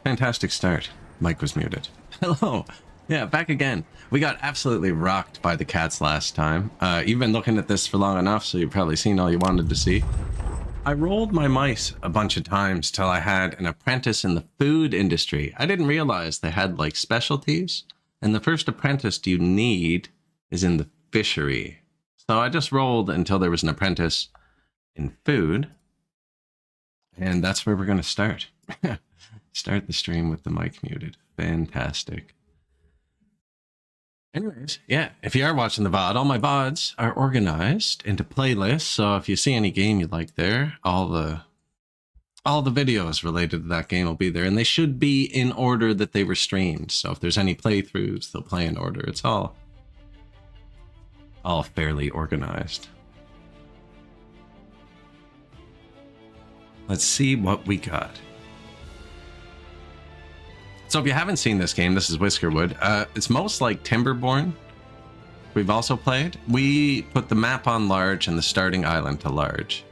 Fantastic start. Mike was muted. Hello. Yeah, back again. We got absolutely rocked by the cats last time. You've been looking at this for long enough, so you've probably seen all you wanted to see. I rolled my mice a bunch of times till I had an apprentice in the food industry. I didn't realize they had like specialties, and the first apprentice you need is in the fishery. So I just rolled until there was an apprentice in food, and that's where we're going to start. Start the stream with the mic muted. Fantastic. Anyways, yeah, if you are watching the VOD, all my VODs are organized into playlists. So if you see any game you like there, all the videos related to that game will be there. And they should be in order that they were streamed. So if there's any playthroughs, they'll play in order. It's all fairly organized. Let's see what we got. So if you haven't seen this game, this is Whiskerwood. It's most like Timberborn. We've also played. We put the map on large and the starting island to large.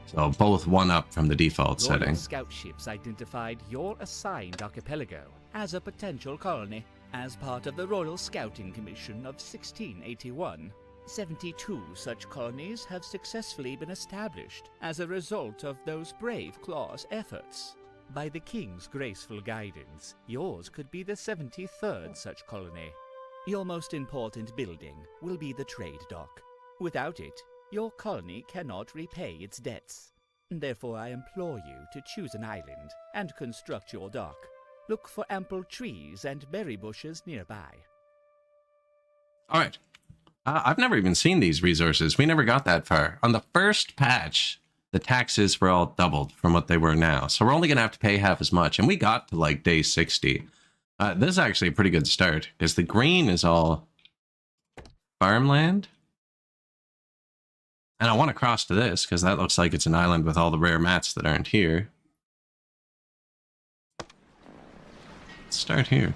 So both one up from the default Royal setting. Scout ships identified your assigned archipelago as a potential colony as part of the Royal Scouting Commission of 1681. 72 such colonies have successfully been established as a result of those brave Claw's efforts. By the King's graceful guidance, yours could be the 73rd such colony. Your most important building will be the trade dock. Without it, your colony cannot repay its debts. Therefore, I implore you to choose an island and construct your dock. Look for ample trees and berry bushes nearby. All right. I've never even seen these resources. We never got that far. On the first patch, the taxes were all doubled from what they were now. So we're only going to have to pay half as much. And we got to like day 60. This is actually a pretty good start because the green is all farmland. And I want to cross to this because that looks like it's an island with all the rare mats that aren't here. Let's start here.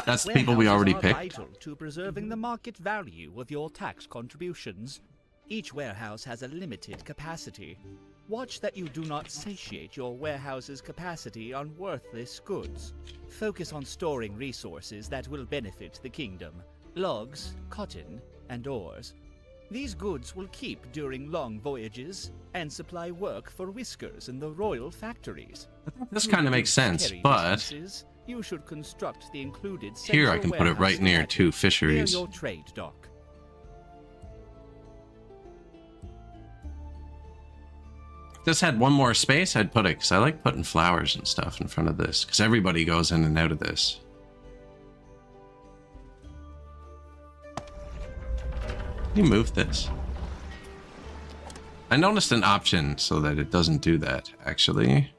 That's the people we already Warehouses are picked. vital to preserving the market value of your tax contributions. Each warehouse has a limited capacity. Watch that you do not satiate your warehouse's capacity on worthless goods. Focus on storing resources that will benefit the kingdom: logs, cotton, and ores. These goods will keep during long voyages and supply work for whiskers in the royal factories. This kind of makes sense, Carry but distances, you should construct the included here I central can put it right warehouse near package two fisheries. near your trade dock. If this had one more space, I'd put it, because I like putting flowers and stuff in front of this, because everybody goes in and out of this. Can you move this? I noticed an option so that it doesn't do that, actually.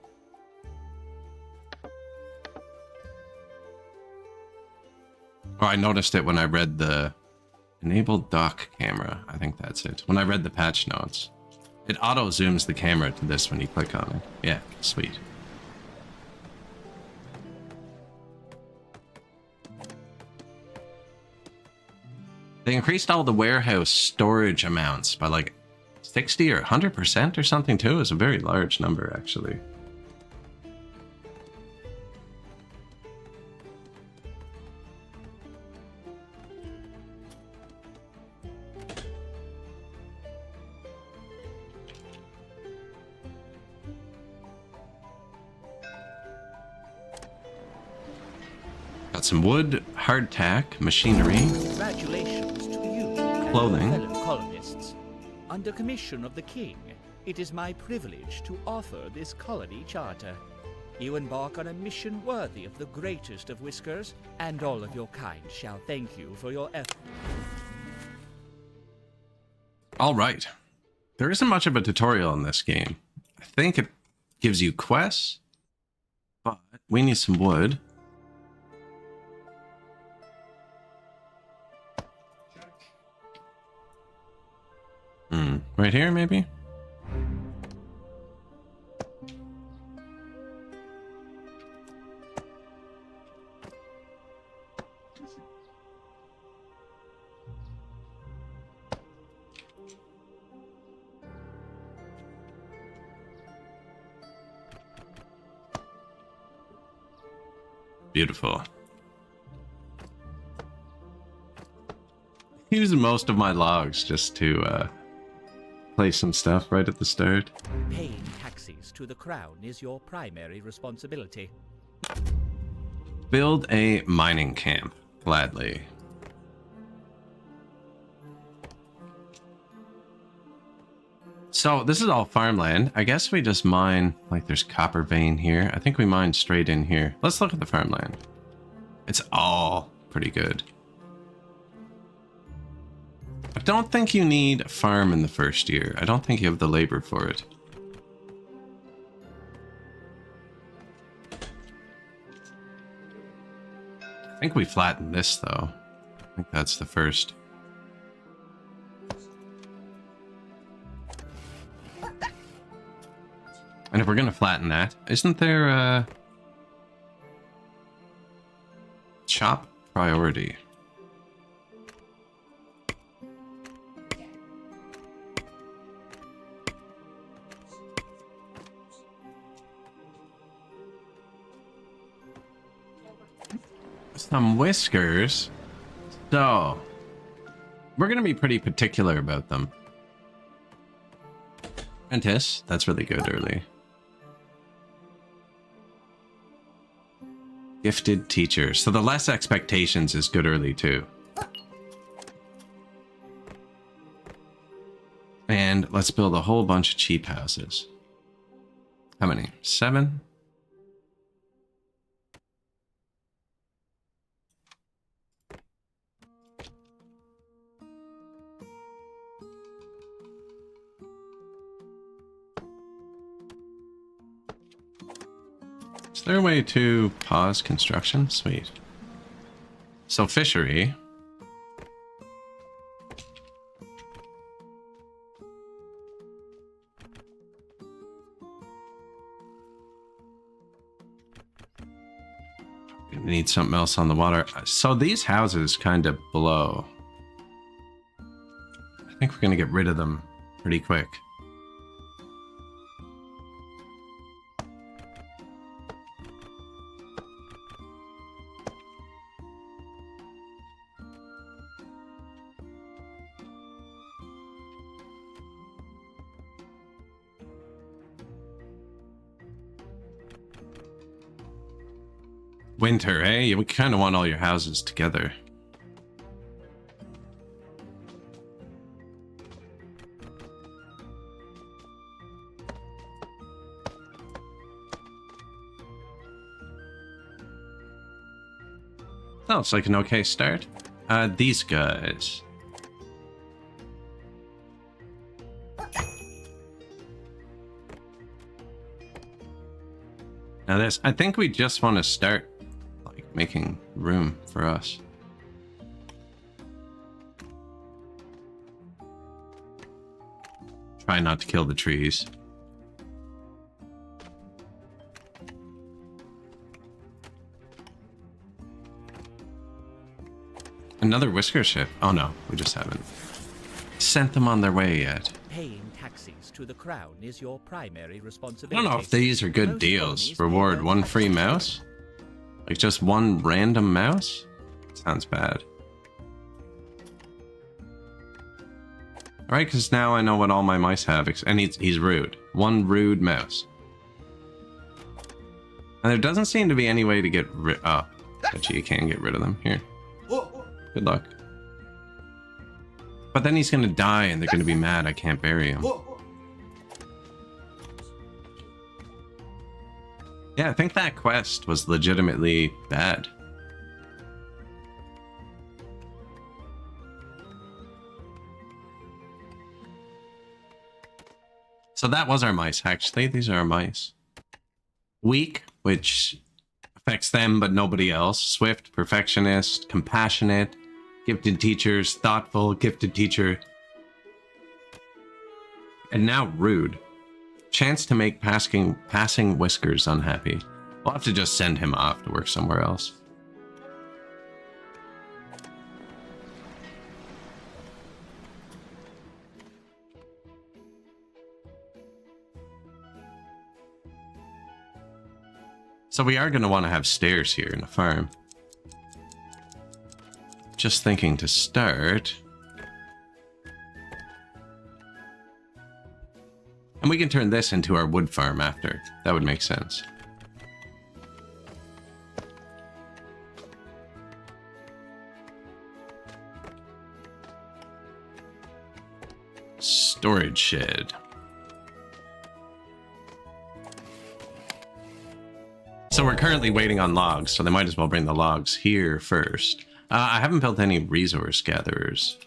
Oh, I noticed it when I read the enable dock camera. I think that's it. When I read the patch notes, it auto zooms the camera to this when you click on it. Yeah, sweet. They increased all the warehouse storage amounts by like 60 or 100% or something too. It's a very large number, actually. Got some wood, hardtack, machinery, Congratulations to you, clothing. fellow colonists. Under commission of the king, it is my privilege to offer this colony charter. You embark on a mission worthy of the greatest of whiskers, and all of your kind shall thank you for your effort. All right. There isn't much of a tutorial in this game. I think it gives you quests, but we need some wood. Right here, maybe? beautiful. Using most of my logs just to place some stuff right at the start. Paying taxes to the crown is your primary responsibility. Build a mining camp, gladly. So this is all farmland. I guess we just mine, like there's copper vein here. I think we mine straight in here. Let's look at the farmland. It's all pretty good. I don't think you need a farm in the first year. I don't think you have the labor for it. I think we flattened this though. I think that's the first. And if we're gonna flatten that, isn't there a chop priority? Some whiskers. So, we're gonna be pretty particular about them. Apprentice, that's really good early. Gifted teacher. So the less expectations is good early too. And let's build a whole bunch of cheap houses. How many? 7? Is there a way to pause construction? Sweet. So fishery. Need something else on the water. So these houses kind of blow. I think we're going to get rid of them pretty quick. Winter, eh? We kind of want all your houses together. Oh, it's like an okay start. These guys. Now this, I think we just want to start making room for us. Try not to kill the trees. Another whisker ship. Oh no, we just haven't sent them on their way yet. Paying taxes to the crown is your primary I responsibility. don't know if these are good deals. Reward 1 free mouse? Like just 1 random mouse? Sounds bad. Alright, because now I know what all my mice have. And he's rude. 1 rude mouse. And there doesn't seem to be any way to get rid... Oh, bet you can get rid of them. Here. Good luck. But then he's going to die and they're going to be mad I can't bury him. Yeah, I think that quest was legitimately bad. So that was our mice, actually. These are our mice. Weak, which affects them but nobody else. Swift, perfectionist, compassionate, gifted teachers, thoughtful, gifted teacher. And now rude. Chance to make passing Whiskers unhappy. We'll have to just send him off to work somewhere else. So we are going to want to have stairs here in the farm. Just thinking to start. And we can turn this into our wood farm after. That would make sense. Storage shed. So we're currently waiting on logs, so they might as well bring the logs here first. I haven't built any resource gatherers.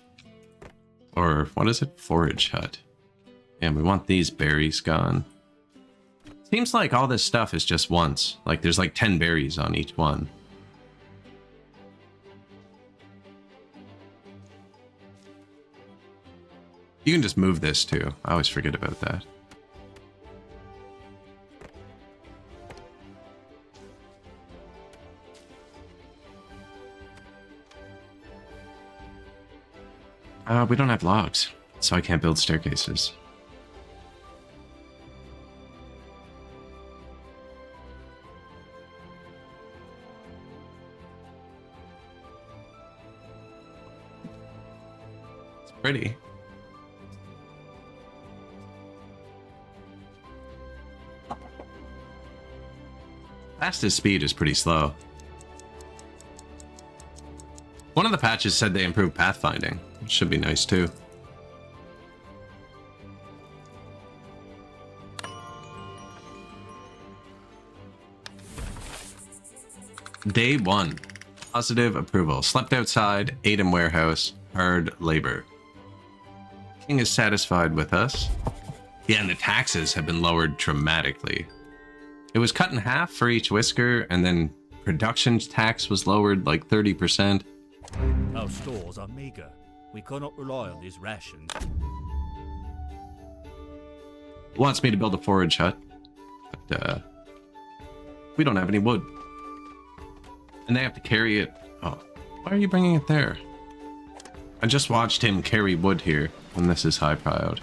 Or, what is it? Forage hut. And we want these berries gone. Seems like all this stuff is just once. Like, there's like 10 berries on each one. You can just move this too. I always forget about that. We don't have logs, so I can't build staircases. It's pretty. Fastest speed is pretty slow. One of the patches said they improved pathfinding, which should be nice too. Day 1. Positive approval. Slept outside, ate in warehouse, hard labor. King is satisfied with us. Yeah, and the taxes have been lowered dramatically. It was cut in half for each whisker, and then production tax was lowered like 30%. Our stores are meager. We cannot rely on these rations. Wants me to build a forage hut, but we don't have any wood. And they have to carry it. Oh, why are you bringing it there? I just watched him carry wood here, and this is high proud.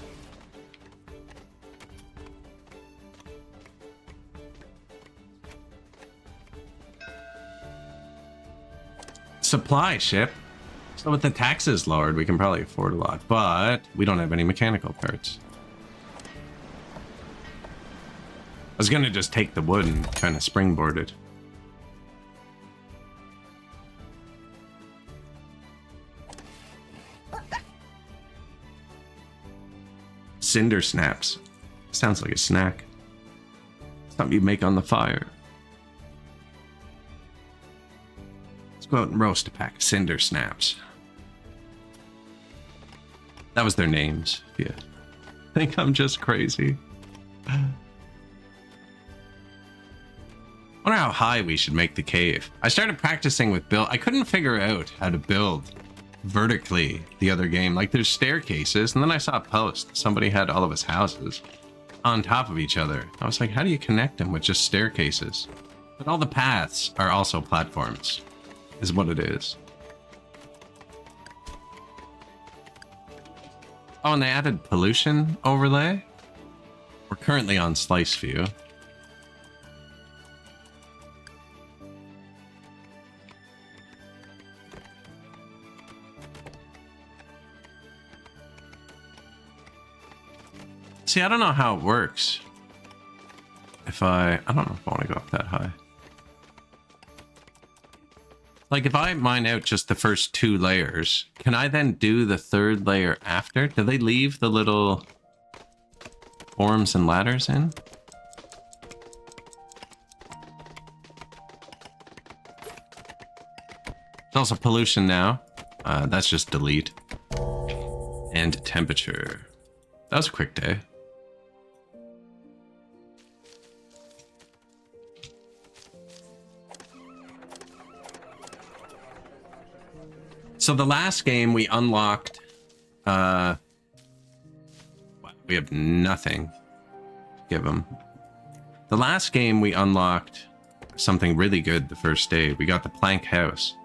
Supply ship. So with the taxes lowered, we can probably afford a lot, but we don't have any mechanical parts. I was gonna just take the wood and kind of springboard it. Cinder snaps. Sounds like a snack. Something you make on the fire. Let's go out and roast a pack of cinder snaps. That was their names. Yeah. I think I'm just crazy. Wonder how high we should make the cave. I started practicing with build. I couldn't figure out how to build vertically the other game. Like there's staircases, and then I saw a post. Somebody had all of his houses on top of each other. I was like, how do you connect them with just staircases? But all the paths are also platforms, is what it is. Oh, and they added pollution overlay. We're currently on slice view. See, I don't know how it works. If I don't know if I want to go up that high. Like if I mine out just the first 2 layers, can I then do the 3rd layer after? Do they leave the little forms and ladders in? There's also pollution now. That's just delete. And temperature. That was a quick day. So the last game we unlocked, we have nothing to give them. The last game we unlocked something really good the first day. We got the plank house.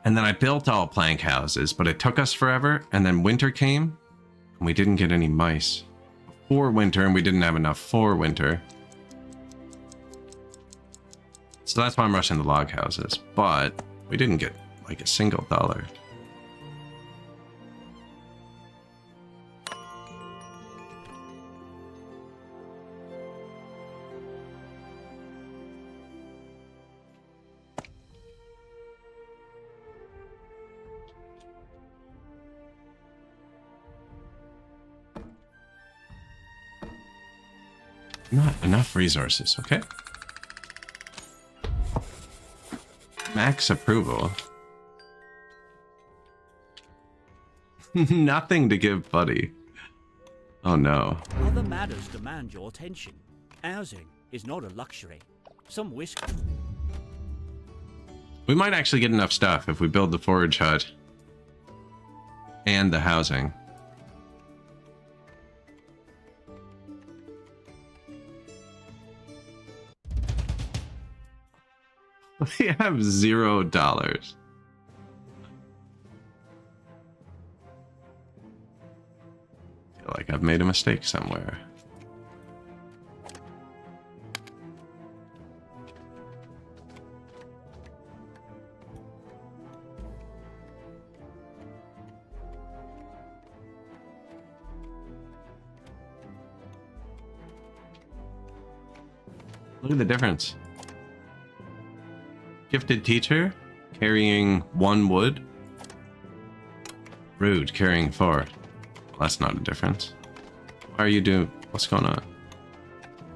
And then I built all plank houses, but it took us forever. And then winter came and we didn't get any mice for winter, and we didn't have enough for winter. So that's why I'm rushing the log houses. But we didn't get like a single dollar. Not enough resources, okay? Max approval. Nothing to give Buddy. Oh no. Other matters demand your attention. Housing is not a luxury. Some whisk. We might actually get enough stuff if we build the forage hut and the housing. We have $0. Feel like I've made a mistake somewhere. Look at the difference. Gifted teacher carrying 1 wood. Rude carrying 4. Well, that's not a difference. Why are you doing? What's going on?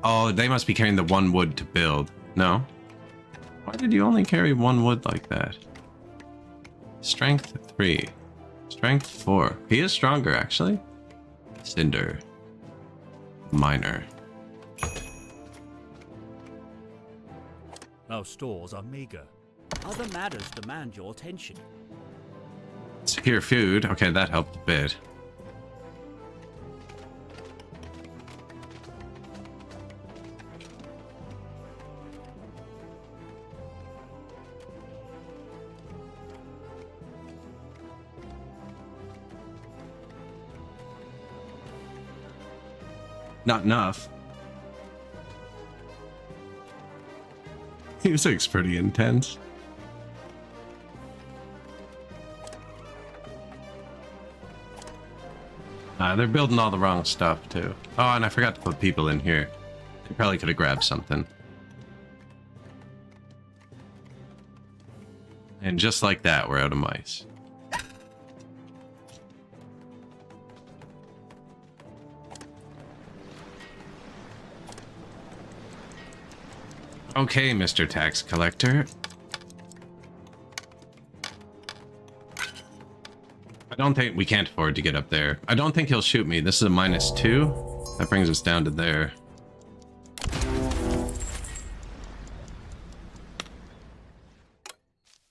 Oh, they must be carrying the 1 wood to build. No. Why did you only carry 1 wood like that? Strength 3. Strength 4. He is stronger, actually. Cinder. Miner. Our stores are meager. Other matters demand your attention. Secure food. Okay, that helped a bit. Not enough. Music's pretty intense. They're building all the wrong stuff too. Oh, and I forgot to put people in here. They probably could have grabbed something. And just like that, we're out of mice. Okay, Mr. Tax Collector. I don't think we can't afford to get up there. I don't think he'll shoot me. This is a -2. That brings us down to there.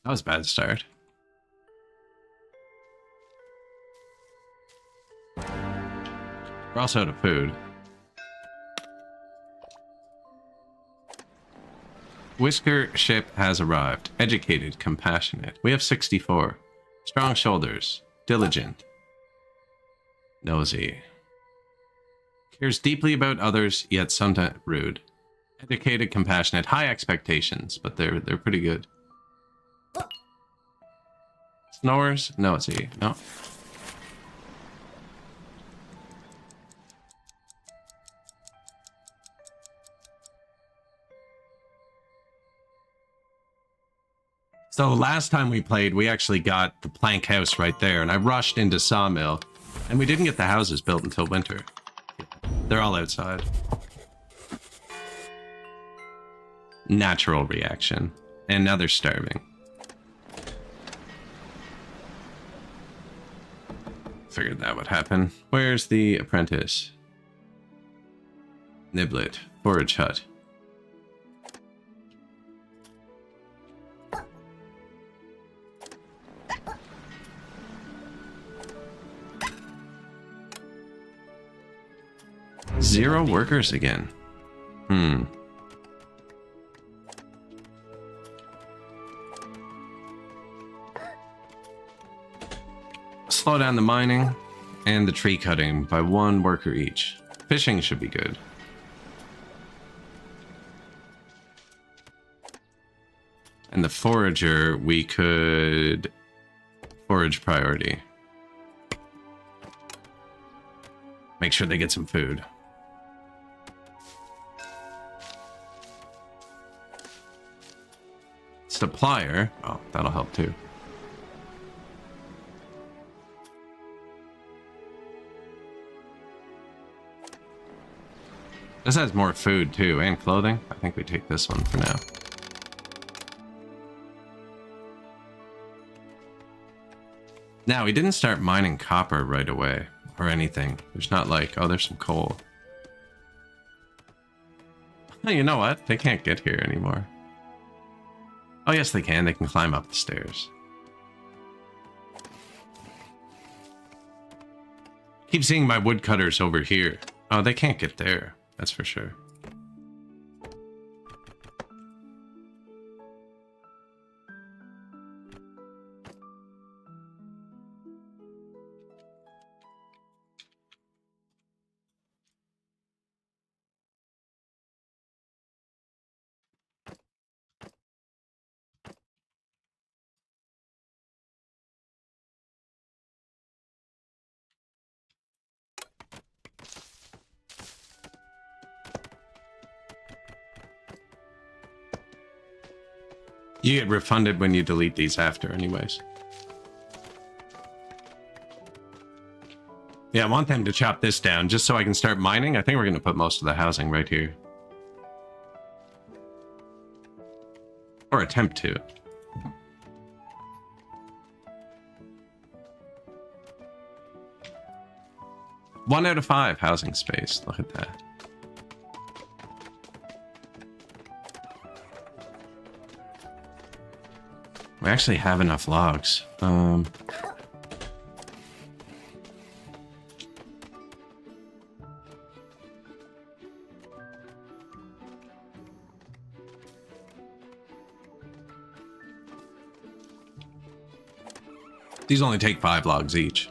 That was a bad start. We're also out of food. Whisker ship has arrived. Educated, compassionate. We have 64. Strong shoulders. Diligent. Nosy. Cares deeply about others, yet sometimes rude. Educated, compassionate, high expectations, but they're pretty good. Snores? Nosy. No. So last time we played, we actually got the plank house right there, and I rushed into Sawmill, and we didn't get the houses built until winter. They're all outside. Natural reaction. And now they're starving. Figured that would happen. Where's the apprentice? Niblet. Forage hut. Zero workers again. Slow down the mining and the tree cutting by 1 worker each. Fishing should be good. And the forager, we could forage priority. Make sure they get some food. Supplier, oh, that'll help too. This has more food too, and clothing. I think we take this one for now. Now, we didn't start mining copper right away, or anything. There's not like, oh, there's some coal. Oh, you know what? They can't get here anymore. Oh, yes, they can. They can climb up the stairs. Keep seeing my woodcutters over here. Oh, they can't get there. That's for sure. You get refunded when you delete these after, anyways. Yeah, I want them to chop this down just so I can start mining. I think we're going to put most of the housing right here. Or attempt to. One out of 5 housing space. Look at that. We actually have enough logs. These only take 5 logs each.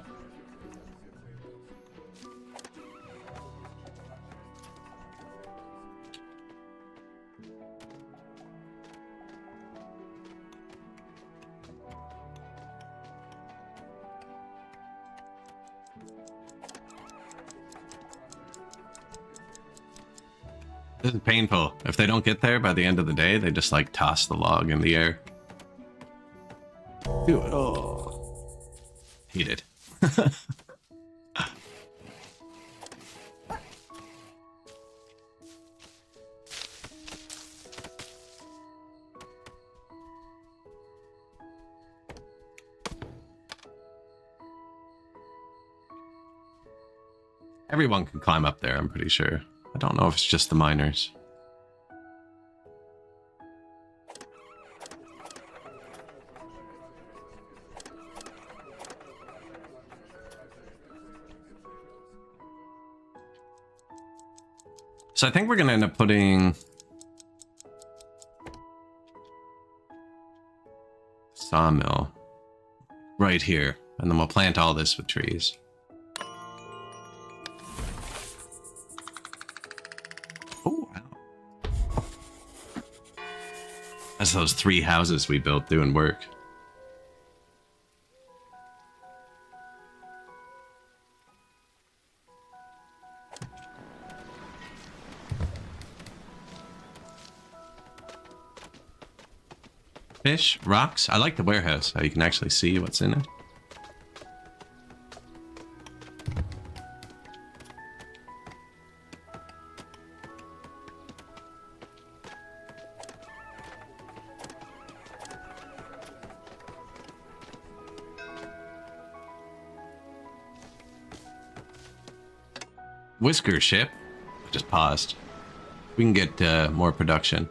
This is painful. If they don't get there by the end of the day, they just like toss the log in the air. Do it. Oh. Hate it. Everyone can climb up there, I'm pretty sure. I don't know if it's just the miners. So I think we're going to end up putting sawmill right here, and then we'll plant all this with trees. That's those 3 houses we built doing work. Fish, rocks. I like the warehouse, how you can actually see what's in it. Whisker ship. I just paused. We can get more production.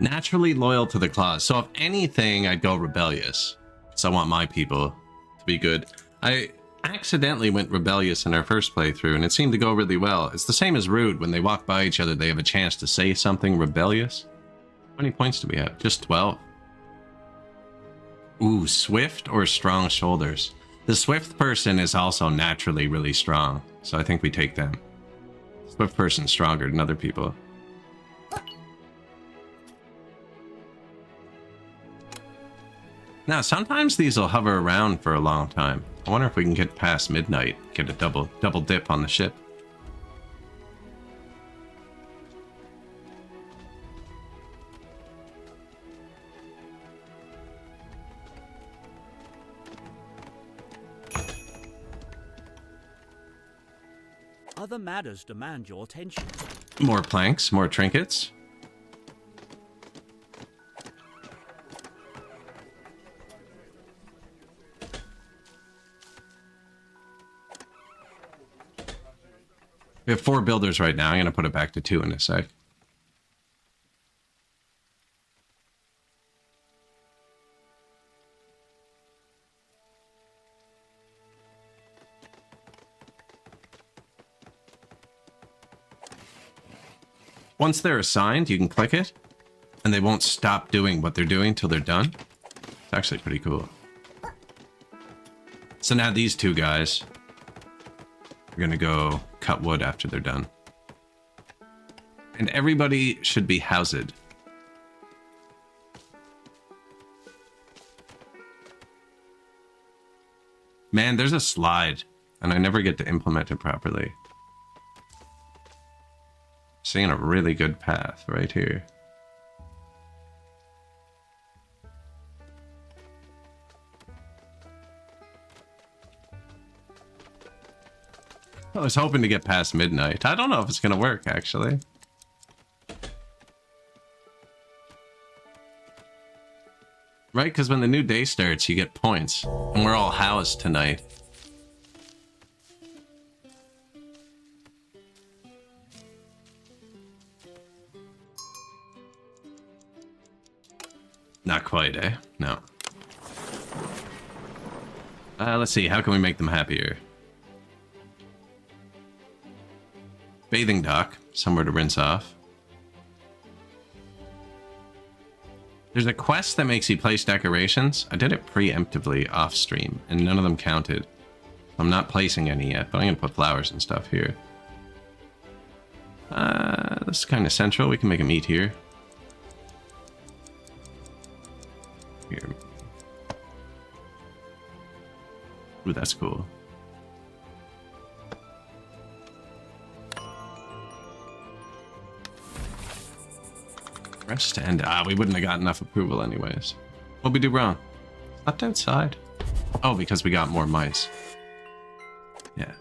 Naturally loyal to the claws. So if anything, I'd go rebellious. So I want my people to be good. I accidentally went rebellious in our first playthrough, and it seemed to go really well. It's the same as rude. When they walk by each other, they have a chance to say something rebellious. How many points do we have? Just 12. Ooh, swift or strong shoulders. The swift person is also naturally really strong, so I think we take them. Swift person's stronger than other people. Now, sometimes these will hover around for a long time. I wonder if we can get past midnight, get a double dip on the ship. Other matters demand your attention. More planks, more trinkets. We have 4 builders right now. I'm going to put it back to 2 in a sec. Once they're assigned, you can click it, and they won't stop doing what they're doing till they're done. It's actually pretty cool. So now these 2 guys are going to go cut wood after they're done. And everybody should be housed. Man, there's a slide, and I never get to implement it properly. Seeing a really good path right here. I was hoping to get past midnight. I don't know if it's going to work, actually. Right, because when the new day starts, you get points. And we're all housed tonight. Not quite, eh? No. Let's see, how can we make them happier? Bathing dock, somewhere to rinse off. There's a quest that makes you place decorations. I did it preemptively off stream, and none of them counted. I'm not placing any yet, but I'm going to put flowers and stuff here. This is kind of central. We can make them eat here. Here. Ooh, that's cool. Rest and we wouldn't have got enough approval anyways. What'd we do wrong? Left outside. Oh, because we got more mice. Yeah.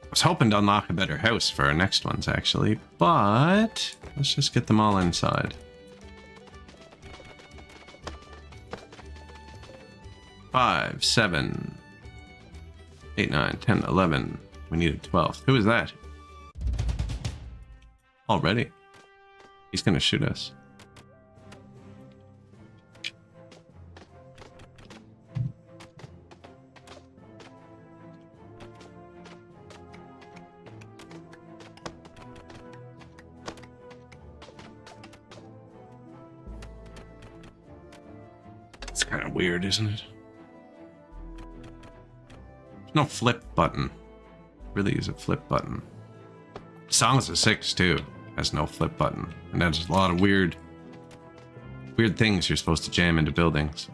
I was hoping to unlock a better house for our next ones, actually, but let's just get them all inside. 5, 7, 8, 9, 10, 11. We need a 12th. Who is that? Already? He's gonna shoot us. It's kind of weird, isn't it? No flip button. Really is a flip button. Songs of 6 too has no flip button, and there's a lot of weird things you're supposed to jam into buildings.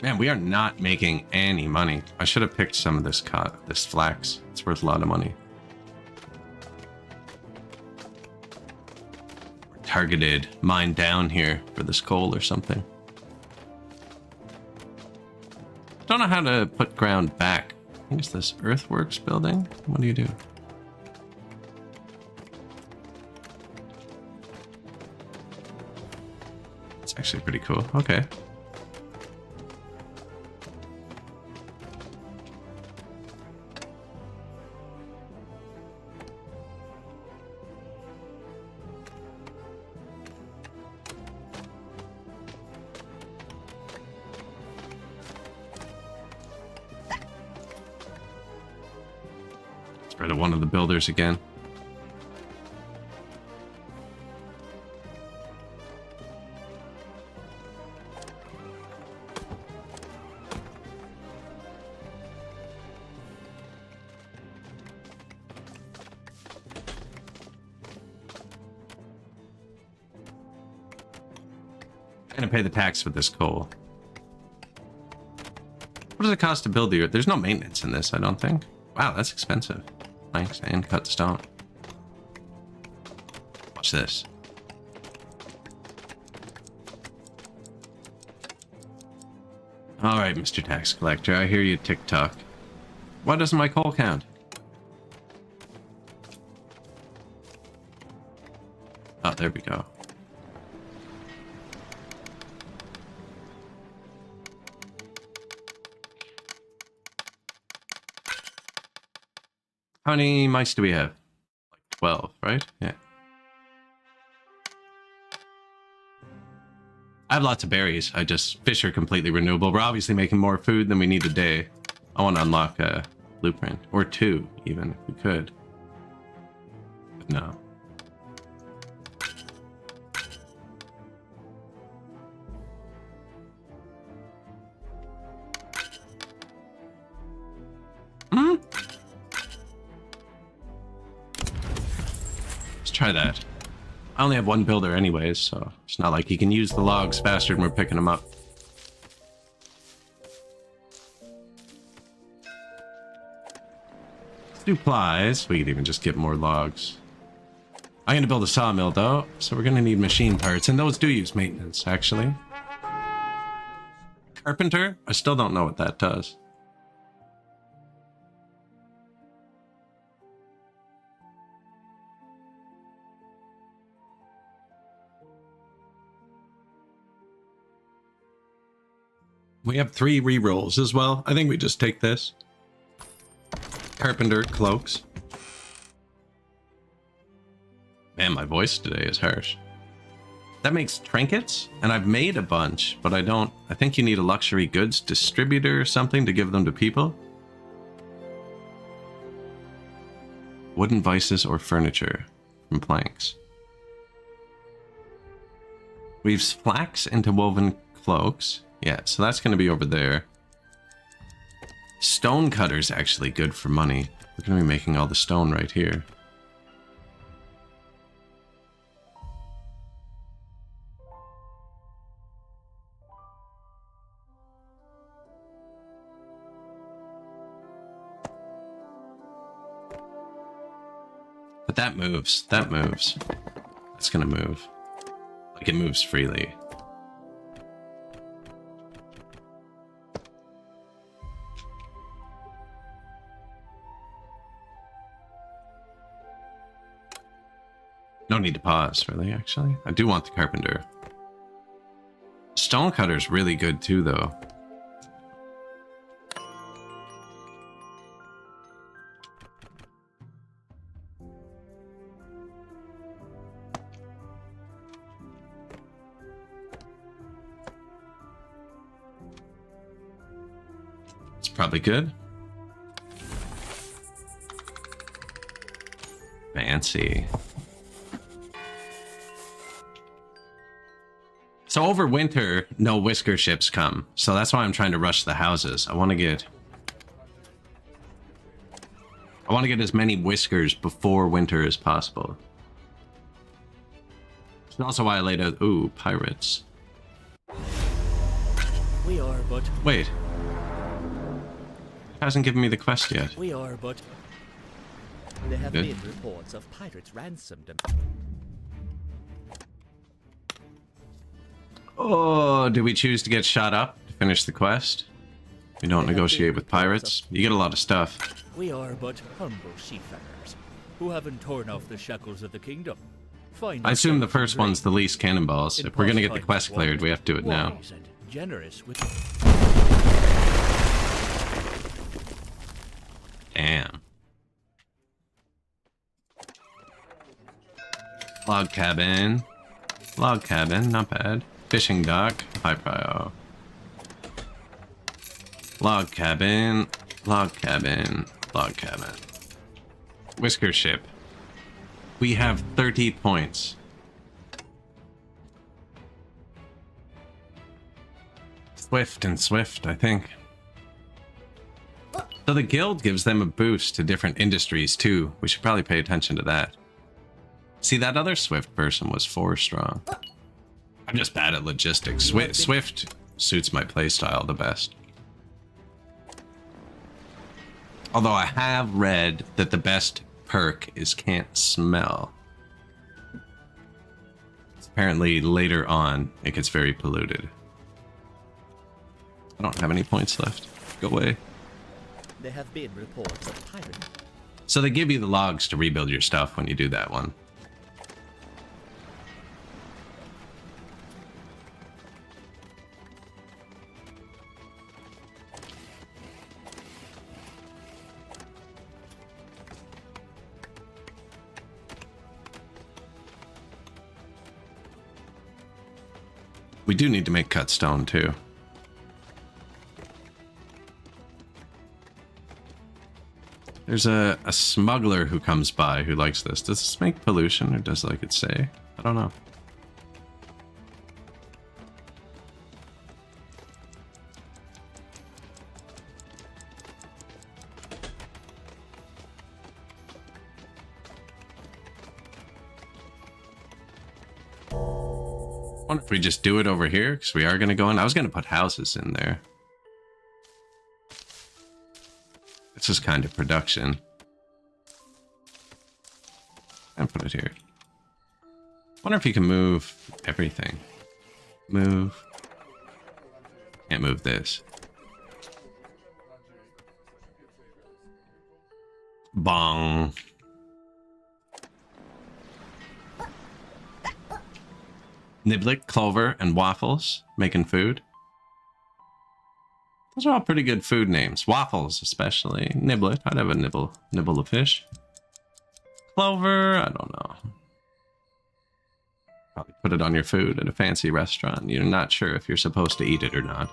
Man, we are not making any money. I should have picked some of this flax. It's worth a lot of money. Targeted mine down here for this coal or something. Don't know how to put ground back. I think it's this earthworks building. What do you do? It's actually pretty cool. Okay. Rid of one of the builders again. I'm gonna pay the tax for this coal. What does it cost to build the... There's no maintenance in this, I don't think. Wow, that's expensive. Planks and cut stone. Watch this. Alright, Mr. Tax Collector, I hear you tick-tock. Why doesn't my coal count? Oh, there we go. How many mice do we have? Like 12, right? Yeah. I have lots of berries. Fish are completely renewable. We're obviously making more food than we need a day. I want to unlock a blueprint. Or 2, even, if we could. But no. Try that. I only have one builder anyways, so it's not like he can use the logs faster than we're picking them up. Supplies. We could even just get more logs. I'm gonna build a sawmill though, so we're gonna need machine parts, and those do use maintenance, actually. Carpenter? I still don't know what that does. We have 3 rerolls as well. I think we just take this. Carpenter cloaks. Man, my voice today is harsh. That makes trinkets, and I've made a bunch, but I think you need a luxury goods distributor or something to give them to people. Wooden vices or furniture from planks. Weaves flax into woven cloaks. Yeah, so that's going to be over there. Stone cutter's actually good for money. We're going to be making all the stone right here. But that moves. That moves. That's going to move. Like, it moves freely. No need to pause, really, actually. I do want the carpenter. Stonecutter's really good, too, though. It's probably good. Fancy. So over winter, no whisker ships come. So that's why I'm trying to rush the houses. I want to get as many whiskers before winter as possible. It's also why I laid out, ooh, pirates. We are but... Wait. Hasn't given me the quest yet. We are but... There have Good. been reports of pirates ransomed and... Oh, do we choose to get shot up to finish the quest? We don't negotiate with pirates. You get a lot of stuff. We are but humble seafarers who haven't torn off the shackles of the kingdom. I assume the first one's the least cannonballs. If we're gonna get the quest cleared, we have to do it now. Generous with... Damn. Log cabin. Log cabin, not bad. Fishing dock, high prio. Log cabin, log cabin, log cabin. Whisker ship. We have 30 points. Swift and Swift, I think. So the guild gives them a boost to different industries too. We should probably pay attention to that. See, that other Swift person was 4 strong. I'm just bad at logistics. Swift suits my playstyle the best. Although I have read that the best perk is can't smell. Apparently later on it gets very polluted. I don't have any points left. Go away. There have been reports of pirates. So they give you the logs to rebuild your stuff when you do that one. We do need to make cut stone too. There's a smuggler who comes by who likes this. Does this make pollution or does like it say? I don't know. I wonder if we just do it over here because we are going to go in. I was going to put houses in there. This is kind of production. And put it here. Wonder if you can move everything. Move. Can't move this. Bong. Niblet, clover, and waffles. Making food. Those are all pretty good food names. Waffles, especially. Niblet. I'd have a nibble of fish. Clover, I don't know. Probably put it on your food at a fancy restaurant. You're not sure if you're supposed to eat it or not.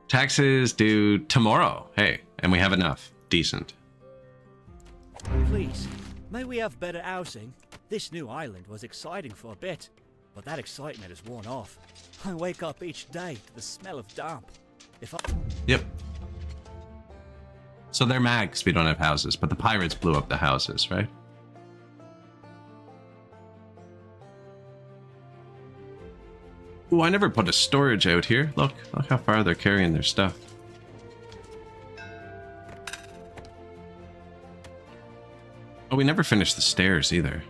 Taxes due tomorrow. Hey, and we have enough. Decent. Please, may we have better housing? This new island was exciting for a bit, but that excitement has worn off. I wake up each day to the smell of damp. Yep. So they're mad because we don't have houses, but the pirates blew up the houses, right? Ooh, I never put a storage out here. Look how far they're carrying their stuff. Oh, we never finished the stairs either.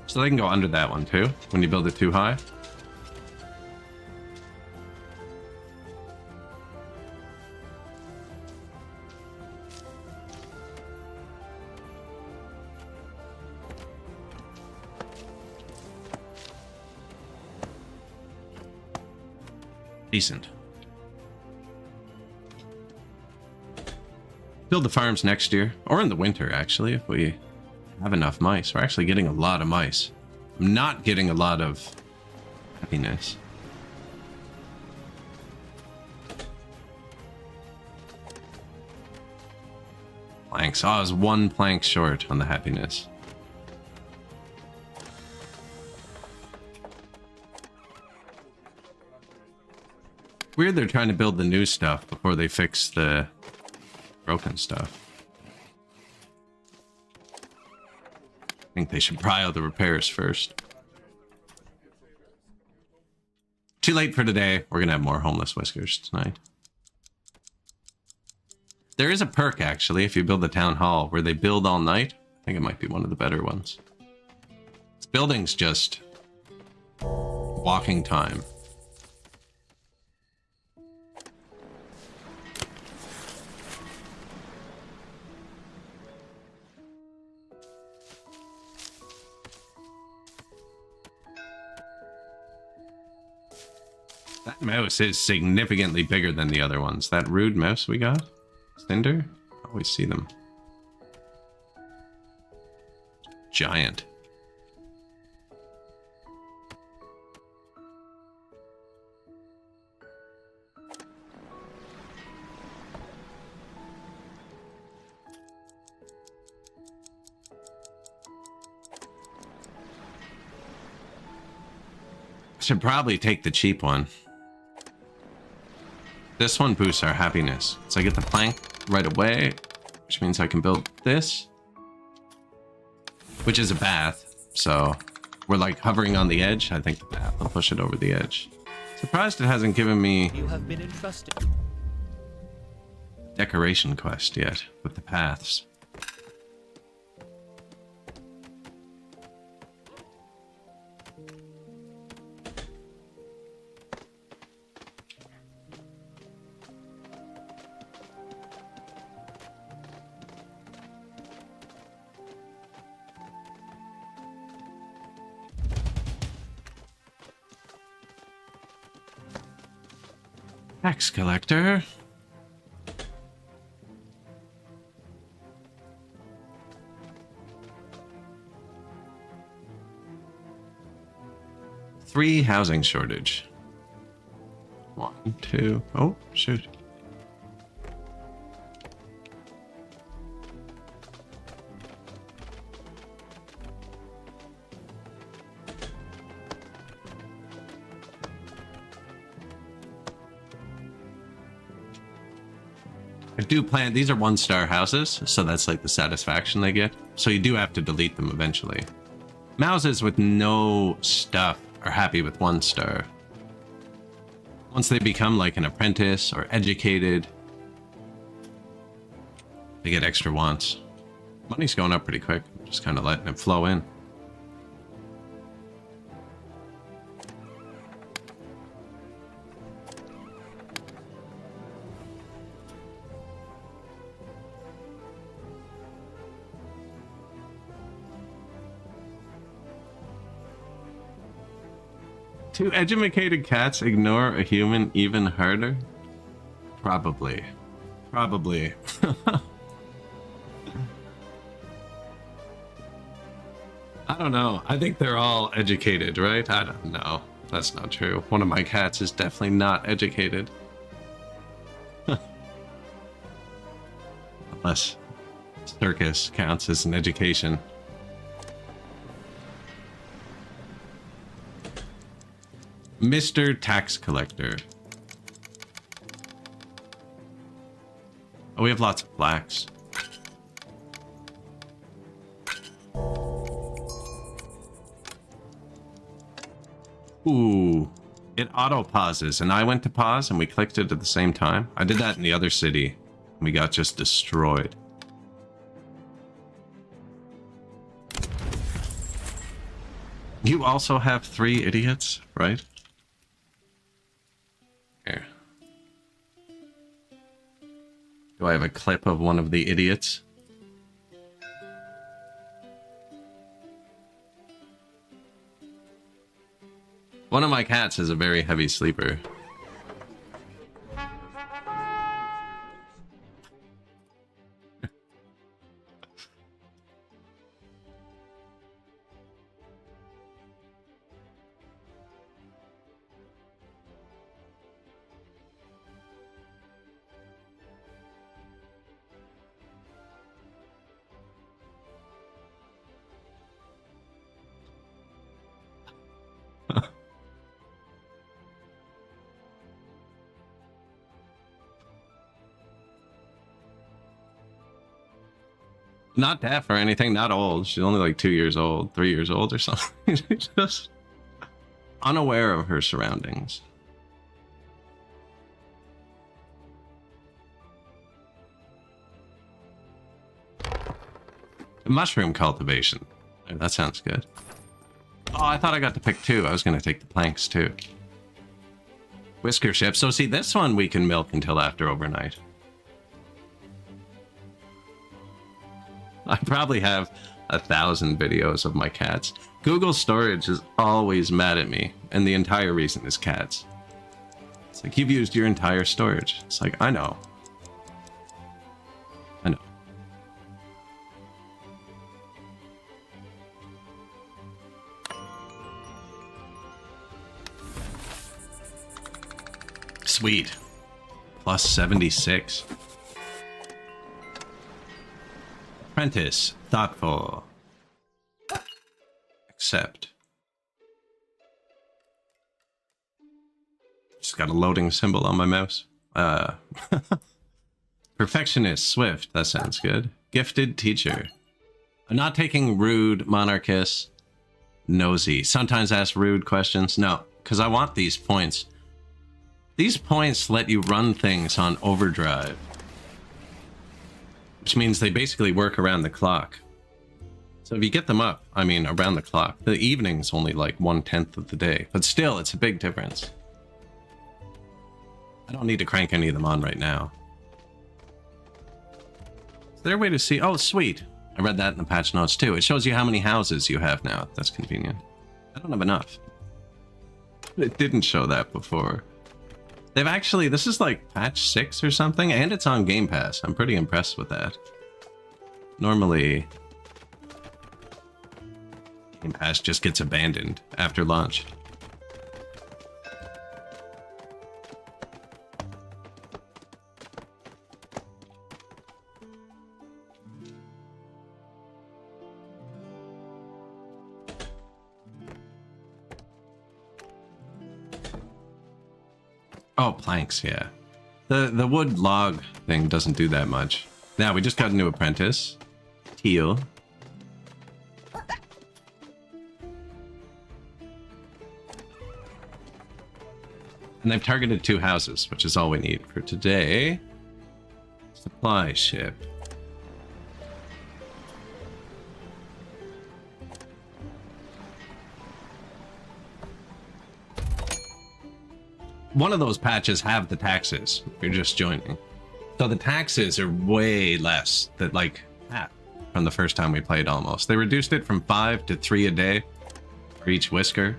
So they can go under that one too, when you build it too high. Decent. Build the farms next year, or in the winter actually, if we have enough mice. We're actually getting a lot of mice. I'm not getting a lot of happiness. Planks. Oh, I was one plank short on the happiness. Weird they're trying to build the new stuff before they fix the broken stuff. I think they should pry out the repairs first. Too late for today. We're gonna have more homeless whiskers tonight. There is a perk actually if you build the town hall where they build all night. I think it might be one of the better ones. This building's just walking time. That mouse is significantly bigger than the other ones. That rude mouse we got? Cinder? Always see them. giant. Should probably take the cheap one. This one boosts our happiness. So I get the plank right away, which means I can build this, which is a bath. So we're like hovering on the edge. I think the bath will push it over the edge. Surprised it hasn't given me You have been entrusted. decoration quest yet with the paths. Tax collector. Three housing shortage. 1, 2. Oh, shoot. I do plan, these are 1-star houses, so that's like the satisfaction they get. So you do have to delete them eventually. Mouses with no stuff are happy with 1 star. Once they become like an apprentice or educated, they get extra wants. Money's going up pretty quick, just kind of letting it flow in. Do educated cats ignore a human even harder? Probably. Probably. I don't know. I think they're all educated, right? I don't know. That's not true. One of my cats is definitely not educated. Unless circus counts as an education. Mr. Tax Collector. Oh, we have lots of blacks. Ooh, it auto pauses, and I went to pause and we clicked it at the same time. I did that in the other city, and we got just destroyed. You also have 3 idiots, right? Here. Do I have a clip of one of the idiots? One of my cats is a very heavy sleeper. Not deaf or anything, not old. She's only like 2 years old, 3 years old or something. She's just unaware of her surroundings. Mushroom cultivation. That sounds good. Oh, I thought I got to pick 2. I was going to take the planks too. Whisker ship. So see, this one we can milk until after overnight. I probably have 1,000 videos of my cats. Google storage is always mad at me, and the entire reason is cats. It's like, you've used your entire storage. It's like, I know. I know. sweet. Plus 76. Apprentice. Thoughtful. Accept. Just got a loading symbol on my mouse. Perfectionist. Swift. That sounds good. Gifted teacher. I'm not taking rude, monarchist, nosy. Sometimes ask rude questions. No, because I want these points. These points let you run things on overdrive. Which means they basically work around the clock. So if you get them up, I mean around the clock, the evening's only like 1/10 of the day. But still, it's a big difference. I don't need to crank any of them on right now. Is there a way to see? Oh, sweet. I read that in the patch notes too. It shows you how many houses you have now. That's convenient. I don't have enough. It didn't show that before. They've actually, this is like patch 6 or something, and it's on Game Pass. I'm pretty impressed with that. Normally, Game Pass just gets abandoned after launch. Oh, planks, yeah. The wood log thing doesn't do that much. Now, we just got a new apprentice. Teal. And they've targeted 2 houses, which is all we need for today. Supply ship. One of those patches have the taxes, if you're just joining. So the taxes are way less, that like half from the first time we played almost. They reduced it from 5 to 3 a day for each whisker.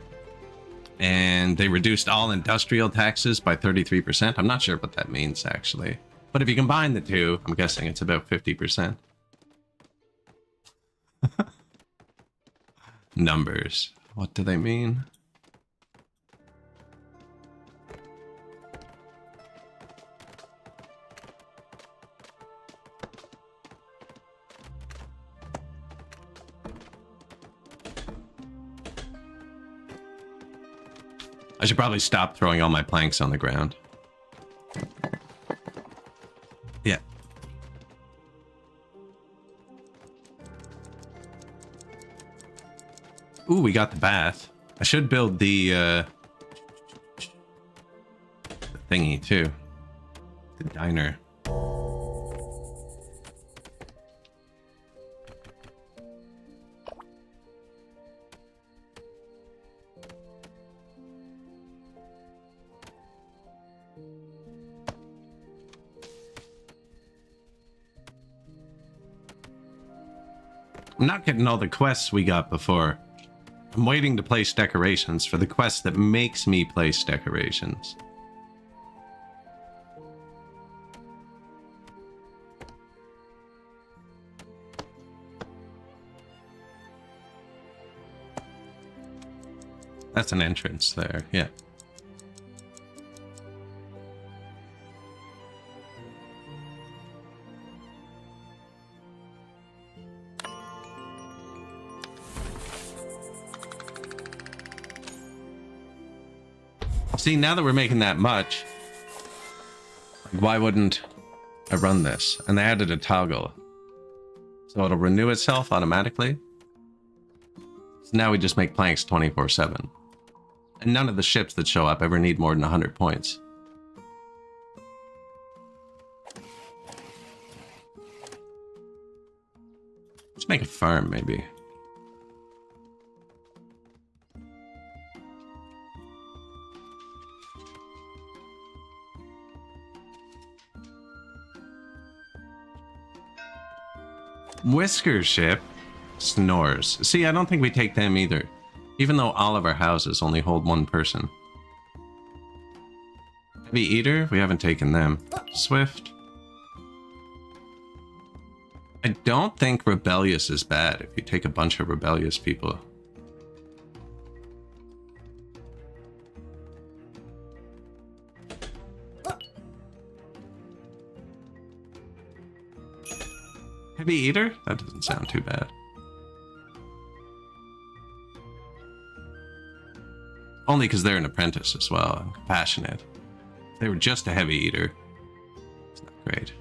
And they reduced all industrial taxes by 33%. I'm not sure what that means, actually. But if you combine the two, I'm guessing it's about 50%. Numbers. What do they mean? I should probably stop throwing all my planks on the ground. Yeah. Ooh, we got the bath. I should build the thingy too. The diner. I'm not getting all the quests we got before. I'm waiting to place decorations for the quest that makes me place decorations. That's an entrance there, yeah. See, now that we're making that much, why wouldn't I run this? And they added a toggle. So it'll renew itself automatically. So now we just make planks 24/7. And none of the ships that show up ever need more than 100 points. Let's make a farm, maybe. Whisker ship snores. See, I don't think we take them either. Even though all of our houses only hold 1 person. Heavy eater, we haven't taken them. Swift. I don't think rebellious is bad if you take a bunch of rebellious people. Heavy eater? That doesn't sound too bad. Only because they're an apprentice as well and compassionate. If they were just a heavy eater, it's not great.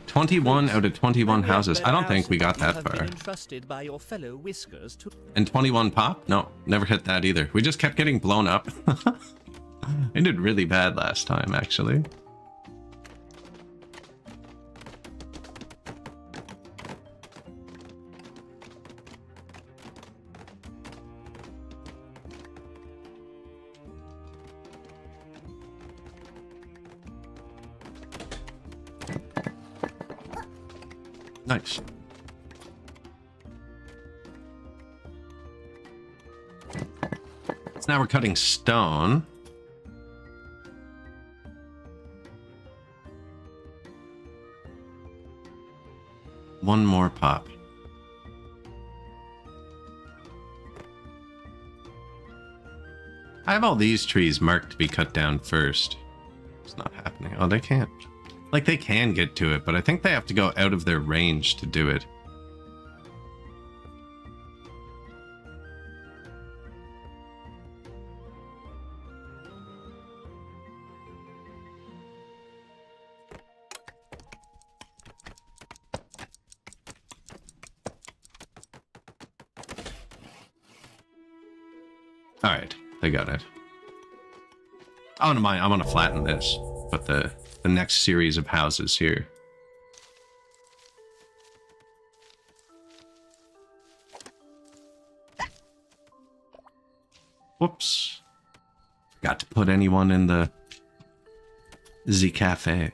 21 out of 21 houses. I don't think we got that far. Entrusted by your fellow Whiskers to... And 21 pop? No, never hit that either. We just kept getting blown up. I did really bad last time, actually. Nice. So now we're cutting stone. One more pop. I have all these trees marked to be cut down first. It's not happening. Oh, they can't. Like, they can get to it, but I think they have to go out of their range to do it. Alright, they got it. I don't mind, I'm gonna flatten this, but the next series of houses here. Whoops. Forgot to put anyone in the cafe.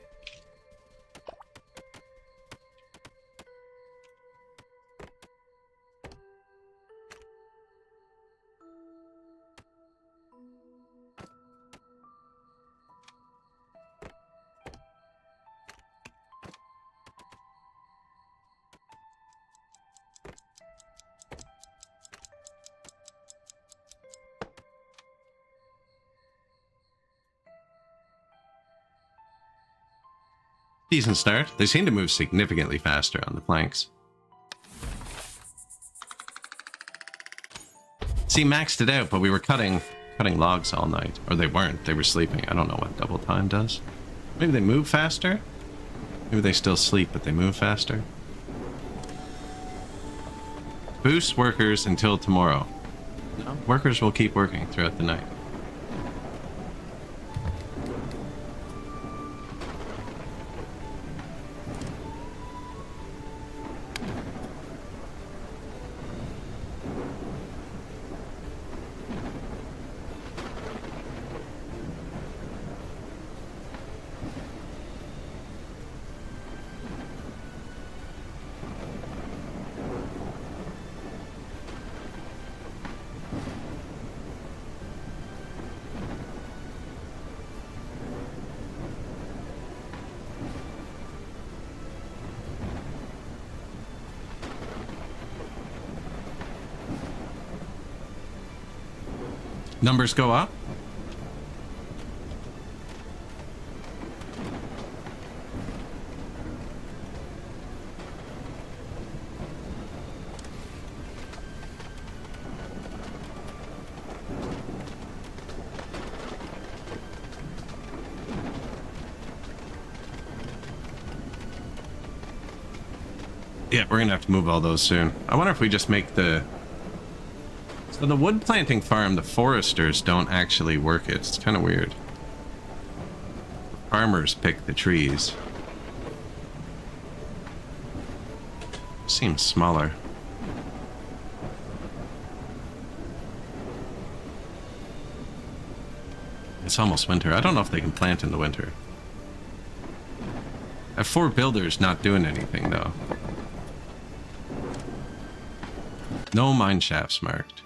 Decent start. They seem to move significantly faster on the planks. See, maxed it out, but we were cutting logs all night. Or they weren't. They were sleeping. I don't know what double time does. Maybe they move faster? Maybe they still sleep, but they move faster. Boost workers until tomorrow. No, workers will keep working throughout the night. Numbers go up. Yeah, we're gonna have to move all those soon. I wonder if we just make the... So the wood planting farm, the foresters don't actually work it. It's kind of weird. Farmers pick the trees. Seems smaller. It's almost winter. I don't know if they can plant in the winter. I have 4 builders not doing anything, though. No mine shafts marked.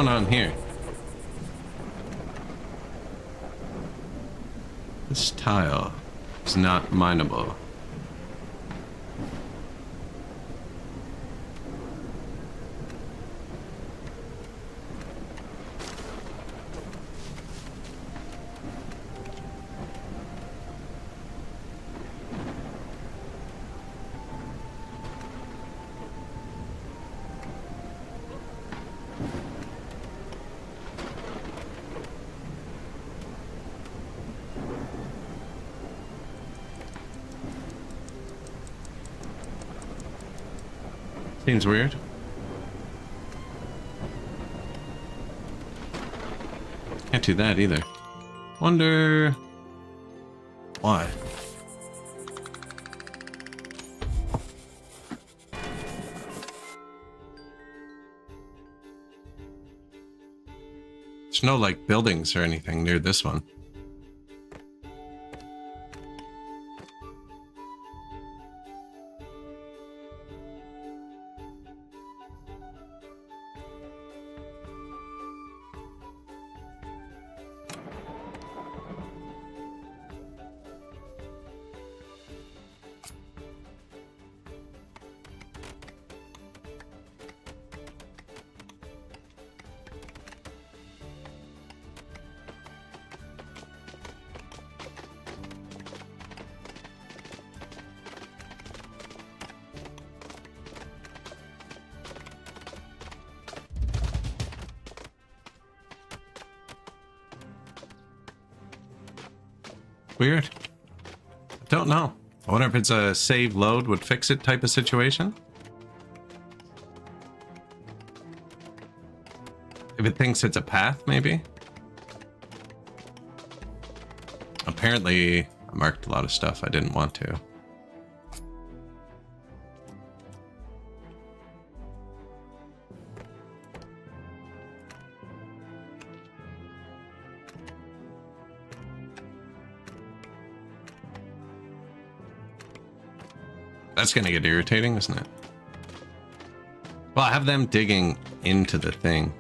going on here? This tile is not mineable. Seems weird. Can't do that either. Wonder why. There's no like buildings or anything near this one. Weird. Don't know. I wonder if it's a save load would fix it type of situation. If it thinks it's a path, maybe. Apparently, I marked a lot of stuff I didn't want to. That's gonna get irritating, isn't it? Well, I have them digging into the thing.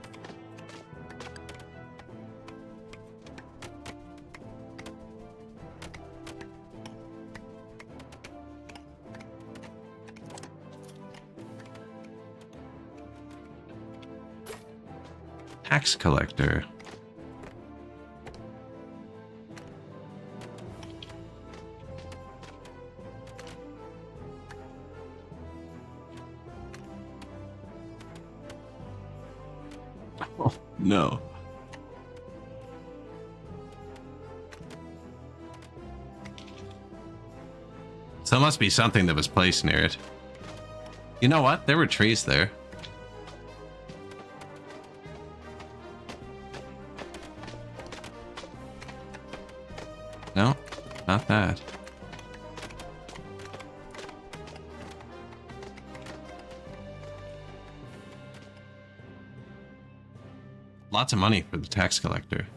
Tax collector. Oh, no. So it must be something that was placed near it. You know what? There were trees there. No, not that. Lots of money for the tax collector.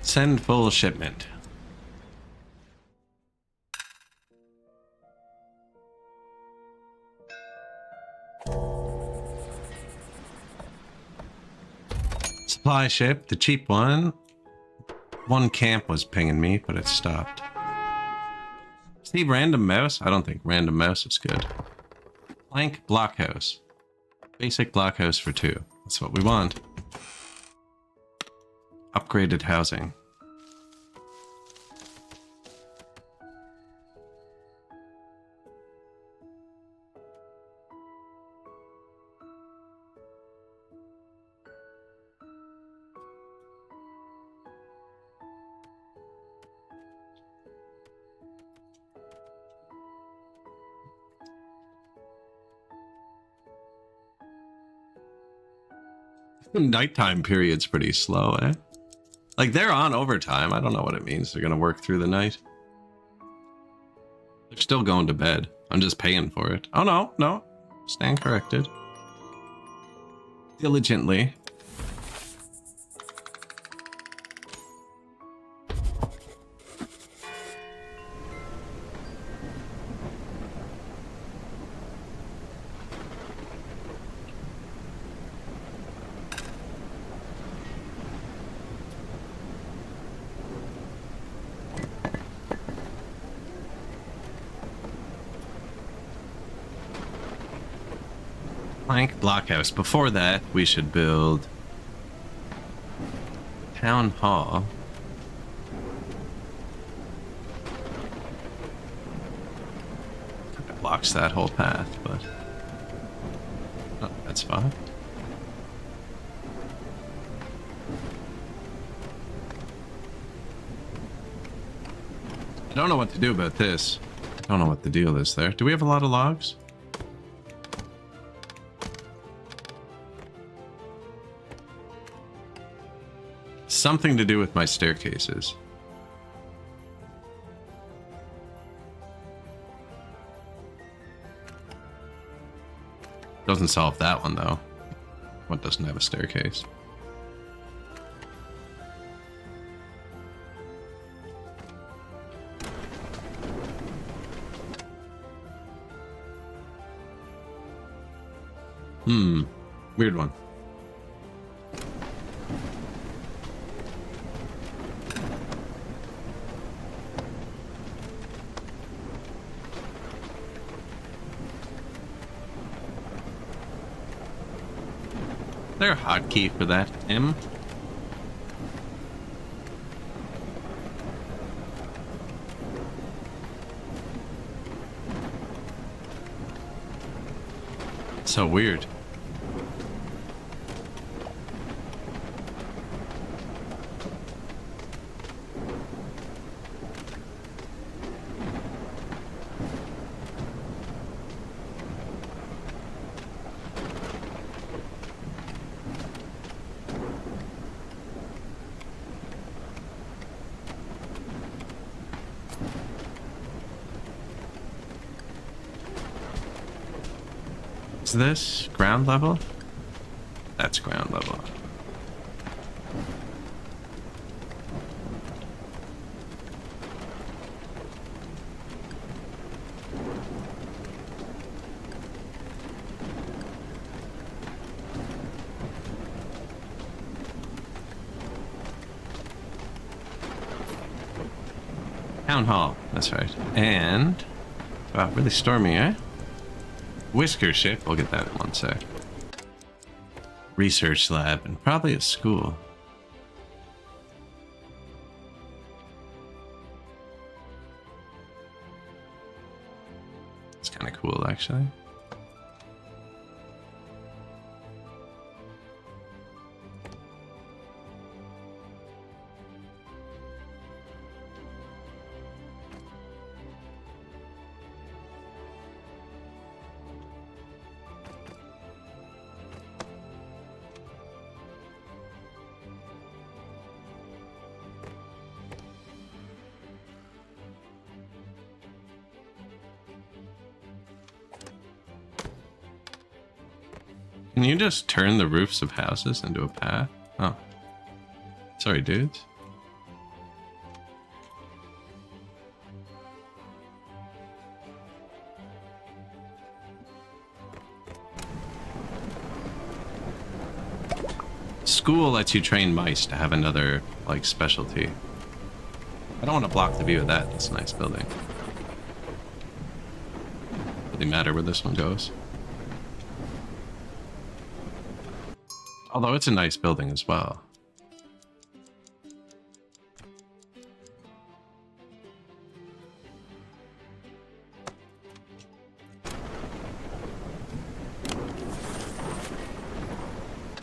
Send full shipment. Supply ship, the cheap one. One camp was pinging me, but it stopped. See, random mouse? I don't think random mouse is good. Plank blockhouse. Basic blockhouse for 2. That's what we want. Upgraded housing. The nighttime period's pretty slow, eh? Like, they're on overtime. I don't know what it means. They're gonna work through the night. They're still going to bed. I'm just paying for it. Oh, no, no. Stand corrected. Diligently. Plank blockhouse. Before that, we should build town hall. Kind of blocks that whole path, but oh, that's fine. I don't know what to do about this. I don't know what the deal is there. Do we have a lot of logs? Something to do with my staircases. Doesn't solve that one though. What doesn't have a staircase? Weird one. Is there a hotkey for that, M? So weird. Is this ground level? That's ground level. Town hall, that's right. And wow, really stormy, eh? Whisker ship, we'll get that in one sec. Research lab, and probably a school. It's kind of cool, actually. Can you just turn the roofs of houses into a path? Oh. Sorry, dudes. School lets you train mice to have another, like, specialty. I don't want to block the view of that. It's a nice building. Really matter where this one goes. Although it's a nice building as well.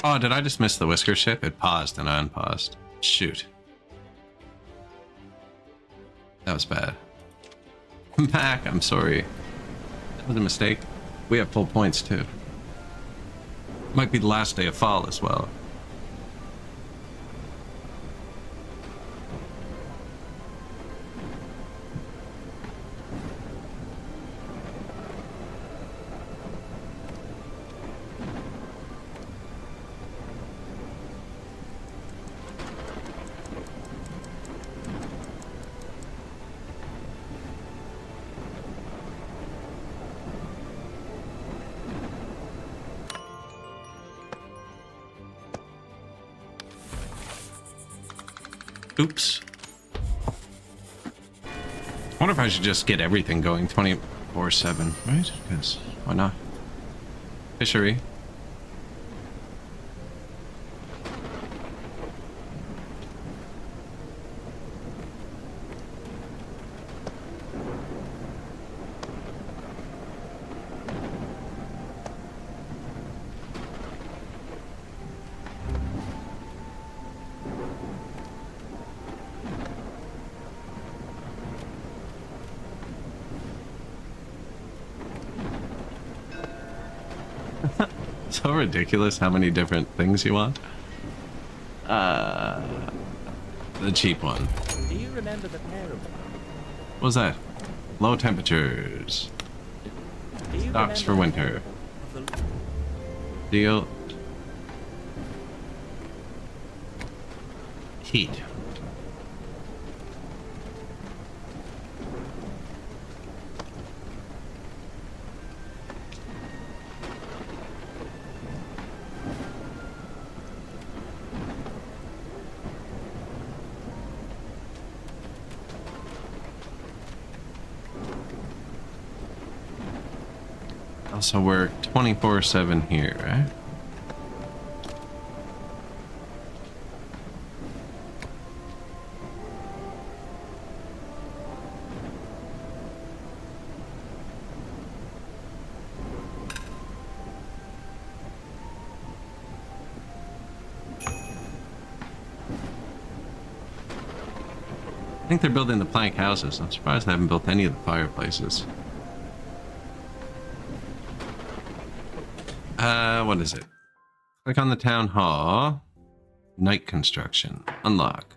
Oh, did I just miss the whisker ship? It paused and I unpaused. Shoot. That was bad. Mac, I'm sorry. That was a mistake. We have full points too. Might be the last day of fall as well. Oops. I wonder if I should just get everything going 24/7, right? Because why not? Fishery. So ridiculous how many different things you want. The cheap one. Do you remember the parable? What was that? Low temperatures. Do you Stocks for remember winter. of the- Deal. Heat. Also, we're 24/7 here, right? I think they're building the plank houses. I'm surprised they haven't built any of the fireplaces. What is it? Click on the town hall. Night construction. Unlock.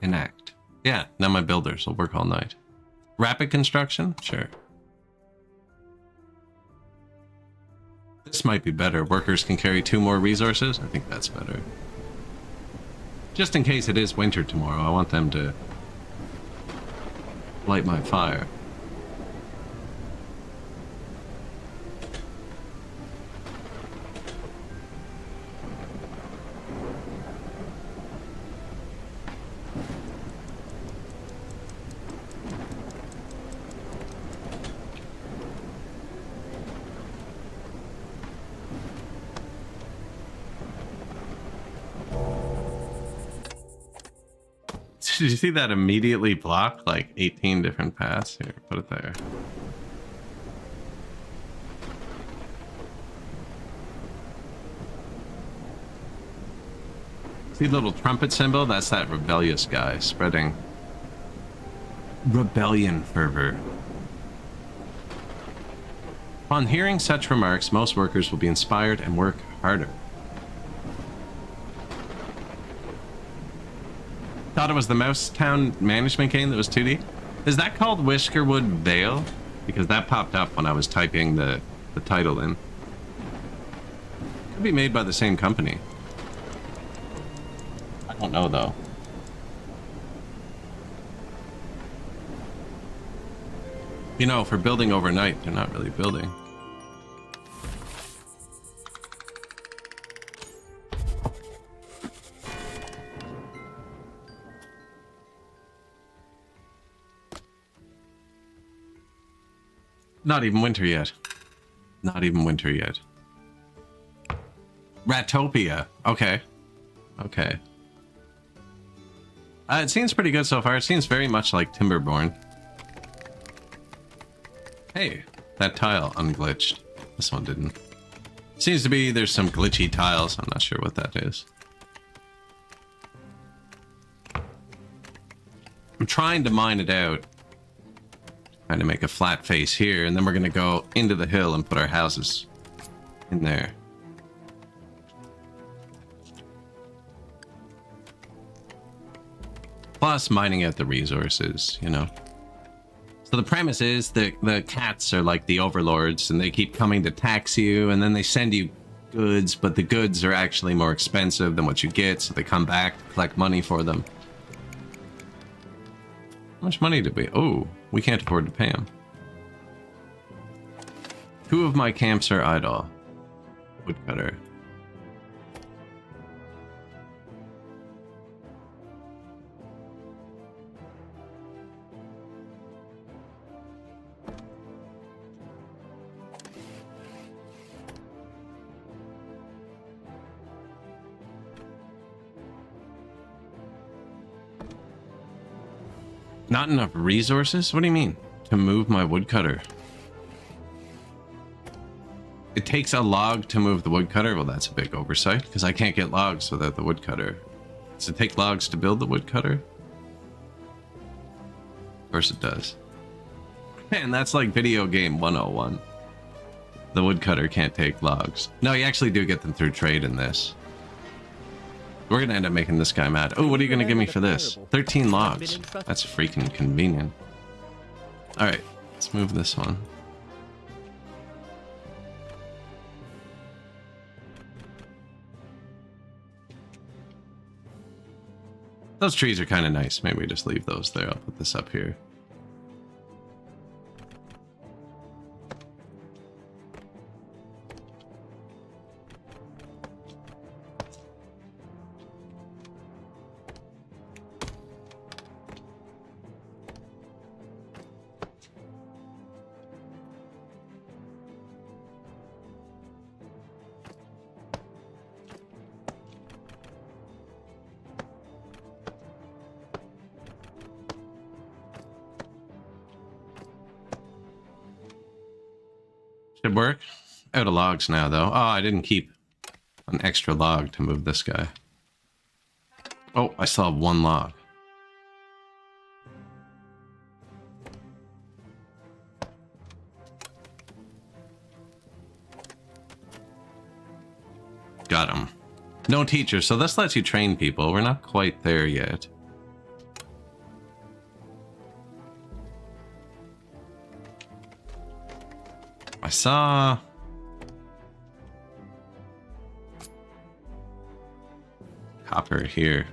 Enact. Yeah, now my builders will work all night. Rapid construction? Sure. This might be better. Workers can carry 2 more resources. I think that's better. Just in case it is winter tomorrow, I want them to light my fire. Did you see that immediately block like 18 different paths? Here, put it there. See the little trumpet symbol? That's that rebellious guy spreading rebellion fervor. Upon hearing such remarks, most workers will be inspired and work harder. Thought it was the Mouse Town management game that was 2D. Is that called Whiskerwood Vale? Because that popped up when I was typing the title in. Could be made by the same company. I don't know though. You know, for building overnight, they're not really building. Not even winter yet. Not even winter yet. Ratopia. Okay. Okay. It seems pretty good so far. It seems very much like Timberborn. Hey, that tile unglitched. This one didn't. Seems to be there's some glitchy tiles. I'm not sure what that is. I'm trying to mine it out. Trying to make a flat face here, and then we're gonna go into the hill and put our houses in there. Plus mining out the resources, you know. So the premise is that the cats are like the overlords, and they keep coming to tax you, and then they send you goods, but the goods are actually more expensive than what you get, so they come back to collect money for them. How much money did we... Oh, we can't afford to pay him. 2 of my camps are idle. Woodcutter. Not enough resources? What do you mean? To move my woodcutter? It takes a log to move the woodcutter? Well, that's a big oversight, because I can't get logs without the woodcutter. Does it take logs to build the woodcutter? Of course it does. And that's like video game 101. The woodcutter can't take logs. No, you actually do get them through trade in this. We're gonna end up making this guy mad. Oh, what are you gonna give me for this? 13 logs. That's freaking convenient. Alright, let's move this one. Those trees are kind of nice. Maybe we just leave those there. I'll put this up here. Should work. Out of logs now, though. Oh, I didn't keep an extra log to move this guy. Oh, I still have one log. Got him. No teacher, so this lets you train people. We're not quite there yet. I saw... copper here.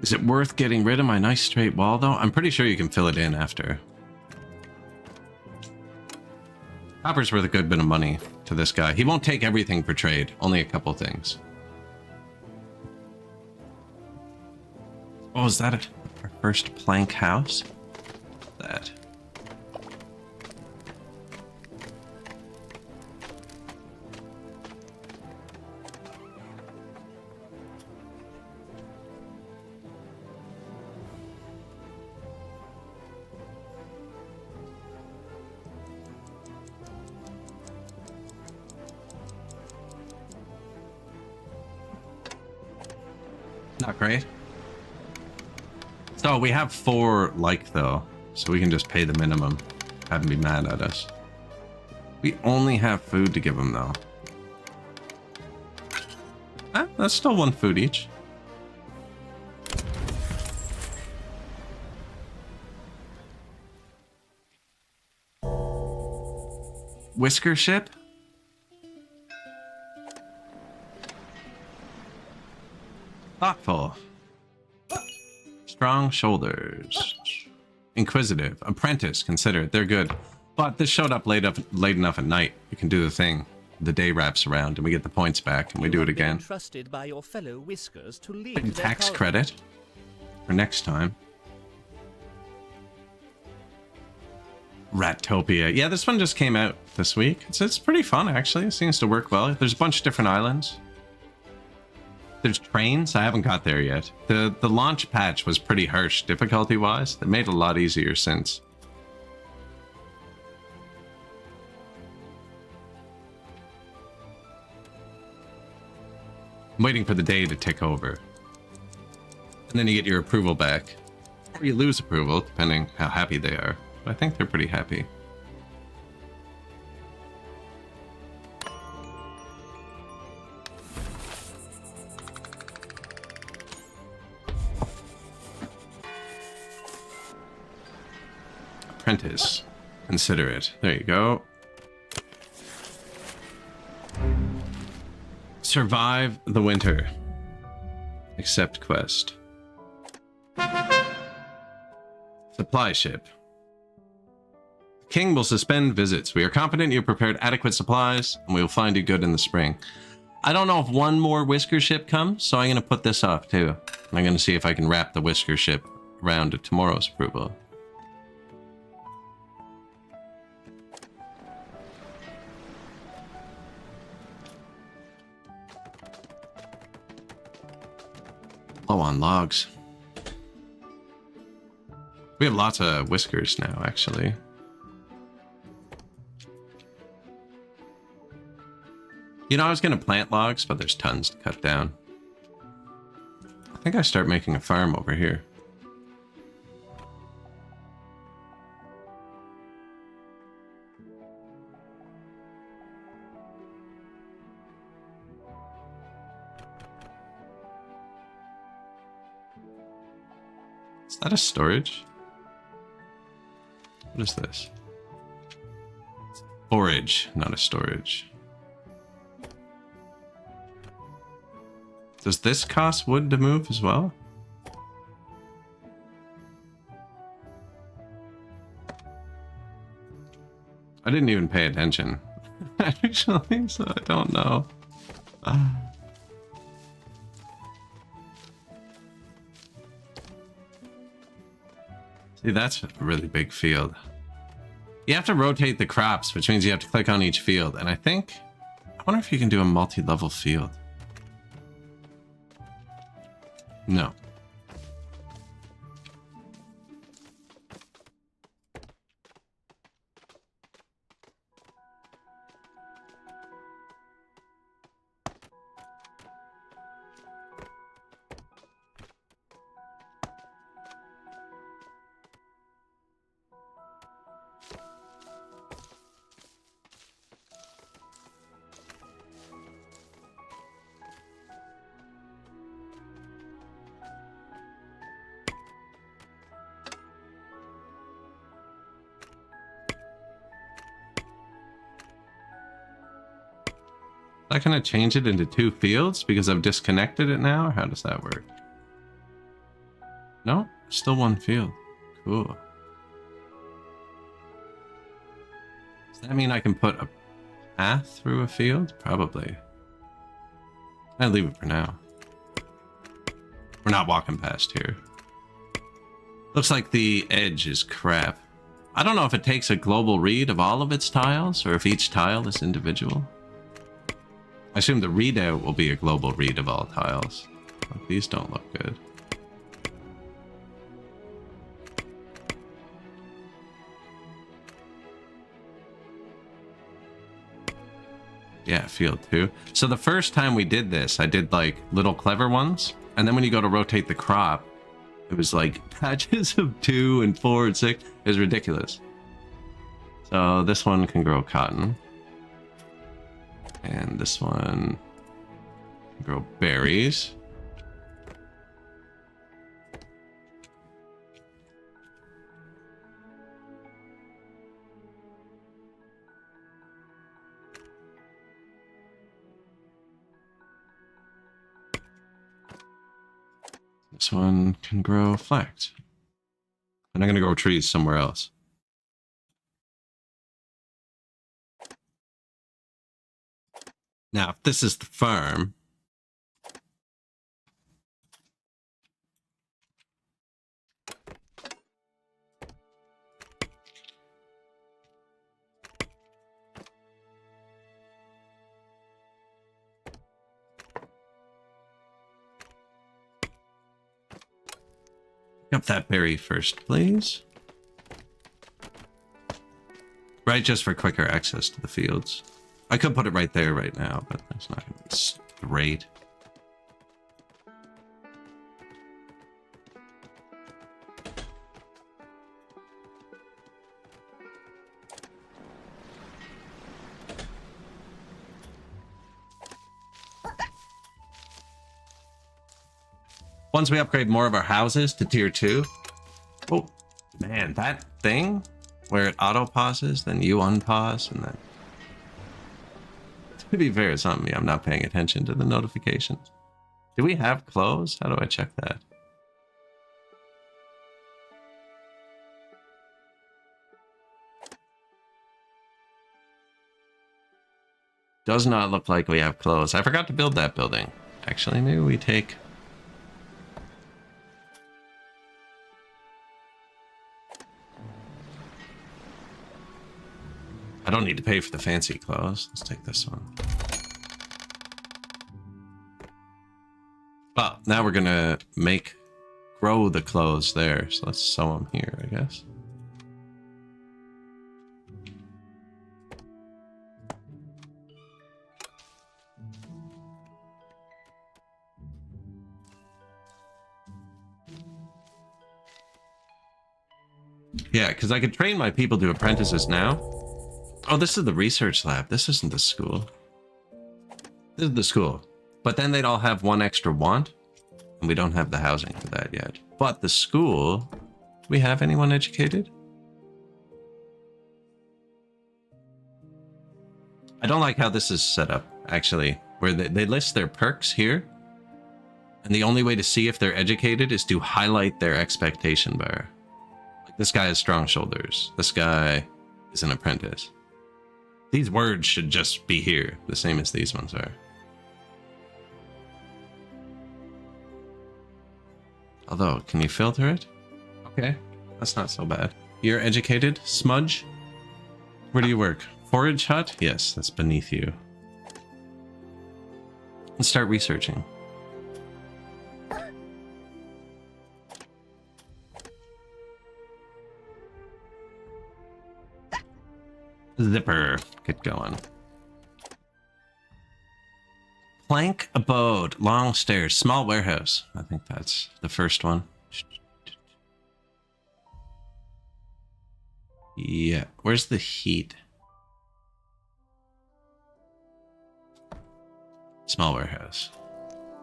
Is it worth getting rid of my nice straight wall, though? I'm pretty sure you can fill it in after. Copper's worth a good bit of money to this guy. He won't take everything for trade, only a couple things. Oh, is that our first plank house? That. Not great. So we have 4 like though. So we can just pay the minimum. Have them be mad at us. We only have food to give them, though. Ah, that's still 1 food each. Whisker ship? Thoughtful. Strong shoulders. Inquisitive. Apprentice. Consider it. They're good. But this showed up late enough at night. You can do the thing. The day wraps around and we get the points back and we do it again. Trusted by your fellow whiskers to lead Tax credit for next time. Rattopia. Yeah, this one just came out this week. It's pretty fun, actually. It seems to work well. There's a bunch of different islands. There's trains. I haven't got there yet. The launch patch was pretty harsh difficulty-wise. They made it a lot easier since. I'm waiting for the day to tick over. And then you get your approval back. Or you lose approval, depending how happy they are. But I think they're pretty happy. Apprentice. Consider it. There you go. Survive the winter. Accept quest. Supply ship. King will suspend visits. We are confident you prepared adequate supplies, and we will find you good in the spring. I don't know if one more whisker ship comes, so I'm going to put this off too. I'm going to see if I can wrap the whisker ship around to tomorrow's approval. Low on logs. We have lots of whiskers now, actually. You know, I was going to plant logs, but there's tons to cut down. I think I start making a farm over here. Is that a storage? What is this? Forage, not a storage. Does this cost wood to move as well? I didn't even pay attention, actually, so I don't know. See, that's a really big field. You have to rotate the crops, which means you have to click on each field. And I wonder if you can do a multi-level field. No. Am I gonna change it into 2 fields because I've disconnected it now? Or how does that work? No, still 1 field. Cool. Does that mean I can put a path through a field? Probably. I'll leave it for now. We're not walking past here. Looks like the edge is crap. I don't know if it takes a global read of all of its tiles or if each tile is individual. I assume the readout will be a global read of all tiles. Oh, these don't look good. Yeah, field 2. So the first time we did this, I did like little clever ones. And then when you go to rotate the crop, it was like patches of 2 and 4 and 6. It was ridiculous. So this one can grow cotton. And this one can grow berries. This one can grow flax. And I'm going to grow trees somewhere else. Now, if this is the farm, pick up that berry first, please. Right, just for quicker access to the fields. I could put it right there right now, but that's not going to be straight. Once we upgrade more of our houses to tier 2. Oh, man, that thing where it auto pauses, then you unpause, and then... To be fair, it's not me. I'm not paying attention to the notifications. Do we have clothes? How do I check that? Does not look like we have clothes. I forgot to build that building. Actually, maybe we take... I don't need to pay for the fancy clothes. Let's take this one. Well, now we're gonna grow the clothes there. So let's sew them here, I guess. Yeah, because I could train my people to apprentices now. Oh, this is the research lab. This isn't the school. This is the school. But then they'd all have one extra want. And we don't have the housing for that yet. But the school... Do we have anyone educated? I don't like how this is set up, actually. Where they list their perks here. And the only way to see if they're educated is to highlight their expectation bar. This guy has strong shoulders. This guy is an apprentice. These words should just be here, the same as these ones are. Although, can you filter it? Okay, that's not so bad. You're educated? Smudge? Where do you work? Forage hut? Yes, that's beneath you. Let's start researching. Zipper. Get going. Plank abode. Long stairs. Small warehouse. I think that's the first one. Yeah. Where's the heat? Small warehouse.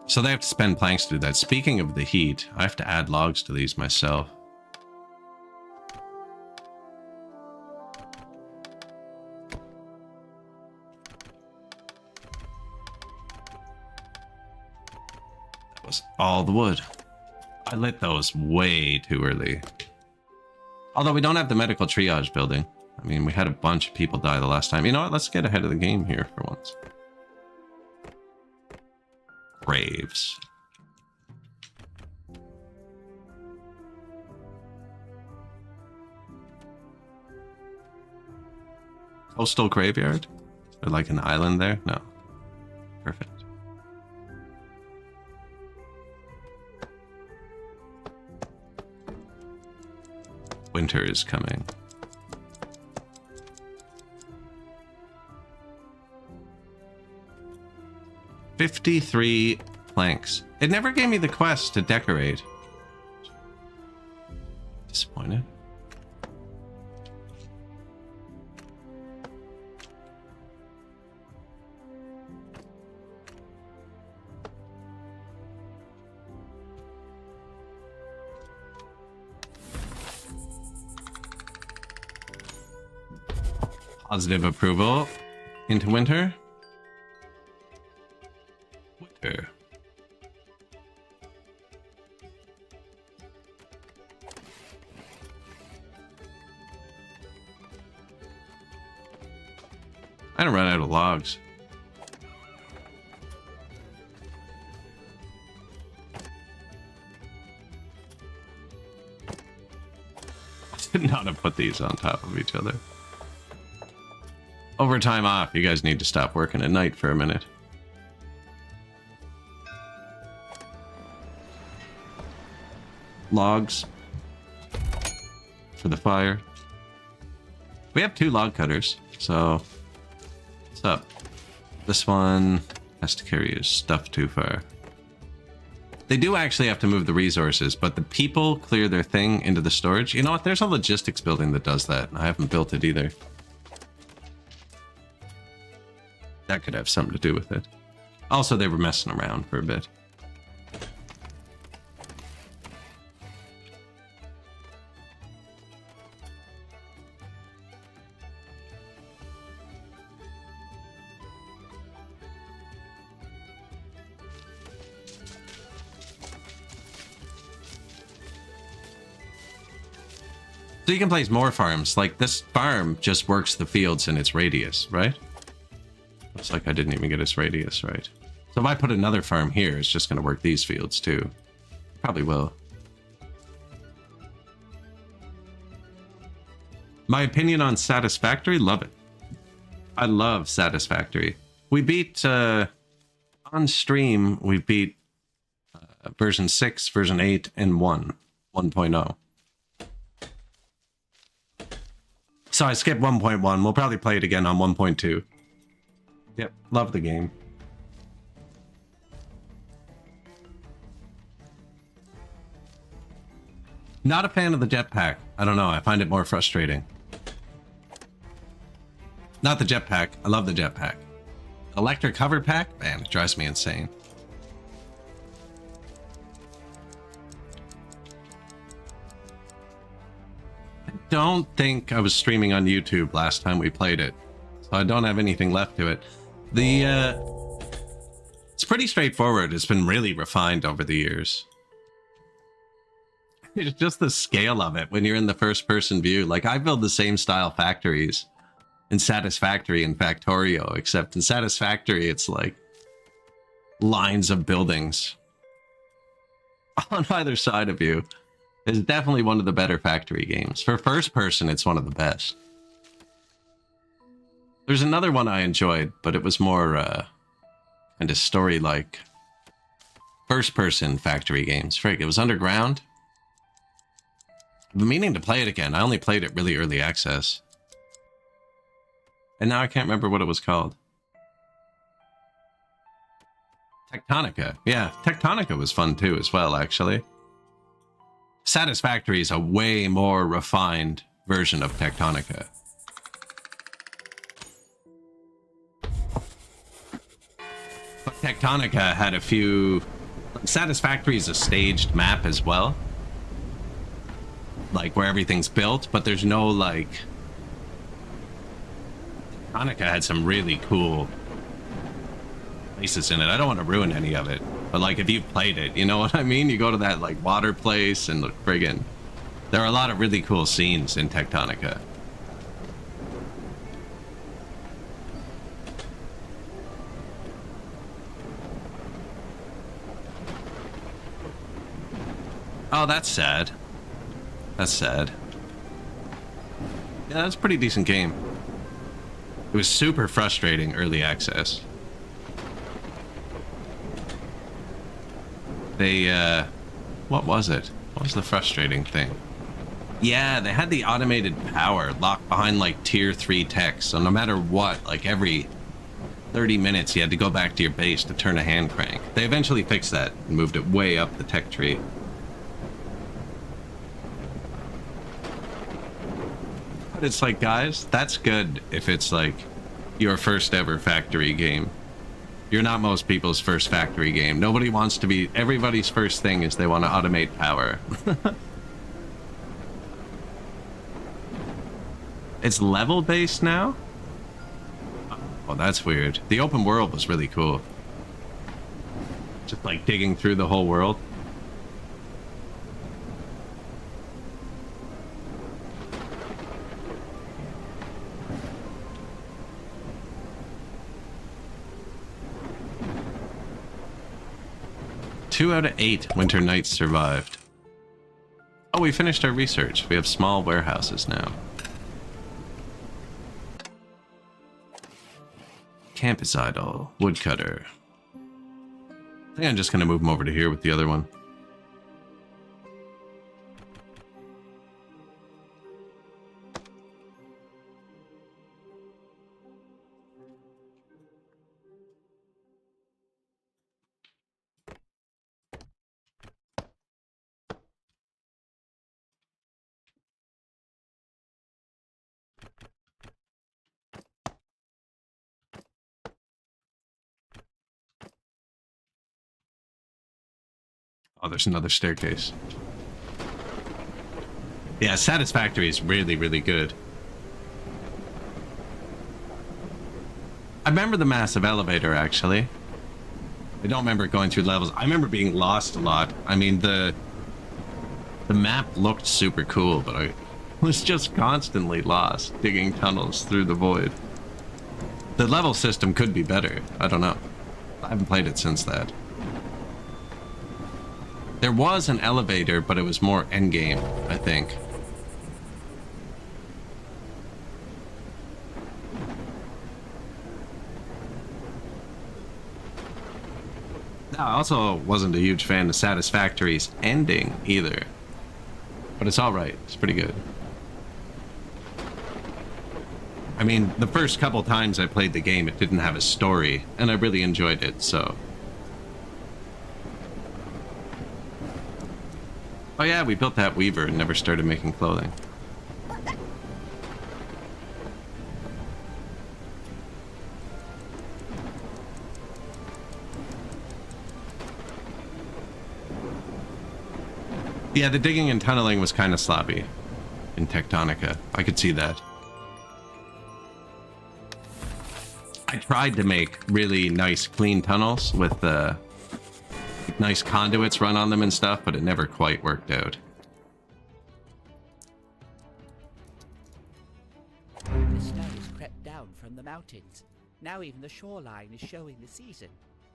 So they have to spend planks to do that. Speaking of the heat, I have to add logs to these myself. All the wood. I lit those way too early. Although we don't have the medical triage building. I mean, we had a bunch of people die the last time. You know what? Let's get ahead of the game here for once. Graves. Coastal graveyard? Or like an island there? No. Perfect. Winter is coming. $53 planks. It never gave me the quest to decorate. Disappointed. Positive approval into winter. Winter. I don't run out of logs. I did not have put these on top of each other. Overtime off. You guys need to stop working at night for a minute. Logs for the fire. We have 2 log cutters, so what's up? This one has to carry his stuff too far. They do actually have to move the resources, but the people clear their thing into the storage. You know what? There's a logistics building that does that. I haven't built it either. That could have something to do with it. Also, they were messing around for a bit. So you can place more farms. Like this farm just works the fields in its radius, right? Looks like I didn't even get its radius right. So if I put another farm here, it's just going to work these fields too. Probably will. My opinion on Satisfactory? Love it. I love Satisfactory. We beat, on stream, we beat version 6, version 8, and 1.0. So I skipped 1.1. We'll probably play it again on 1.2. Yep, love the game. Not a fan of the jetpack. I don't know, I find it more frustrating. Not the jetpack, I love the jetpack. Electric hover pack? Man, it drives me insane. I don't think I was streaming on YouTube last time we played it, so I don't have anything left to it. It's pretty straightforward. It's been really refined over the years. It's just the scale of it when you're in the first person view. Like, I build the same style factories in Satisfactory and Factorio, except in Satisfactory it's like lines of buildings on either side of you. It's definitely one of the better factory games. For first person, it's one of the best. There's another one I enjoyed, but it was more kind of story-like first person factory games. Frig, it was Underground. I've been meaning to play it again. I only played it really early access. And now I can't remember what it was called. Tectonica. Yeah, Tectonica was fun too as well, actually. Satisfactory is a way more refined version of Tectonica. But Tectonica had a few... Satisfactory is a staged map as well. Like, where everything's built, but there's no, like... Tectonica had some really cool places in it. I don't want to ruin any of it, but, like, if you've played it, you know what I mean? You go to that, like, water place and look friggin'... There are a lot of really cool scenes in Tectonica. Oh, that's sad. That's sad. Yeah, that's a pretty decent game. It was super frustrating early access. They, what was it? What was the frustrating thing? Yeah, they had the automated power locked behind, like, tier 3 tech, so no matter what, like, every 30 minutes you had to go back to your base to turn a hand crank. They eventually fixed that and moved it way up the tech tree. But it's like, guys, that's good if it's, like, your first ever factory game. You're not most people's first factory game. Nobody wants to be... Everybody's first thing is they want to automate power. It's level-based now? Oh, that's weird. The open world was really cool. Just, like, digging through the whole world. Two out of 8 winter nights survived. Oh, we finished our research. We have small warehouses now. Camp is idle. Woodcutter. I think I'm just gonna move him over to here with the other one. Oh, there's another staircase. Yeah, Satisfactory is really, really good. I remember the massive elevator, actually. I don't remember going through levels. I remember being lost a lot. I mean, the map looked super cool, but I was just constantly lost, digging tunnels through the void. The level system could be better. I don't know. I haven't played it since that. There was an elevator, but it was more endgame, I think. I also wasn't a huge fan of Satisfactory's ending either. But it's alright. It's pretty good. I mean, the first couple times I played the game, it didn't have a story, and I really enjoyed it, so... Oh yeah, we built that weaver and never started making clothing. Yeah, the digging and tunneling was kind of sloppy in Tectonica. I could see that. I tried to make really nice, clean tunnels with nice conduits run on them and stuff, but it never quite worked out. The snow has crept down from the mountains. Now even the shoreline is showing the season.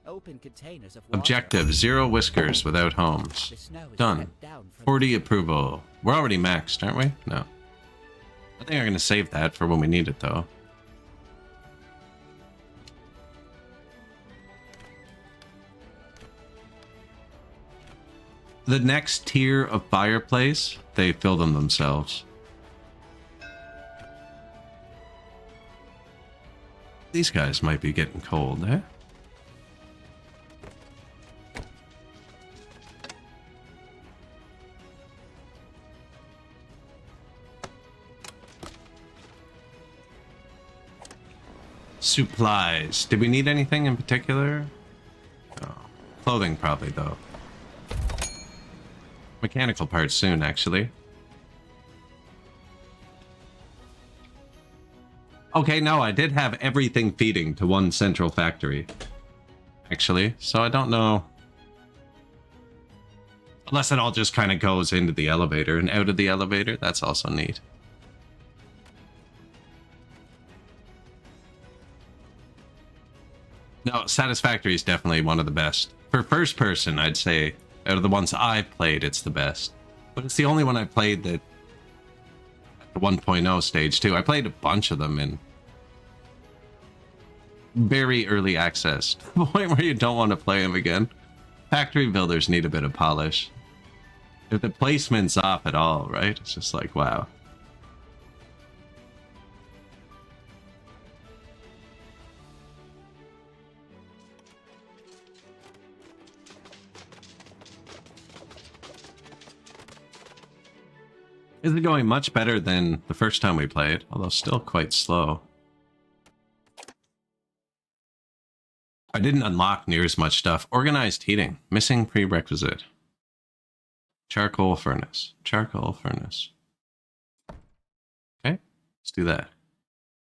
Open containers of water. Objective, 0 whiskers without homes. The snow has Done. crept down from 40 approval. We're already maxed, aren't we? No. I think I'm going to save that for when we need it, though. The next tier of fireplace, they fill them themselves. These guys might be getting cold, eh? Supplies. Did we need anything in particular? Oh. Clothing probably, though. Mechanical parts soon, actually. Okay, no, I did have everything feeding to one central factory. Actually, so I don't know. Unless it all just kind of goes into the elevator and out of the elevator. That's also neat. No, Satisfactory is definitely one of the best. For first person, I'd say, out of the ones I've played, it's the best. But it's the only one I played that at the 1.0 stage, too. I played a bunch of them in very early access. To the point where you don't want to play them again. Factory builders need a bit of polish. If the placement's off at all, right? It's just like, wow. Is it going much better than the first time we played, although still quite slow. I didn't unlock near as much stuff. Organized heating. Missing prerequisite. Charcoal furnace. Charcoal furnace. Okay, let's do that.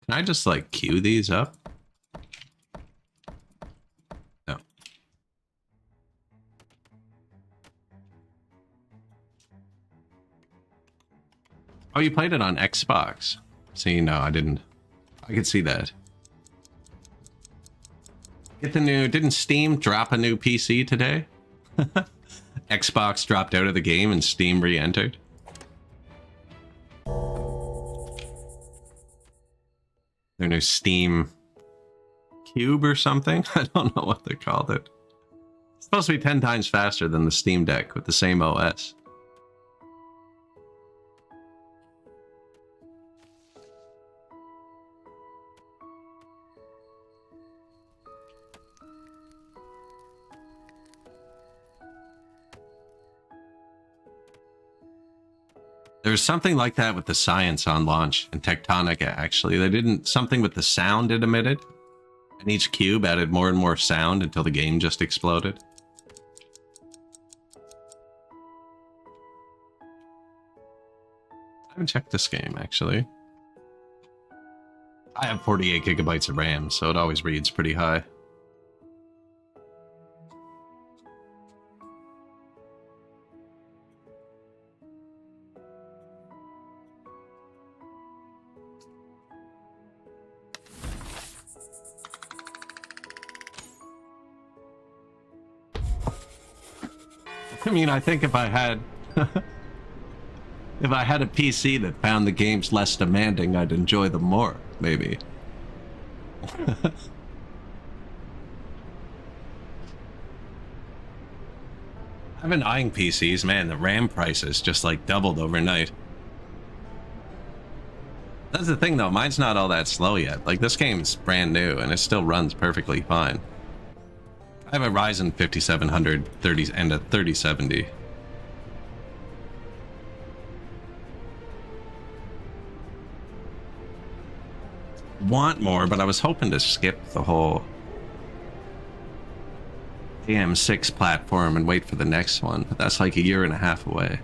Can I just, like, queue these up? No. Oh, you played it on Xbox. See, no, I didn't. I could see that. Get the new... Didn't Steam drop a new PC today? Xbox dropped out of the game and Steam re-entered. Their new Steam Cube or something? I don't know what they called it. It's supposed to be 10 times faster than the Steam Deck with the same OS. There's something like that with the science on launch in Tectonica, actually. They didn't... Something with the sound it emitted. And each cube added more and more sound until the game just exploded. I haven't checked this game, actually. I have 48 gigabytes of RAM, so it always reads pretty high. I mean, I think if I had if I had a PC that found the games less demanding, I'd enjoy them more, maybe. I've been eyeing PCs, man. The RAM prices just like doubled overnight. That's the thing though, mine's not all that slow yet. Like this game's brand new and it still runs perfectly fine. I have a Ryzen 5700 30 and a 3070. Want more, but I was hoping to skip the whole AM6 platform and wait for the next one, but that's like a year and a half away.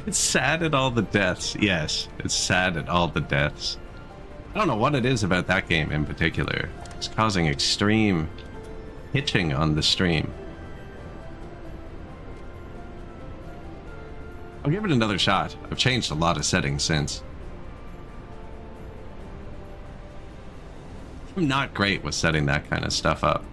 It's sad at all the deaths. Yes, it's sad at all the deaths. I don't know what it is about that game in particular. It's causing extreme hitching on the stream. I'll give it another shot. I've changed a lot of settings since. I'm not great with setting that kind of stuff up.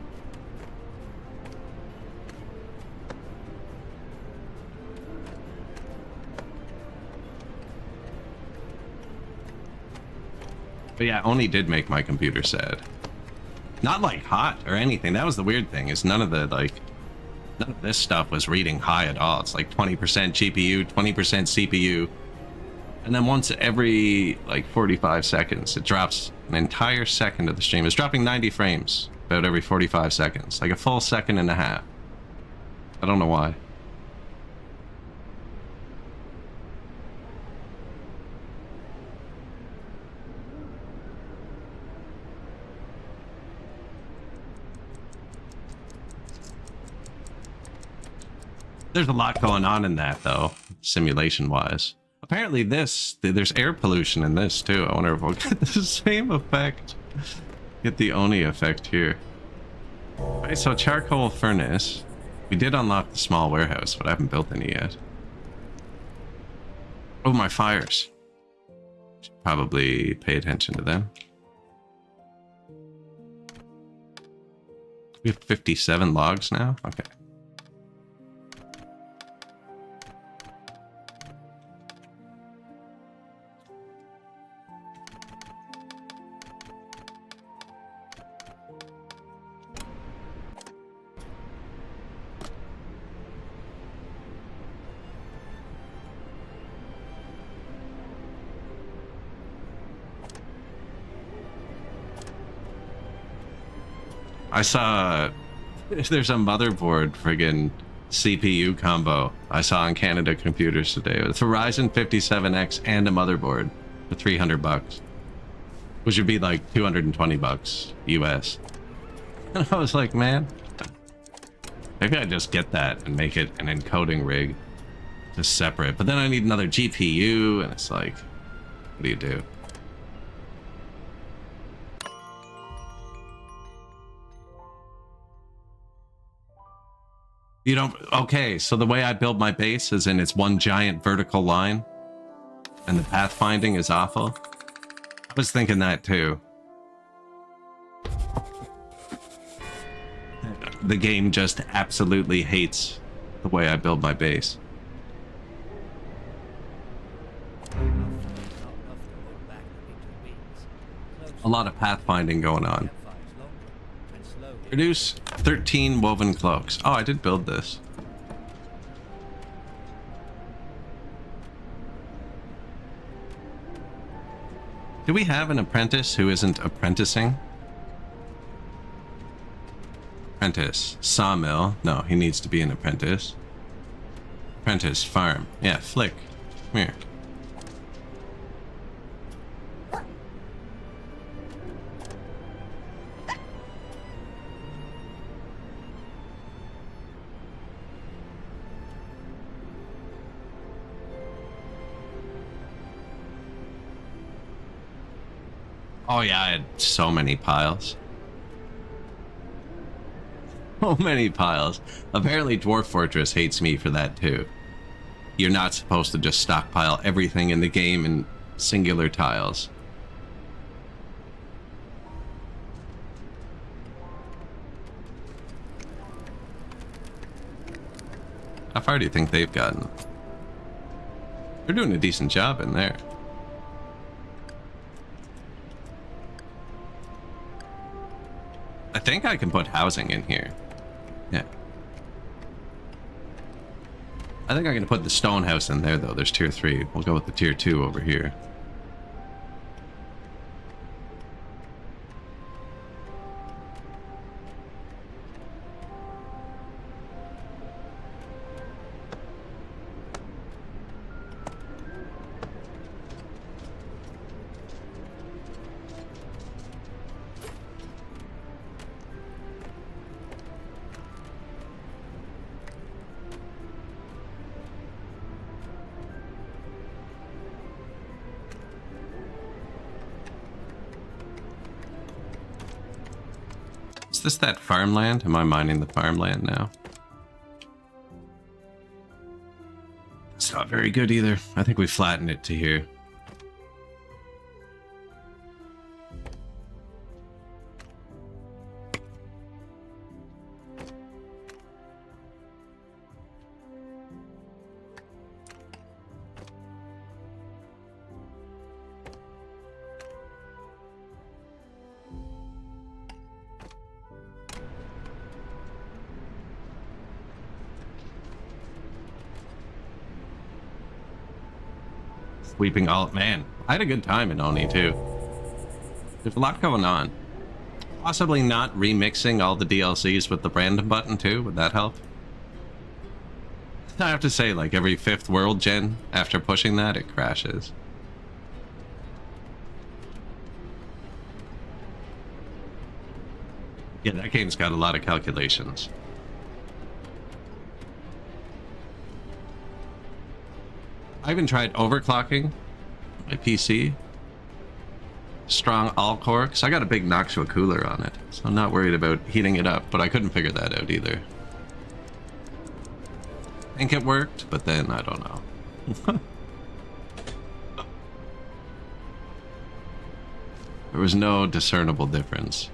But yeah, Oni did make my computer sad. Not like hot or anything. That was the weird thing, is none of this stuff was reading high at all. It's like 20% GPU, 20% CPU. And then once every like 45 seconds, it drops an entire second of the stream. It's dropping 90 frames about every 45 seconds, like a full second and a half. I don't know why. There's a lot going on in that, though, simulation-wise. Apparently there's air pollution in this, too. I wonder if we'll get the same effect. Get the Oni effect here. Alright, so charcoal furnace. We did unlock the small warehouse, but I haven't built any yet. Oh, my fires. Should probably pay attention to them. We have 57 logs now? Okay. I saw there's a motherboard friggin' CPU combo I saw on Canada Computers today. It's a Ryzen 57X and a motherboard for $300, which would be like $220 US. And I was like, man, maybe I just get that and make it an encoding rig, just separate. But then I need another GPU, and it's like, what do you do? You don't... Okay, so the way I build my base is in it's one giant vertical line, and the pathfinding is awful. I was thinking that too. The game just absolutely hates the way I build my base. A lot of pathfinding going on. Produce 13 woven cloaks. Oh, I did build this. Do we have an apprentice who isn't apprenticing? Apprentice. Sawmill. No, he needs to be an apprentice. Apprentice. Farm. Yeah, Flick. Come here. Oh yeah, I had so many piles. So many piles. Apparently Dwarf Fortress hates me for that too. You're not supposed to just stockpile everything in the game in singular tiles. How far do you think they've gotten? They're doing a decent job in there. I think I can put housing in here. Yeah. I think I can put the stone house in there, though. There's tier 3. We'll go with the tier 2 over here. Is this that farmland? Am I mining the farmland now? It's not very good either. I think we flattened it to here. Sweeping all... Man, I had a good time in Oni, too. There's a lot going on. Possibly not remixing all the DLCs with the random button, too. Would that help? I have to say, like, every 5th world gen, after pushing that, it crashes. Yeah, that game's got a lot of calculations. I even tried overclocking my PC. Strong all-core, because I got a big Noxua cooler on it, so I'm not worried about heating it up, but I couldn't figure that out either. I think it worked, but then I don't know. There was no discernible difference.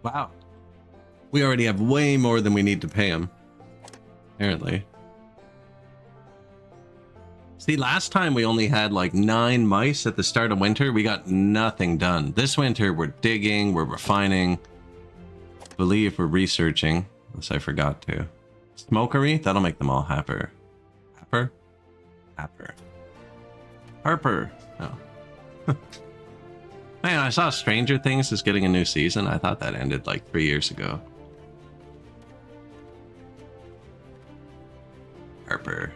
Wow. We already have way more than we need to pay him. Apparently. See, last time we only had like 9 mice at the start of winter. We got nothing done. This winter, we're digging, we're refining. I believe we're researching. Unless I forgot to. Smokery? That'll make them all happer. Happer? Happer. Harper. Oh. Man, I saw Stranger Things is getting a new season. I thought that ended like 3 years ago. Harper.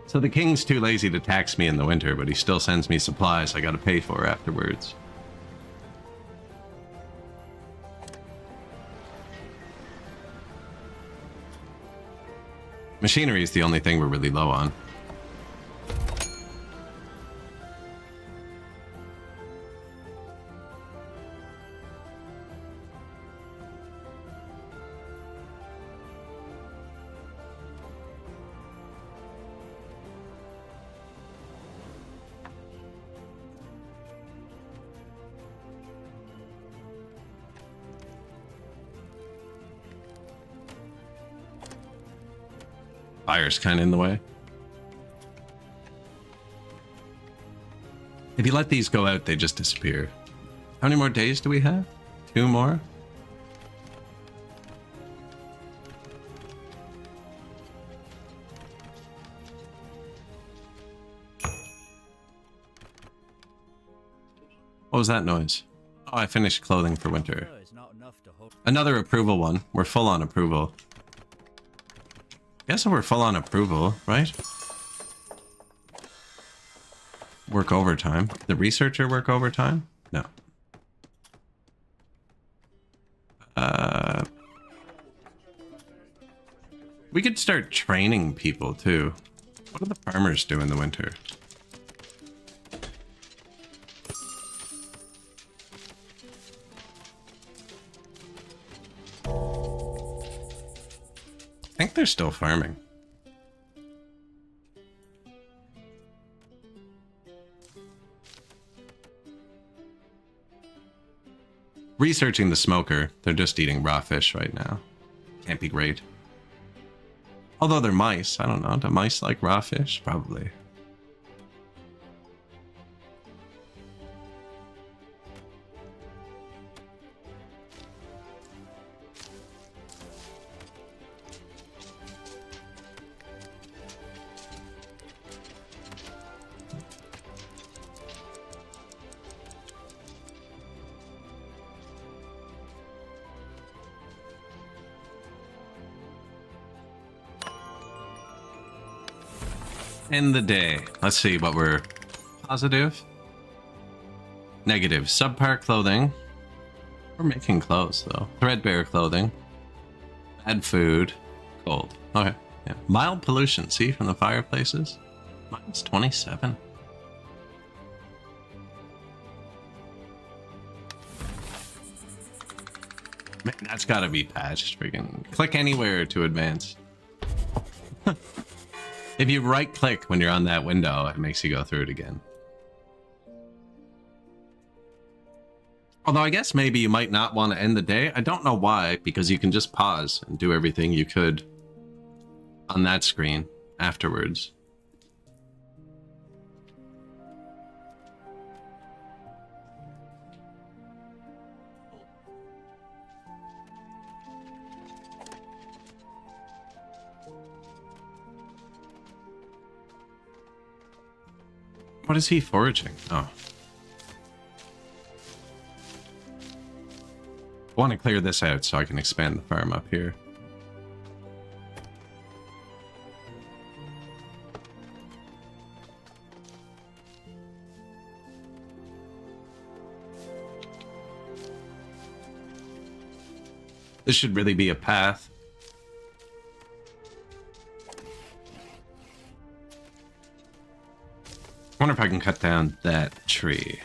So the king's too lazy to tax me in the winter, but he still sends me supplies I gotta pay for afterwards. Machinery is the only thing we're really low on. Fire's kind of in the way. If you let these go out, they just disappear. How many more days do we have? 2 more? What was that noise? Oh, I finished clothing for winter. Another approval one. We're full on approval. Guess we're full on approval, right? Work overtime. The researcher work overtime? No. We could start training people too. What do the farmers do in the winter? think they're still farming. Researching the smoker. They're just eating raw fish right now. Can't be great. Although they're mice. I don't know. Do mice like raw fish? Probably. End the day. Let's see what we're positive. Negative. Subpar clothing. We're making clothes though. Threadbare clothing. Bad food. Cold. Okay. Yeah. Mild pollution. See from the fireplaces. Minus 27. Man, that's gotta be patched. Freaking click anywhere to advance. If you right click when you're on that window, it makes you go through it again. Although I guess maybe you might not want to end the day. I don't know why, because you can just pause and do everything you could on that screen afterwards. What is he foraging? Oh. I want to clear this out so I can expand the farm up here. This should really be a path. I wonder if I can cut down that tree.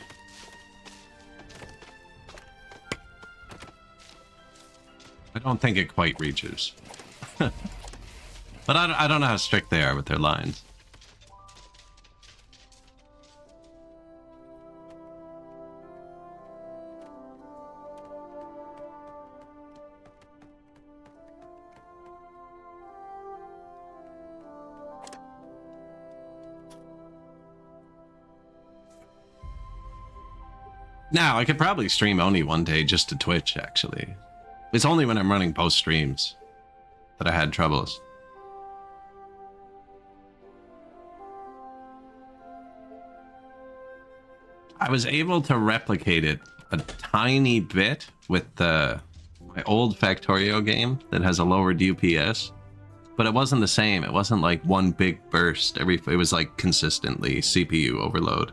I don't think it quite reaches. But I don't know how strict they are with their lines. Now, I could probably stream Oni one day just to Twitch, actually. It's only when I'm running both streams that I had troubles. I was able to replicate it a tiny bit with my old Factorio game that has a lowered UPS, but it wasn't the same. It wasn't like one big burst. It was like consistently CPU overload.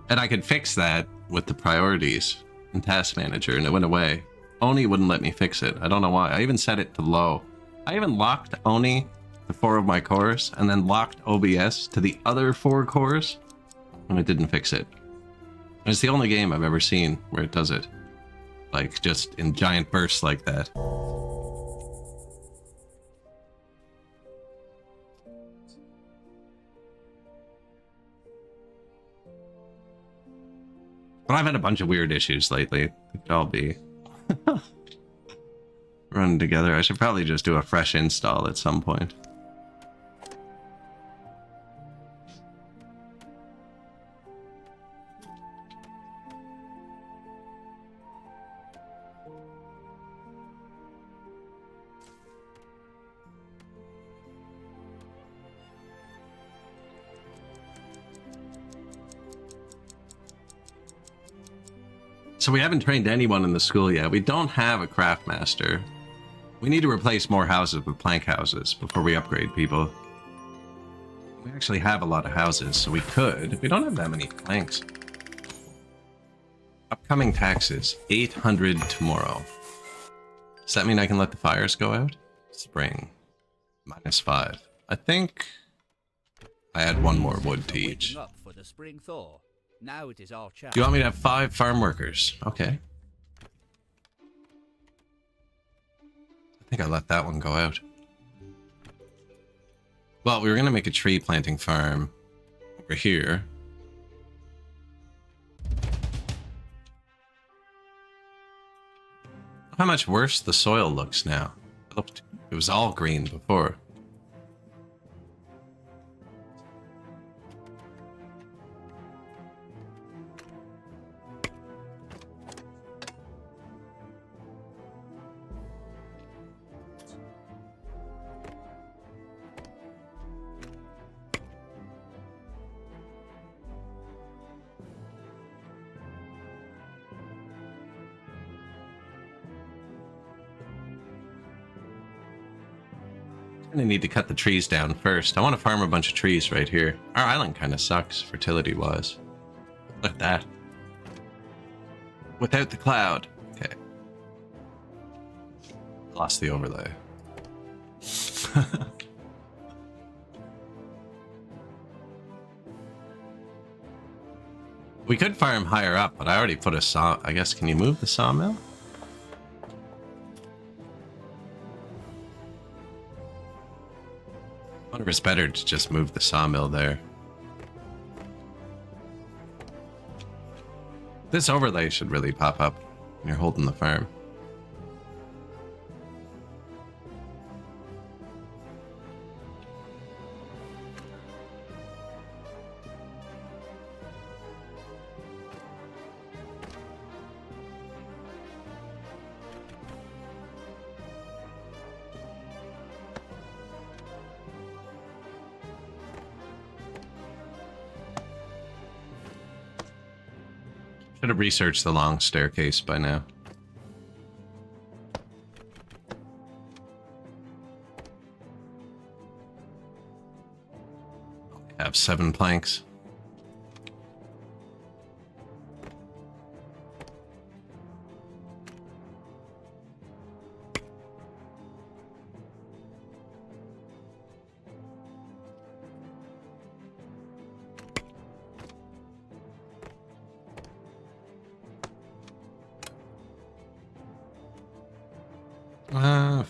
And I could fix that with the priorities in Task Manager, and it went away. Oni wouldn't let me fix it. I don't know why. I even set it to low. I even locked Oni to 4 of my cores, and then locked OBS to the other 4 cores, and it didn't fix it. It's the only game I've ever seen where it does it. Like, just in giant bursts like that. But I've had a bunch of weird issues lately. It could all be running together. I should probably just do a fresh install at some point. So we haven't trained anyone in the school yet. We don't have a craft master. We need to replace more houses with plank houses before we upgrade people. We actually have a lot of houses, so we could. We don't have that many planks. Upcoming taxes, 800 tomorrow. Does that mean I can let the fires go out? Spring, -5. I think I add 1 more wood to each. Up for the spring thaw. Now it is our chance. Do you want me to have 5 farm workers? Okay. I think I let that one go out. Well, we were going to make a tree planting farm over here. How much worse the soil looks now. It was all green before. I need to cut the trees down first. I want to farm a bunch of trees right here. Our island kind of sucks, fertility-wise. Look at that. Without the cloud. Okay. Lost the overlay. We could farm higher up, but I already put a saw... I guess, can you move the sawmill? I wonder if it's better to just move the sawmill there. This overlay should really pop up when you're holding the farm. Should have researched the long staircase by now. I have 7 planks.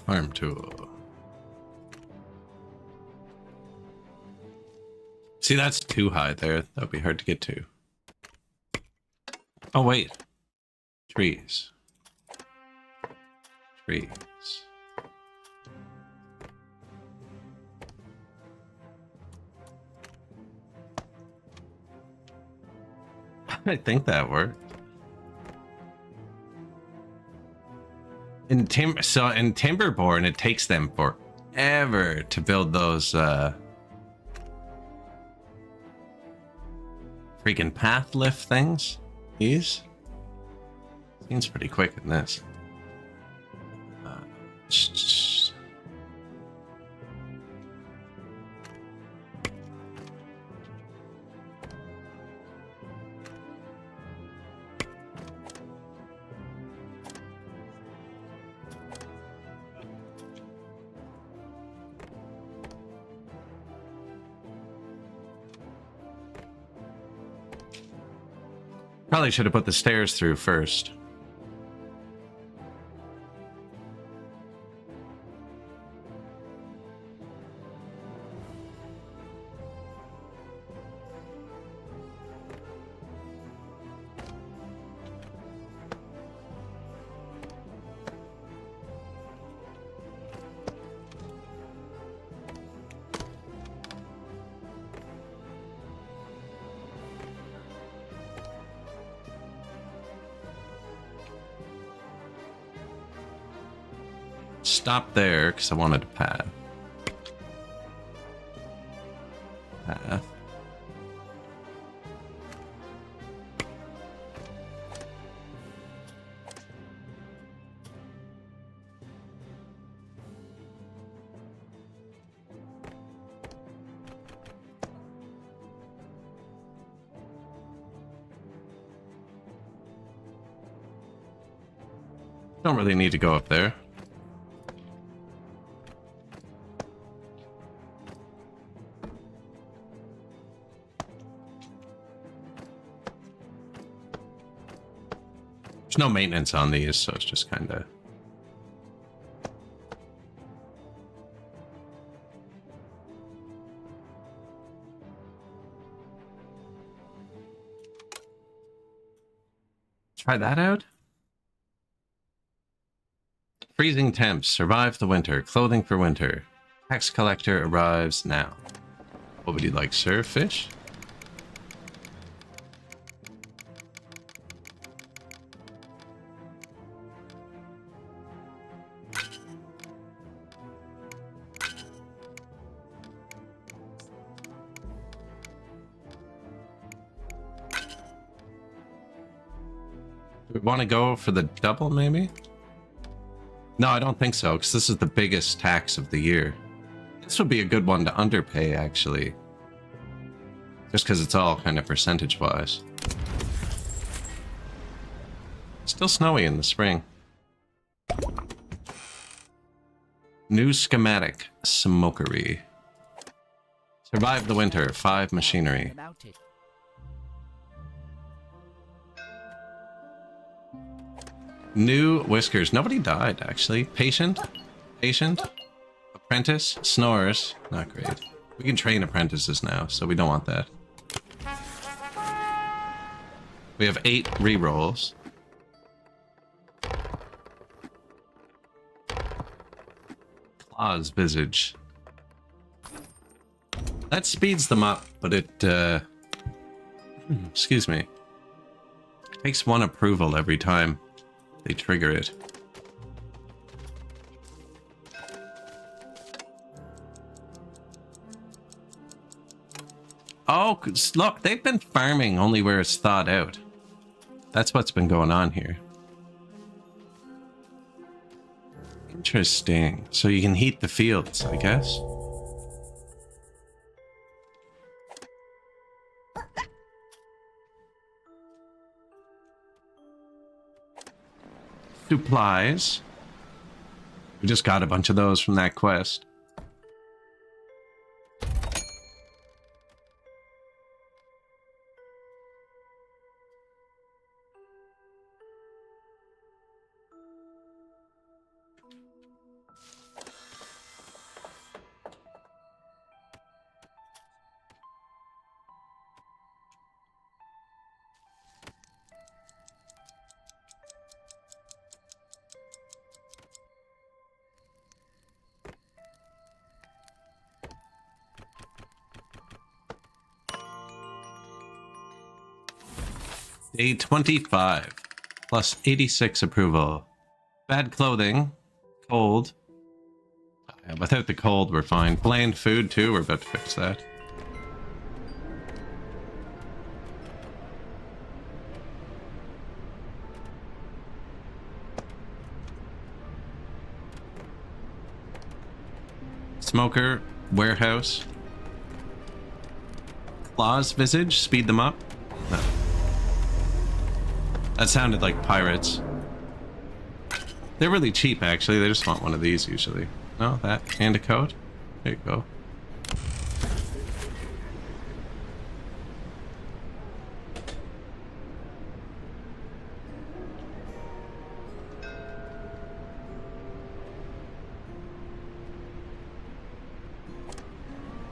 Farm tool. See, that's too high there. That'd be hard to get to. Oh, wait. Trees. Trees. I think that worked. In Timberborn, it takes them forever to build those freaking path lift things. These seems pretty quick in this. Probably should have put the stairs through first. Stop there because I wanted a path. Path. Don't really need to go up there. There's no maintenance on these, so it's just kind of... Try that out. Freezing temps. Survive the winter. Clothing for winter. Tax collector arrives now. What would you like, sir? Fish? Do we want to go for the double, maybe? No, I don't think so, because this is the biggest tax of the year. This would be a good one to underpay, actually. Just because it's all kind of percentage-wise. Still snowy in the spring. New schematic. Smokery. Survive the winter. 5 machinery. New whiskers. Nobody died, actually. Patient. Patient. Apprentice. Snores. Not great. We can train apprentices now, so we don't want that. We have 8 rerolls. Claw's visage. That speeds them up, but it, excuse me. Takes 1 approval every time they trigger it. Oh, look, they've been farming only where it's thawed out. That's what's been going on here. Interesting. So you can heat the fields, I guess. Supplies. We just got a bunch of those from that quest. Day 25, plus 86 approval. Bad clothing, cold. Yeah, without the cold, we're fine. Bland food, too. We're about to fix that. Smoker, warehouse. Claw's visage, speed them up. No. That sounded like pirates. They're really cheap, actually. They just want one of these, usually. No, that. And a coat. There you go.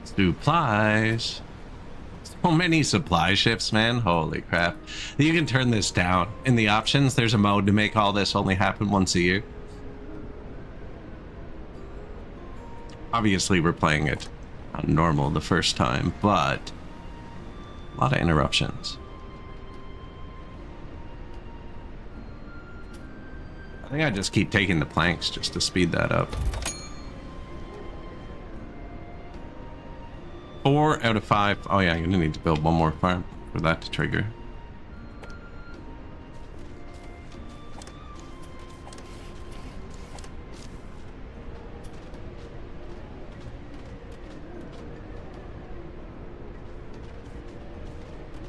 Supplies. So many supply ships, man. Holy crap. You can turn this down. In the options, there's a mode to make all this only happen once a year. Obviously, we're playing it on normal the first time, but a lot of interruptions. I think I just keep taking the planks just to speed that up. 4 out of 5. Oh yeah, you're gonna need to build one more farm for that to trigger.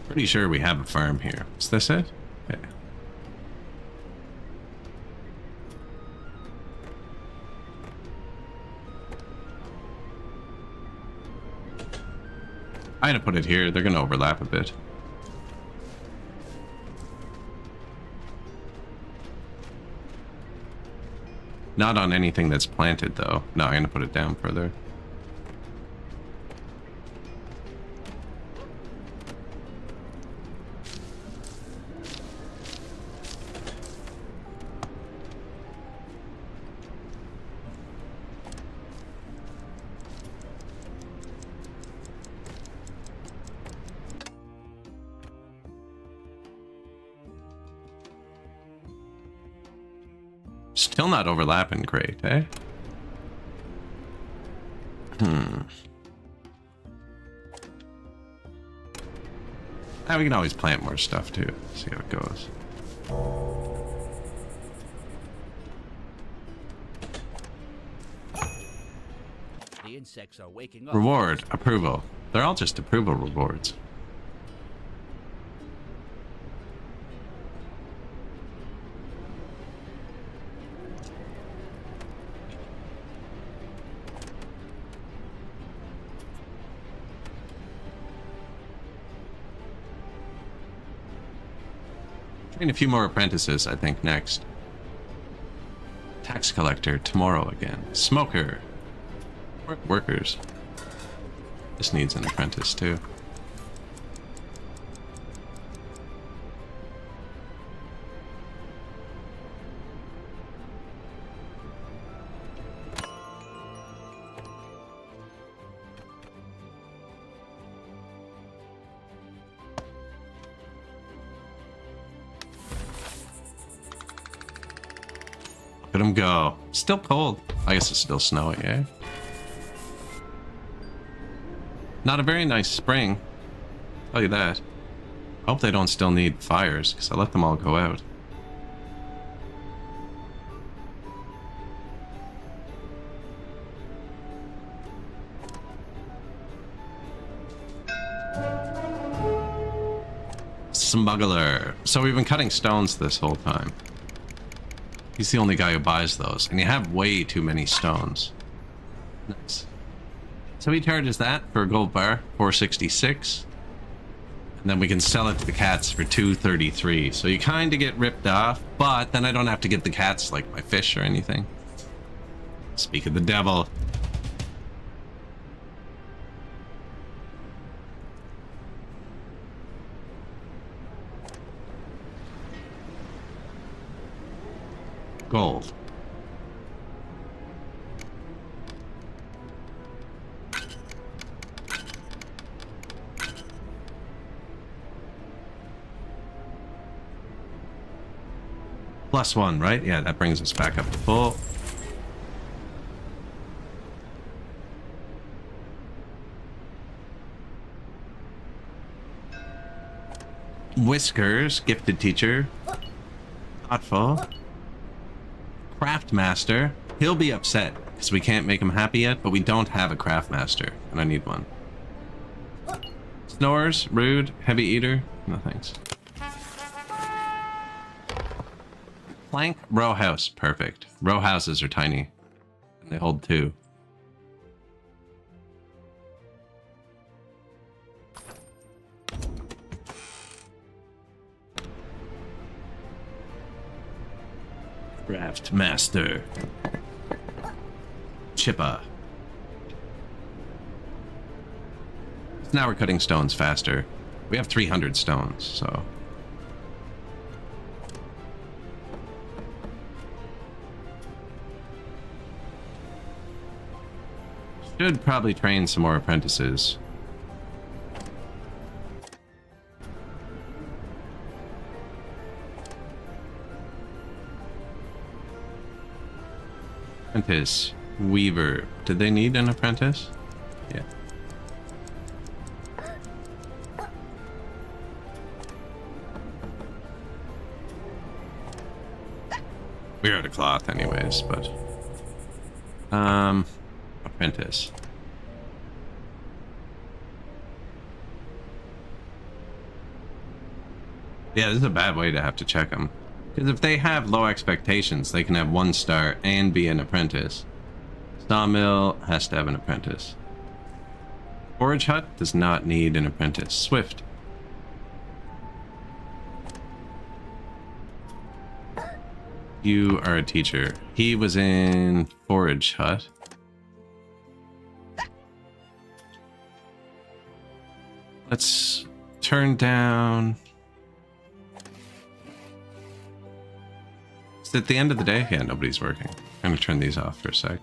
Pretty sure we have a farm here. Is this it? Okay. I'm gonna put it here. They're gonna overlap a bit. Not on anything that's planted, though. No, I'm gonna put it down further. Still not overlapping great, eh? Ah, we can always plant more stuff too. See how it goes. The insects are waking up. Reward, approval. They're all just approval rewards. Train a few more apprentices, I think, next. Tax collector, tomorrow again. Smoker. Workers. This needs an apprentice, too. Look at him go. Still cold. I guess it's still snowy, eh? Not a very nice spring. Tell you that. I hope they don't still need fires, because I let them all go out. Smuggler. So we've been cutting stones this whole time. He's the only guy who buys those, and you have way too many stones. Nice. So he charges that for a gold bar, 466. And then we can sell it to the cats for 233. So you kind of get ripped off, but then I don't have to give the cats, like, my fish or anything. Speak of the devil. Gold. +1, right? Yeah, that brings us back up to full. Whiskers, gifted teacher. Thoughtful. Craft master. He'll be upset because we can't make him happy yet, but we don't have a craft master, and I need one. Snorers, rude, heavy eater. No thanks. Plank row house, perfect. Row houses are tiny, and they hold 2. Craft master. Chippa. So now we're cutting stones faster. We have 300 stones, so. Should probably train some more apprentices. Apprentice. Weaver. Did they need an apprentice? Yeah. We're out of cloth anyways, but... apprentice. Yeah, this is a bad way to have to check them. Because if they have low expectations, they can have 1 star and be an apprentice. Sawmill has to have an apprentice. Forage hut does not need an apprentice. Swift. You are a teacher. He was in forage hut. Let's turn down... It's at the end of the day? Yeah, nobody's working. I'm gonna turn these off for a sec.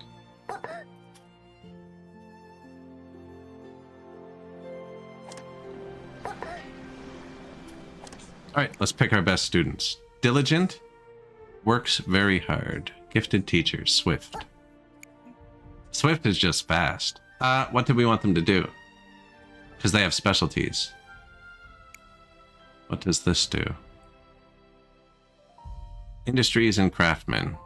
Alright, let's pick our best students. Diligent. Works very hard. Gifted teacher, Swift. Swift is just fast. What did we want them to do? Because they have specialties. What does this do? Industries and craftsmen.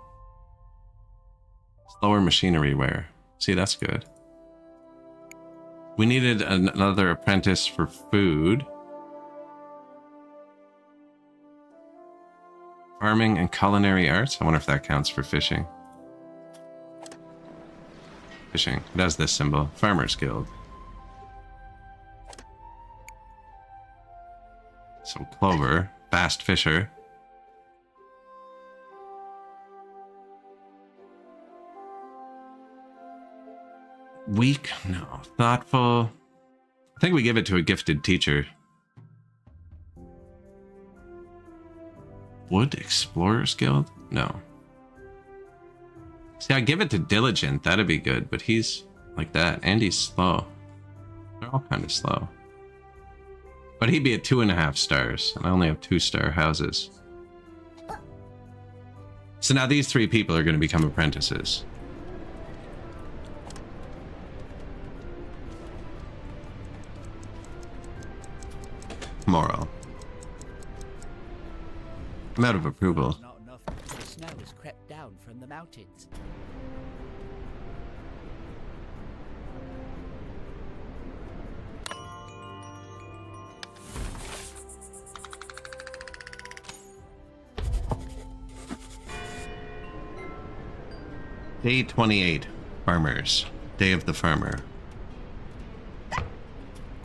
Slower machinery wear. See, that's good. We needed another apprentice for food. Farming and culinary arts. I wonder if that counts for fishing. Fishing. It has this symbol. Farmers Guild. Some clover. Fast fisher. Weak? No. Thoughtful? I think we give it to a gifted teacher. Wood Explorers Guild? No. See, I give it to Diligent. That'd be good, but he's like that. And he's slow. They're all kind of slow. But he'd be at 2.5 stars, and I only have 2-star houses. So now these 3 people are going to become apprentices. Moral. I'm out of approval. Not enough. The snow has crept down from the mountains. Day 28. Farmers. Day of the Farmer.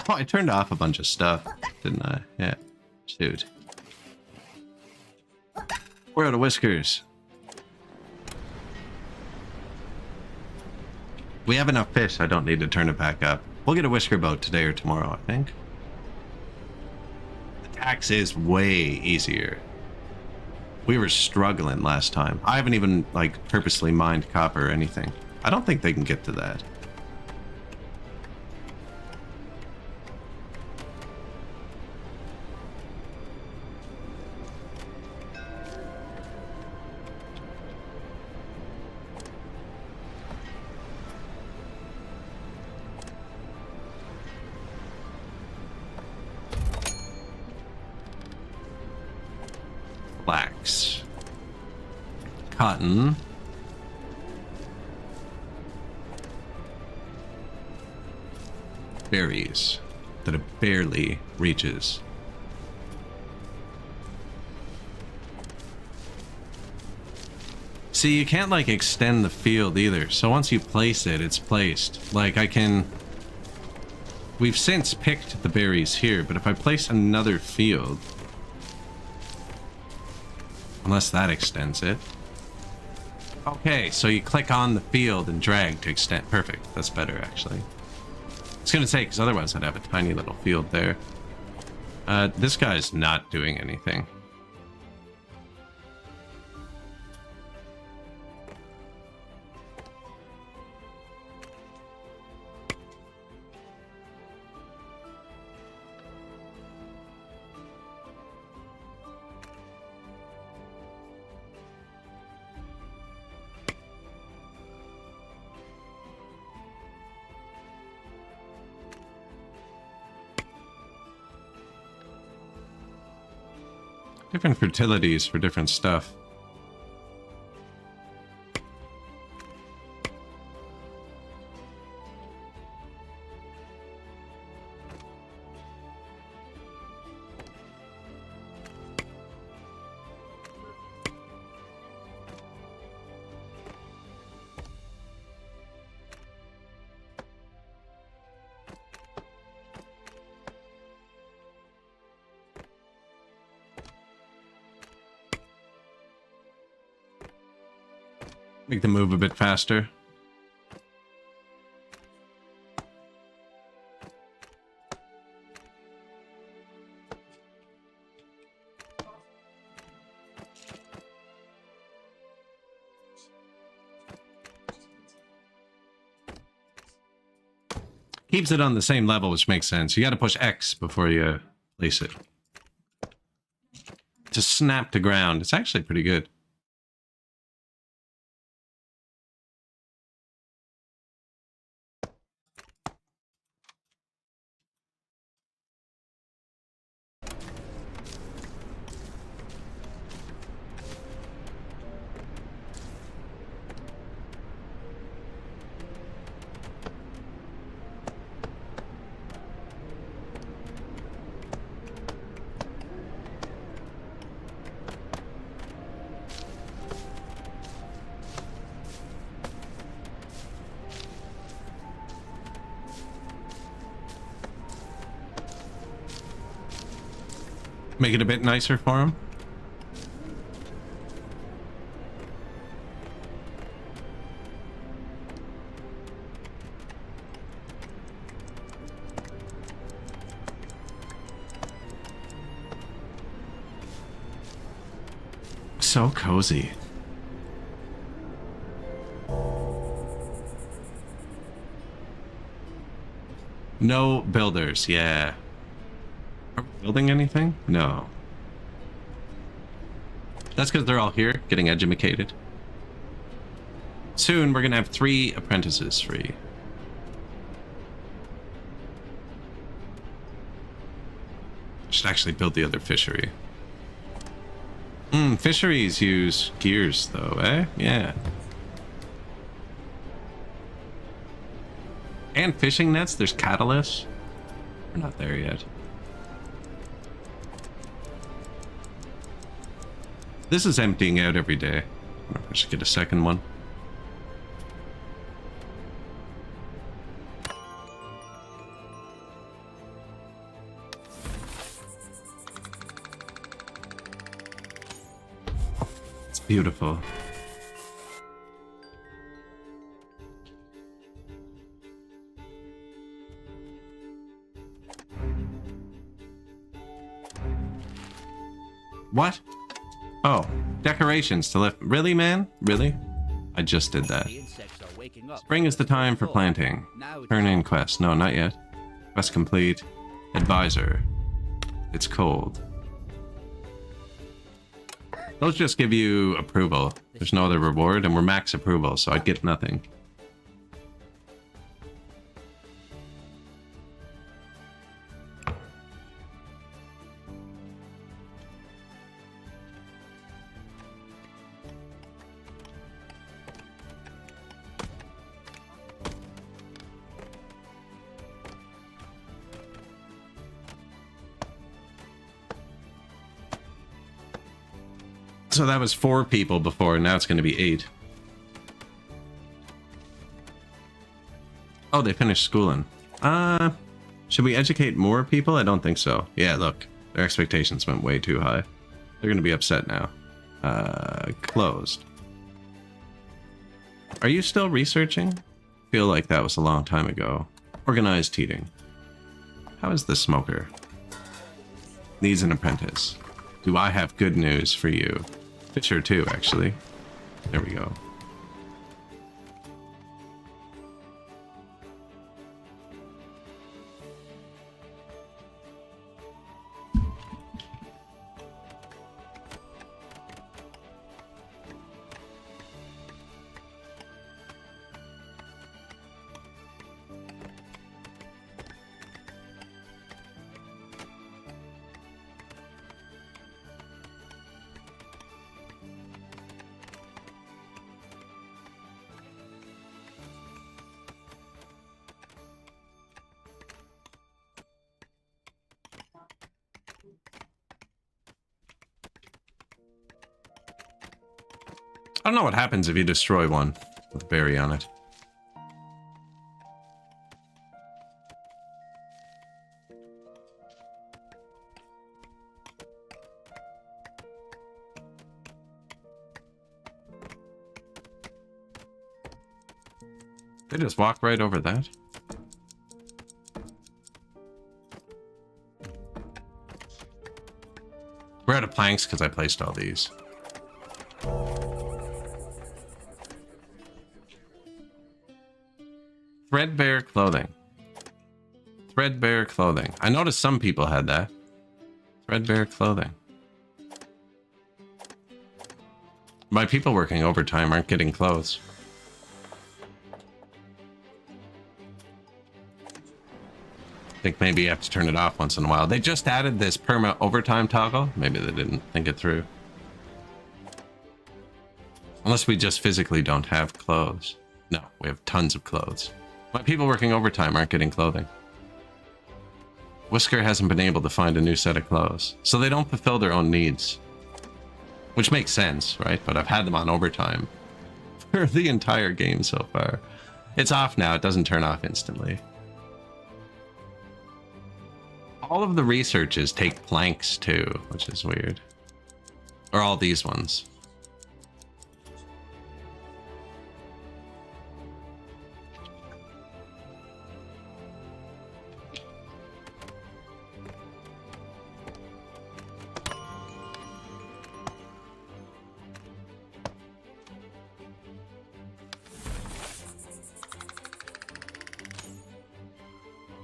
Oh, I turned off a bunch of stuff, didn't I? Yeah. Shoot. We're out of whiskers. We have enough fish. I don't need to turn it back up. We'll get a whisker boat today or tomorrow, I think. The tax is way easier. We were struggling last time. I haven't even, like, purposely mined copper or anything. I don't think they can get to that. Flax. Cotton. Berries that it barely reaches. See, you can't like extend the field either. So once you place it, it's placed. Like I can... We've since picked the berries here, but if I place another field... Unless that extends it. Okay, so you click on the field and drag to extend. Perfect. That's better, actually. It's going to take, because otherwise I'd have a tiny little field there. This guy's not doing anything. Different fertilities for different stuff. Make them move a bit faster. Keeps it on the same level, which makes sense. You got to push X before you place it. To snap to ground. It's actually pretty good. Make it a bit nicer for him. So cozy. No builders, yeah. Are we building anything? No. That's because they're all here, getting educated. Soon, we're gonna have 3 apprentices free. Should actually build the other fishery. Fisheries use gears, though, eh? Yeah. And fishing nets, there's catalysts. We're not there yet. This is emptying out every day. I wonder if I should get a second one. It's beautiful. What? Oh, decorations to lift. Really, man? Really? I just did that. Spring is the time for planting. Turn in quest. No, not yet. Quest complete. Advisor. It's cold. Those just give you approval. There's no other reward, and we're max approval, so I'd get nothing. So that was 4 people before, now it's going to be 8. Oh, they finished schooling. Should we educate more people? I don't think so. Yeah, look, their expectations went way too high. They're going to be upset now. Closed. Are you still researching? Feel like that was a long time ago. Organized teething. How is the smoker? Needs an apprentice. Do I have good news for you? Fisher too, actually. There we go. I don't know what happens if you destroy one with a berry on it. They just walk right over that. We're out of planks because I placed all these. Threadbare clothing. Threadbare clothing. I noticed some people had that. Threadbare clothing. My people working overtime aren't getting clothes. I think maybe you have to turn it off once in a while. They just added this perma overtime toggle. Maybe they didn't think it through. Unless we just physically don't have clothes. No, we have tons of clothes. My people working overtime aren't getting clothing. Whisker hasn't been able to find a new set of clothes, so they don't fulfill their own needs. Which makes sense, right? But I've had them on overtime for the entire game so far. It's off now, it doesn't turn off instantly. All of the researches take planks too, which is weird. Or all these ones.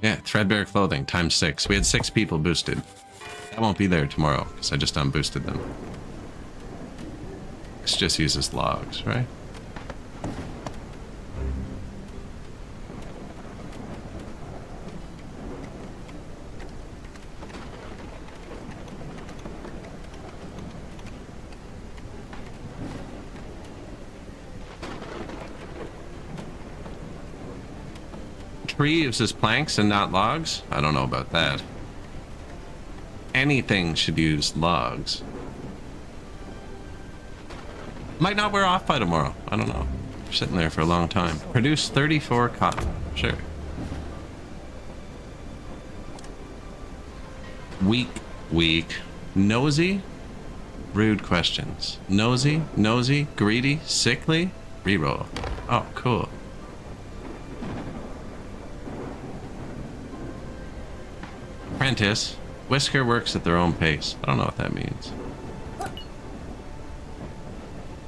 Yeah, threadbare clothing times 6. We had 6 people boosted. That won't be there tomorrow because I just unboosted them. This just uses logs, right? Tree uses planks and not logs? I don't know about that. Anything should use logs. Might not wear off by tomorrow. I don't know. We're sitting there for a long time. Produce 34 cotton. Sure. Weak. Nosy? Rude questions. Nosy, greedy, sickly? Reroll. Oh, cool. Apprentice. Whisker works at their own pace. I don't know what that means.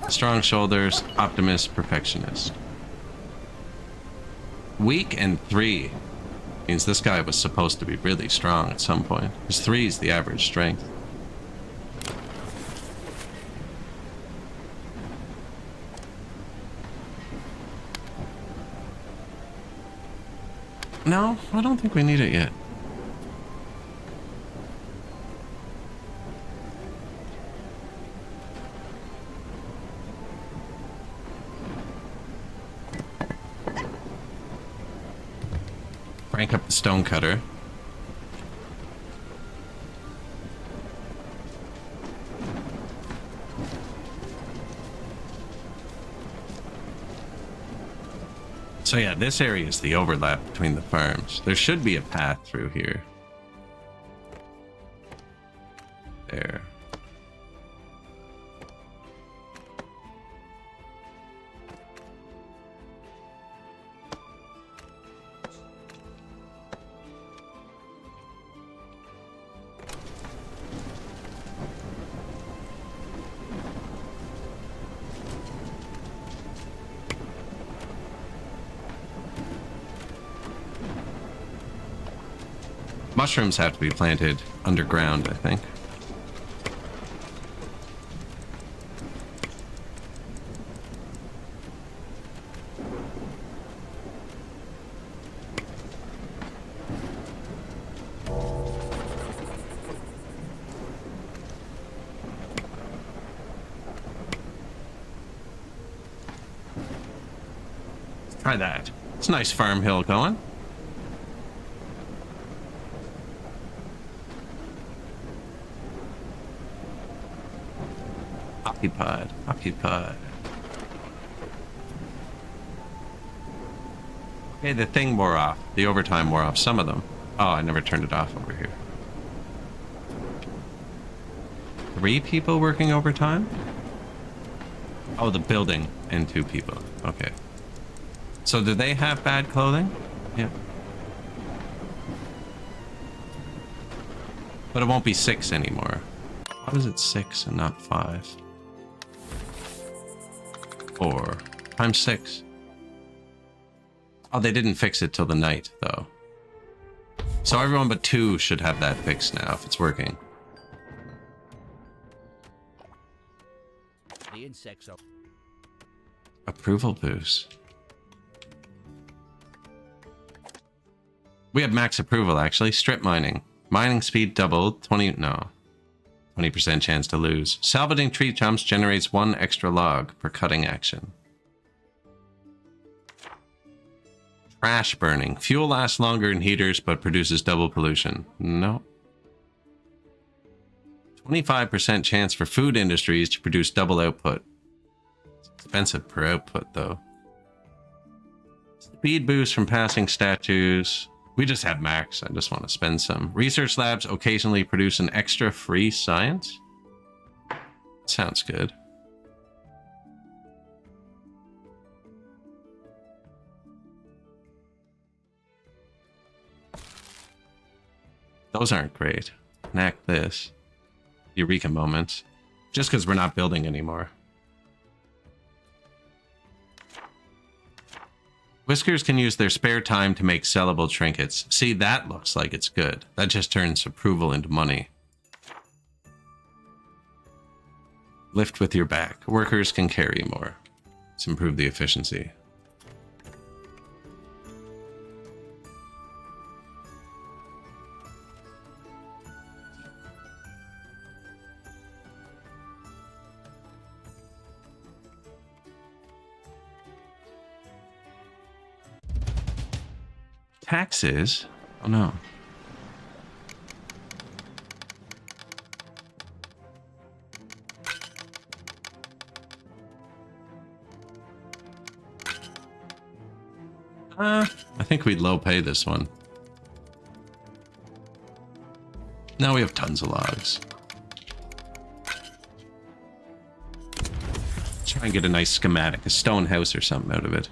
Strong shoulders. Optimist. Perfectionist. Weak and 3. Means this guy was supposed to be really strong at some point. Because 3 is the average strength. No, I don't think we need it yet. Crank up the stone cutter. So yeah, this area is the overlap between the farms. There should be a path through here. There. Mushrooms have to be planted underground, I think. Try that. It's a nice farm hill going. Occupied. Okay, the thing wore off. The overtime wore off. Some of them. Oh, I never turned it off over here. 3 people working overtime? Oh, the building and 2 people. Okay. So do they have bad clothing? Yeah. But it won't be 6 anymore. How is it 6 and not 5? 4 times 6. Oh, they didn't fix it till the night, though. So everyone but 2 should have that fixed now, if it's working. The insects are... Approval boost. We have max approval, actually. Strip mining. Mining speed doubled. 20% chance to lose. Salvaging tree jumps generates 1 extra log per cutting action. Trash burning. Fuel lasts longer in heaters, but produces double pollution. No. 25% chance for food industries to produce double output. It's expensive per output, though. Speed boost from passing statues. We just have max. I just want to spend some. Research labs occasionally produce an extra free science. Sounds good. Those aren't great. Enact this. Eureka moments. Just because we're not building anymore. Whiskers can use their spare time to make sellable trinkets. See, that looks like it's good. That just turns approval into money. Lift with your back. Workers can carry more. Let's improve the efficiency. Taxes? Oh no. I think we'd low pay this one. Now we have tons of logs. Try and get a nice schematic, a stone house or something out of it.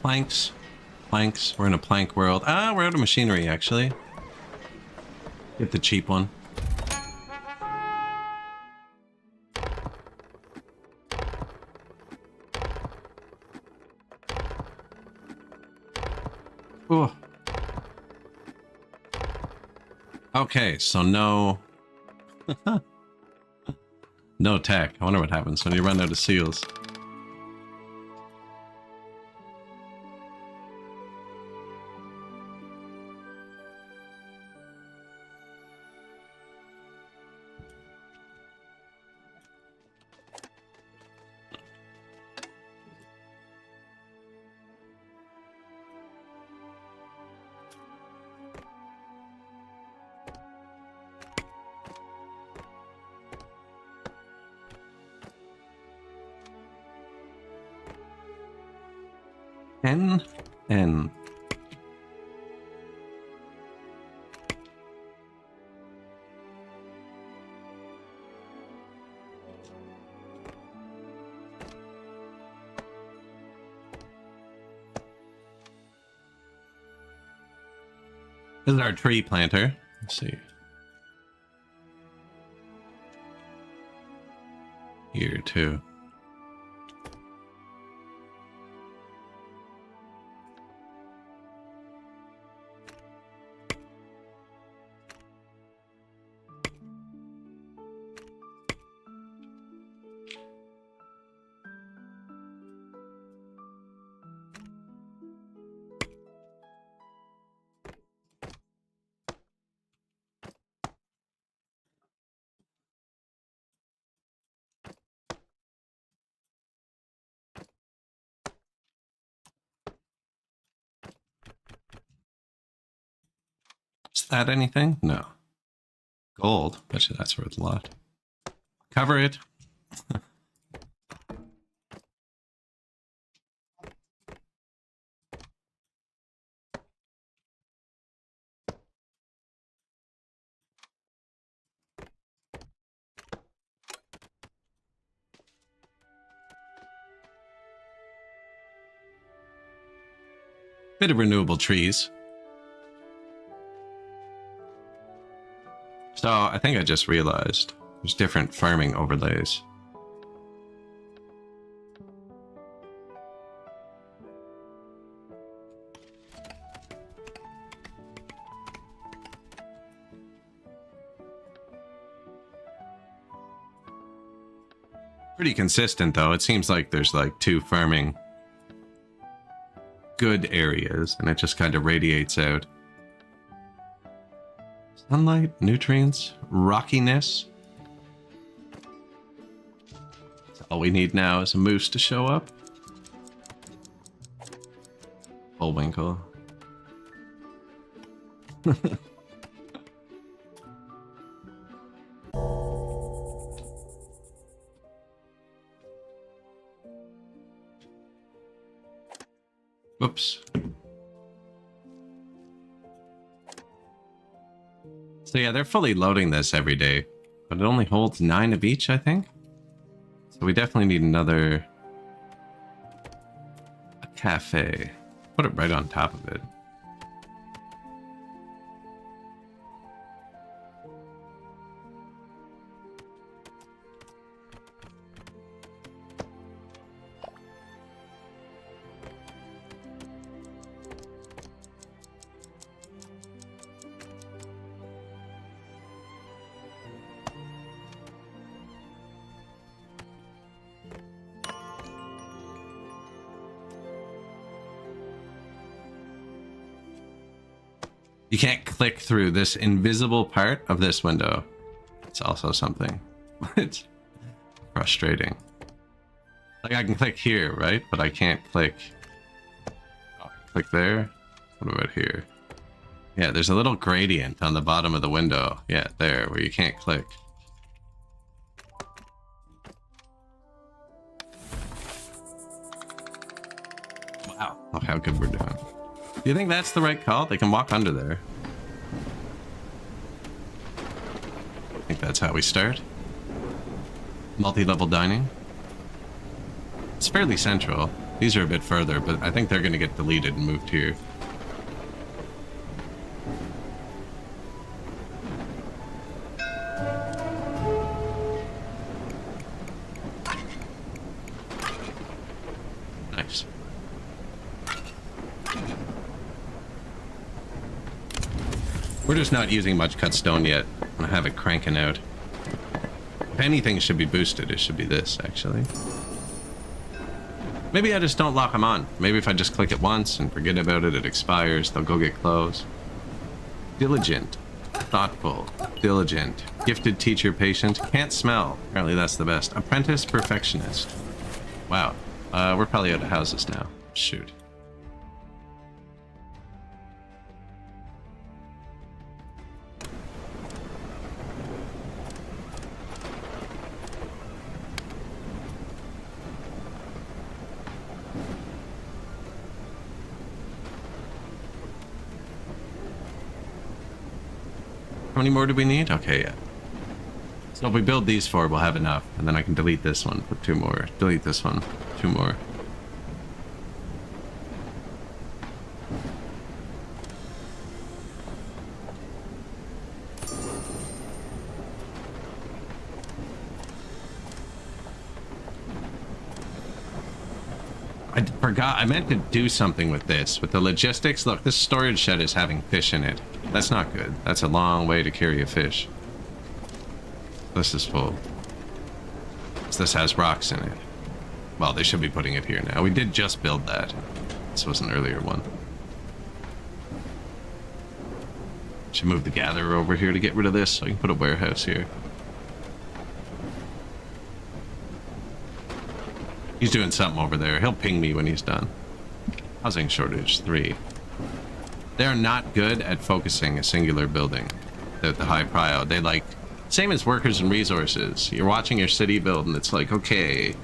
Planks. Planks. We're in a plank world. Ah, we're out of machinery, actually. Get the cheap one. Ooh. Okay, so no... no tech. I wonder what happens when you run out of seals. N. This is our tree planter. Let's see. Here too. Is that anything? No. Gold. Bet you that's worth a lot. Cover it. Bit of renewable trees. So I think I just realized there's different farming overlays. Pretty consistent though. It seems like there's like two farming good areas and it just kind of radiates out. Sunlight, nutrients, rockiness. So all we need now is a moose to show up. Bullwinkle. Whoops. So yeah, they're fully loading this every day, but it only holds 9 of each, I think. So we definitely need another cafe. Put it right on top of it. You can't click through this invisible part of this window. It's also something. It's frustrating. Like I can click here, right? But I can't click. Oh, click there. What about here? Yeah, there's a little gradient on the bottom of the window. Yeah, there, where you can't click. Wow, look how good we're doing. Do you think that's the right call? They can walk under there. I think that's how we start. Multi-level dining. It's fairly central. These are a bit further, but I think they're going to get deleted and moved here. Nice. We're just not using much cut stone yet. I'm gonna have it cranking out. If anything should be boosted, it should be this, actually. Maybe I just don't lock them on. Maybe if I just click it once and forget about it, it expires. They'll go get clothes. Diligent. Thoughtful. Diligent. Gifted teacher patient. Can't smell. Apparently that's the best. Apprentice perfectionist. Wow. We're probably out of houses now. Shoot. How many more do we need? Okay, yeah. So if we build these 4, we'll have enough. And then I can delete this one, put 2 more. Delete this one, 2 more. I forgot, I meant to do something with this. With the logistics, look, this storage shed is having fish in it. That's not good. That's a long way to carry a fish. This is full. So this has rocks in it. Well, they should be putting it here now. We did just build that. This was an earlier one. Should move the gatherer over here to get rid of this so I can put a warehouse here. He's doing something over there. He'll ping me when he's done. Housing shortage 3. They're not good at focusing a singular building. They're the high prio. They like, same as workers and resources. You're watching your city build and it's like, okay,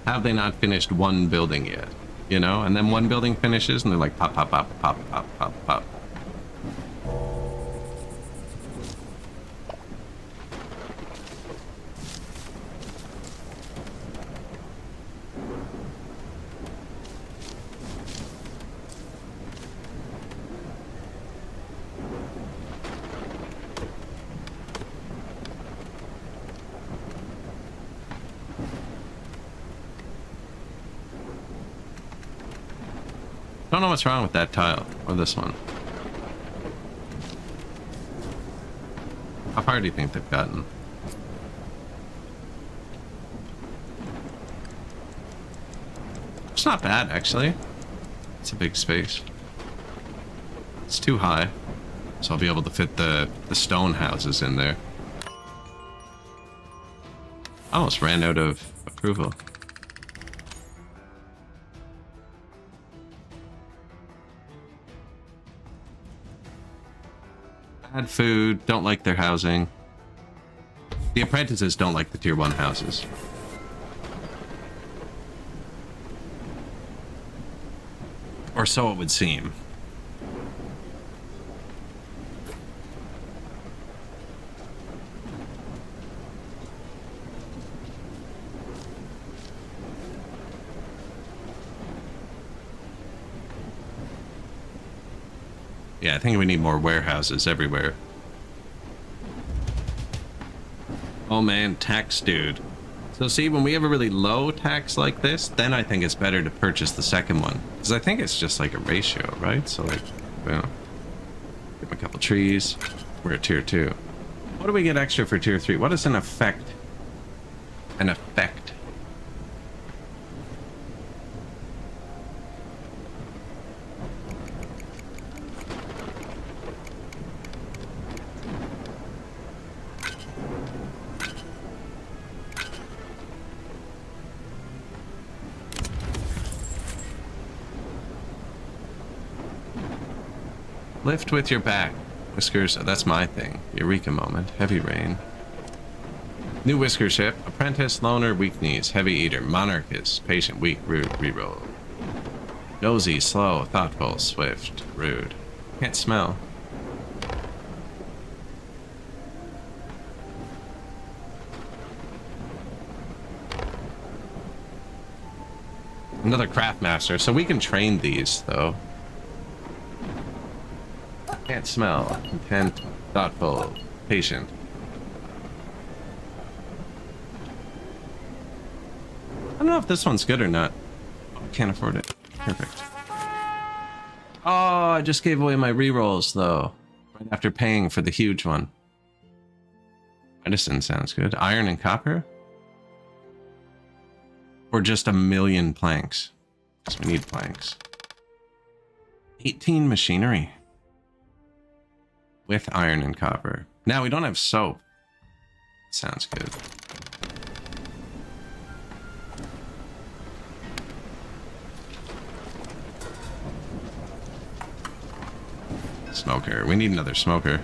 have they not finished one building yet? You know? And then one building finishes and they're like pop, pop, pop, pop, pop, pop, pop. Don't know what's wrong with that tile or this one. How far do you think they've gotten? It's not bad, actually. It's a big space. It's too high, so I'll be able to fit the stone houses in there. I almost ran out of approval. Bad food, don't like their housing. The apprentices don't like the tier 1 houses. Or so it would seem. Yeah, I think we need more warehouses everywhere. Oh man, tax dude. So see, when we have a really low tax like this, then I think it's better to purchase the second one. Because I think it's just like a ratio, right? So like, well, give him a couple trees. We're at tier 2. What do we get extra for tier 3? What is an effect? An effect. Lift with your back. Whiskers, that's my thing. Eureka moment. Heavy rain. New whisker ship. Apprentice, loner, weak knees. Heavy eater. Monarchist. Patient, weak, rude, reroll. Nosy, slow, thoughtful, swift, rude. Can't smell. Another craft master. So we can train these, though. Can't smell. Content, thoughtful, patient. I don't know if this one's good or not. Oh, can't afford it. Perfect. Oh, I just gave away my rerolls though. Right after paying for the huge one. Medicine sounds good. Iron and copper? Or just a million planks? Because we need planks. 18 machinery. With iron and copper. Now we don't have soap. Sounds good. Smoker. We need another smoker.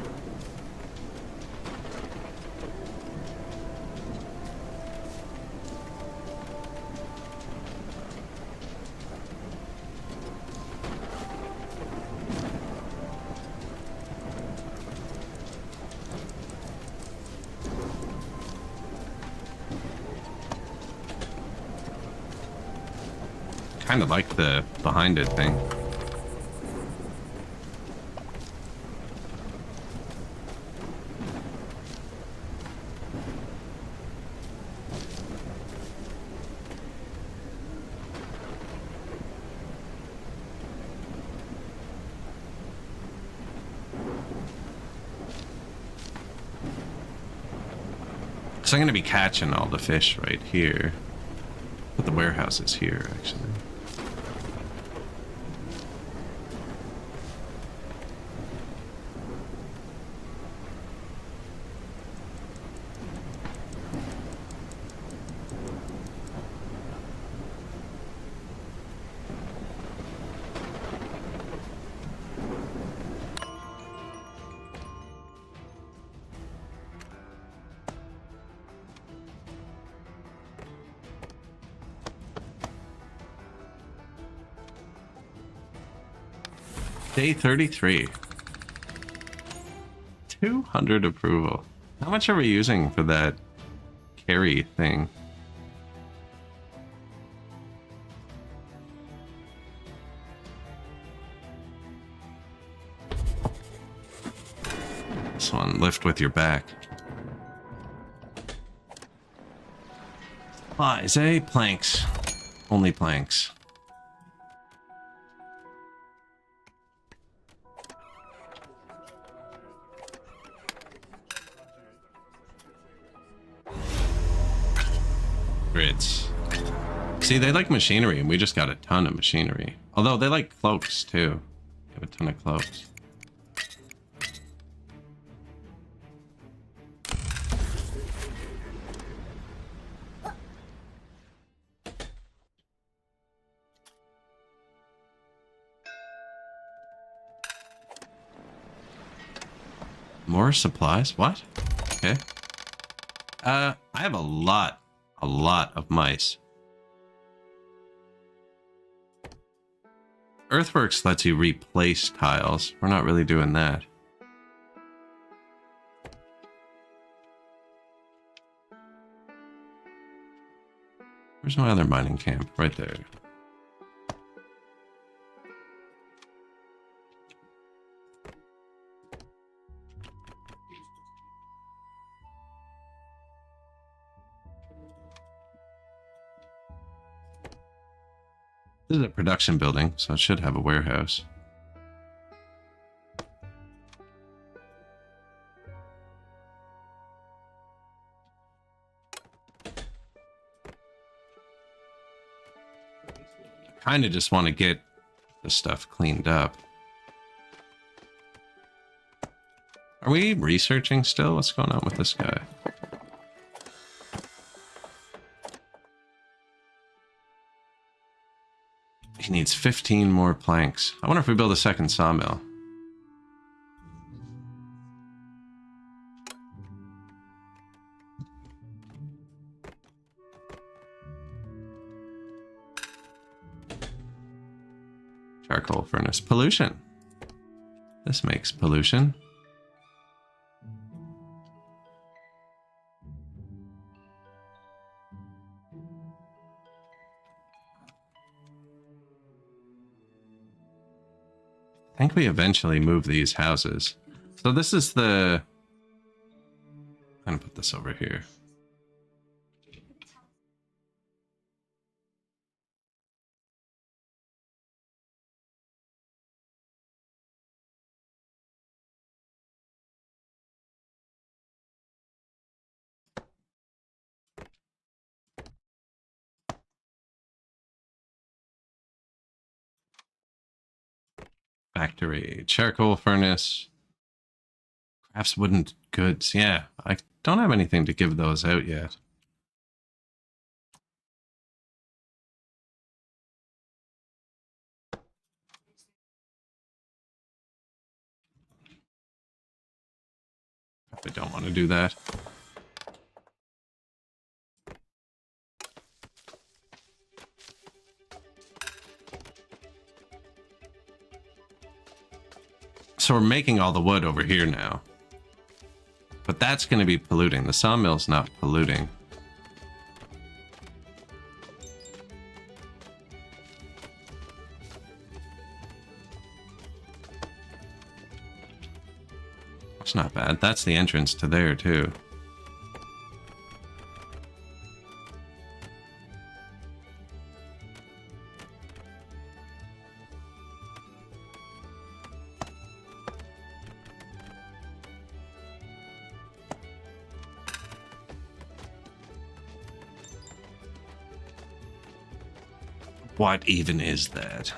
Kind of like the behind it thing. So I'm going to be catching all the fish right here. Put the warehouses here, actually. Day 33. 200 approval. How much are we using for that carry thing? This one, lift with your back. Supplies, eh? Planks. Only planks. Grids. See, they like machinery, and we just got a ton of machinery. Although they like cloaks too. We have a ton of cloaks. More supplies? What? Okay. I have a lot of mice. Earthworks lets you replace tiles. We're not really doing that. Where's my other mining camp? Right there. This is a production building, so it should have a warehouse. I kind of just want to get this stuff cleaned up. Are we researching still? What's going on with this guy? He needs 15 more planks. I wonder if we build a second sawmill. Charcoal furnace. Pollution. This makes pollution. I think we eventually move these houses. So this is the... I'm gonna put this over here. Factory, charcoal furnace, crafts wooden goods. Yeah, I don't have anything to give those out yet. Probably don't want to do that. So we're making all the wood over here now. But that's going to be polluting. The sawmill's not polluting. It's not bad. That's the entrance to there, too. What even is that?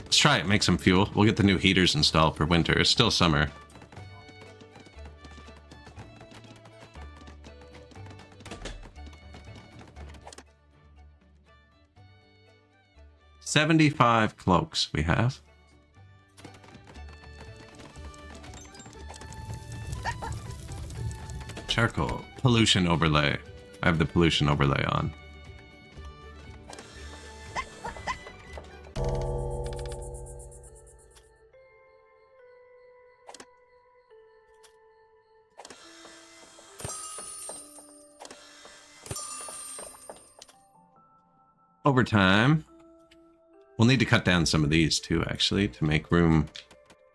Let's try it, make some fuel. We'll get the new heaters installed for winter. It's still summer. $75 cloaks we have. Charcoal. Pollution overlay. I have the pollution overlay on. Over time, we'll need to cut down some of these too, actually, to make room,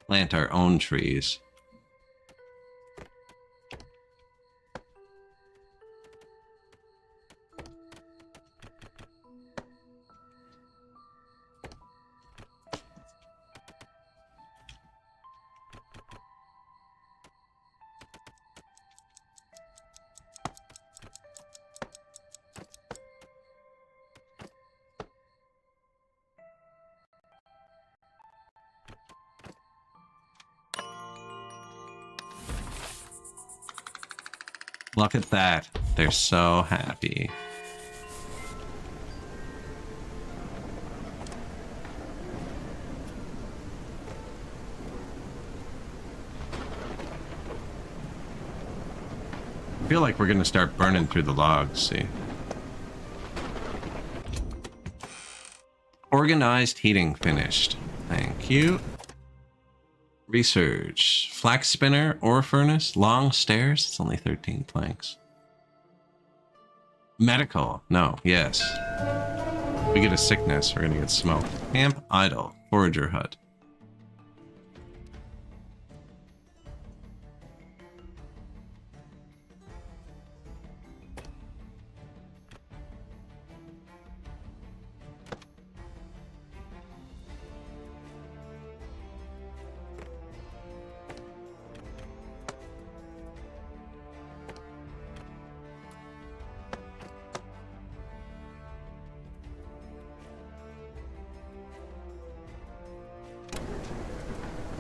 plant our own trees. Look at that. They're so happy. I feel like we're gonna start burning through the logs, see. Organized heating finished. Thank you. Research. Flax spinner, ore furnace, long stairs. It's only 13 planks. Medical. No, yes. We get a sickness, we're gonna get smoked. Camp idle. Forager hut.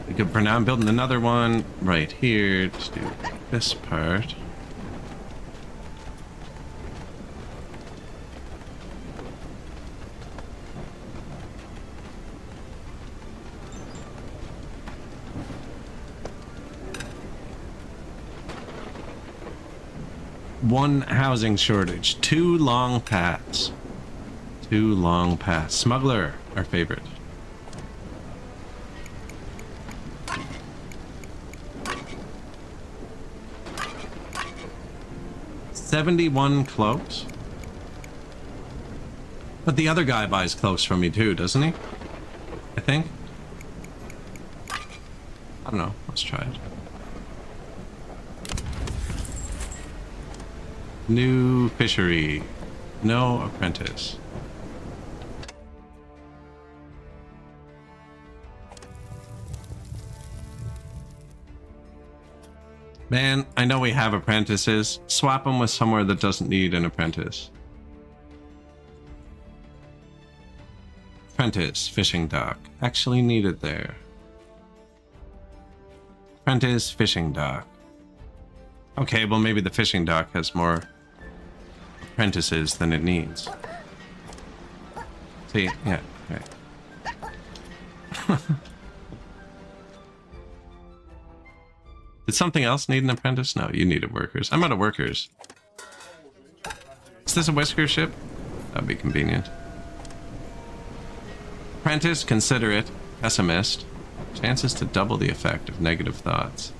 We could, for now, I'm building another one right here to do this part. One housing shortage. 2 long paths. 2 long paths. Smuggler, our favorite. $71 cloaks. But the other guy buys cloaks from me too, doesn't he? I think. I don't know. Let's try it. New fishery. No apprentice. Man, I know we have apprentices. Swap them with somewhere that doesn't need an apprentice. Apprentice, fishing dock. Actually needed there. Apprentice, fishing dock. Okay, well maybe the fishing dock has more apprentices than it needs. See, yeah, right. Did something else need an apprentice? No, you needed workers. I'm out of workers. Is this a Whisker ship? That'd be convenient. Apprentice, considerate, pessimist. Chances to double the effect of negative thoughts.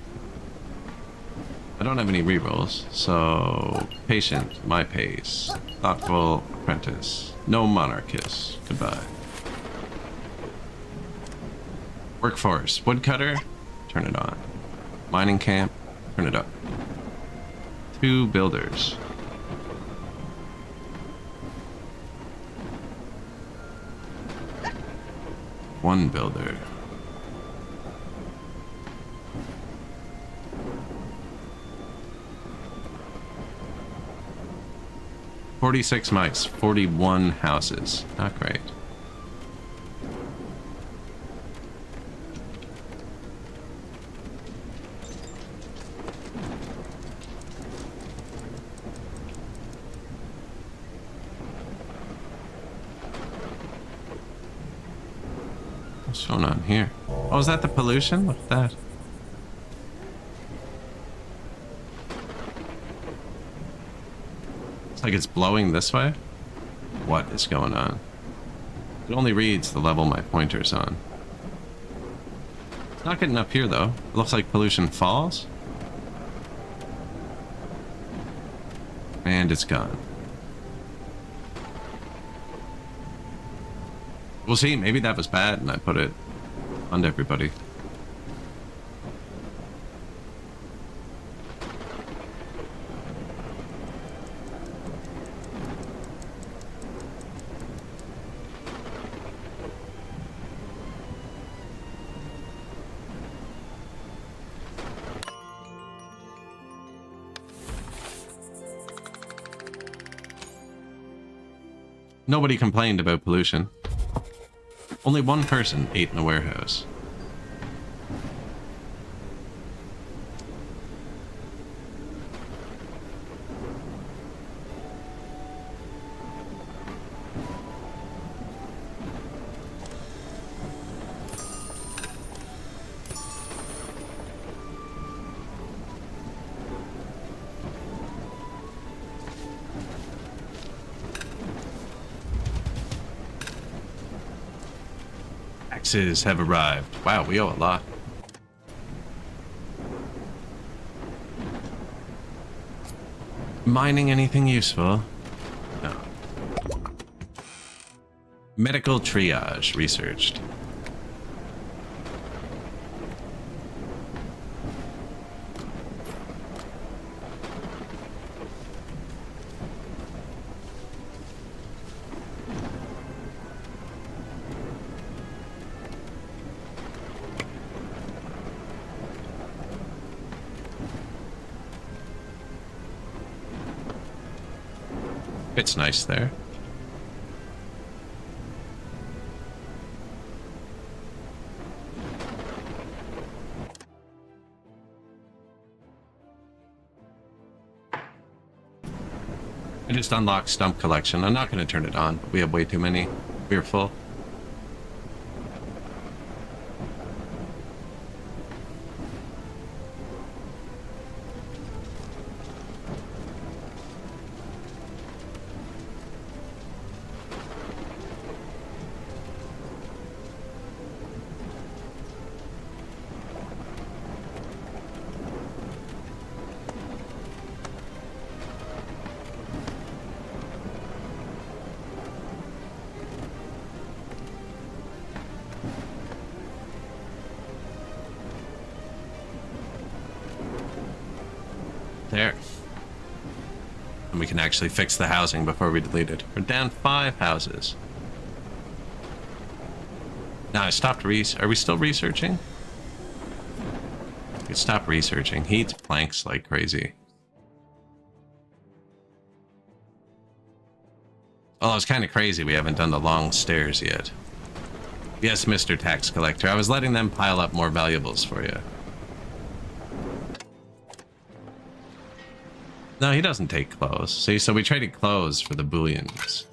I don't have any rerolls, so patient, my pace. Thoughtful, apprentice. No monarchist. Goodbye. Workforce, woodcutter, turn it on. Mining camp, turn it up. 2 builders. One builder. $46 mice, 41 houses. Not great. What's going on here? Oh, is that the pollution? Look at that. It's like it's blowing this way. What is going on? It only reads the level my pointer's on. It's not getting up here though. It looks like pollution falls. And it's gone. We'll see, maybe that was bad and I put it on everybody. Nobody complained about pollution. Only one person ate in a warehouse. taxes have arrived. Wow, we owe a lot. Mining anything useful? No. Medical triage researched. It's nice there. I just unlocked Stump Collection. I'm not going to turn it on, but we have way too many. We're full. There. And we can actually fix the housing before we delete it. We're down 5 houses. Now I stopped Are we still researching? We stop researching. He eats planks like crazy. Oh, it's kind of crazy we haven't done the long stairs yet. Yes, Mr. Tax Collector. I was letting them pile up more valuables for you. No, he doesn't take clothes. See, so we traded clothes for the bullions.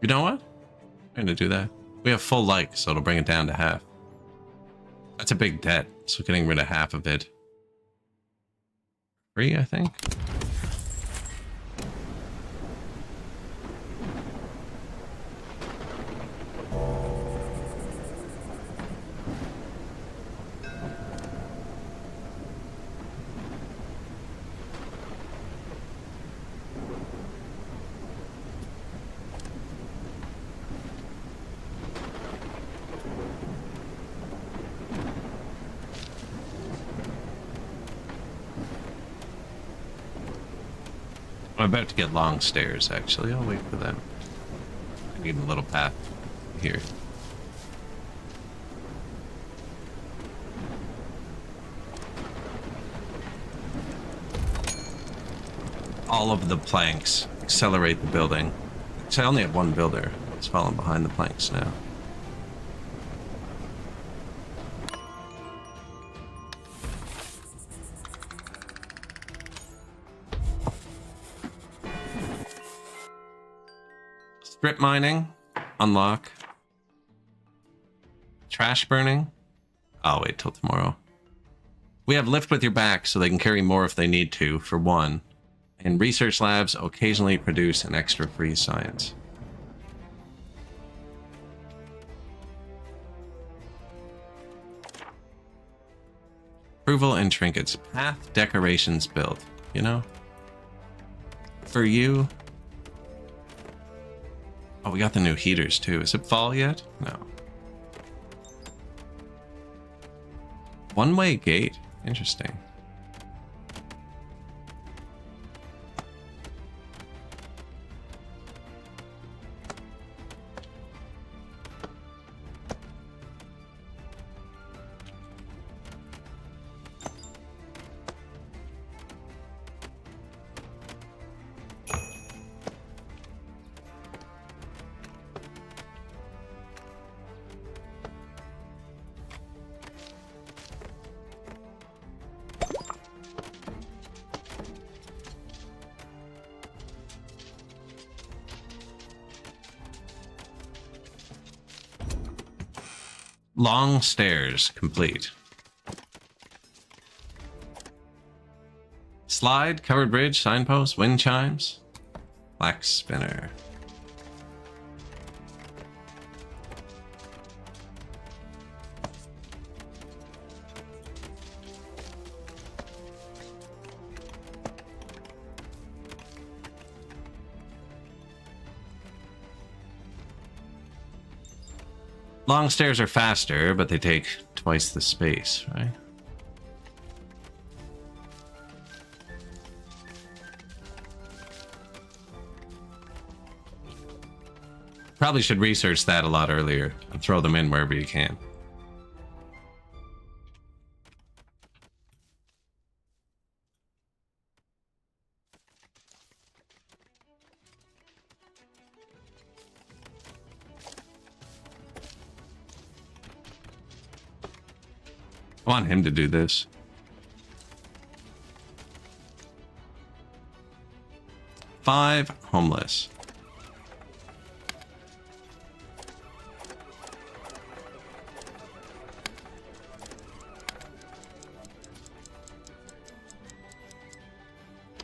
You know what? I'm gonna do that. We have full like, so it'll bring it down to half. That's a big debt, so getting rid of half of it. Free, I think. I'm about to get long stairs, actually. I'll wait for them. I need a little path here. All of the planks. Accelerate the building. Actually, I only have one builder. It's falling behind the planks now. Strip mining, unlock. Trash burning, I'll wait till tomorrow. We have lift with your back so they can carry more if they need to, for one. And research labs occasionally produce an extra free science. Approval and trinkets. Path decorations built, you know? For you... Oh, we got the new heaters too. Is it fall yet? No. One-way gate. Interesting. Long stairs complete. Slide, covered bridge, signpost, wind chimes. Flax spinner. Long stairs are faster, but they take twice the space, right? Probably should research that a lot earlier and throw them in wherever you can. I want him to do this. Five homeless.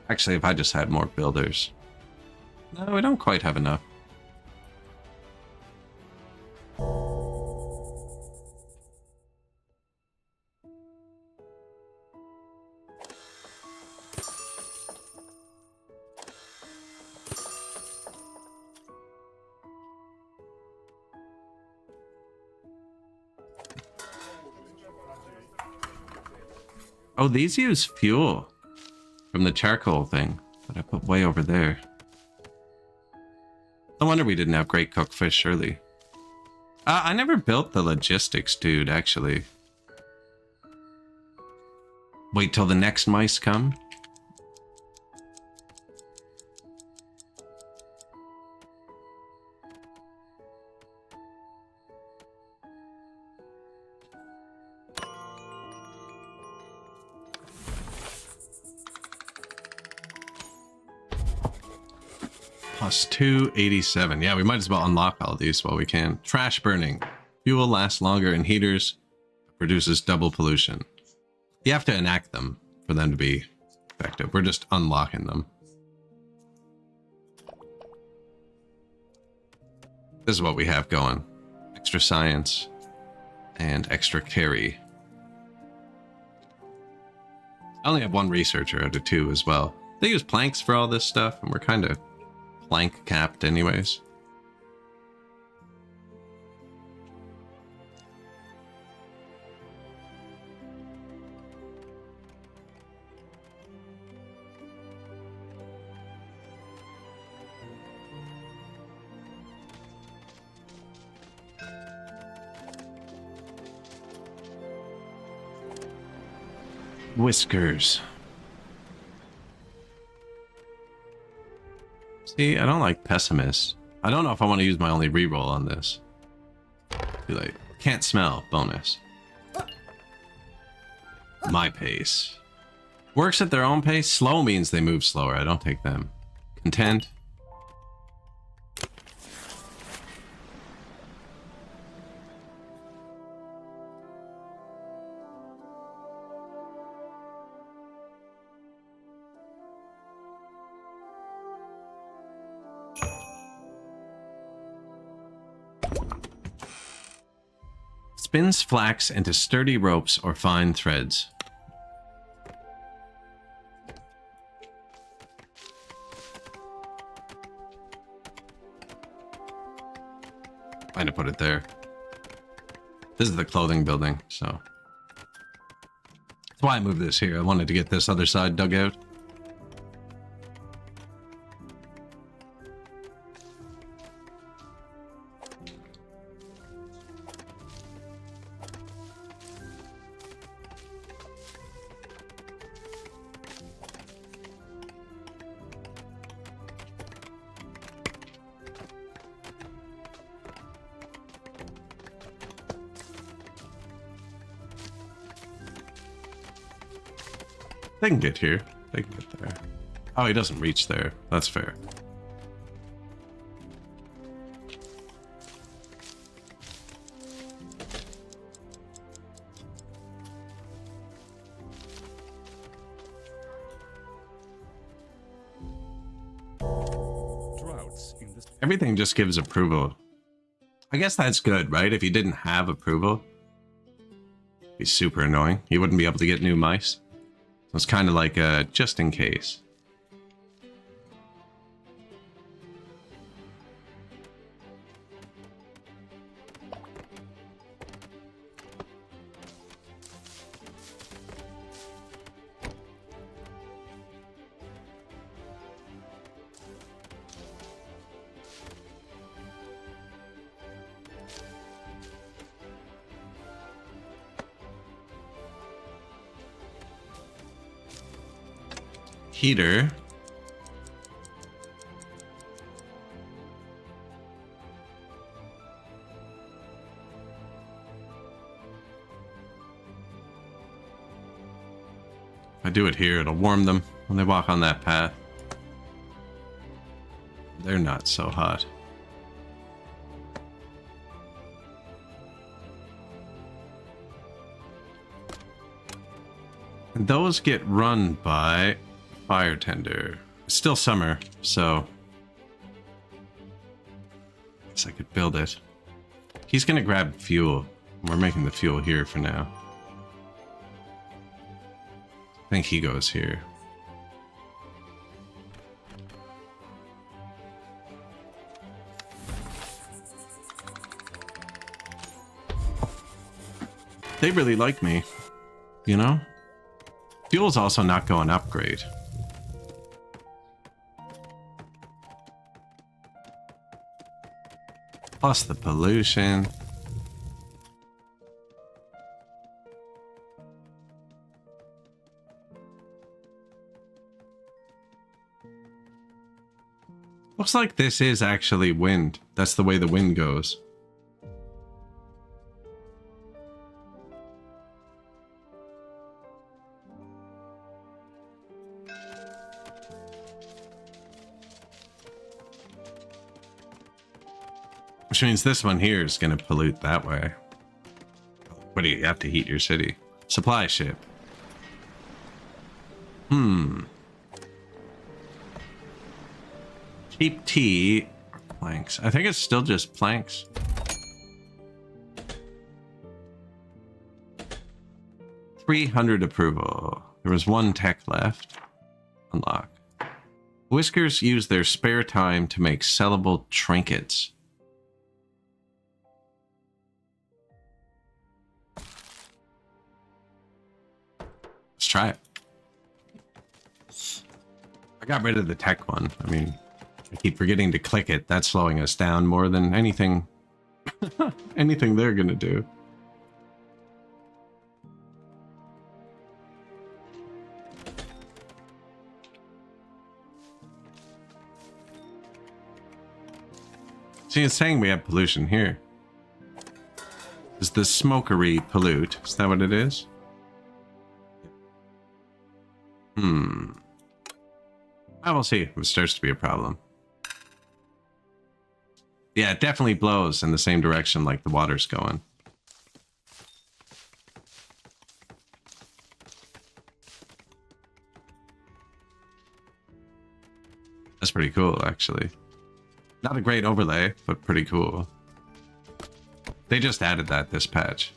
Actually, if I just had more builders. No, we don't quite have enough. Oh, these use fuel from the charcoal thing that I put way over there. No wonder we didn't have great cooked fish early. I never built the logistics dude, actually. Wait till the next mice come? Plus 287. Yeah, we might as well unlock all of these while we can. Trash burning. Fuel lasts longer in heaters. Produces double pollution. You have to enact them for them to be effective. We're just unlocking them. This is what we have going. Extra science and extra carry. I only have one researcher out of two as well. They use planks for all this stuff, and we're kind of plank capped anyways. Whiskers. See, I don't like pessimist. I don't know if I want to use my only reroll on this. Too late. Can't smell. Bonus. My pace. Works at their own pace. Slow means they move slower. I don't take them. Content. Spins flax into sturdy ropes or fine threads. I'm gonna put it there. This is the clothing building, so that's why I moved this here. I wanted to get this other side dug out. They can get here. They can get there. Oh, he doesn't reach there. That's fair. Everything just gives approval. I guess that's good, right? If you didn't have approval, it'd be super annoying. You wouldn't be able to get new mice. So it's kind of like just in case. heater. If I do it here, it'll warm them when they walk on that path. They're not so hot. And those get run by fire tender. It's still summer, so I guess I could build it. He's gonna grab fuel. We're making the fuel here for now. I think he goes here. They really like me, you know? Fuel's also not going up great. Plus the pollution. Looks like this is actually wind. That's the way the wind goes. Which means this one here is going to pollute that way. What do you have to heat your city? Supply ship. Cheap tea or planks. I think it's still just planks. $300 approval. There was one tech left. Unlock. Whiskers use their spare time to make sellable trinkets. Let's try it. I got rid of the tech one. I mean, I keep forgetting to click it. That's slowing us down more than anything. Anything they're gonna do. See, it's saying we have pollution here. Does the smokery pollute? Is that what it is? I will see if it starts to be a problem. Yeah, it definitely blows in the same direction like the water's going. That's pretty cool, actually. Not a great overlay, but pretty cool. They just added that this patch.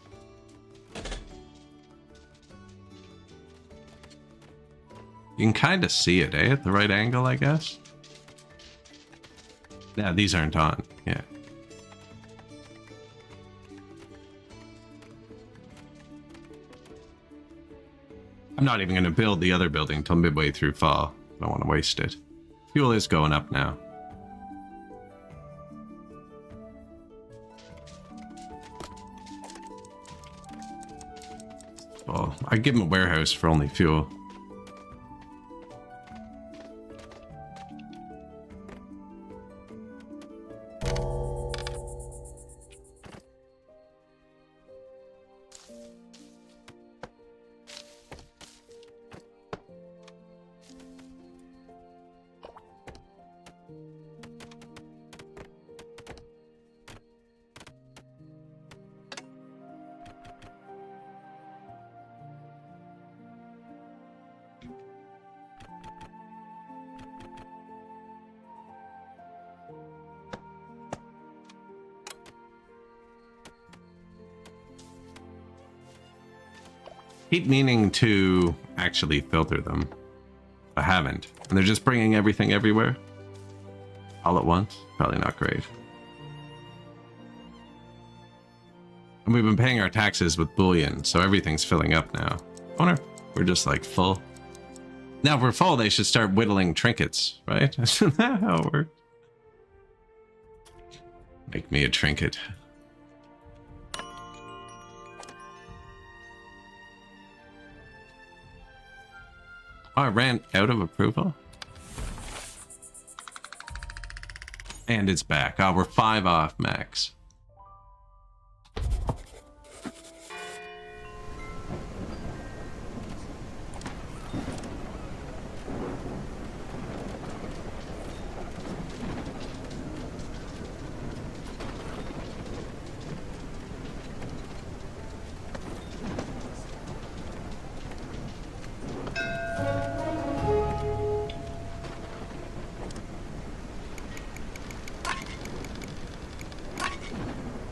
You can kind of see it, eh? At the right angle, I guess. Yeah, these aren't on. Yeah. I'm not even going to build the other building till midway through fall. I don't want to waste it. Fuel is going up now. Well, I'd give him a warehouse for only fuel. Keep meaning to actually filter them. I haven't. And they're just bringing everything everywhere. All at once. Probably not great. And we've been paying our taxes with bullion, so everything's filling up now. I wonder if we're just like full. Now if we're full, they should start whittling trinkets, right? Isn't that how it works? Make me a trinket. Oh, I ran out of approval. And it's back. Oh, we're 5 off max.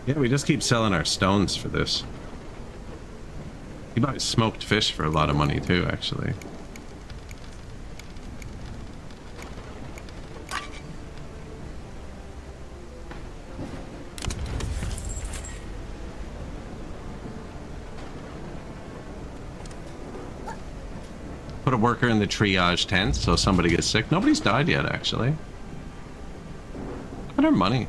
Yeah, we just keep selling our stones for this. You buy smoked fish for a lot of money too, actually. Put a worker in the triage tent so somebody gets sick. Nobody's died yet, actually. Look at our money.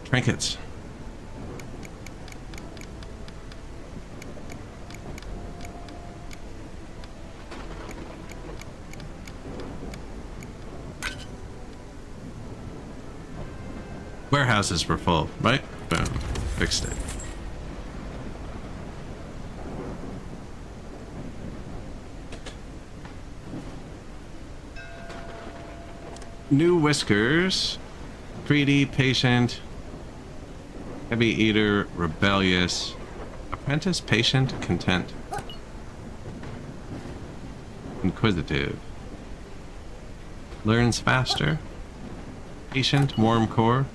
Trinkets. Warehouses were full, right? Boom. Fixed it. New whiskers. Greedy, patient, heavy eater, rebellious, apprentice, patient, content, inquisitive, learns faster, patient, warm core.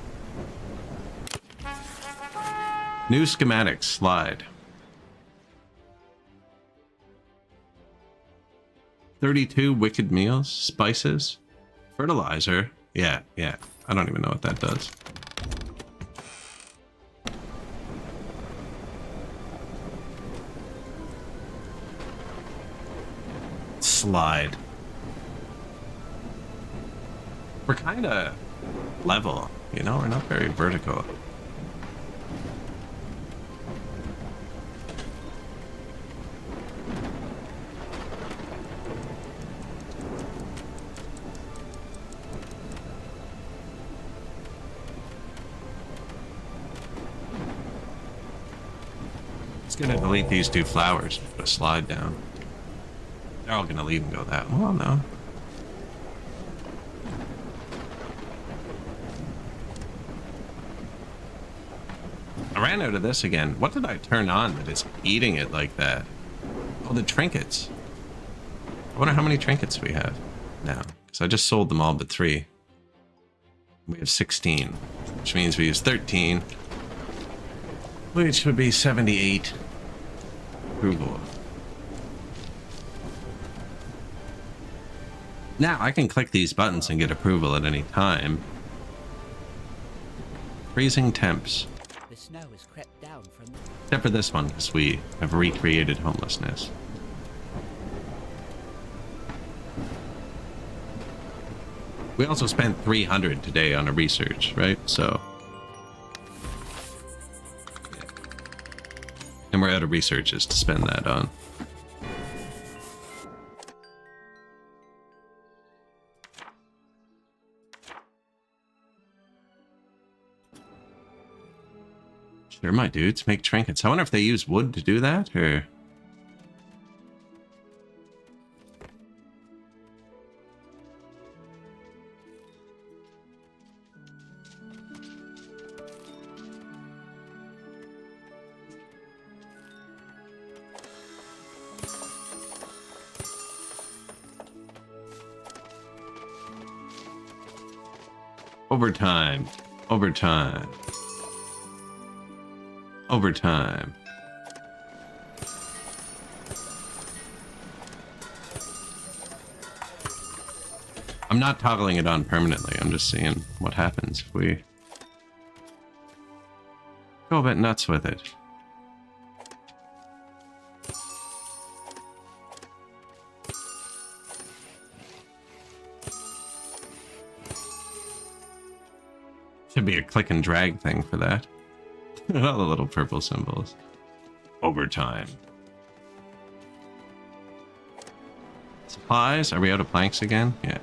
New schematics, slide. 32 wicked meals, spices, fertilizer. Yeah. I don't even know what that does. Slide. We're kind of level, you know? We're not very vertical. Gonna delete these 2 flowers and put a slide down. They're all gonna leave and go that way. Well, no. I ran out of this again. What did I turn on that is eating it like that? Oh, the trinkets. I wonder how many trinkets we have now. Because I just sold them all but 3. We have 16, which means we use 13, which would be 78. Approval. Now I can click these buttons and get approval at any time. Freezing temps. The snow has crept down from Except for this one, because we have recreated homelessness. We also spent 300 today on a research, right? So. And we're out of researches to spend that on. Sure, my dudes, make trinkets. I wonder if they use wood to do that, or... Overtime. Overtime. Overtime. I'm not toggling it on permanently. I'm just seeing what happens if we go a bit nuts with it. click and drag thing for that. All the little purple symbols. Overtime. Supplies? Are we out of planks again? Yeah.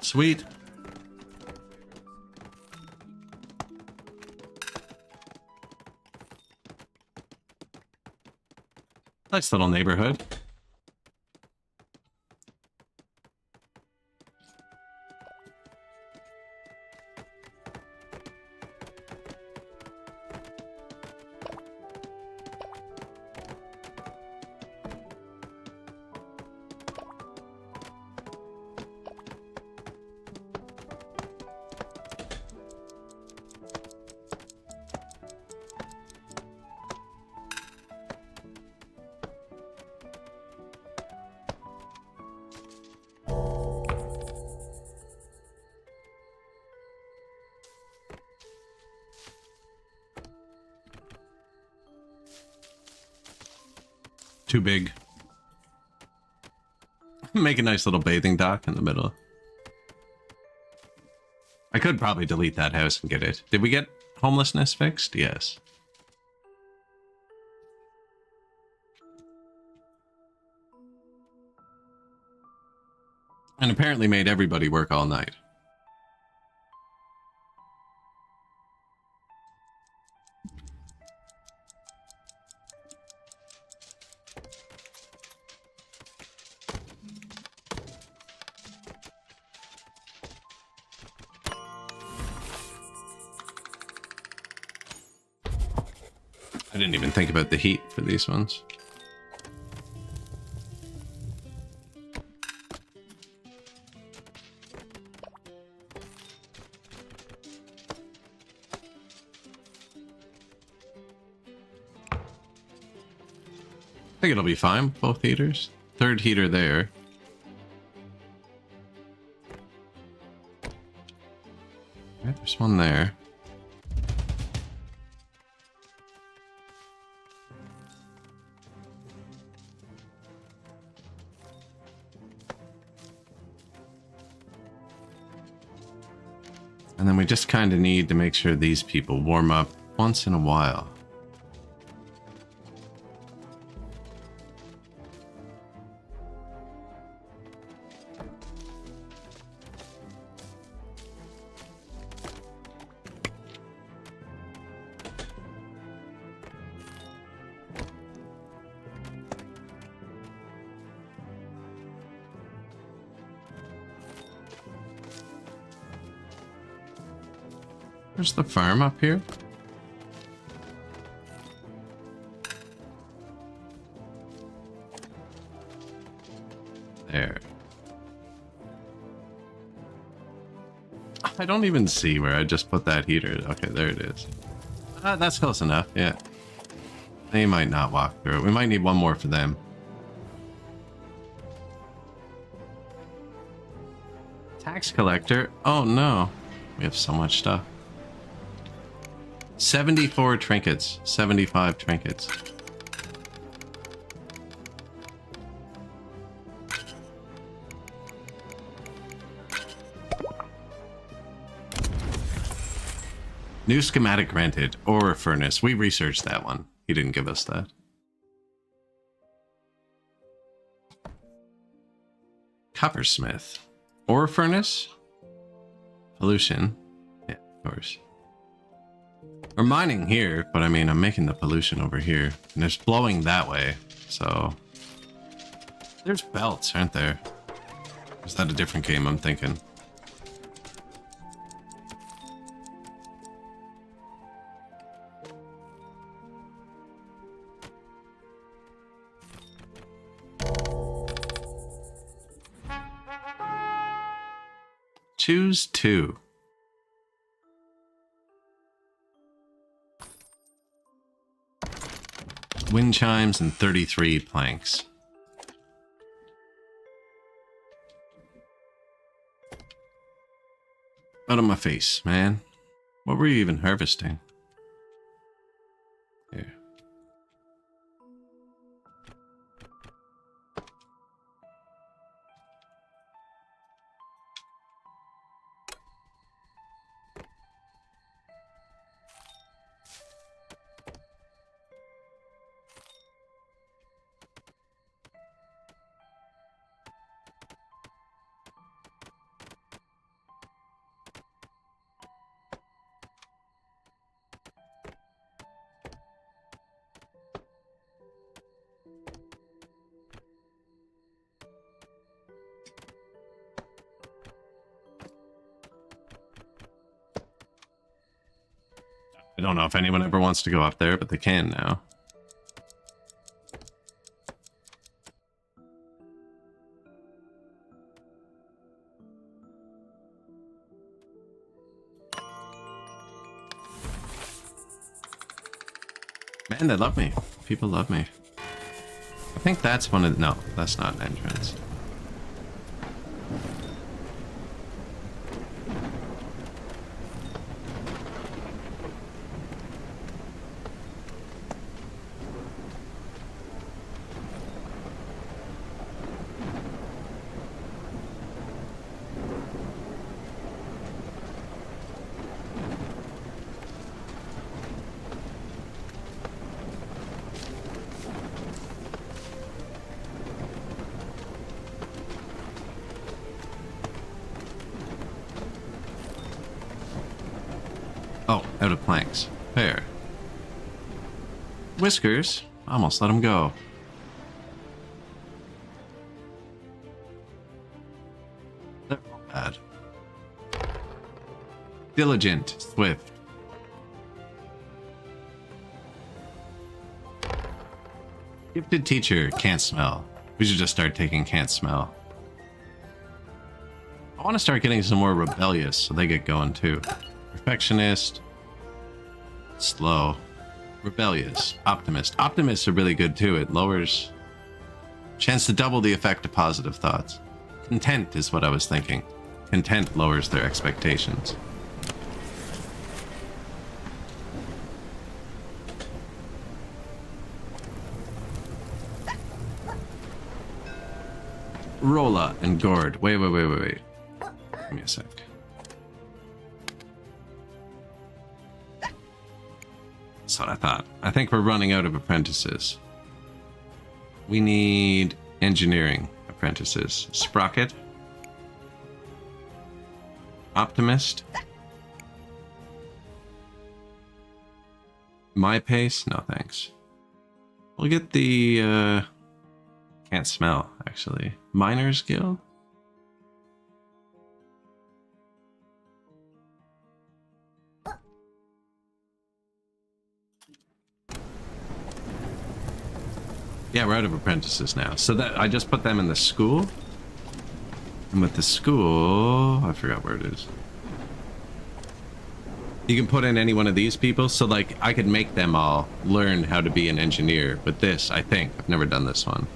Sweet. Nice little neighborhood. Too big. Make a nice little bathing dock in the middle. I could probably delete that house and get it. Did we get homelessness fixed? Yes. And apparently made everybody work all night. I didn't even think about the heat for these ones. I think it'll be fine, both heaters. Third heater there. Okay, there's one there. And then we just kind of need to make sure these people warm up once in a while. There's the farm up here. There. I don't even see where I just put that heater. Okay, there it is. That's close enough, yeah. They might not walk through it. We might need one more for them. Tax collector? Oh no. We have so much stuff. 74 trinkets, 75 trinkets. New schematic granted, ore furnace. We researched that one. He didn't give us that. Coppersmith. Ore furnace? Pollution. Yeah, of course. We're mining here, but I mean, I'm making the pollution over here. And there's blowing that way, so... There's belts, aren't there? Is that a different game I'm thinking? Choose two. Wind chimes and 33 planks. Out of my face, man. What were you even harvesting? Here. I don't know if anyone ever wants to go up there, but they can now. Man, they love me. People love me. I think that's one of... No, that's not an entrance. Oh, out of planks. Fair. Whiskers. Almost let him go. They're all bad. Diligent. Swift. Gifted teacher. Can't smell. We should just start taking can't smell. I want to start getting some more rebellious so they get going too. Perfectionist. Slow. Rebellious. Optimist. Optimists are really good too. It lowers chance to double the effect of positive thoughts. Content is what I was thinking. Content lowers their expectations. Rolla and Gord. Wait. Give me a sec. That's what I thought. I think we're running out of apprentices. We need engineering apprentices. Sprocket. Optimist. My pace? No thanks. We'll get the can't smell, actually. Miners Guild? Yeah, we're out of apprentices now. So that I just put them in the school. And with the school, I forgot where it is. You can put in any one of these people. So like I could make them all learn how to be an engineer with this, I think. I've never done this one.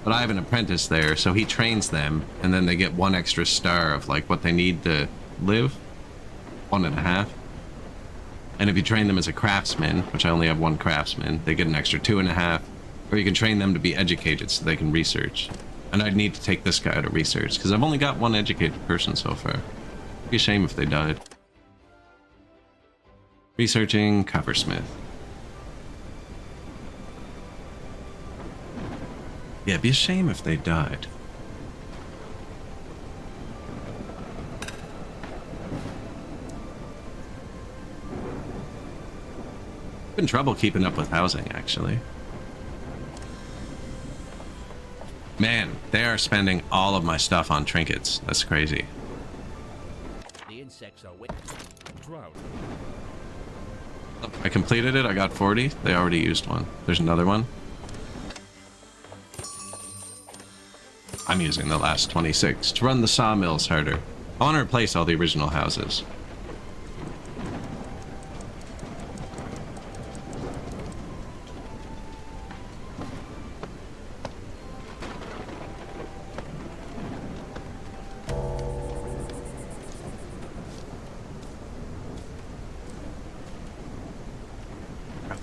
But I have an apprentice there, so he trains them and then they get 1 extra star of like what they need to live. 1.5. And if you train them as a craftsman, which I only have 1 craftsman, they get an extra 2.5. Or you can train them to be educated so they can research. And I'd need to take this guy to research, because I've only got 1 educated person so far. It'd be a shame if they died. Researching coppersmith. Yeah, it'd be a shame if they died. Been trouble keeping up with housing, actually. Man, they are spending all of my stuff on trinkets. That's crazy. The insects are wet. Drought. I completed it. I got 40. They already used 1. There's another one. I'm using the last 26 to run the sawmills harder. I want to replace all the original houses.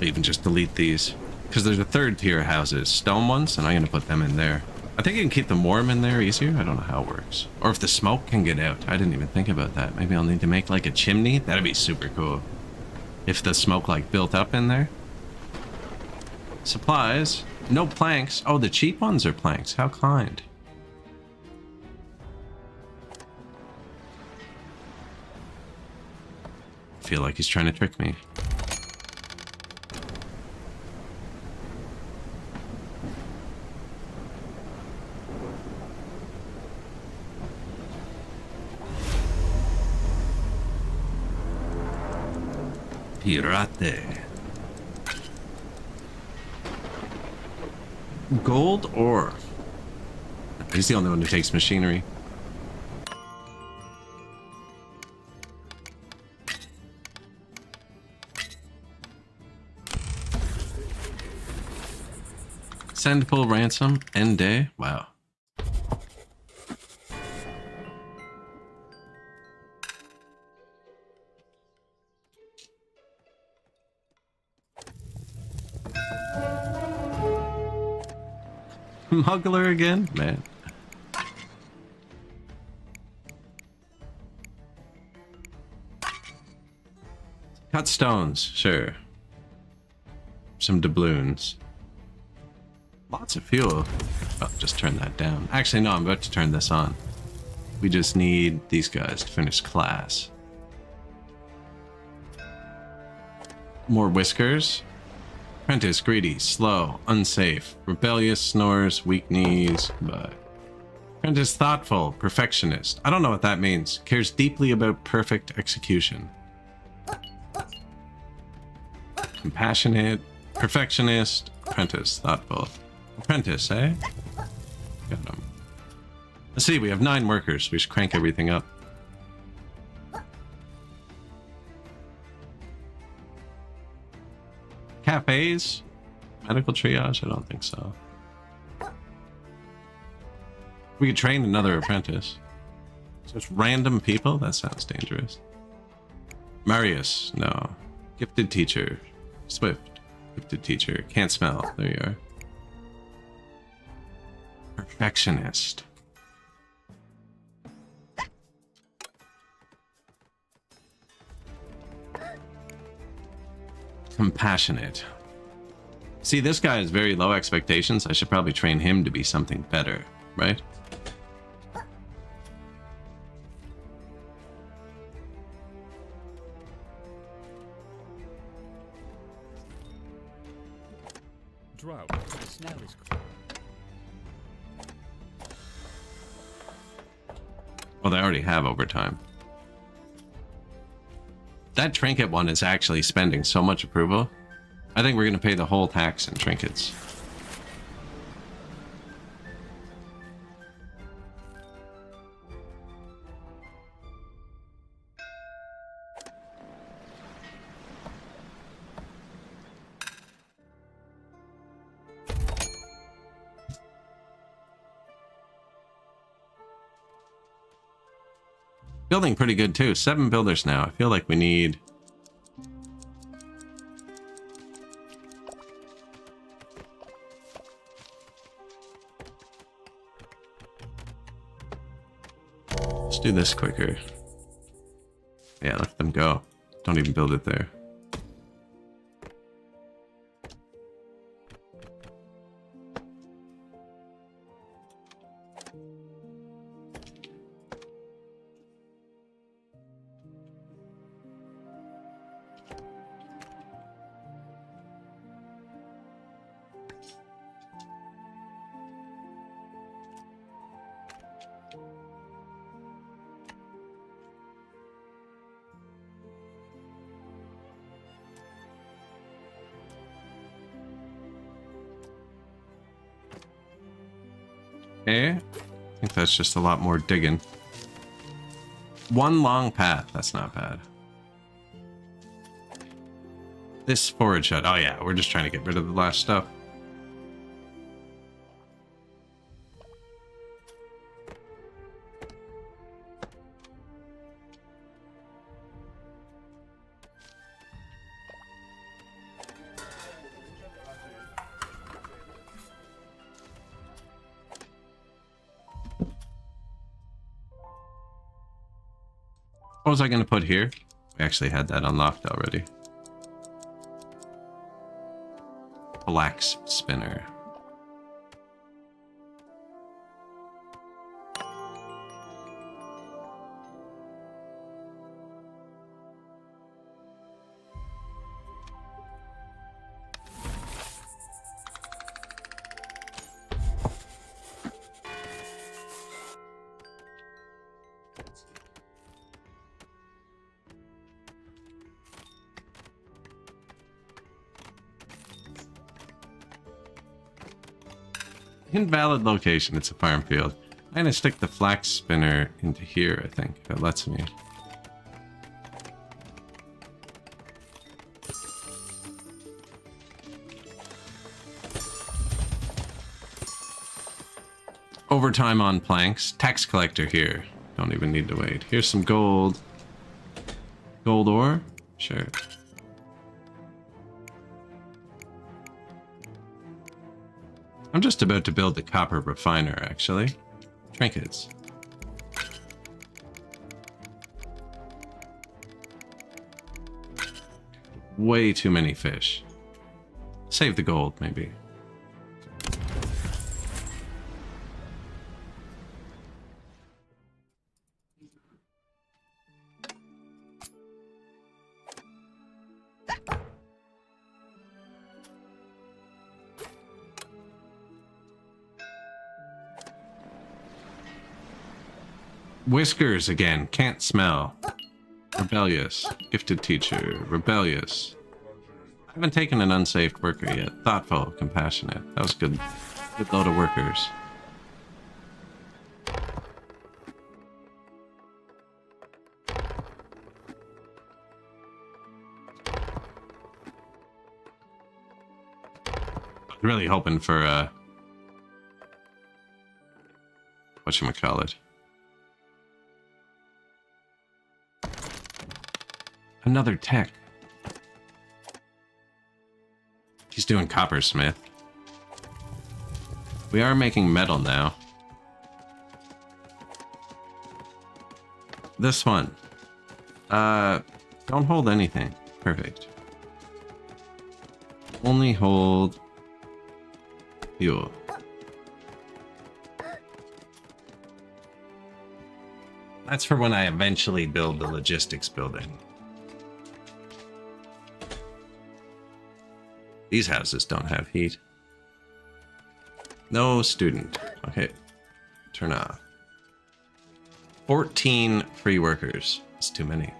even just delete these. Because there's a third tier of houses, stone ones, and I'm going to put them in there. I think you can keep them warm in there easier. I don't know how it works. Or if the smoke can get out. I didn't even think about that. Maybe I'll need to make like a chimney. That'd be super cool. If the smoke like built up in there. Supplies. No planks. Oh, the cheap ones are planks. How kind. I feel like he's trying to trick me. Pirate. Gold ore. He's the only one who takes machinery. Send full ransom. End day. Wow. Smuggler again? Man. Cut stones, sure. Some doubloons. Lots of fuel. Oh, just turn that down. Actually, no, I'm about to turn this on. We just need these guys to finish class. More whiskers. Apprentice, greedy, slow, unsafe, rebellious, snores, weak knees, but... Apprentice, thoughtful, perfectionist. I don't know what that means. Cares deeply about perfect execution. Compassionate, perfectionist, apprentice, thoughtful. Apprentice, eh? Got him. Let's see, we have 9 workers. We should crank everything up. Cafes? Medical triage? I don't think so. We could train another apprentice. Just random people? That sounds dangerous. Marius? No. Gifted teacher. Swift. Gifted teacher. Can't smell. There you are. Perfectionist. Compassionate. See, this guy has very low expectations. I should probably train him to be something better, right? Drought. The snow is cold. Well, they already have overtime. That trinket one is actually spending so much approval. I think we're going to pay the whole tax in trinkets. Building pretty good too. 7 builders now. I feel like we need... Let's do this quicker. Yeah, let them go. Don't even build it there. Okay, I think that's just a lot more digging. 1 long path, that's not bad. This forage hut, oh yeah, we're just trying to get rid of the last stuff. What was I going to put here? We actually had that unlocked already. Flax spinner. Invalid location. It's a farm field. I'm gonna stick the flax spinner into here, I think. That lets me. Overtime on planks. Tax collector here. Don't even need to wait. Here's some gold. Gold ore? Sure. I'm just about to build the copper refiner, actually. Trinkets. Way too many fish. Save the gold, maybe. Whiskers again. Can't smell. Rebellious. Gifted teacher. Rebellious. I haven't taken an unsafe worker yet. Thoughtful. Compassionate. That was good. Good load of workers. I was really hoping for whatchamacallit. Another tech. He's doing coppersmith. We are making metal now. This one. Don't hold anything. Perfect. Only hold fuel. That's for when I eventually build the logistics building. These houses don't have heat. No student. Okay. Turn off. 14 free workers. It's too many.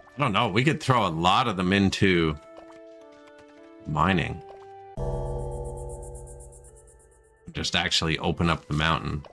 I don't know. We could throw a lot of them into mining. Just actually open up the mountain.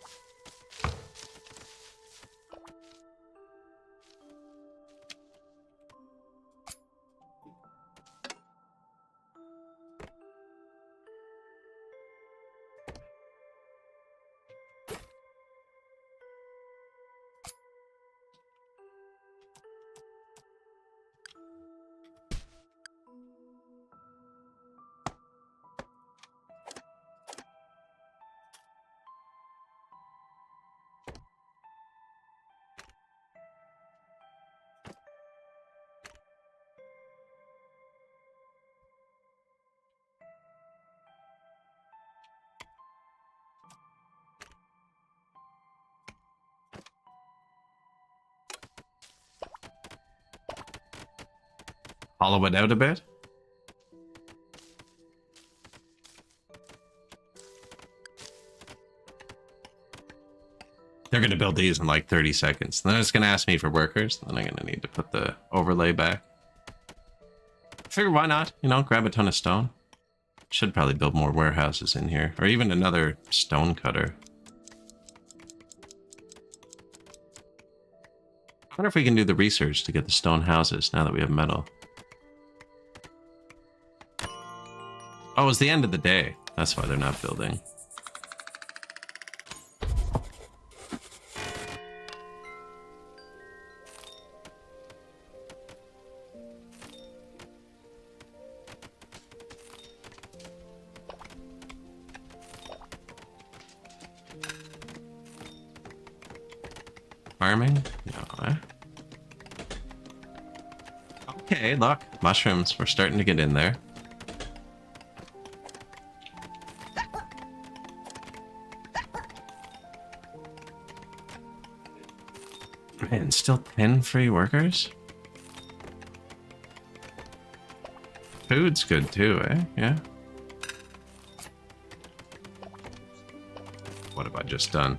Hollow it out a bit. They're going to build these in like 30 seconds. Then it's going to ask me for workers. Then I'm going to need to put the overlay back. I figure why not? You know, grab a ton of stone. Should probably build more warehouses in here, or even another stone cutter. I wonder if we can do the research to get the stone houses now that we have metal. Oh, it's the end of the day. That's why they're not building. Farming? No, eh? Okay, look. Mushrooms. We're starting to get in there. Man, still 10 free workers? Food's good too, eh? Yeah. What have I just done?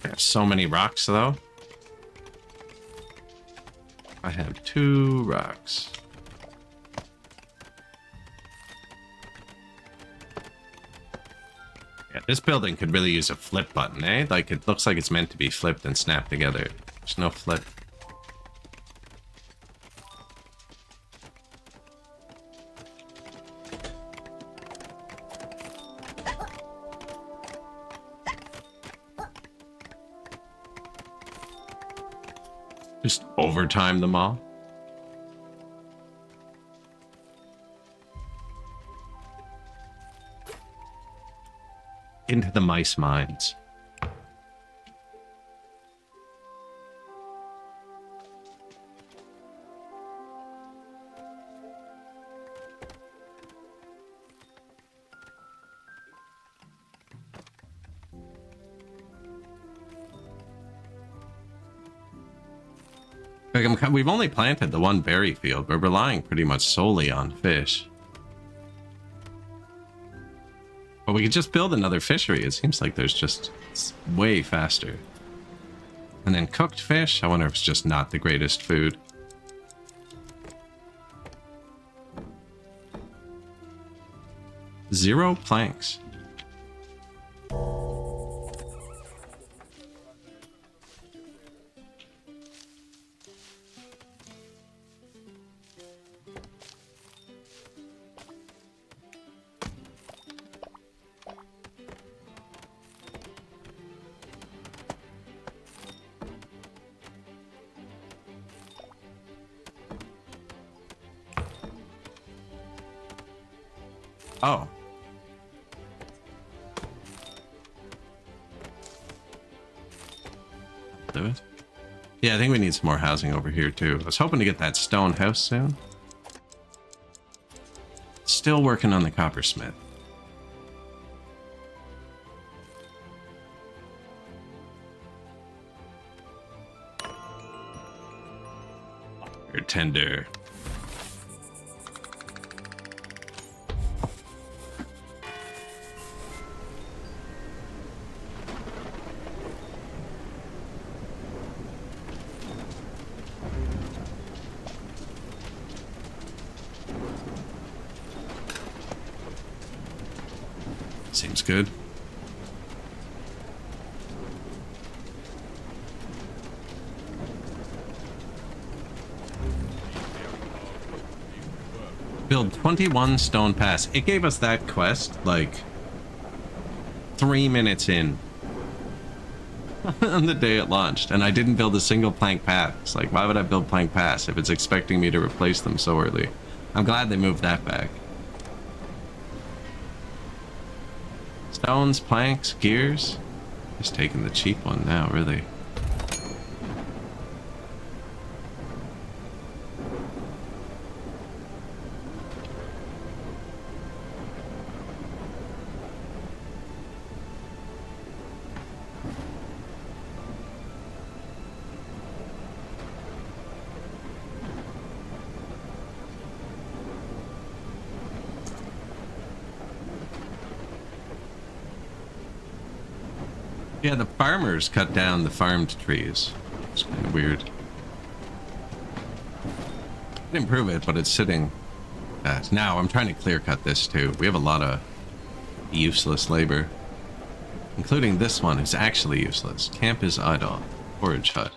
There's so many rocks though. I have 2 rocks. Yeah, this building could really use a flip button, eh? Like, it looks like it's meant to be flipped and snapped together. There's no flip. Just overtime them all. Into the mice mines. Like we've only planted the 1 berry field. We're relying pretty much solely on fish. But we could just build another fishery. It seems like there's just... it's way faster. And then cooked fish. I wonder if it's just not the greatest food. Zero planks. Oh. Do it. Yeah, I think we need some more housing over here too. I was hoping to get that stone house soon. Still working on the coppersmith. You're tender. Seems good. Build 21 stone pass. It gave us that quest like 3 minutes in on the day it launched, and I didn't build a single plank path. It's like, why would I build plank paths if it's expecting me to replace them so early? I'm glad they moved that back. Stones, planks, gears. Just taking the cheap one now, really. Yeah, the farmers cut down the farmed trees. It's kind of weird. Didn't prove it, but it's sitting. Now I'm trying to clear cut this too. We have a lot of useless labor, including this one who's actually useless. Camp is idle. Forage hut.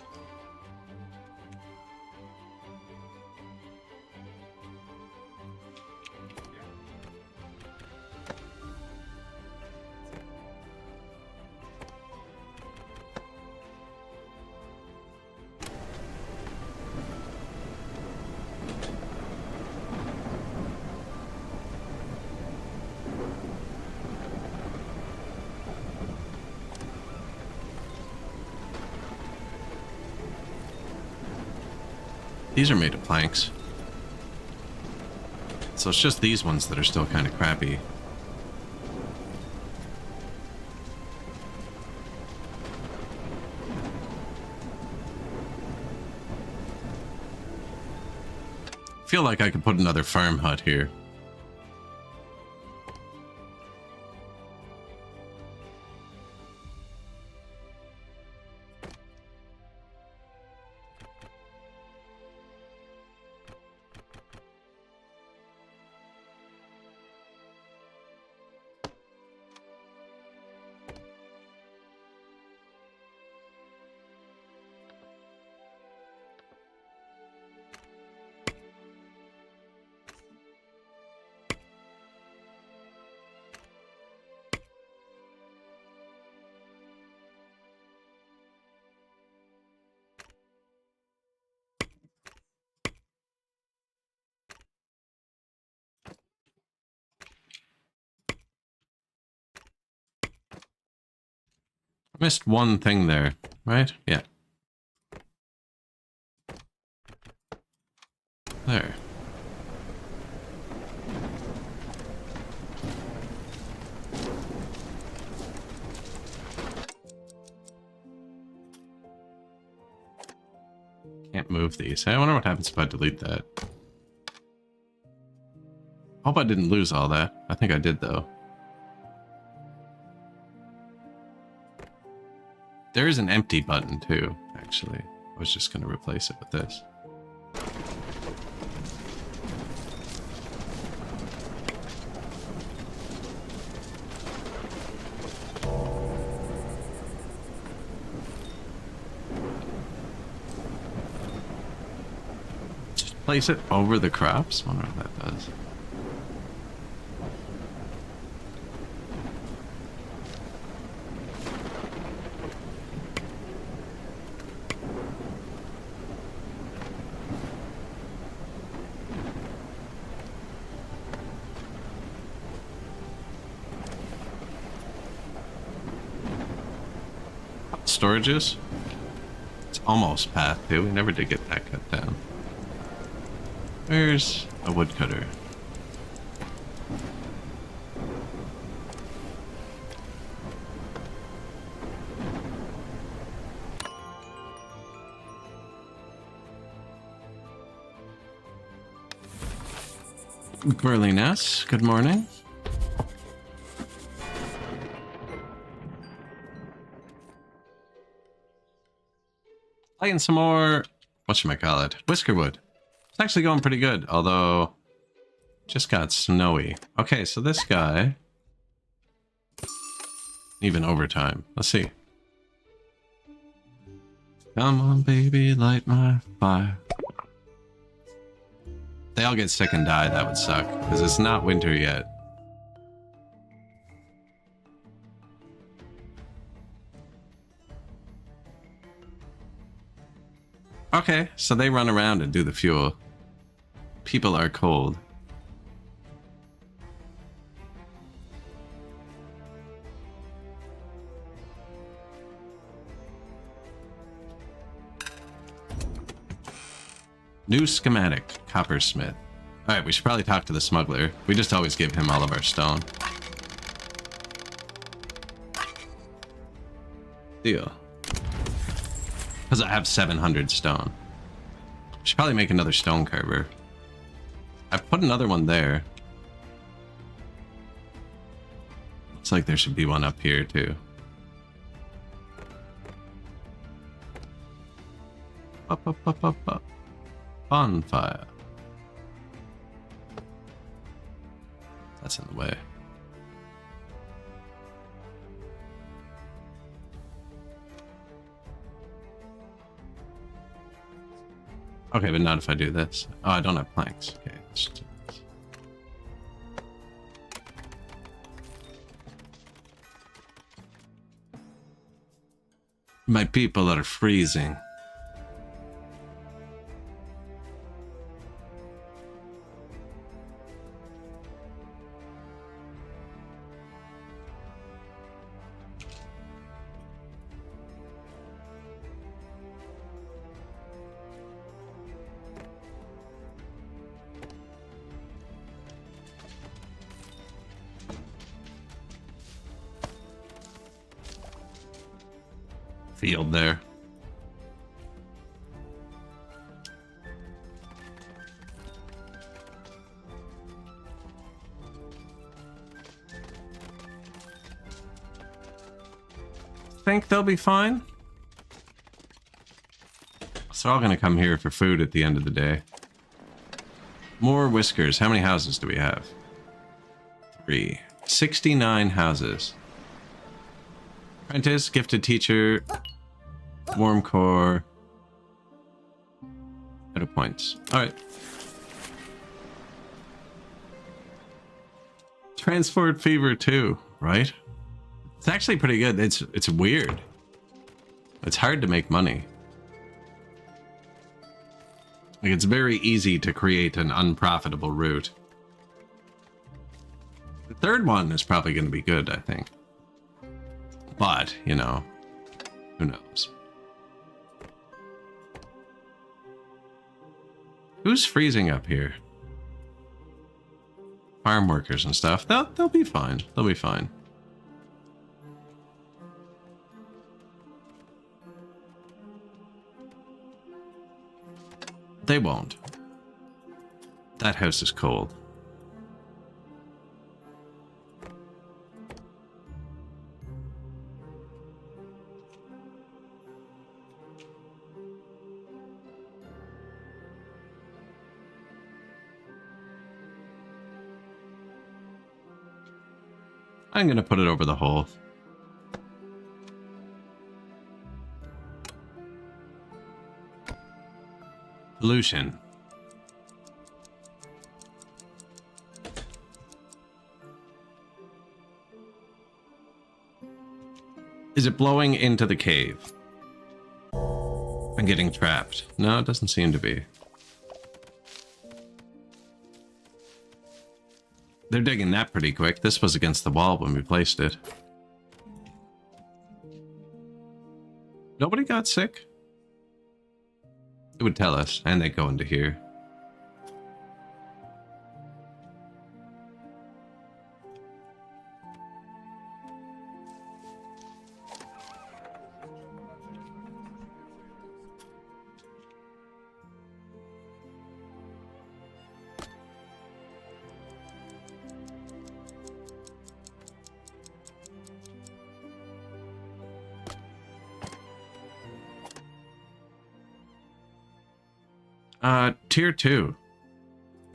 These are made of planks. So it's just these ones that are still kind of crappy. I feel like I could put another farm hut here. Missed one thing there, right? Yeah. There. Can't move these. I wonder what happens if I delete that. Hope I didn't lose all that. I think I did, though. There is an empty button, too, actually. I was just going to replace it with this. Just place it over the crops? I wonder what that does. Storages? It's almost path too. We never did get that cut down. Where's a woodcutter? Burly Ness, good morning. Playing some more, whatchamacallit, Whiskerwood. It's actually going pretty good, although just got snowy. Okay, so this guy, even overtime. Let's see. Come on, baby, light my fire. They all get sick and die, that would suck, because it's not winter yet. Okay, so they run around and do the fuel. People are cold. New schematic, coppersmith. Alright, we should probably talk to the smuggler. We just always give him all of our stone. Deal. Because I have 700 stone. Should probably make another stone carver. I put another one there. Looks like there should be one up here too. Bonfire. That's in the way. Okay, but not if I do this. Oh, I don't have planks. Okay, let's do this. My people are freezing. Field there. Think they'll be fine. So they're all gonna come here for food at the end of the day. More whiskers. How many houses do we have? 3. 69 houses. Apprentice, gifted teacher, warm core, out of points. All right. Transport fever 2, right? It's actually pretty good. It's weird. It's hard to make money. Like, it's very easy to create an unprofitable route. The third one is probably going to be good, I think. But, you know, who knows? Who's freezing up here? Farm workers and stuff. They'll be fine. They'll be fine. They won't. That house is cold. I'm gonna put it over the hole. Pollution. Is it blowing into the cave? I'm getting trapped. No, it doesn't seem to be. They're digging that pretty quick. This was against the wall when we placed it. Nobody got sick? It would tell us, and they go into here. Tier 2.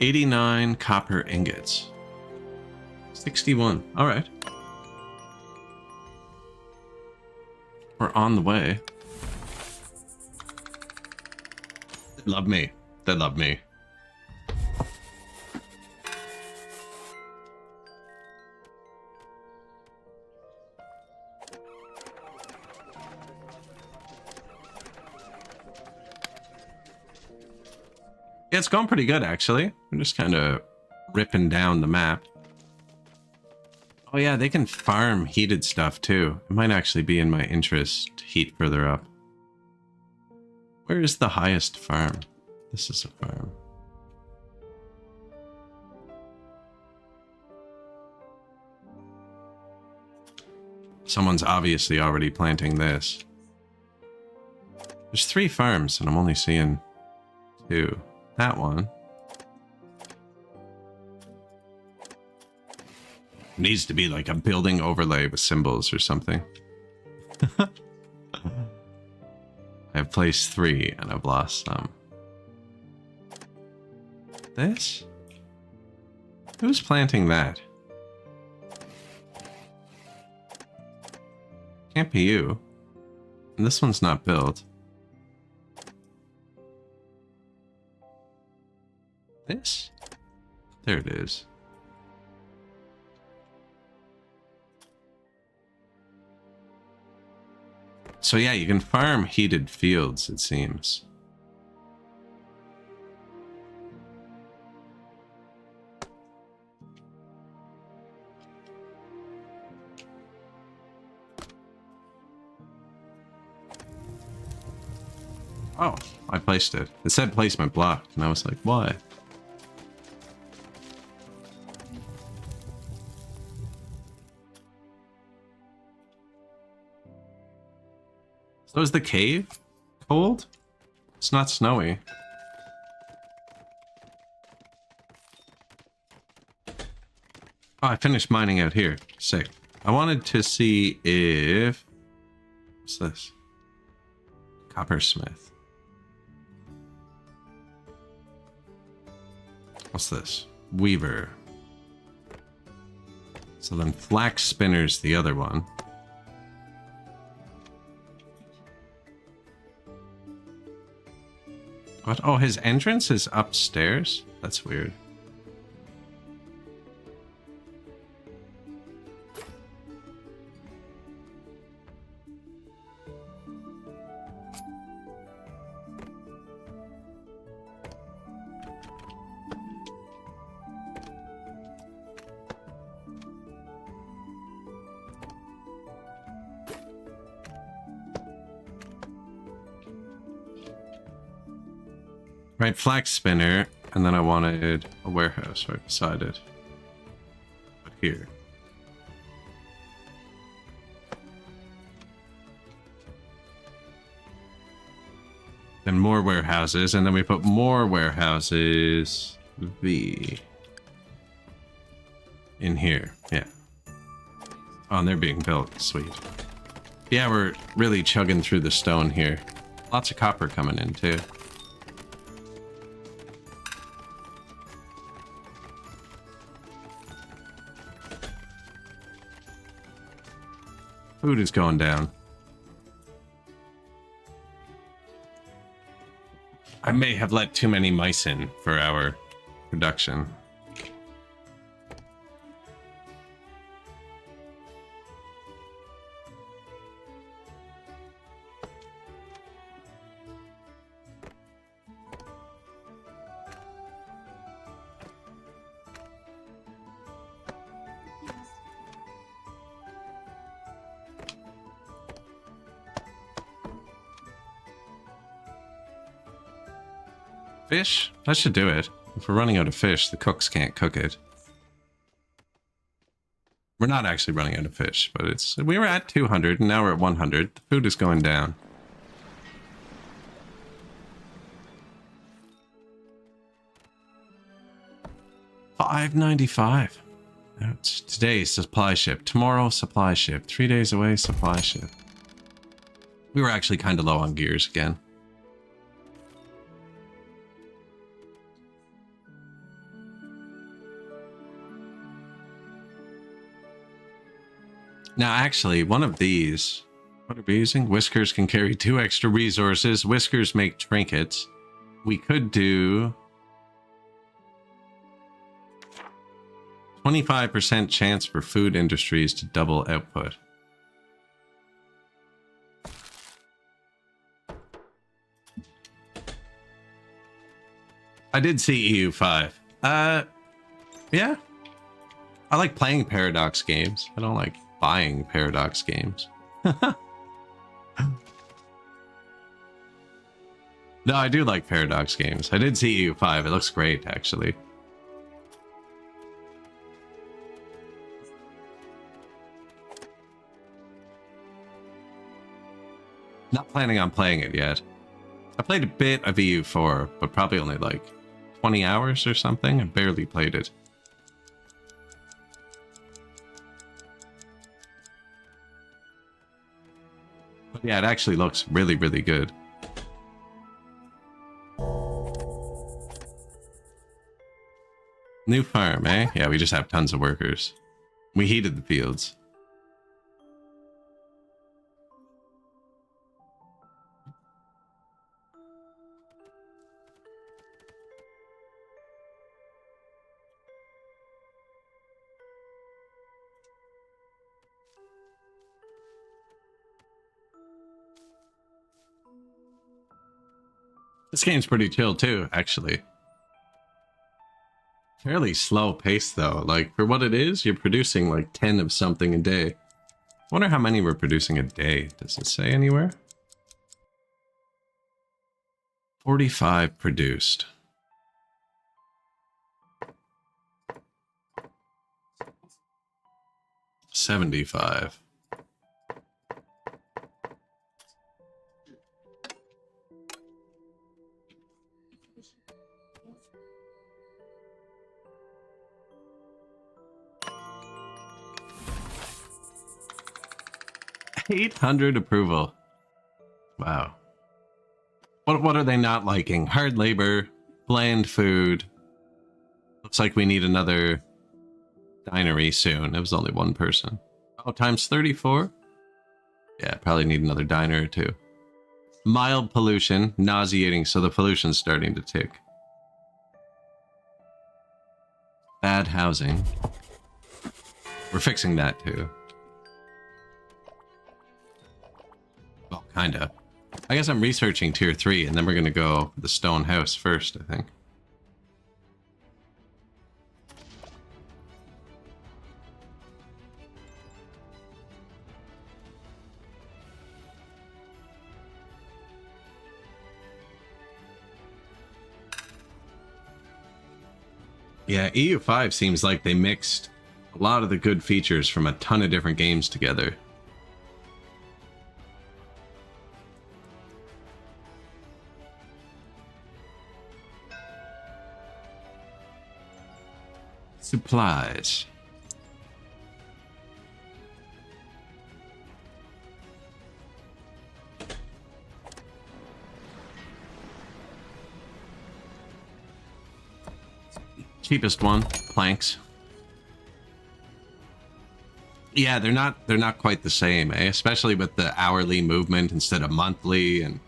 89 copper ingots. 61. Alright. We're on the way. They love me. They love me. Yeah, it's going pretty good, actually. We're just kind of ripping down the map. Oh yeah, they can farm heated stuff too. It might actually be in my interest to heat further up. Where is the highest farm? This is a farm. Someone's obviously already planting this. There's 3 farms and I'm only seeing 2. That one. Needs to be like a building overlay with symbols or something. I've placed 3 and I've lost some. This? Who's planting that? Can't be you. And this one's not built. This? There it is. So yeah, you can farm heated fields, it seems. Oh, I placed it. It said placement blocked, and I was like, why? So is the cave cold? It's not snowy. Oh, I finished mining out here. Sick. I wanted to see if... What's this? Coppersmith. What's this? Weaver. So then flax spinner's the other one. What? Oh, his entrance is upstairs? That's weird. Right, flax spinner, and then I wanted a warehouse right beside it. But here. Then more warehouses, and then we put more warehouses V in here. Yeah. Oh, and they're being built. Sweet. Yeah, we're really chugging through the stone here. Lots of copper coming in, too. Food is going down. I may have let too many mice in for our production. Fish? That should do it. If we're running out of fish, the cooks can't cook it. We're not actually running out of fish, but it's... We were at 200, and now we're at 100. The food is going down. $5.95. It's today's supply ship. Tomorrow, supply ship. 3 days away, supply ship. We were actually kind of low on gears again. Now, actually, one of these... What are we using? Whiskers can carry 2 extra resources. Whiskers make trinkets. We could do... 25% chance for food industries to double output. I did see EU5. Yeah. I like playing Paradox games. I don't like buying Paradox games. No, I do like Paradox games. I did see EU5. It looks great, actually. Not planning on playing it yet. I played a bit of EU4, but probably only like 20 hours or something. I barely played it. But yeah, it actually looks really, really good. New farm, eh? Yeah, we just have tons of workers. We heated the fields. This game's pretty chill too, actually. Fairly slow pace though. Like, for what it is, you're producing like 10 of something a day. Wonder how many we're producing a day. Does it say anywhere? 45 produced. $75. $800 approval. Wow. What are they not liking? Hard labor, bland food. Looks like we need another dinery soon. It was only one person. Oh, times 34? Yeah, probably need another diner or two. Mild pollution, nauseating, so the pollution's starting to tick. Bad housing. We're fixing that too. Well, kinda. I guess I'm researching tier 3 and then we're gonna go for the stone house first, I think. Yeah, EU5 seems like they mixed a lot of the good features from a ton of different games together. Supplies. Cheapest one, planks. Yeah, they're not quite the same, eh? Especially with the hourly movement instead of monthly and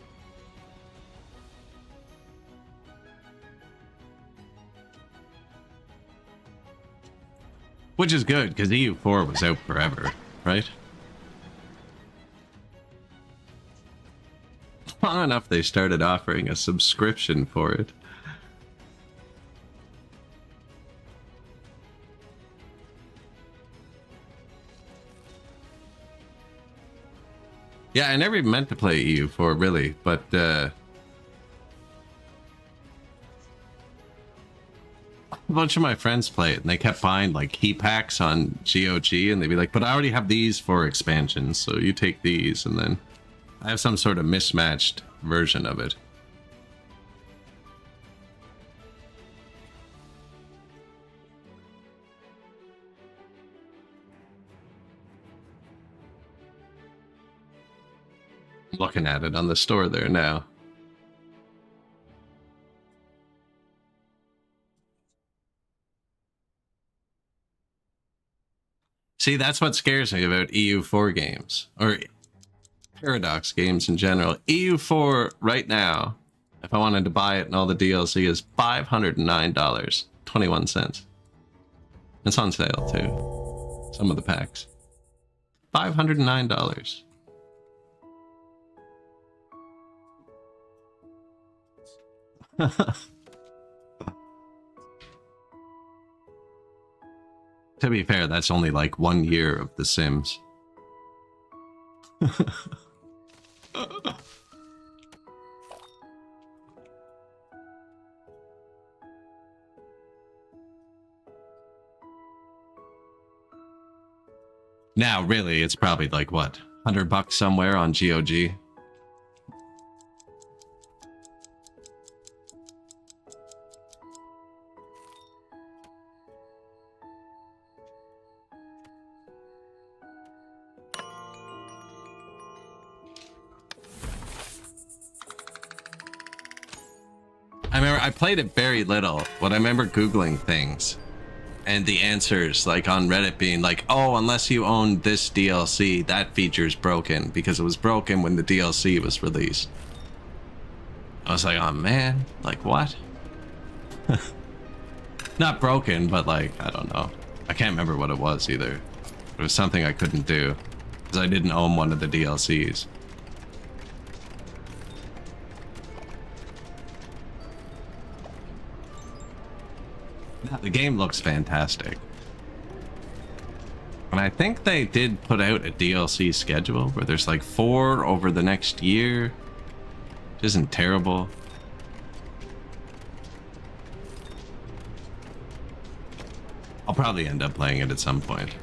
which is good because EU4 was out forever, right? Long enough they started offering a subscription for it. Yeah, I never even meant to play EU4 really, but a bunch of my friends play it and they kept buying like key packs on GOG and they'd be like, but I already have these for expansions, so you take these, and then I have some sort of mismatched version of it. Looking at it on the store there now. See, that's what scares me about EU4 games, or Paradox games in general. EU4 right now, if I wanted to buy it and all the DLC, is $509.21. It's on sale too. Some of the packs. $509. To be fair, that's only like 1 year of The Sims. Now, really, it's probably like what, $100 somewhere on GOG. I remember I played it very little, but I remember Googling things. and the answers like on Reddit being like, oh, unless you own this DLC, that feature's broken because it was broken when the DLC was released. I was like, oh man, like what? Not broken, but like, I don't know. I can't remember what it was either. It was something I couldn't do because I didn't own one of the DLCs. The game looks fantastic. And I think they did put out a DLC schedule where there's like 4 over the next year, which isn't terrible. I'll probably end up playing it at some point.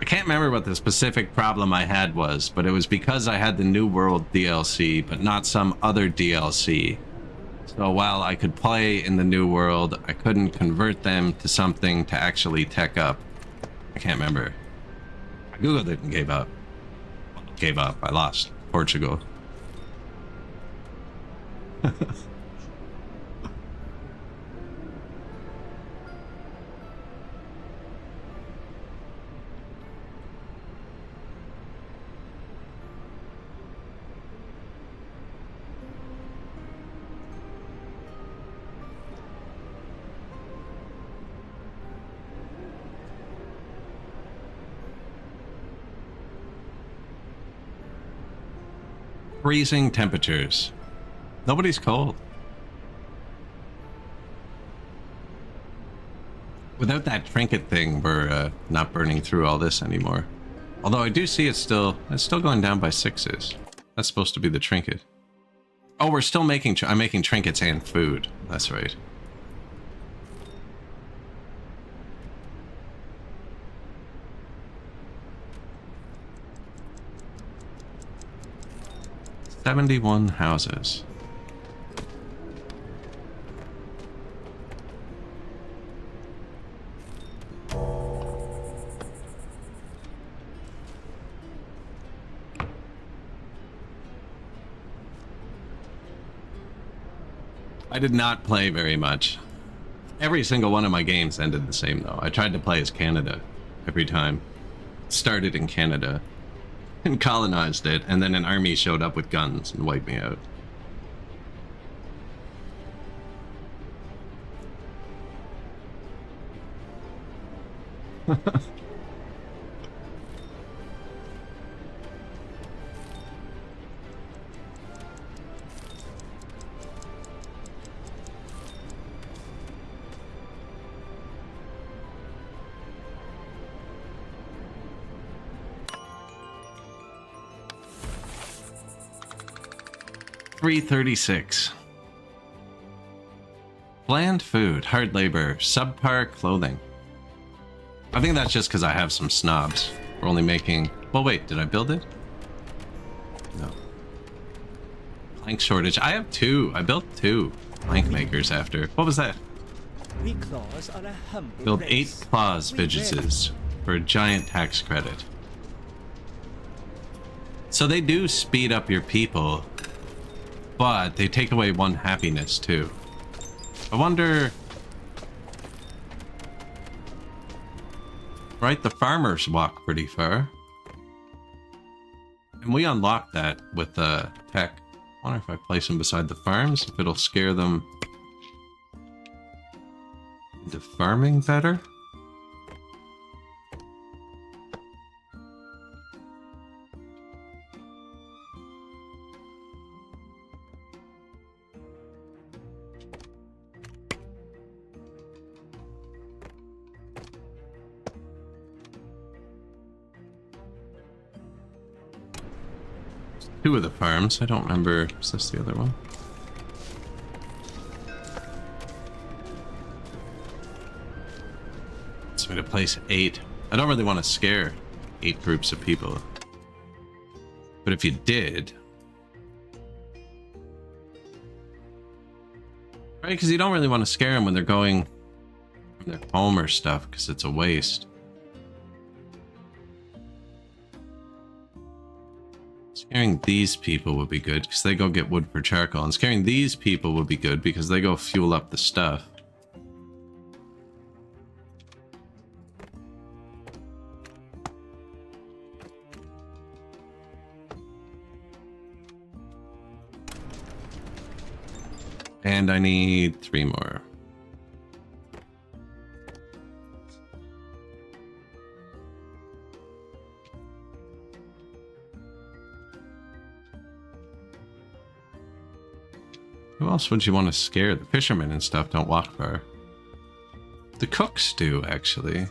I can't remember what the specific problem I had was, but it was because I had the New World DLC, but not some other DLC. So while I could play in the New World, I couldn't convert them to something to actually tech up. I can't remember. I googled it and gave up. Gave up. I lost. Portugal. Freezing temperatures. Nobody's cold. Without that trinket thing, we're not burning through all this anymore. Although I do see it's still going down by 6s. That's supposed to be the trinket. Oh, we're still making. I'm making trinkets and food. That's right. "71 houses. I did not play very much. Every single one of my games ended the same though. I tried to play as Canada every time. Started in Canada and colonized it, and then an army showed up with guns and wiped me out. $3.36. Bland food, hard labor, subpar clothing. I think that's just because I have some snobs. We're only making... Well, wait, did I build it? No. Plank shortage. I have 2. I built 2 plank makers after. What was that? We claws are a humble Build race. 8 claws fidgeses for a giant tax credit. So they do speed up your people, but they take away 1 happiness too. I wonder... Right, the farmers walk pretty far. And we unlock that with the tech. I wonder if I place them beside the farms, if it'll scare them into farming better. Two of the farms. I don't remember. Is this the other one? It's me to place 8. I don't really want to scare 8 groups of people. But if you did... Right, because you don't really want to scare them when they're going from their home or stuff, because it's a waste. Scaring these people would be good because they go get wood for charcoal. And scaring these people would be good because they go fuel up the stuff. And I need 3 more. Who else would you want to scare? The fishermen and stuff don't walk far. The cooks do, actually.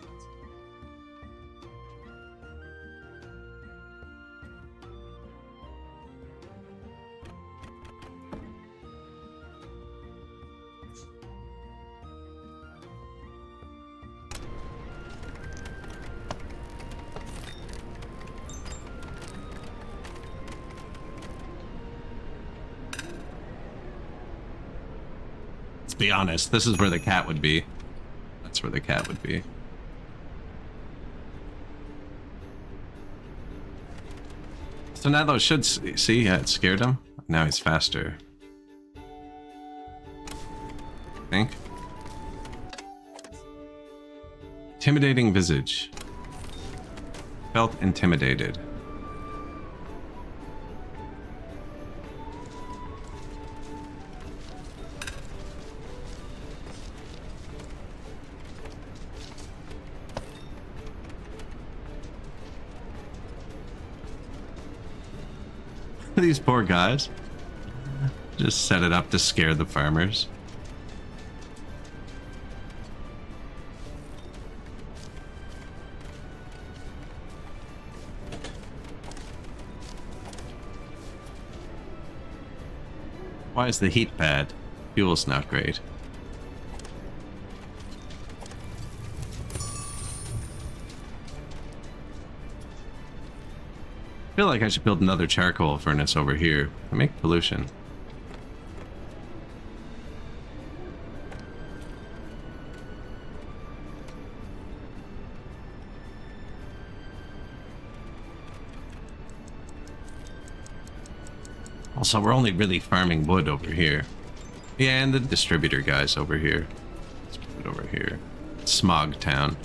Be honest, this is where the cat would be. That's where the cat would be. So now those should see, yeah, it scared him. Now he's faster. I think. Intimidating visage. Felt intimidated. These poor guys. Just set it up to scare the farmers. Why is the heat bad? Fuel's not great. I feel like I should build another charcoal furnace over here to make pollution. Also, we're only really farming wood over here. Yeah, and the distributor guys over here. Let's put it over here. Smog Town.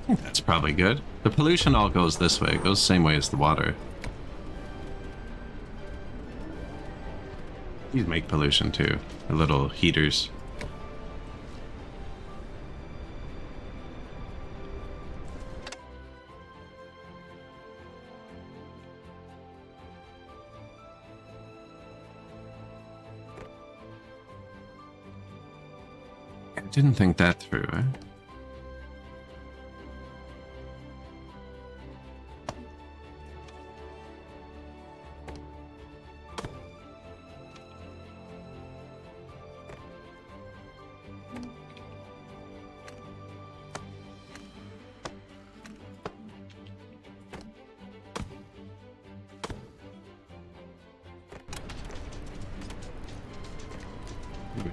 I think that's probably good. The pollution all goes this way. It goes the same way as the water. These make pollution too. The little heaters. I didn't think that through, eh?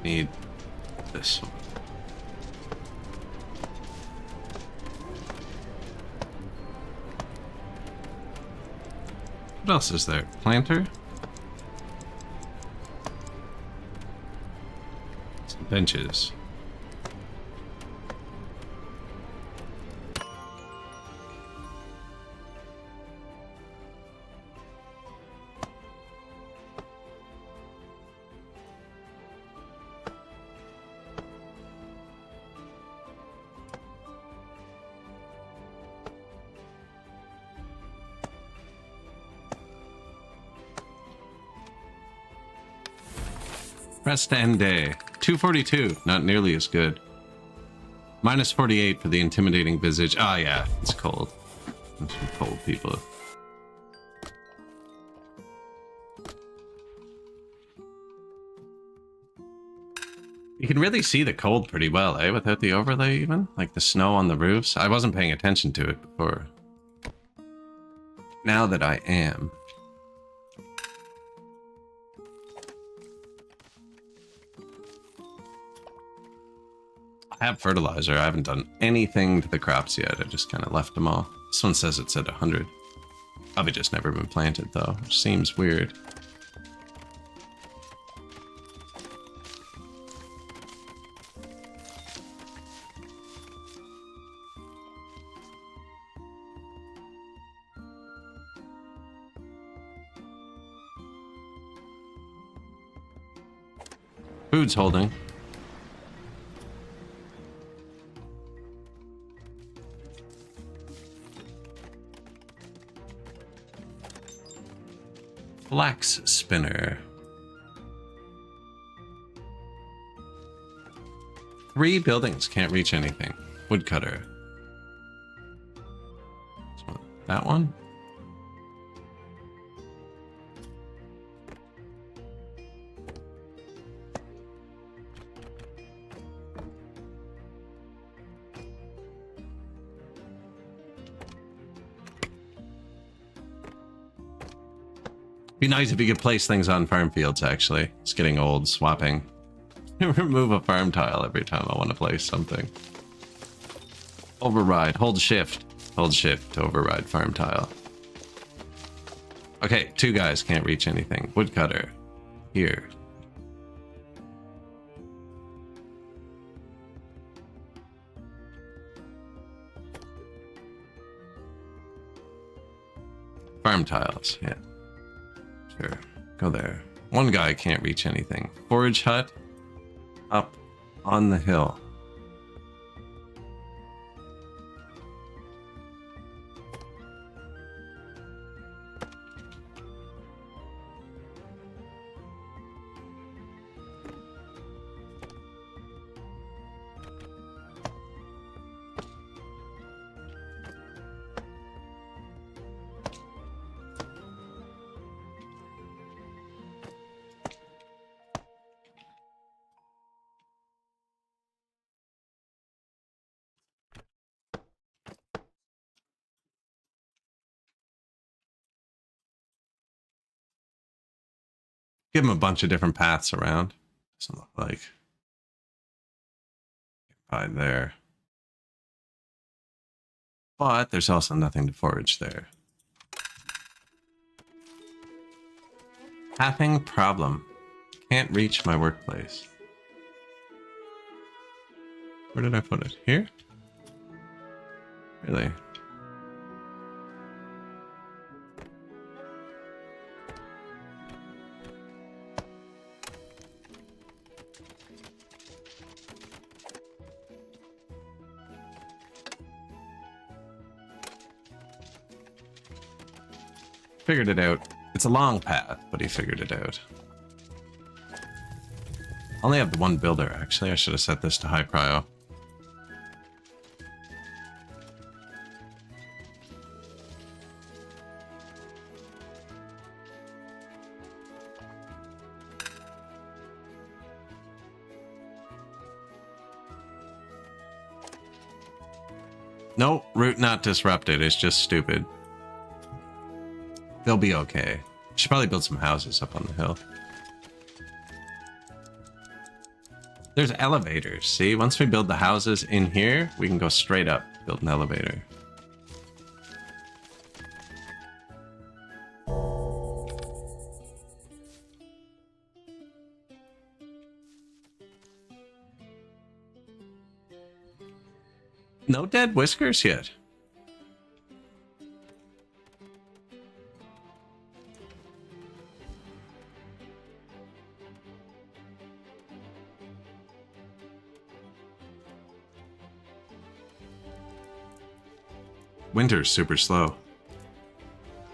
We need this one. What else is there? Planter? Some benches. Press to end day. 242, not nearly as good. Minus 48 for the intimidating visage. Ah, yeah, it's cold. There's some cold people. You can really see the cold pretty well, eh? Without the overlay even? Like the snow on the roofs. I wasn't paying attention to it before. Now that I am. I have fertilizer. I haven't done anything to the crops yet. I just kind of left them all. This one says it's at 100. Probably just never been planted though, which seems weird. Food's holding. Flax spinner. 3 buildings can't reach anything. Woodcutter. So that one? Be nice if you could place things on farm fields, actually. It's getting old, swapping. Remove a farm tile every time I want to place something. Override. Hold shift. Hold shift to override farm tile. Okay, 2 guys can't reach anything. Woodcutter. Here. Farm tiles, yeah. Sure, go there. 1 guy can't reach anything. Forage hut up on the hill. Give him a bunch of different paths around. Doesn't look like. Right there. But there's also nothing to forage there. Having problem. Can't reach my workplace. Where did I put it? Here? Really? Figured it out. It's a long path, but he figured it out. I only have the 1 builder, actually. I should have set this to high prio. No, route not disrupted. It's just stupid. They'll be okay. Should probably build some houses up on the hill. There's elevators, see? Once we build the houses in here, we can go straight up, build an elevator. No dead whiskers yet. Winter's super slow.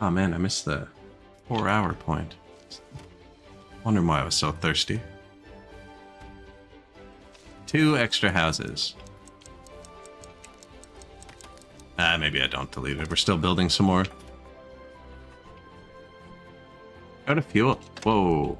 Oh man, I missed the 4-hour point. Wondering why I was so thirsty. 2 extra houses. Maybe I don't delete it. We're still building some more. Out of fuel. Whoa.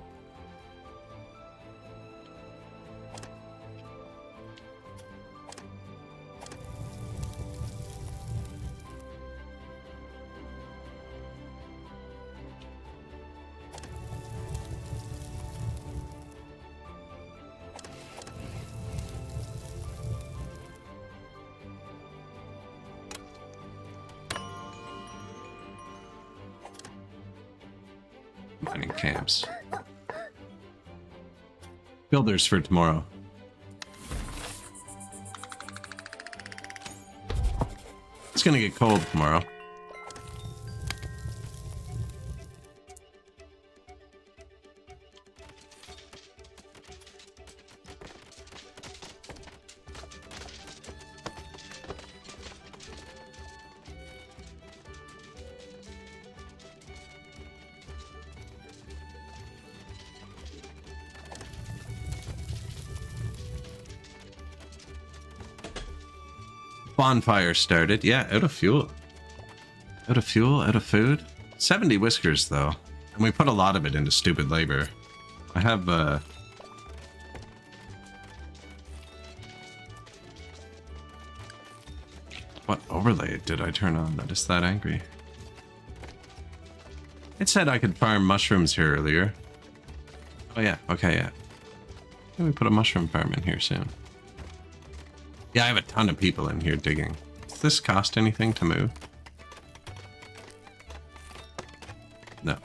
Mining camps. Builders for tomorrow. It's gonna get cold tomorrow. Bonfire started. Yeah, out of fuel. Out of fuel, out of food. 70 whiskers, though. And we put a lot of it into stupid labor. I have, what overlay did I turn on that is that angry? It said I could farm mushrooms here earlier. Oh, yeah. Okay, yeah. Maybe we put a mushroom farm in here soon. Yeah, I have a ton of people in here digging. Does this cost anything to move? No.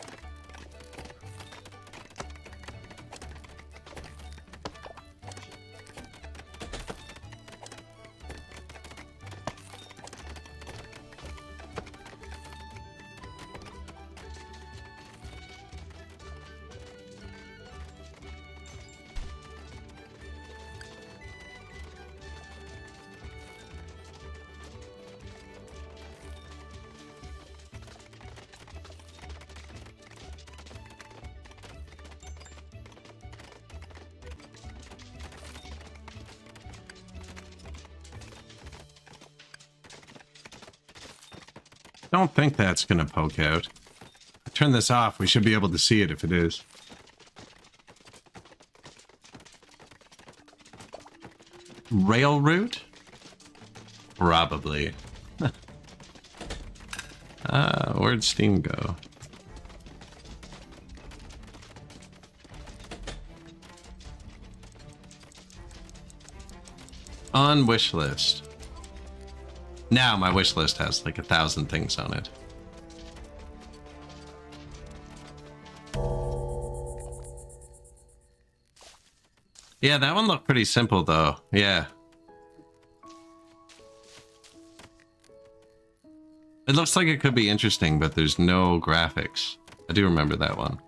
Don't think that's gonna poke out. Turn this off, we should be able to see it if it is. Rail route? Probably. Where'd Steam go? On wish list. Now my wish list has like 1,000 things on it. Yeah, that one looked pretty simple though. Yeah. It looks like it could be interesting, but there's no graphics. I do remember that one.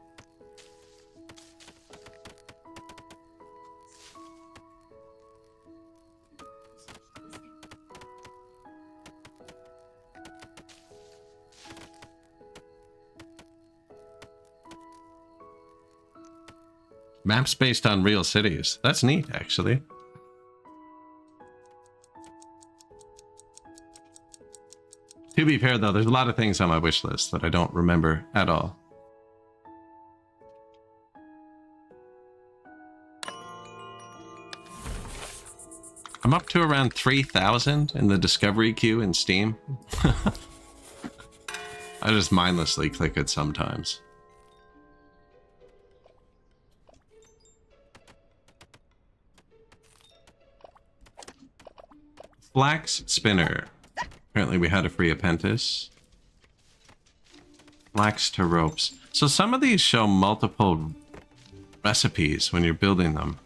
Maps based on real cities. That's neat, actually. To be fair, though, there's a lot of things on my wish list that I don't remember at all. I'm up to around 3,000 in the discovery queue in Steam. I just mindlessly click it sometimes. Flax spinner. Apparently we had a free apprentice. Flax to ropes. So some of these show multiple recipes when you're building them.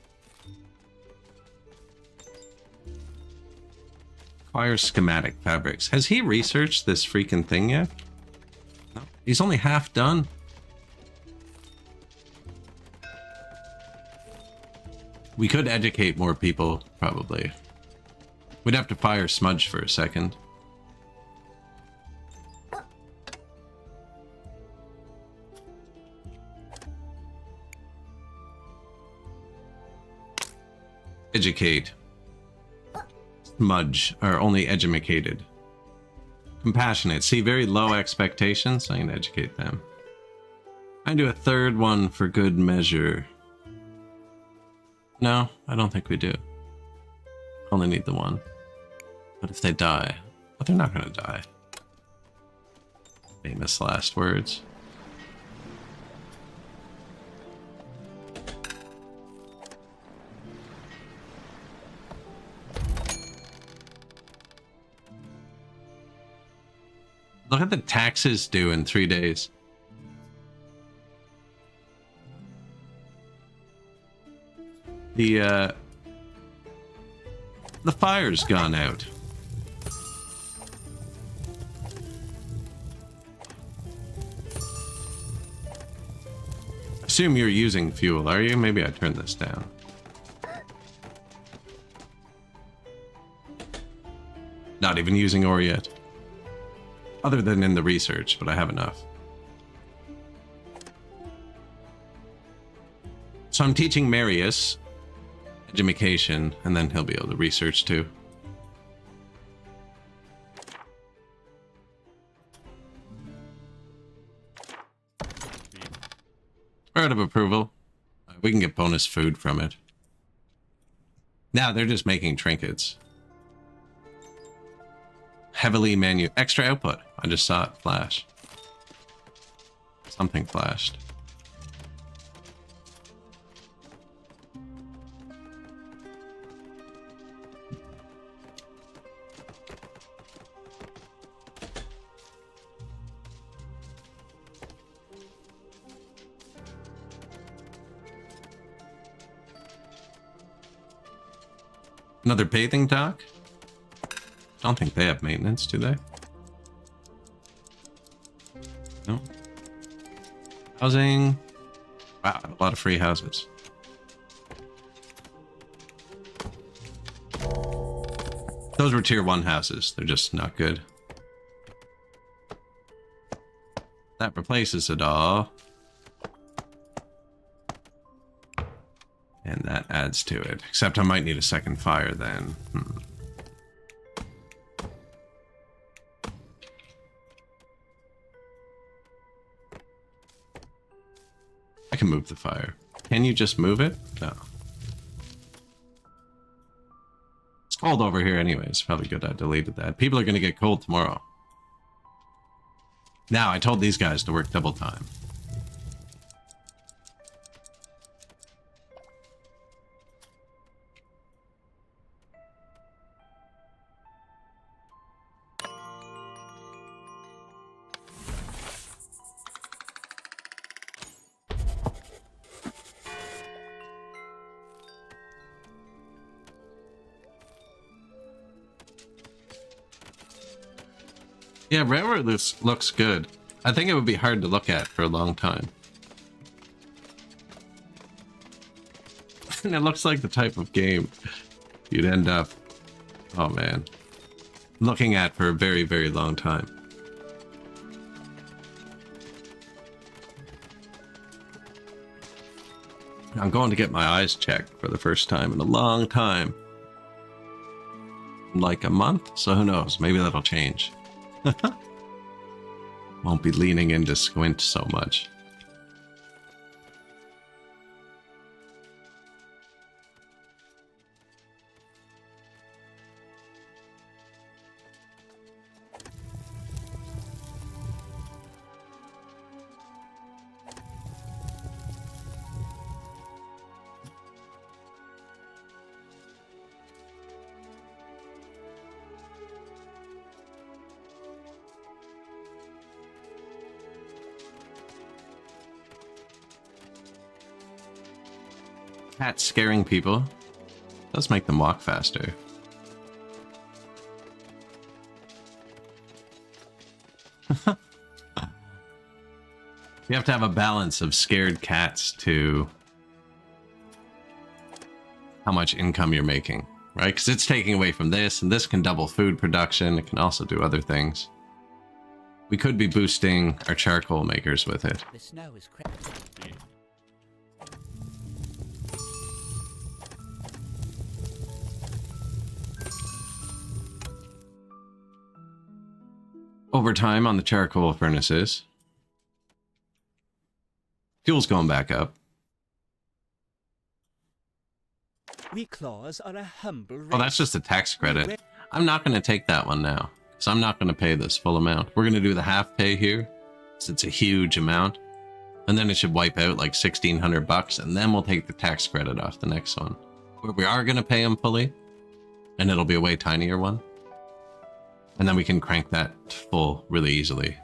Acquire schematic fabrics. Has he researched this freaking thing yet? No. He's only half done. We could educate more people, probably. We'd have to fire Smudge for a second. Educate. Smudge are only educated. Compassionate. See, very low expectations. I can educate them. I do a third one for good measure. No, I don't think we do. Only need the one. But if they die, but they're not gonna die. Famous last words. Look at the taxes due in 3 days. The fire's gone out. Assume you're using fuel, are you? Maybe I turn this down. Not even using ore yet. Other than in the research, but I have enough. So I'm teaching Marius education, and then he'll be able to research too. Out of approval. We can get bonus food from it. Now they're just making trinkets. Heavily extra output. I just saw it flash. Something flashed. Another bathing dock? I don't think they have maintenance, do they? No. Housing. Wow, a lot of free houses. Those were tier 1 houses. They're just not good. That replaces it all. And that adds to it. Except I might need a second fire then. I can move the fire. Can you just move it? No. It's cold over here anyways. Probably good I deleted that. People are going to get cold tomorrow. Now, I told these guys to work double time. Yeah, railroad looks good. I think it would be hard to look at for a long time. And it looks like the type of game you'd end up, oh man, looking at for a very, very long time. I'm going to get my eyes checked for the first time in a long time. Like a month, so who knows, maybe that'll change. Won't be leaning into squint so much. Cats scaring people does make them walk faster. You have to have a balance of scared cats to how much income you're making, right? Because it's taking away from this, and this can double food production. It can also do other things. We could be boosting our charcoal makers with it. The snow is Overtime on the charcoal furnaces. Fuel's going back up. We claws are a humble race. Oh, that's just a tax credit. I'm not going to take that one now, because I'm not going to pay this full amount. We're going to do the half pay here, because it's a huge amount. And then it should wipe out like 1,600 bucks, and then we'll take the tax credit off the next one. Where we are going to pay them fully, and it'll be a way tinier one. And then we can crank that full really easily.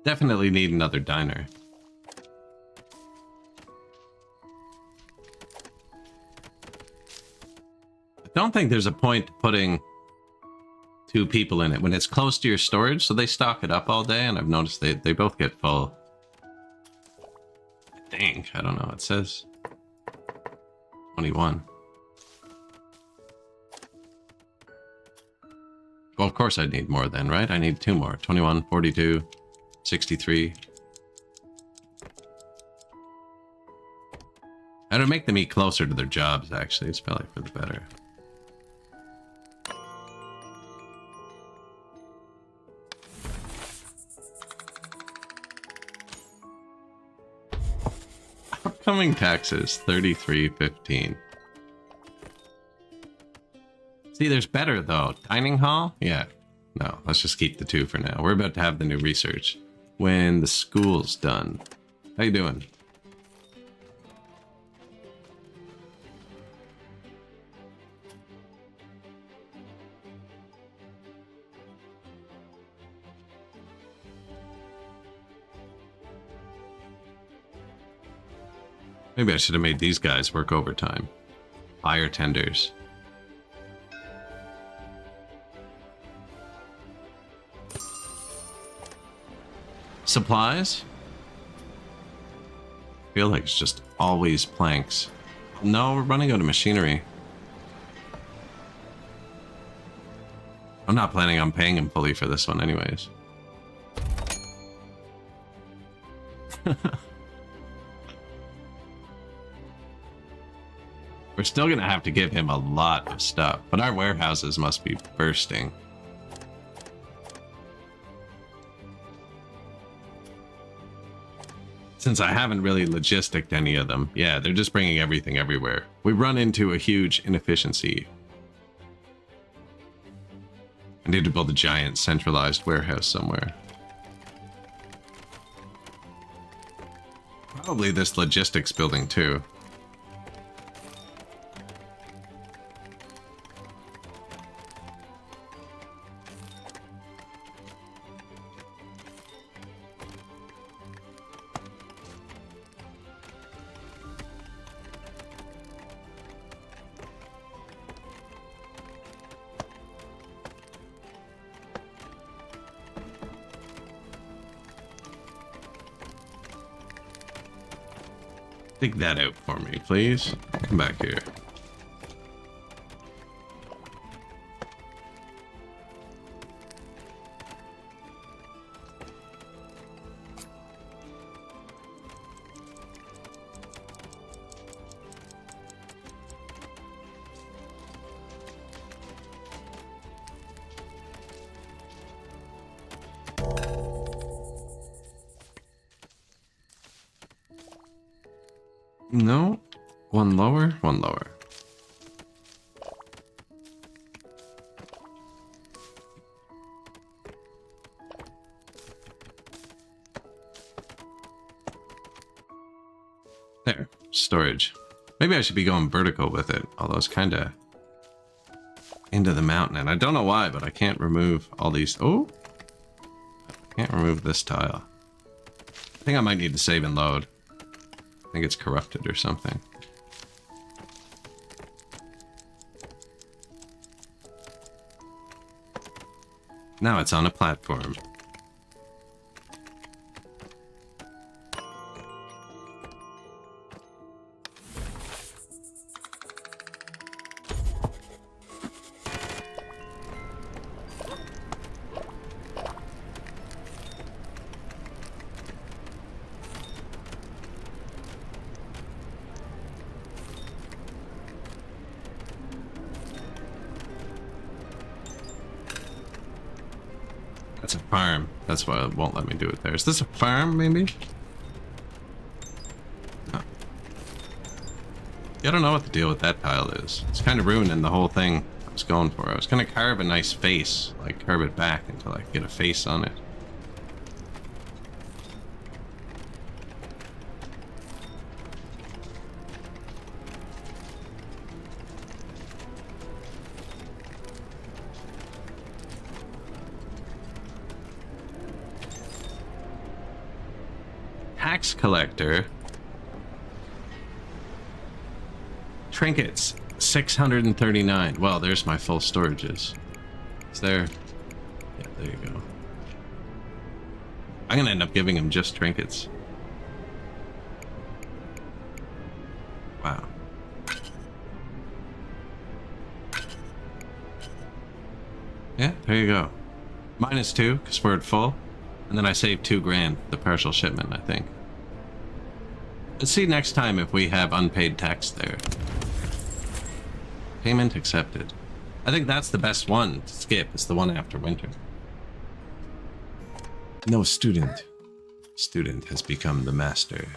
Definitely need another diner. I don't think there's a point to putting 2 people in it when it's close to your storage, so they stock it up all day, and I've noticed they both get full. I think. I don't know. It says 21. Well, of course I'd need more then, right? I need 2 more. 21, 42, 63. I would make them eat closer to their jobs, actually. It's probably for the better. Upcoming taxes, 33.15. See, there's better, though. Dining hall? Yeah. No, let's just keep the 2 for now. We're about to have the new research when the school's done. How you doing? Maybe I should have made these guys work overtime. Fire tenders. Supplies? I feel like it's just always planks. No, we're running out of machinery. I'm not planning on paying him fully for this one anyways. We're still gonna have to give him a lot of stuff, but our warehouses must be bursting. Since I haven't really logisticed any of them, yeah, they're just bringing everything everywhere. We run into a huge inefficiency. I need to build a giant centralized warehouse somewhere. Probably this logistics building too. Dig that out for me, please. Come back here. No. One lower, one lower. There. Storage. Maybe I should be going vertical with it, although it's kind of into the mountain. And I don't know why, but I can't remove all these. Oh! I can't remove this tile. I think I might need to save and load. I think it's corrupted or something. Now it's on a platform. That's a farm. That's why it won't let me do it there. Is this a farm, maybe? No. Yeah, I don't know what the deal with that tile is. It's kind of ruining the whole thing I was going for. I was going to carve a nice face, like curve it back until I get a face on it. tax collector. Trinkets, 639. Well, there's my full storages. Is there? Yeah, there you go. I'm gonna end up giving him just trinkets. Wow. Yeah, there you go. -2, because we're at full. And then I saved 2 grand, the partial shipment, I think. Let's see next time if we have unpaid tax there. Payment accepted. I think that's the best one to skip, is the one after winter. No student. Student has become the master.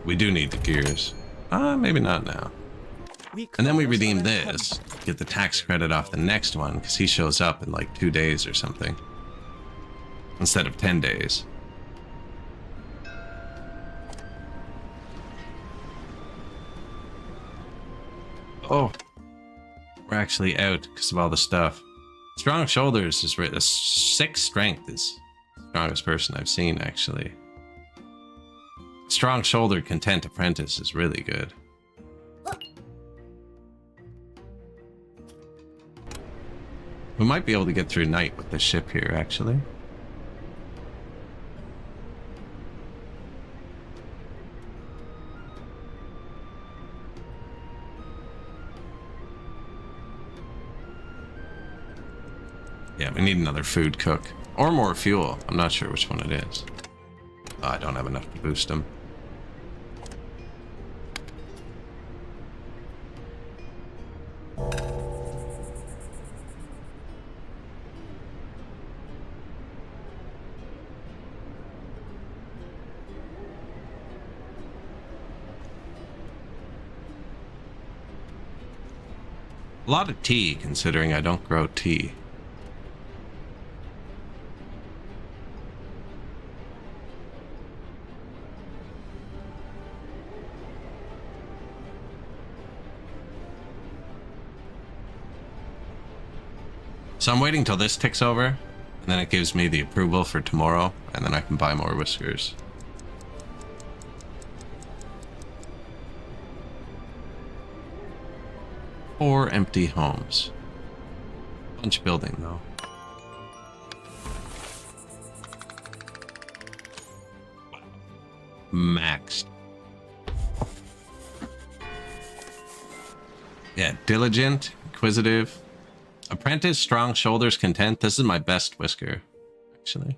We do need the gears. Maybe not now. And then we redeem this, get the tax credit off the next one, because he shows up in like 2 days or something. Instead of 10 days. Oh. We're actually out because of all the stuff. Strong shoulders is right. 6 strength is the strongest person I've seen, actually. Strong shouldered content apprentice is really good. We might be able to get through night with this ship here, actually. Yeah, we need another food cook. Or more fuel. I'm not sure which one it is. Oh, I don't have enough to boost them. A lot of tea, considering I don't grow tea. So I'm waiting till this ticks over, and then it gives me the approval for tomorrow, and then I can buy more whiskers. Four empty homes. Bunch building, though. Maxed. Yeah, diligent, inquisitive. Apprentice, strong shoulders, content. This is my best whisker, actually.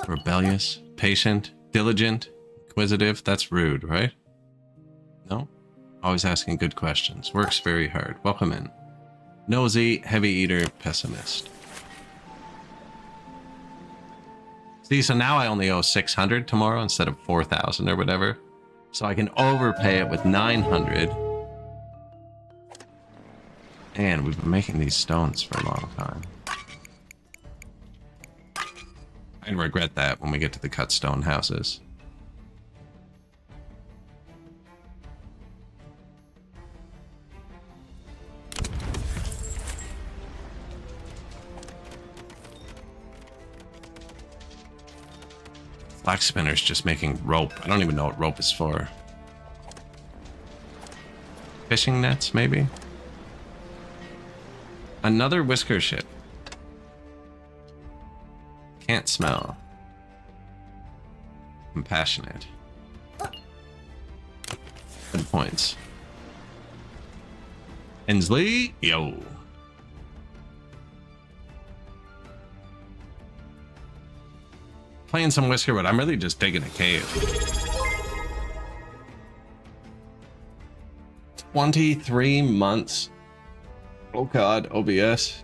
Rebellious, patient, diligent, inquisitive. That's rude, right? No? Always asking good questions. Works very hard. Welcome in. Nosy, heavy eater, pessimist. See, so now I only owe 600 tomorrow instead of 4,000 or whatever. So I can overpay it with 900. And we've been making these stones for a long time. I'd regret that when we get to the cut stone houses. Black spinner's just making rope. I don't even know what rope is for. Fishing nets, maybe? Another whisker ship. Can't smell. Compassionate. Good points. Hensley, yo. Playing some Whiskerwood. I'm really just digging a cave. 23 months. Oh god, OBS.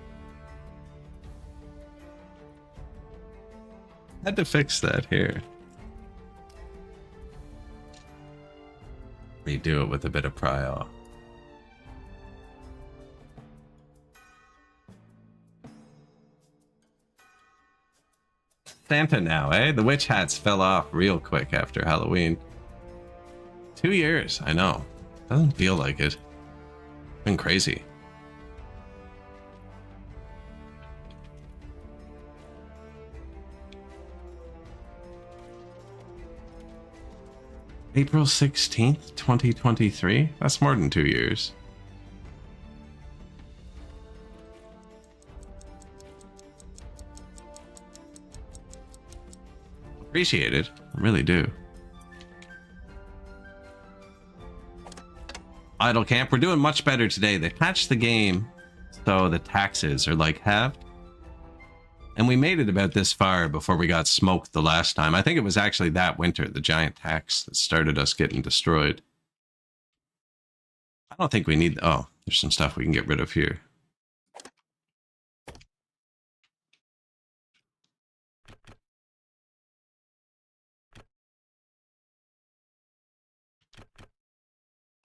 Had to fix that here. Redo it with a bit of prio. Santa now, eh? The witch hats fell off real quick after Halloween. 2 years, I know. Doesn't feel like it. Been crazy. April 16th, 2023? That's more than 2 years. Appreciate it. I really do. Idle camp. We're doing much better today. They patched the game so the taxes are like halved. And we made it about this far before we got smoked the last time. I think it was actually that winter, the giant tax, that started us getting destroyed. I don't think we need... Oh, there's some stuff we can get rid of here.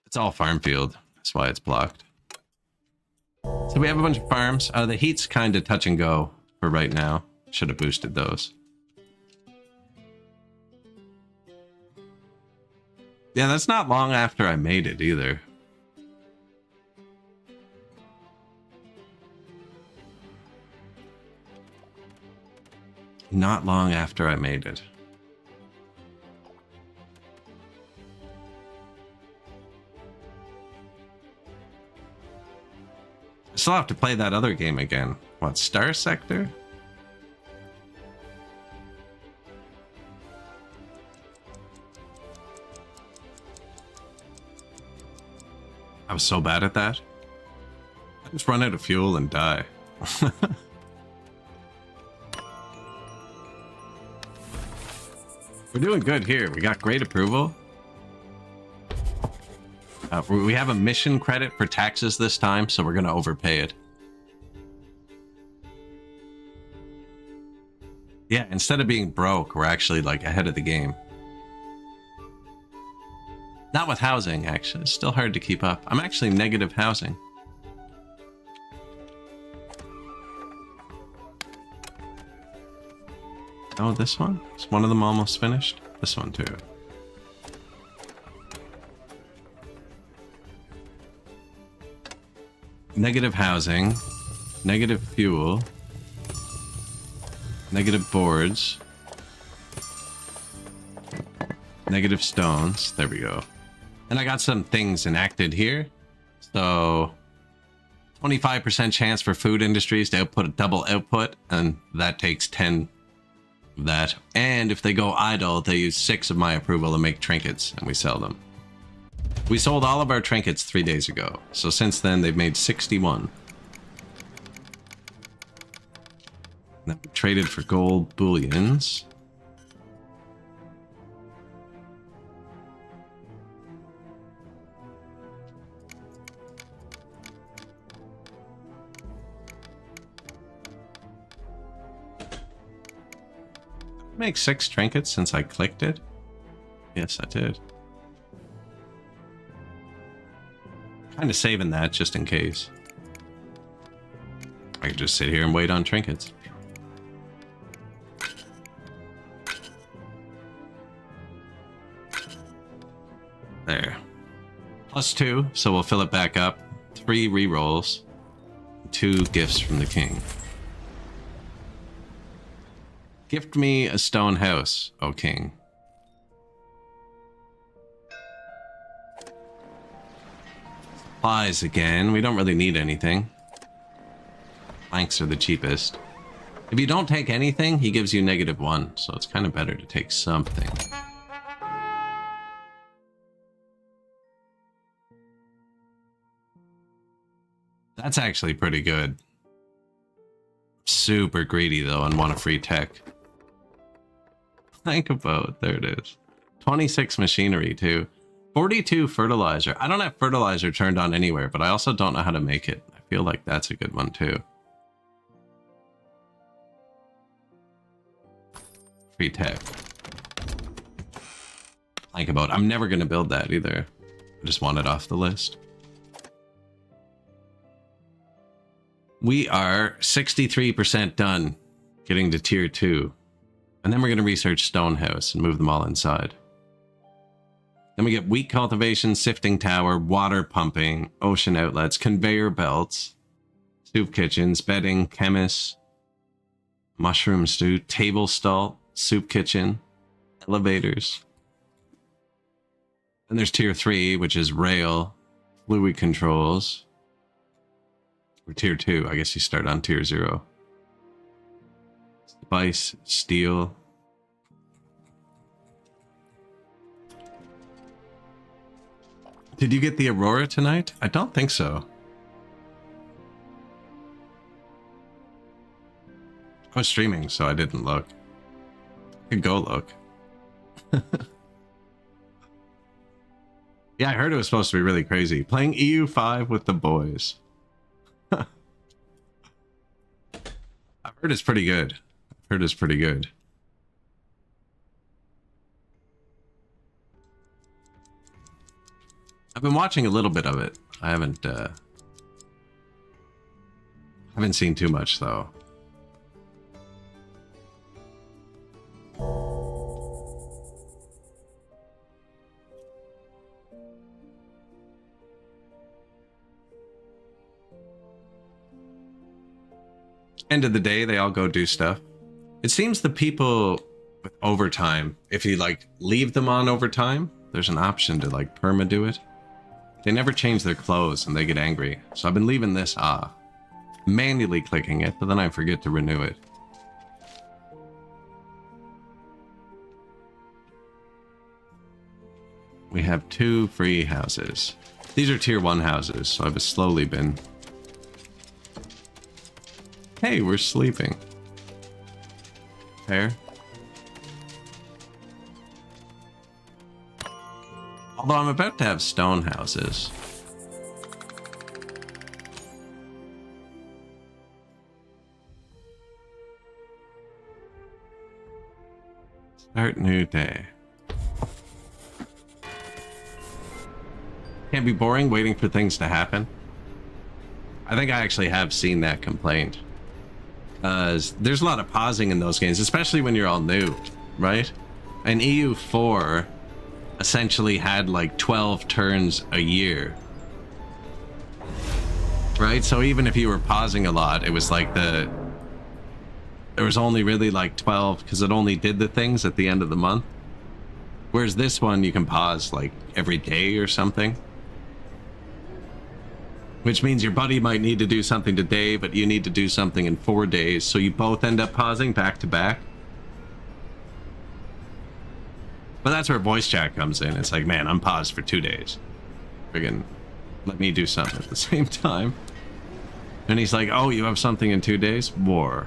It's all farm field. That's why it's blocked. So we have a bunch of farms. The heat's kind of touch and go for right now. Should have boosted those. Yeah, that's not long after I made it either. Not long after I made it. I still have to play that other game again. What, Star Sector? I was so bad at that. I just run out of fuel and die. We're doing good here. We got great approval. We have a mission credit for taxes this time, so we're going to overpay it. Yeah, instead of being broke, we're actually like ahead of the game. Not with housing, actually. It's still hard to keep up. I'm actually negative housing. Oh, this one? Is one of them almost finished? This one too. Negative housing, negative fuel, negative boards, negative stones. There we go. And I got some things enacted here. So 25% chance for food industries to output a double output, and that takes 10 of that. And if they go idle, they use 6 of my approval to make trinkets, and we sell them. We sold all of our trinkets 3 days ago, so since then they've made 61. Then we traded for gold bullions. Make 6 trinkets since I clicked it? Yes, I did. Kind of saving that just in case. I could just sit here and wait on trinkets. There. +2, so we'll fill it back up. 3 rerolls. 2 gifts from the king. Gift me a stone house, O king. Supplies again. We don't really need anything. Planks are the cheapest. If you don't take anything, he gives you -1, so it's kind of better to take something. That's actually pretty good. Super greedy though and want a free tech. Think about, there it is. 26 machinery too. 42 fertilizer. I don't have fertilizer turned on anywhere, but I also don't know how to make it. I feel like that's a good one too. Free tech. Think about, I'm never going to build that either. I just want it off the list. We are 63% done getting to tier 2. And then we're going to research Stonehouse and move them all inside. Then we get wheat cultivation, sifting tower, water pumping, ocean outlets, conveyor belts, soup kitchens, bedding, chemists, mushroom stew, table stall, soup kitchen, elevators. And there's tier 3, which is rail, fluid controls. Or tier 2, I guess you start on tier 0. Spice, steel. Did you get the Aurora tonight? I don't think so. I was streaming, so I didn't look. I could go look. Yeah, I heard it was supposed to be really crazy. Playing EU5 with the boys. I've heard it's pretty good. I've heard it's pretty good. I've been watching a little bit of it. I haven't seen too much though. End of the day, they all go do stuff. It seems the people with overtime, if you like leave them on overtime, there's an option to like perma do it. They never change their clothes and they get angry. So I've been leaving this off. Manually clicking it, but then I forget to renew it. We have 2 free houses. These are tier 1 houses, so I've slowly been... Hey, we're sleeping. Fair. Although I'm about to have stone houses. Start new day. Can't be boring waiting for things to happen. I think I actually have seen that complaint. There's a lot of pausing in those games, especially when you're all new, right? And EU4 essentially had like 12 turns a year. Right? So even if you were pausing a lot, it was like there was only really like 12 because it only did the things at the end of the month. Whereas this one, you can pause like every day or something. Which means your buddy might need to do something today, but you need to do something in 4 days. So you both end up pausing back to back. But that's where voice chat comes in. It's like, man, I'm paused for 2 days. Friggin' let me do something at the same time. And he's like, oh, you have something in 2 days? War.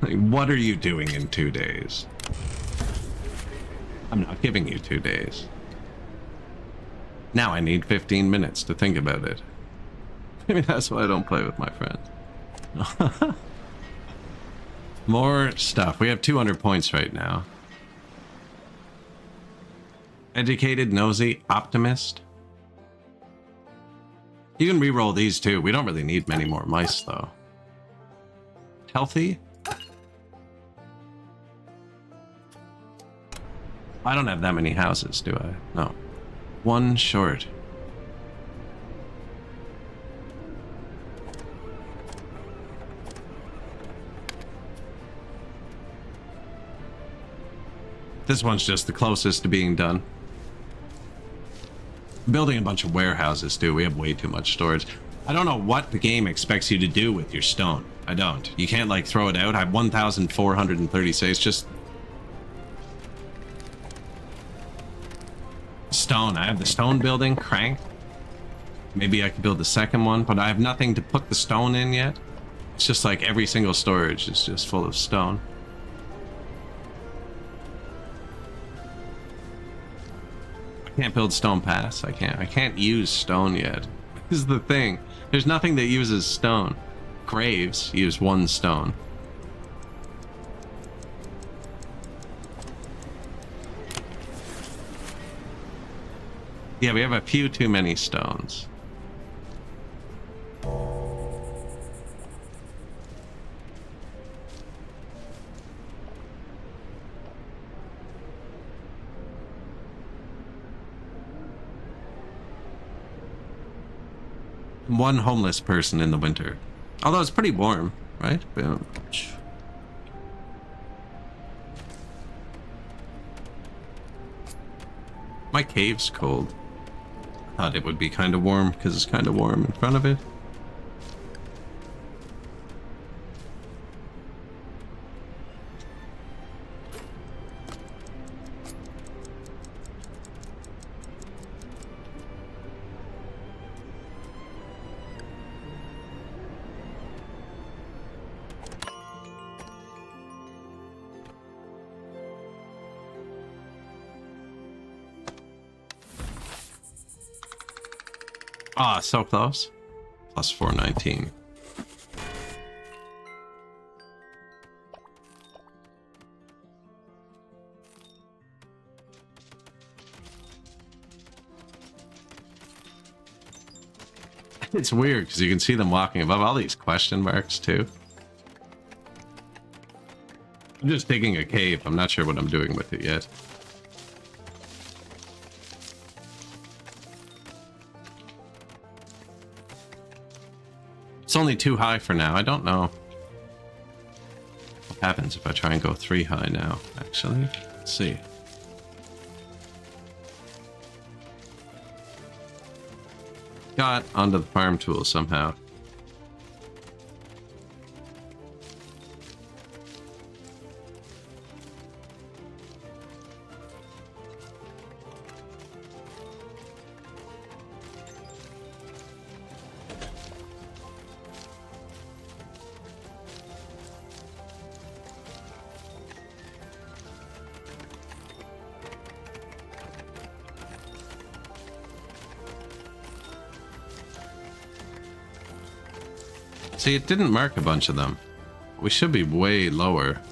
Like, what are you doing in 2 days? I'm not giving you 2 days. Now I need 15 minutes to think about it. Maybe that's why I don't play with my friends. More stuff. We have 200 points right now. Educated, nosy, optimist. You can re-roll these too. We don't really need many more mice though. Healthy? I don't have that many houses, do I? No. 1 short. This one's just the closest to being done. Building a bunch of warehouses too. We have way too much storage. I don't know what the game expects you to do with your stone. I don't. You can't like throw it out. I have 1,436. Just stone. I have the stone building cranked. Maybe I could build the second one, but I have nothing to put the stone in yet. It's just like every single storage is just full of stone. I can't build stone paths. I can't use stone yet. This is the thing. There's nothing that uses stone. Graves use 1 stone. Yeah, we have a few too many stones. One homeless person in the winter. Although it's pretty warm, right? Boom. My cave's cold. Thought it would be kind of warm because it's kind of warm in front of it. Ah, so close. Plus 419. It's weird because you can see them walking above all these question marks too. I'm just digging a cave. I'm not sure what I'm doing with it yet. It's only 2 high for now. I don't know what happens if I try and go 3 high now, actually. Let's see. Got onto the farm tool somehow. See, it didn't mark a bunch of them. We should be way lower.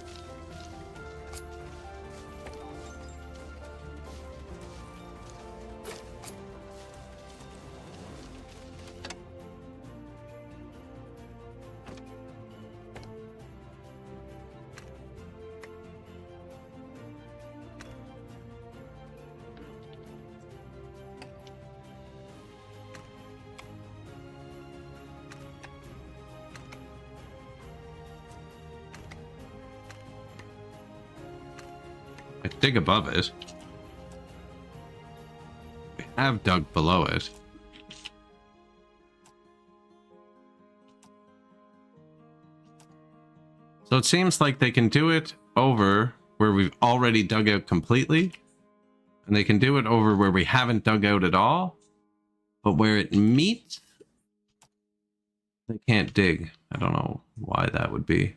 I dig above it. We have dug below it. So it seems like they can do it over where we've already dug out completely. And they can do it over where we haven't dug out at all. But where it meets, they can't dig. I don't know why that would be.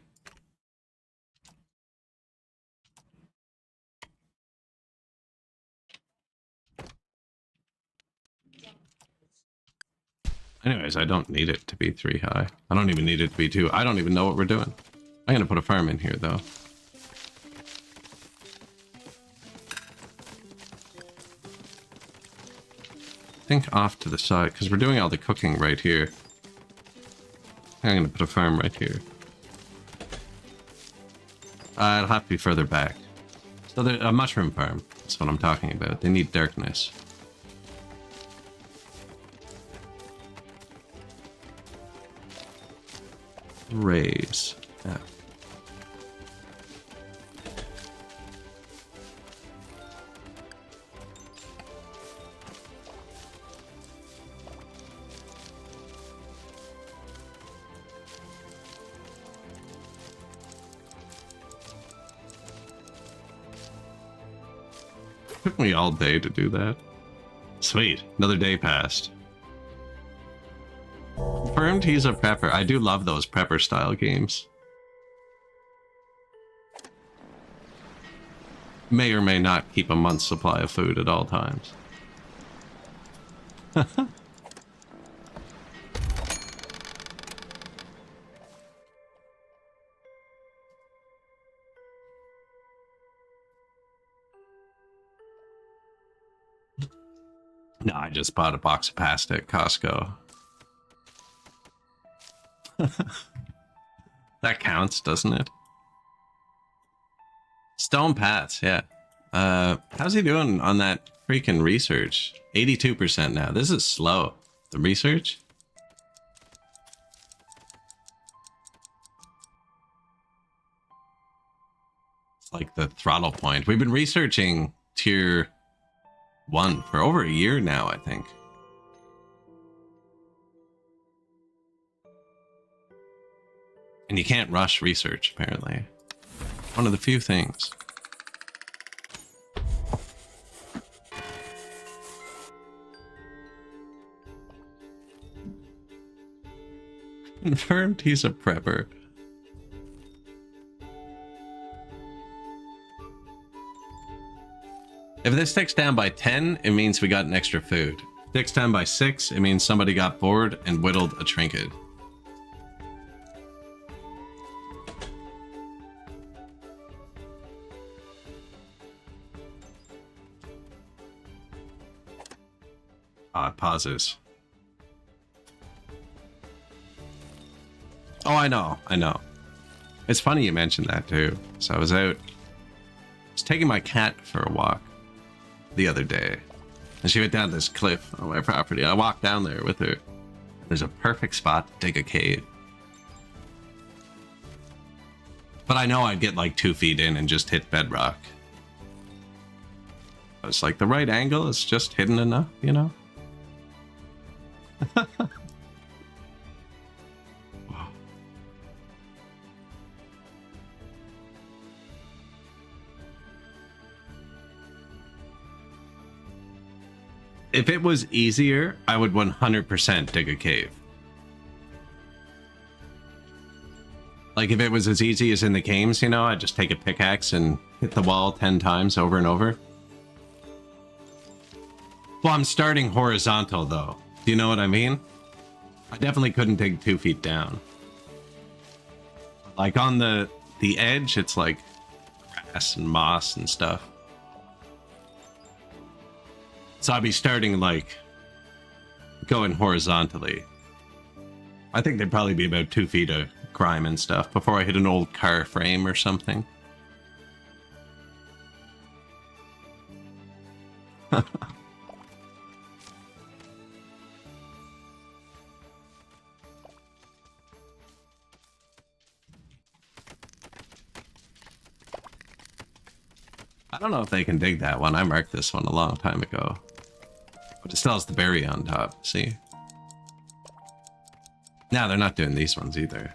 Anyways, I don't need it to be 3 high. I don't even need it to be 2. I don't even know what we're doing. I'm going to put a farm in here, though. I think off to the side, because we're doing all the cooking right here. I'm going to put a farm right here. It'll have to be further back. So a mushroom farm. That's what I'm talking about. They need darkness. Raise. Yeah. Took me all day to do that. Sweet. Another day passed. Confirmed he's a prepper. I do love those prepper style games. May or may not keep a month's supply of food at all times. No, I just bought a box of pasta at Costco. That counts, doesn't it? Stone Pats, yeah. How's he doing on that freaking research? 82% now. This is slow. The research? like the throttle point. We've been researching tier 1 for over a year now, I think. And you can't rush research, apparently. One of the few things. Confirmed he's a prepper. If this ticks down by 10, it means we got an extra food. If it ticks down by 6, it means somebody got bored and whittled a trinket. Ah, it pauses. Oh, I know. It's funny you mentioned that too. So I was taking my cat for a walk the other day, and she went down this cliff on my property. I walked down there with her. There's a perfect spot to dig a cave. But I know I'd get like 2 feet in and just hit bedrock. It's like the right angle is just hidden enough, you know? If it was easier, I would 100% dig a cave. Like if it was as easy as in the games, you know, I'd just take a pickaxe and hit the wall 10 times over and over. Well, I'm starting horizontal though. Do you know what I mean? I definitely couldn't dig 2 feet down. Like on the edge, it's like grass and moss and stuff. So I'd be starting like going horizontally. I think there'd probably be about 2 feet of grime and stuff before I hit an old car frame or something. I don't know if they can dig that one. I marked this one a long time ago. But it still has the berry on top, see? No, they're not doing these ones either.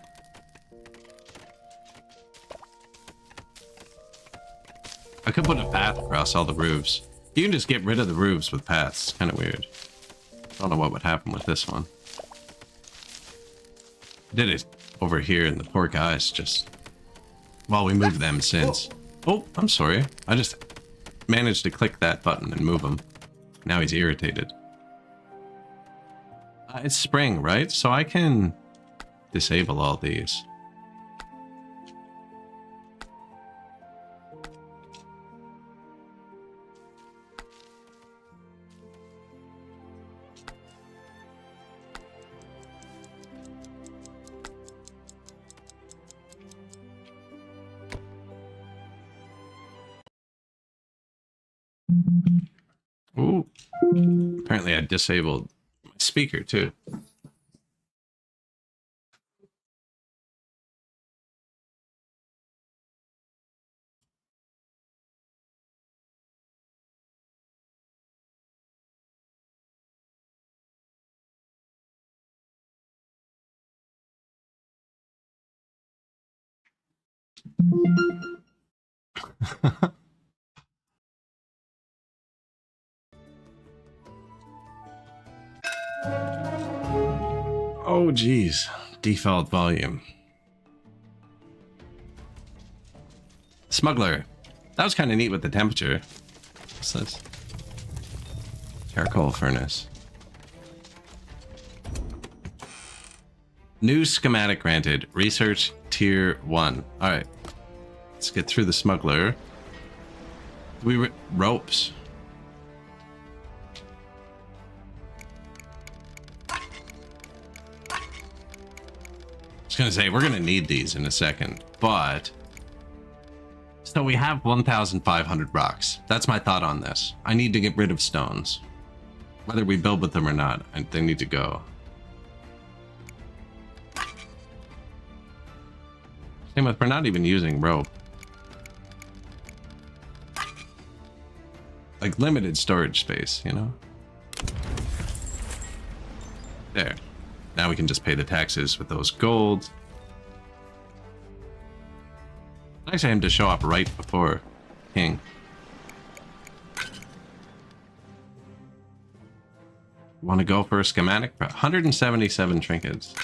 I could put a path across all the roofs. You can just get rid of the roofs with paths. It's kind of weird. I don't know what would happen with this one. I did it over here and the poor guys just... Well, we moved them since. Oh, I'm sorry. I just managed to click that button and move him. Now he's irritated. It's spring, right? So I can disable all these. Ooh. Apparently I disabled my speaker too. Oh, geez. Default volume. Smuggler. That was kind of neat with the temperature. What's this? Charcoal furnace. New schematic granted. Research tier 1. Alright. Let's get through the smuggler. Ropes. I was gonna say, we're gonna need these in a second, but... So we have 1,500 rocks. That's my thought on this. I need to get rid of stones. Whether we build with them or not, they need to go. Same with, we're not even using rope. like limited storage space, you know? There. Now we can just pay the taxes with those gold. Nice of him to show up right before King. Want to go for a schematic? 177 trinkets.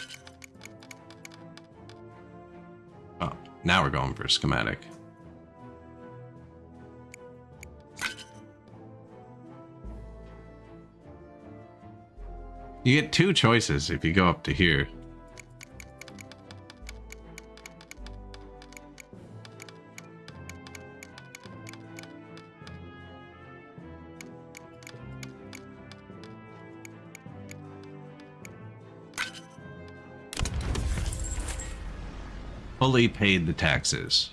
Oh, now we're going for a schematic. You get two choices if you go up to here. Fully paid the taxes.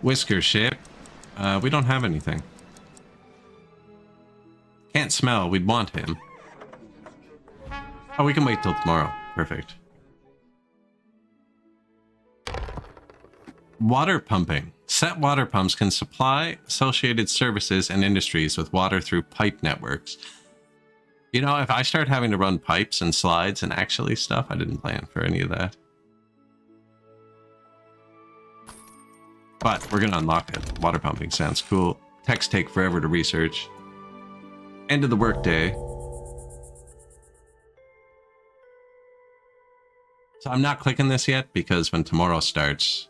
Whisker ship. We don't have anything. Can't smell. We'd want him. Oh, we can wait till tomorrow. Perfect. Water pumping. Set water pumps can supply associated services and industries with water through pipe networks. You know, if I start having to run pipes and slides and actually stuff, I didn't plan for any of that. But we're going to unlock it. Water pumping sounds cool. Texts take forever to research. End of the workday. So I'm not clicking this yet because when tomorrow starts,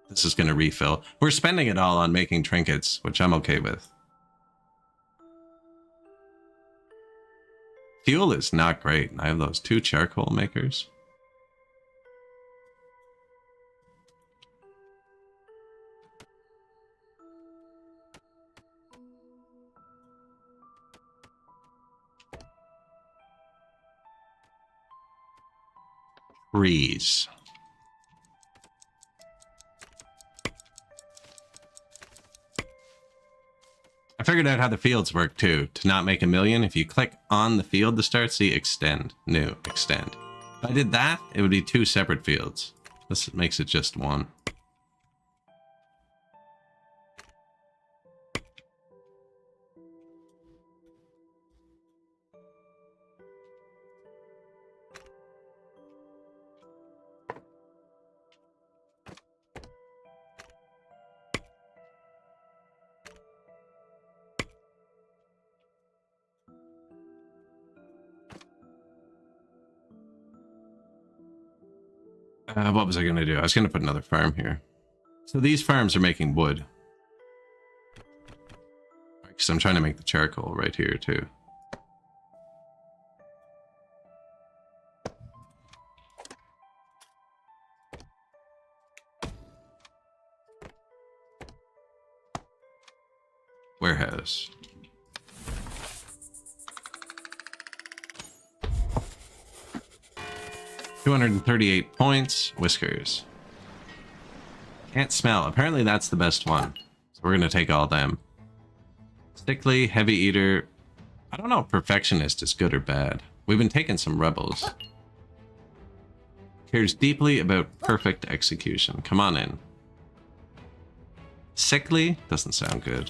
this is going to refill. We're spending it all on making trinkets, which I'm okay with. Fuel is not great. I have those 2 charcoal makers. Trees. I figured out how the fields work too. To not make a million, if you click on the field to start, see extend, new, extend. If I did that, it would be 2 separate fields. This makes it just 1. What was I going to do? I was going to put another farm here. So these farms are making wood. Because I'm trying to make the charcoal right here too. Warehouse. $238 points. Whiskers. Can't smell. Apparently that's the best one. So we're going to take all them. Stickly, heavy eater. I don't know if perfectionist is good or bad. We've been taking some rebels. Cares deeply about perfect execution. Come on in. Sickly doesn't sound good.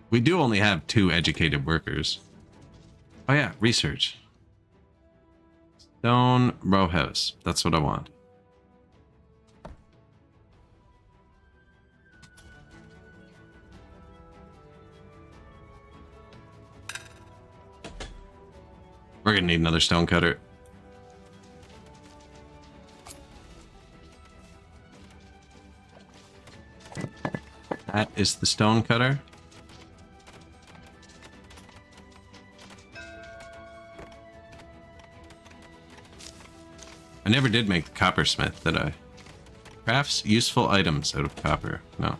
We do only have 2 educated workers. Oh yeah, research. Stone row house. That's what I want. We're gonna need another stone cutter. That is the stone cutter. I never did make the coppersmith, did I? Crafts useful items out of copper. No.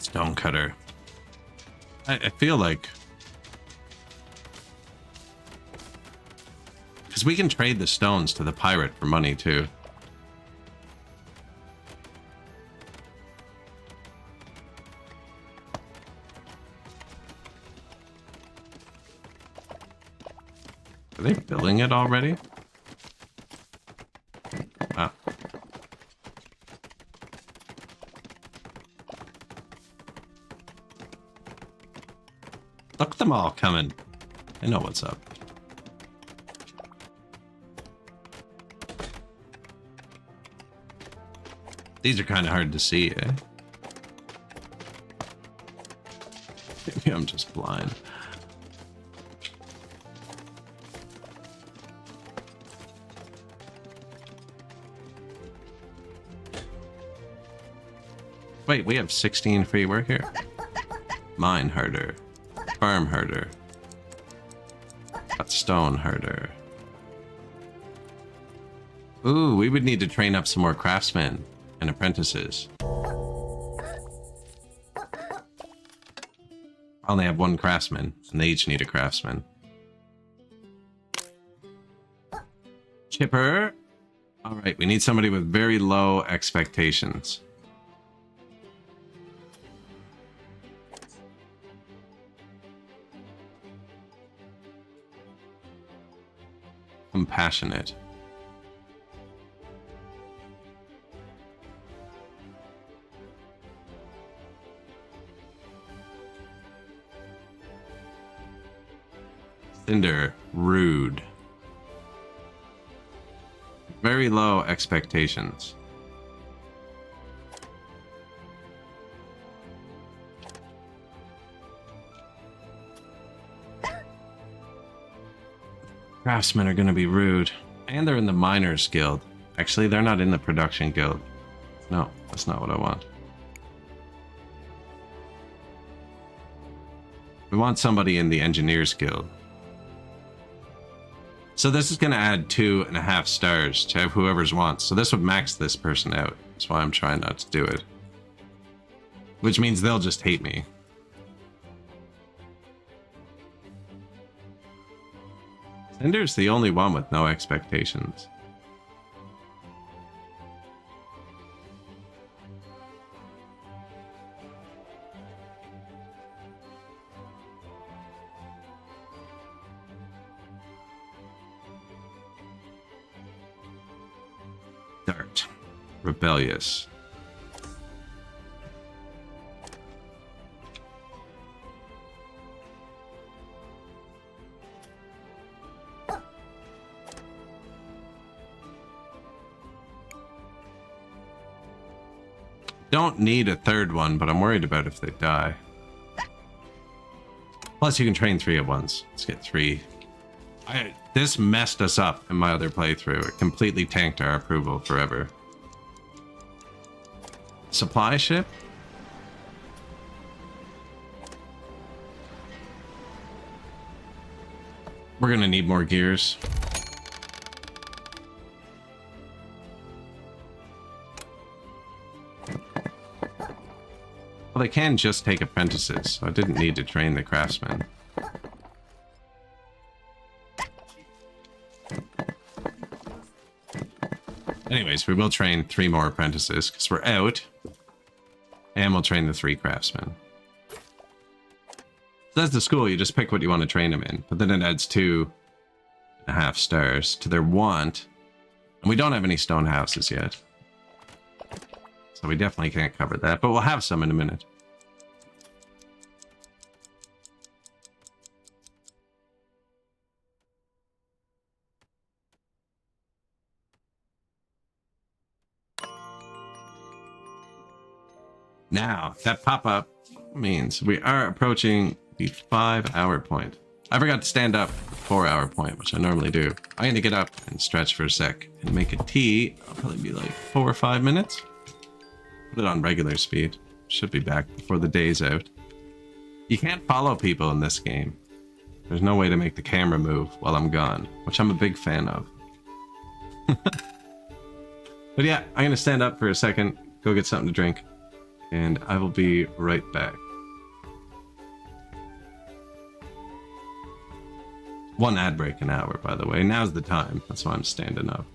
Stonecutter. I feel like... Because we can trade the stones to the pirate for money, too. Are they billing it already? Ah. Look at them all coming. I know what's up. These are kind of hard to see, eh? Maybe I'm just blind. Wait, we have 16 free work here. Mine herder. Farm herder. Got stone herder. Ooh, we would need to train up some more craftsmen and apprentices. I only have one craftsman, and they each need a craftsman. Chipper. Alright, we need somebody with very low expectations. Compassionate. Cinder. Rude. Very low expectations. Craftsmen are going to be rude. And they're in the miners guild. Actually, they're not in the production guild. No, that's not what I want. We want somebody in the engineers guild. So this is going to add 2.5 stars to whoever's wants. So this would max this person out. That's why I'm trying not to do it. Which means they'll just hate me. Cinder's the only one with no expectations. Dart. Rebellious. Don't need a third one, but I'm worried about if they die. Plus, you can train 3 at once. Let's get 3. This messed us up in my other playthrough. It completely tanked our approval forever. Supply ship? We're gonna need more gears. Well, they can just take apprentices, so I didn't need to train the craftsmen. Anyways, we will train 3 more apprentices, because we're out. And we'll train the 3 craftsmen. So that's the school, you just pick what you want to train them in. But then it adds 2.5 stars to their want. And we don't have any stone houses yet. So we definitely can't cover that, but we'll have some in a minute. Now, that pop-up means we are approaching the 5-hour point. I forgot to stand up at the 4-hour point, which I normally do. I'm going to get up and stretch for a sec and make a tea. I'll probably be like 4 or 5 minutes. Put it on regular speed. Should be back before the day's out. You can't follow people in this game. There's no way to make the camera move while I'm gone, which I'm a big fan of. But yeah, I'm going to stand up for a second, go get something to drink. and I will be right back. One ad break an hour, by the way. Now's the time. That's why I'm standing up.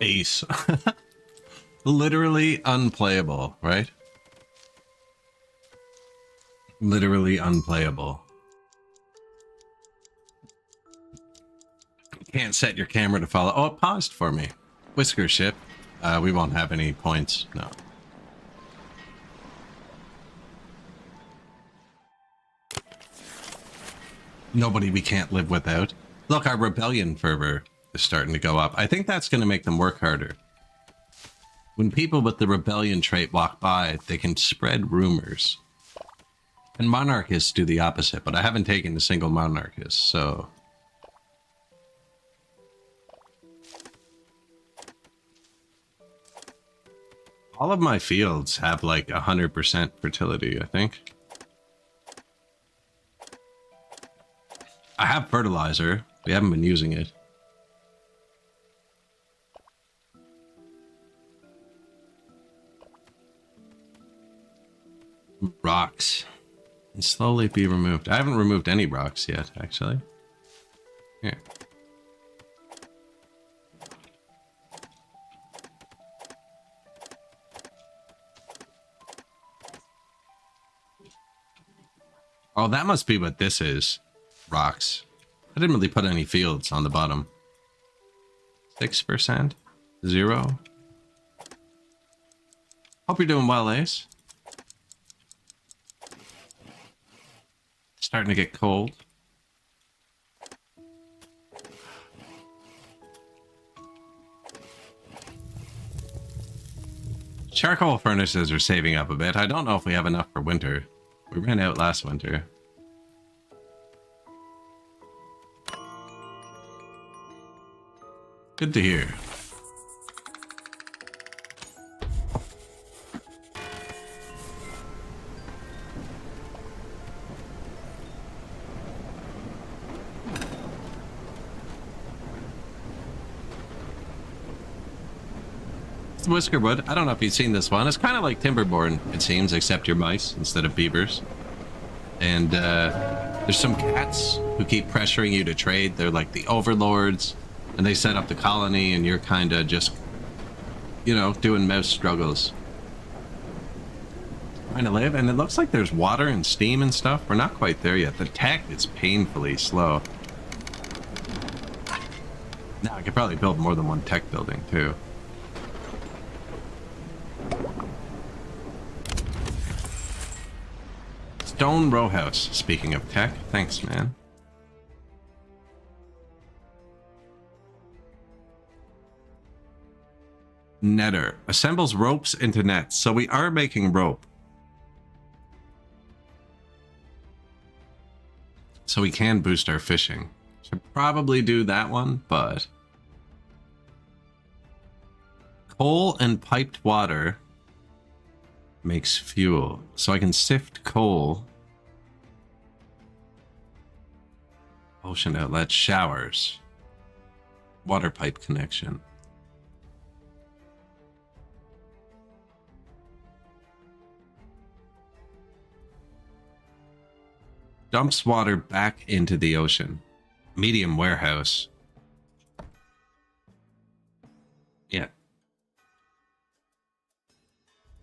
Ace. Literally unplayable, right? Literally unplayable. You can't set your camera to follow. Oh, it paused for me. Whisker ship. We won't have any points. No. Nobody we can't live without. Look, our rebellion fervor is starting to go up. I think that's going to make them work harder. When people with the rebellion trait walk by, they can spread rumors. And monarchists do the opposite, but I haven't taken a single monarchist, so... All of my fields have like 100% fertility, I think. I have fertilizer. We haven't been using it. Rocks. And slowly be removed. I haven't removed any rocks yet, actually. Here. Oh, that must be what this is. Rocks. I didn't really put any fields on the bottom. 6%? 0? Hope you're doing well, Ace. Starting to get cold. Charcoal furnaces are saving up a bit. I don't know if we have enough for winter. We ran out last winter. Good to hear. It's Whiskerwood. I don't know if you've seen this one. It's kind of like Timberborn, it seems, except you're mice instead of beavers. And there's some cats who keep pressuring you to trade. They're like the overlords, and they set up the colony, and you're kind of just, you know, doing mouse struggles. Trying to live, and it looks like there's water and steam and stuff. We're not quite there yet. The tech is painfully slow. Now, I could probably build more than one tech building, too. Stone row house. Speaking of tech, thanks, man. Netter assembles ropes into nets. So we are making rope. So we can boost our fishing. Should probably do that one, but coal and piped water makes fuel. So I can sift coal. Ocean outlet, showers. Water pipe connection. Dumps water back into the ocean. Medium warehouse. Yeah.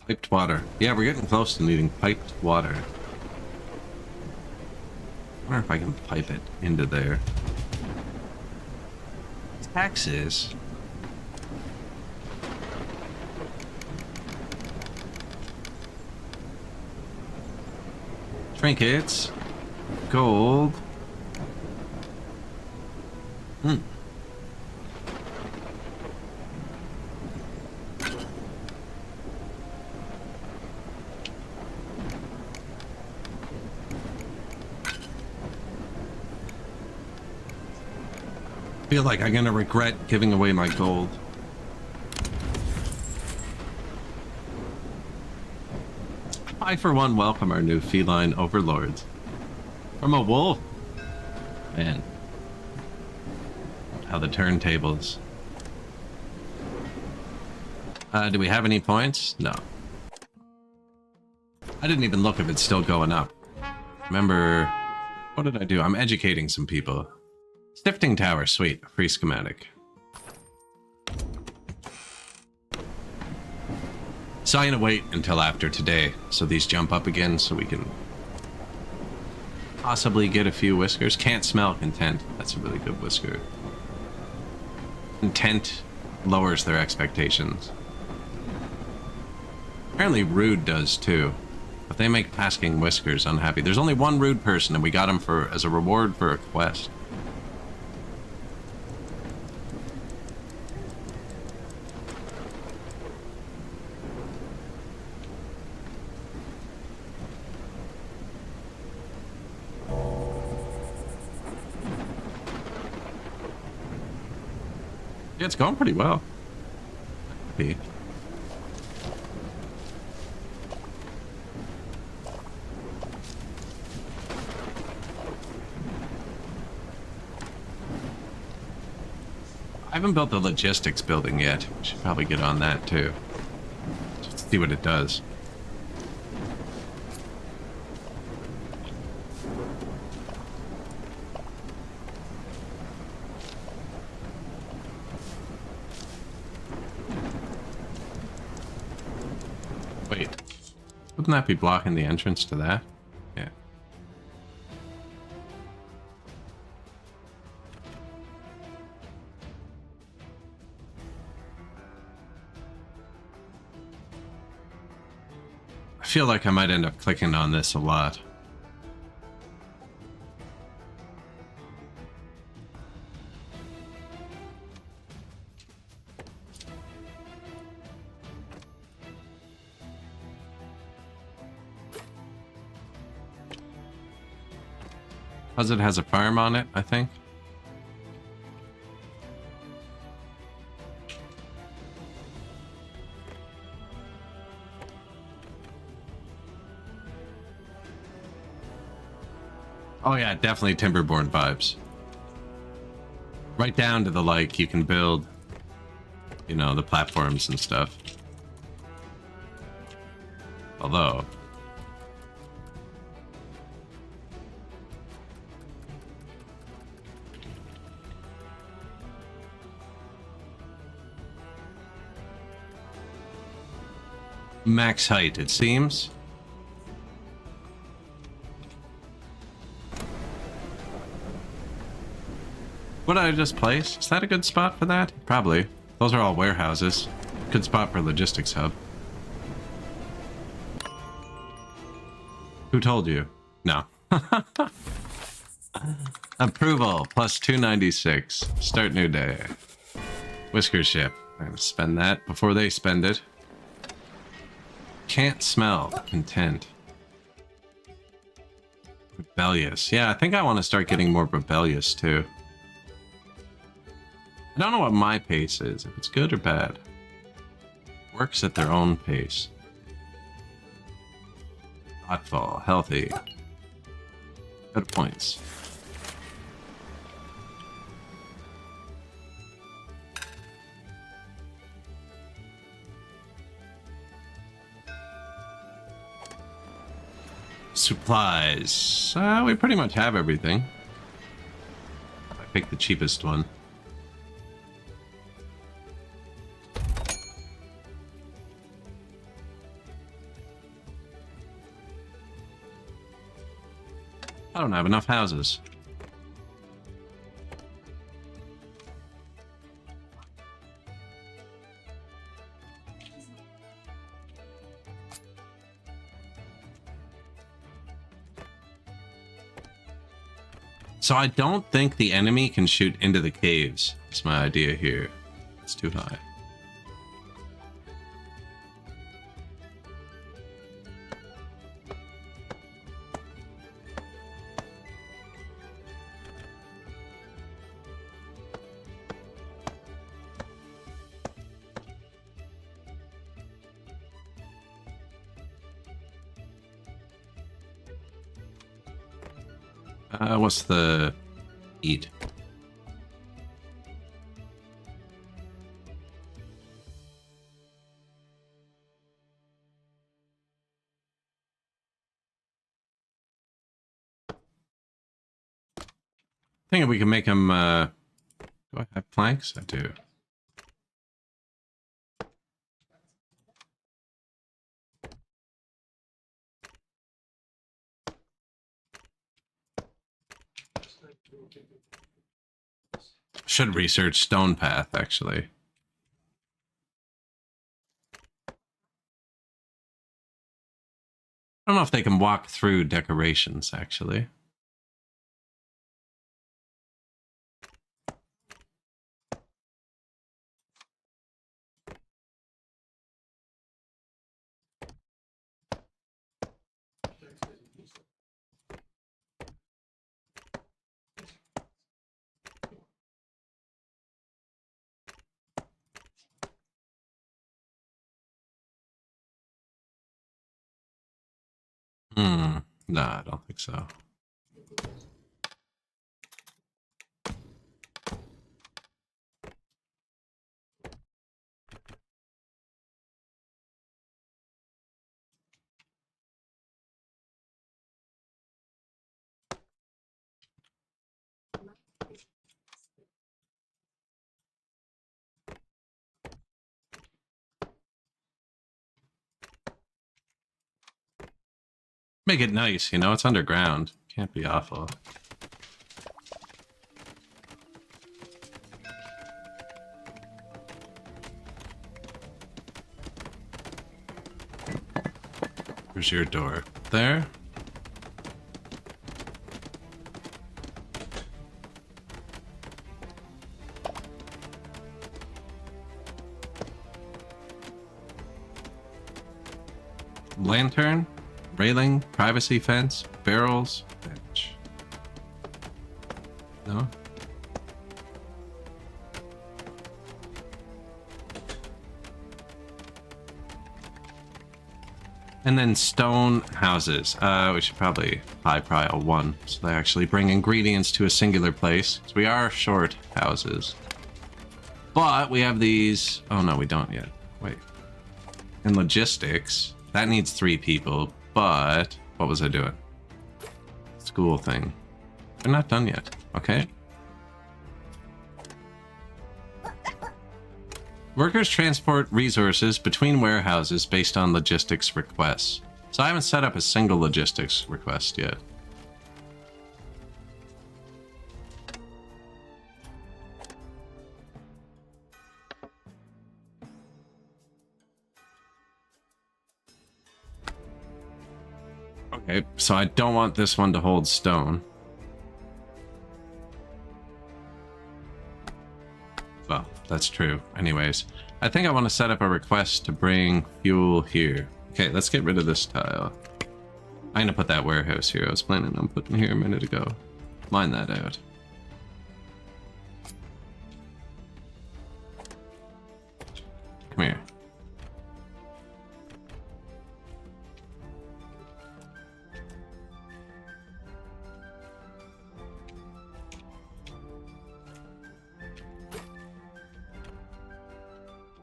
Piped water. Yeah, we're getting close to needing piped water. I wonder if I can pipe it into there. Taxes. Trinkets. Gold. Feel like I'm gonna regret giving away my gold. I, for one, welcome our new feline overlords. From a wolf. Man. How the turntables. Do we have any points? No. I didn't even look if it's still going up. Remember, what did I do? I'm educating some people. Sifting tower, sweet. Free schematic. So I'm gonna wait until after today, so these jump up again, so we can possibly get a few whiskers. Can't smell content. That's a really good whisker. Content lowers their expectations. Apparently rude does too, but they make tasking whiskers unhappy. There's only one rude person, and we got him for as a reward for a quest. Yeah, it's going pretty well. Happy. I haven't built the logistics building yet. Should probably get on that too. Just to see what it does. Wait. Wouldn't that be blocking the entrance to that? Yeah. I feel like I might end up clicking on this a lot. Because it has a farm on it, I think. Oh yeah, definitely Timberborn vibes. Right down to the, like, you can build, you know, the platforms and stuff. Although... max height, it seems. What did I just place? Is that a good spot for that? Probably. Those are all warehouses. Good spot for logistics hub. Who told you? No. Approval plus 296. Start new day. Whisker ship. I'm gonna spend that before they spend it. Can't smell content. Rebellious. Yeah, I think I want to start getting more rebellious too. I don't know what my pace is, if it's good or bad. Works at their own pace. Thoughtful, healthy. Good points. Supplies. We pretty much have everything. I picked the cheapest one. I don't have enough houses. So I don't think the enemy can shoot into the caves. That's my idea here. It's too high. What's the eat? I think if we can make them, do I have planks? I do. Should research stone path, actually. I don't know if they can walk through decorations, actually. No, I don't think so. Make it nice, you know, it's underground. Can't be awful. Where's your door? There? Lantern? Railing? Privacy fence? Barrels? Bench. No? And then stone houses. We should probably high pile one, so they actually bring ingredients to a singular place. So we are short houses. But we have these... Oh no, we don't yet. Wait. In logistics, that needs 3 people, but... What was I doing? School thing. They're not done yet. Okay. Workers transport resources between warehouses based on logistics requests. So I haven't set up a single logistics request yet. Okay, so I don't want this one to hold stone. Well, that's true. Anyways, I think I want to set up a request to bring fuel here. Okay, let's get rid of this tile. I'm gonna put that warehouse here. I was planning on putting here a minute ago. Line that out. Come here.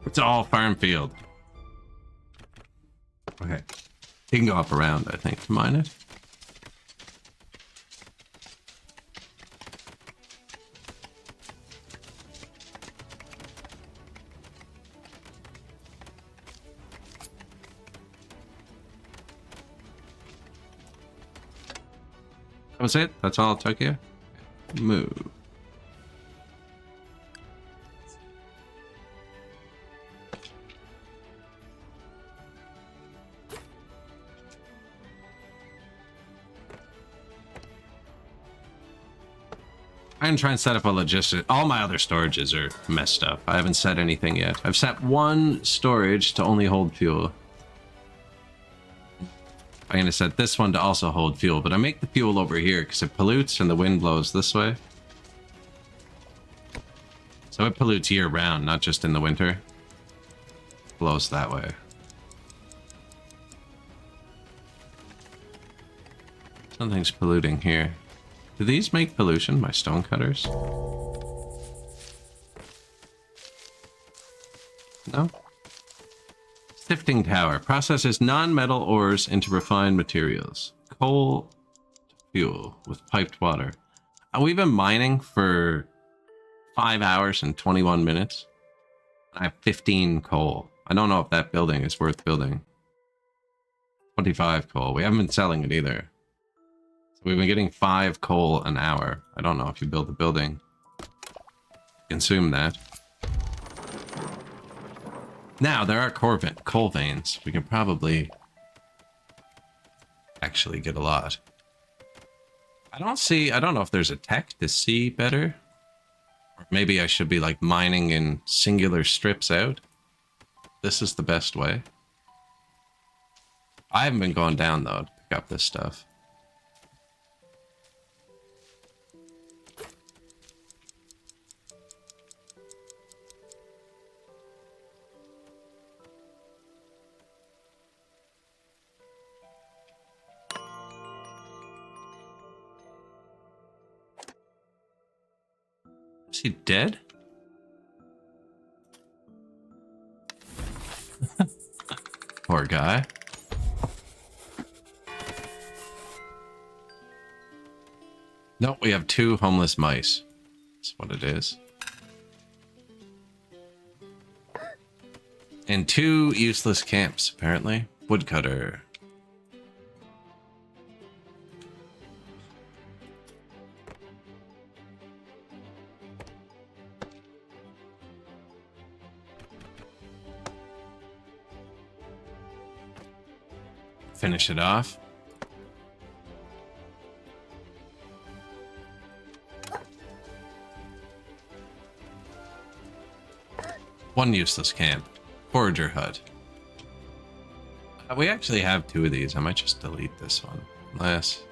It's all farm field. Okay. You can go up around, I think, to mine it. That was it? That's all it took you? Move. I'm trying to set up a logistic. All my other storages are messed up. I haven't set anything yet. I've set one storage to only hold fuel. I'm gonna set this one to also hold fuel, but I make the fuel over here because it pollutes and the wind blows this way. So it pollutes year round, not just in the winter. It blows that way. Something's polluting here. Do these make pollution, my stone cutters? No? Sifting tower. Processes non-metal ores into refined materials. Coal to fuel with piped water. We've been mining for 5 hours and 21 minutes. I have 15 coal. I don't know if that building is worth building. 25 coal. We haven't been selling it either. So we've been getting 5 coal an hour. I don't know if you build a building. Consume that. Now, there are coal veins. We can probably actually get a lot. I don't know if there's a tech to see better. Or maybe I should be like mining in singular strips out. This is the best way. I haven't been going down though to pick up this stuff. Is he dead? Poor guy. Nope, we have 2 homeless mice. That's what it is. And 2 useless camps, apparently. Woodcutter. Finish it off. One useless camp. Forager hut. We actually have 2 of these. I might just delete this one. Unless...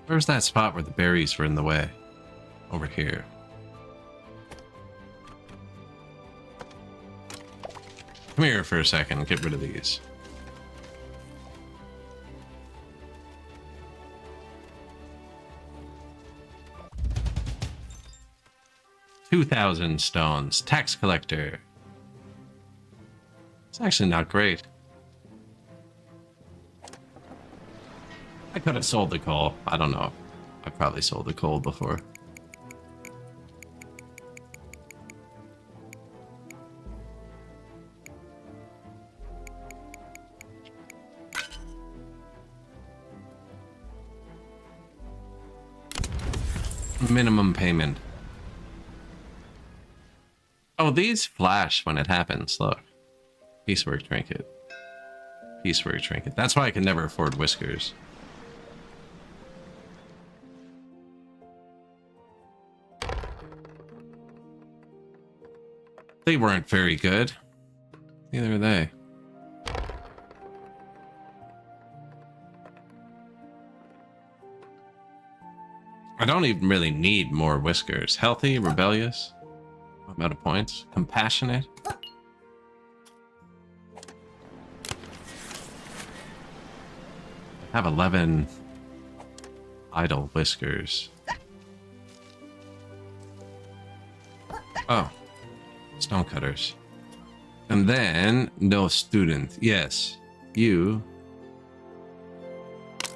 Where's that spot where the berries were in the way? Over here. Come here for a second. Get rid of these. $2,000 stones. Tax collector. It's actually not great. I could have sold the coal. I don't know. I probably sold the coal before. Minimum payment. Oh, these flash when it happens. Look. Piecework trinket. Piecework trinket. That's why I can never afford whiskers. They weren't very good. Neither are they. I don't even really need more whiskers. Healthy, rebellious. I'm out of points. Compassionate. I have 11 idle whiskers. Oh. Stonecutters. And then, no student. Yes. You.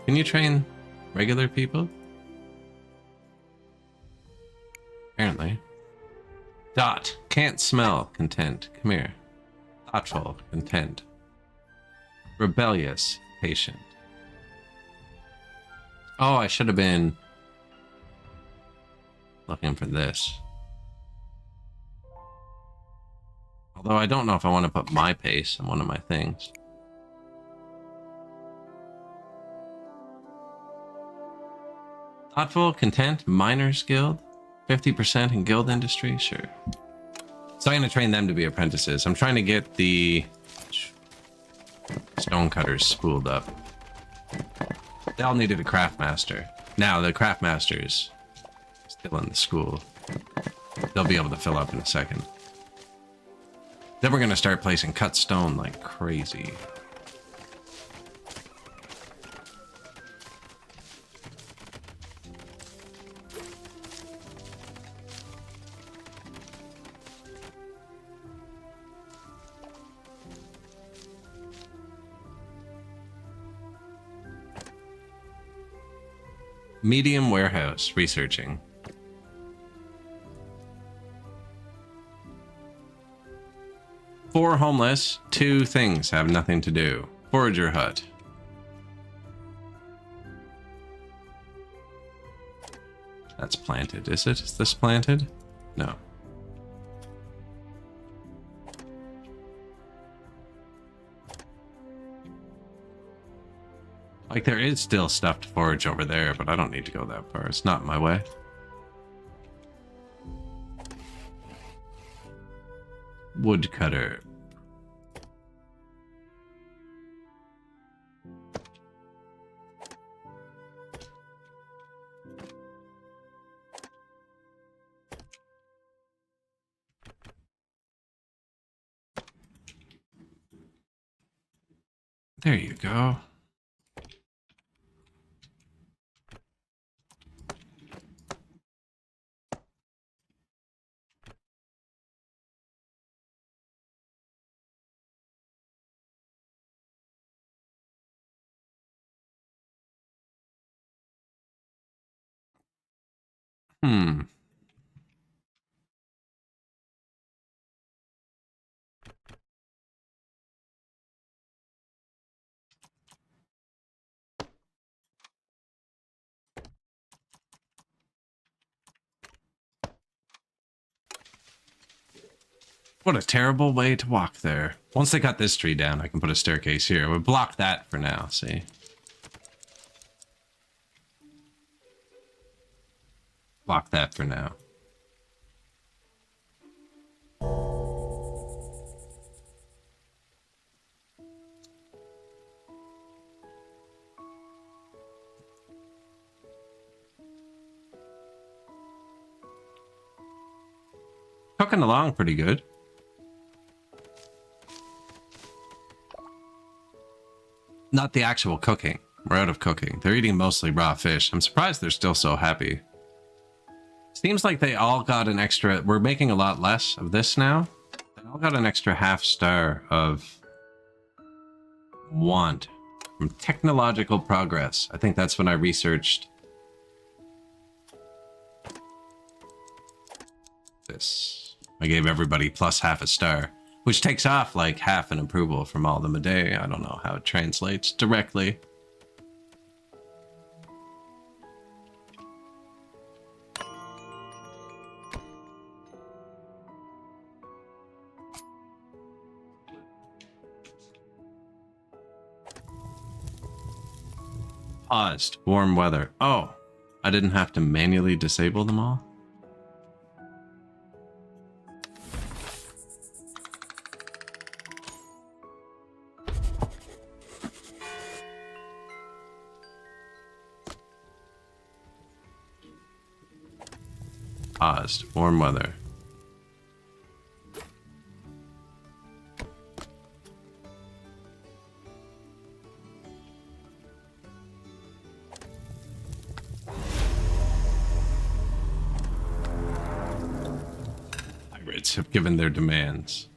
Can you train regular people? Apparently. Dot. Can't smell. Content. Come here. Thoughtful. Content. Rebellious. Patient. Oh, I should have been looking for this. Although I don't know if I want to put my pace on one of my things. Thoughtful, content, miners guild, 50% in guild industry, sure. So I'm going to train them to be apprentices. I'm trying to get the stonecutters spooled up. They all needed a craftmaster. Now the craftmaster is still in the school. They'll be able to fill up in a second. Then we're going to start placing cut stone like crazy. Medium warehouse, researching. Four homeless, 2 things have nothing to do. Forager hut. That's planted, is it? Is this planted? No. Like, there is still stuff to forage over there, but I don't need to go that far. It's not my way. Woodcutter. There you go. Hmm. What a terrible way to walk there. Once they cut this tree down, I can put a staircase here. We'll block that for now, see? Block that for now. Cooking along pretty good. Not the actual cooking. We're out of cooking. They're eating mostly raw fish. I'm surprised they're still so happy. Seems like they all got an extra... We're making a lot less of this now. They all got an extra half star of want from technological progress. I think that's when I researched this. I gave everybody plus half a star, which takes off like half an approval from all them a day. I don't know how it translates directly. Paused. Warm weather. Oh, I didn't have to manually disable them all? Paused. Warm weather. Pirates have given their demands.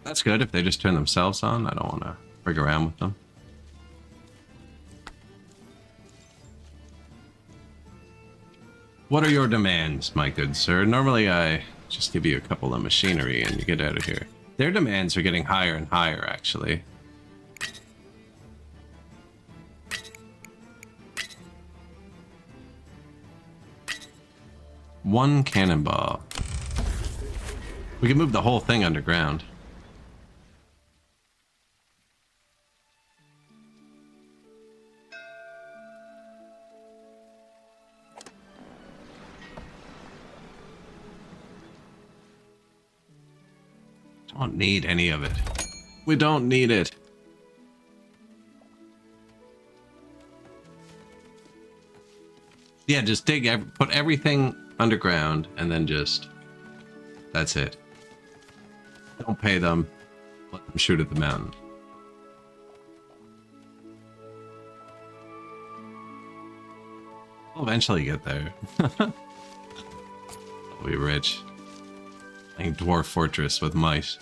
That's good if they just turn themselves on. I don't want to rig around with them. What are your demands, my good sir? Normally I just give you a couple of machinery and you get out of here. Their demands are getting higher and higher, actually. One cannonball. We can move the whole thing underground. Don't need any of it. We don't need it. Yeah, just put everything underground and then just... That's it. Don't pay them. Let them shoot at the mountain. We'll eventually get there. We'll be rich. Like dwarf fortress with mice.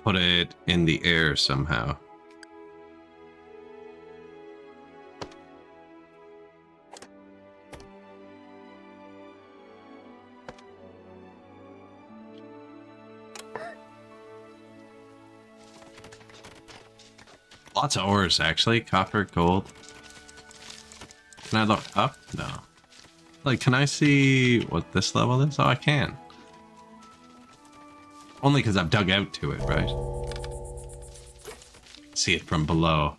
put it in the air somehow. Lots of ores, actually. Copper, gold. Can I look up? No. Like, can I see what this level is? Oh, I can. Only because I've dug out to it, right? See it from below.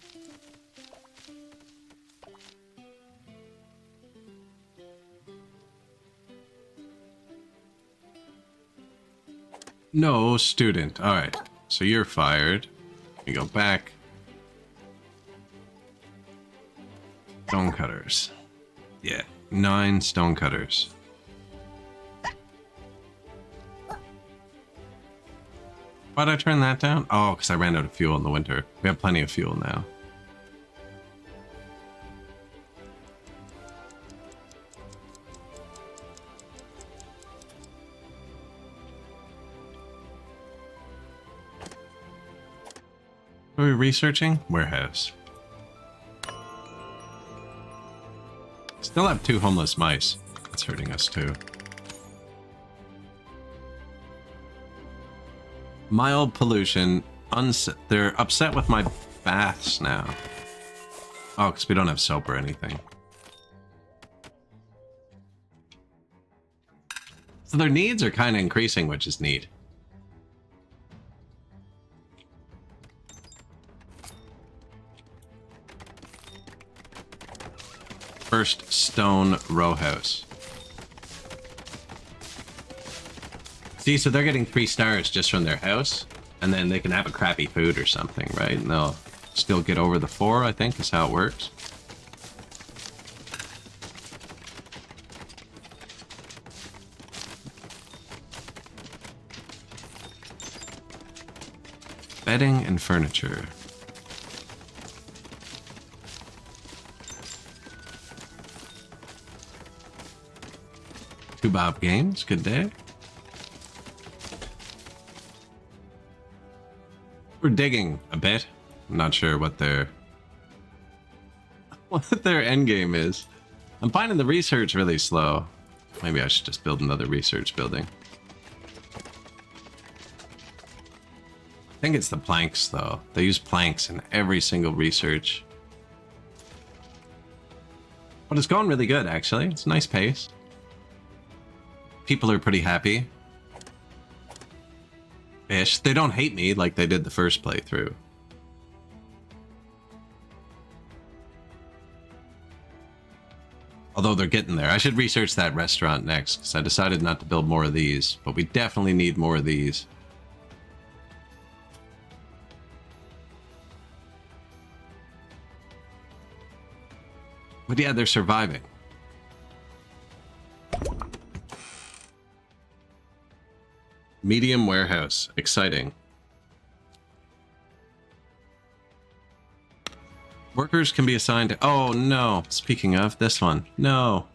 No student. Alright. So you're fired. You go back. Stonecutters. Yeah, 9 stonecutters. Why'd I turn that down? Oh, because I ran out of fuel in the winter. We have plenty of fuel now. Are we researching? Warehouse. Still have 2 homeless mice. That's hurting us too. Mild pollution. They're upset with my baths now. Oh, because we don't have soap or anything. So their needs are kind of increasing, which is neat. First stone row house. See, so they're getting 3 stars just from their house, and then they can have a crappy food or something, right? And they'll still get over the 4, I think, is how it works. Bedding and furniture. Bob Games, good day. We're digging a bit. I'm not sure what their end game is. I'm finding the research really slow. Maybe I should just build another research building. I think it's the planks though. They use planks in every single research. But it's going really good actually. It's a nice pace. People are pretty happy. Ish. They don't hate me like they did the first playthrough. Although they're getting there. I should research that restaurant next, because I decided not to build more of these. But we definitely need more of these. But yeah, they're surviving. Medium warehouse. Exciting. Workers can be assigned to... Oh, no. Speaking of, this one. No.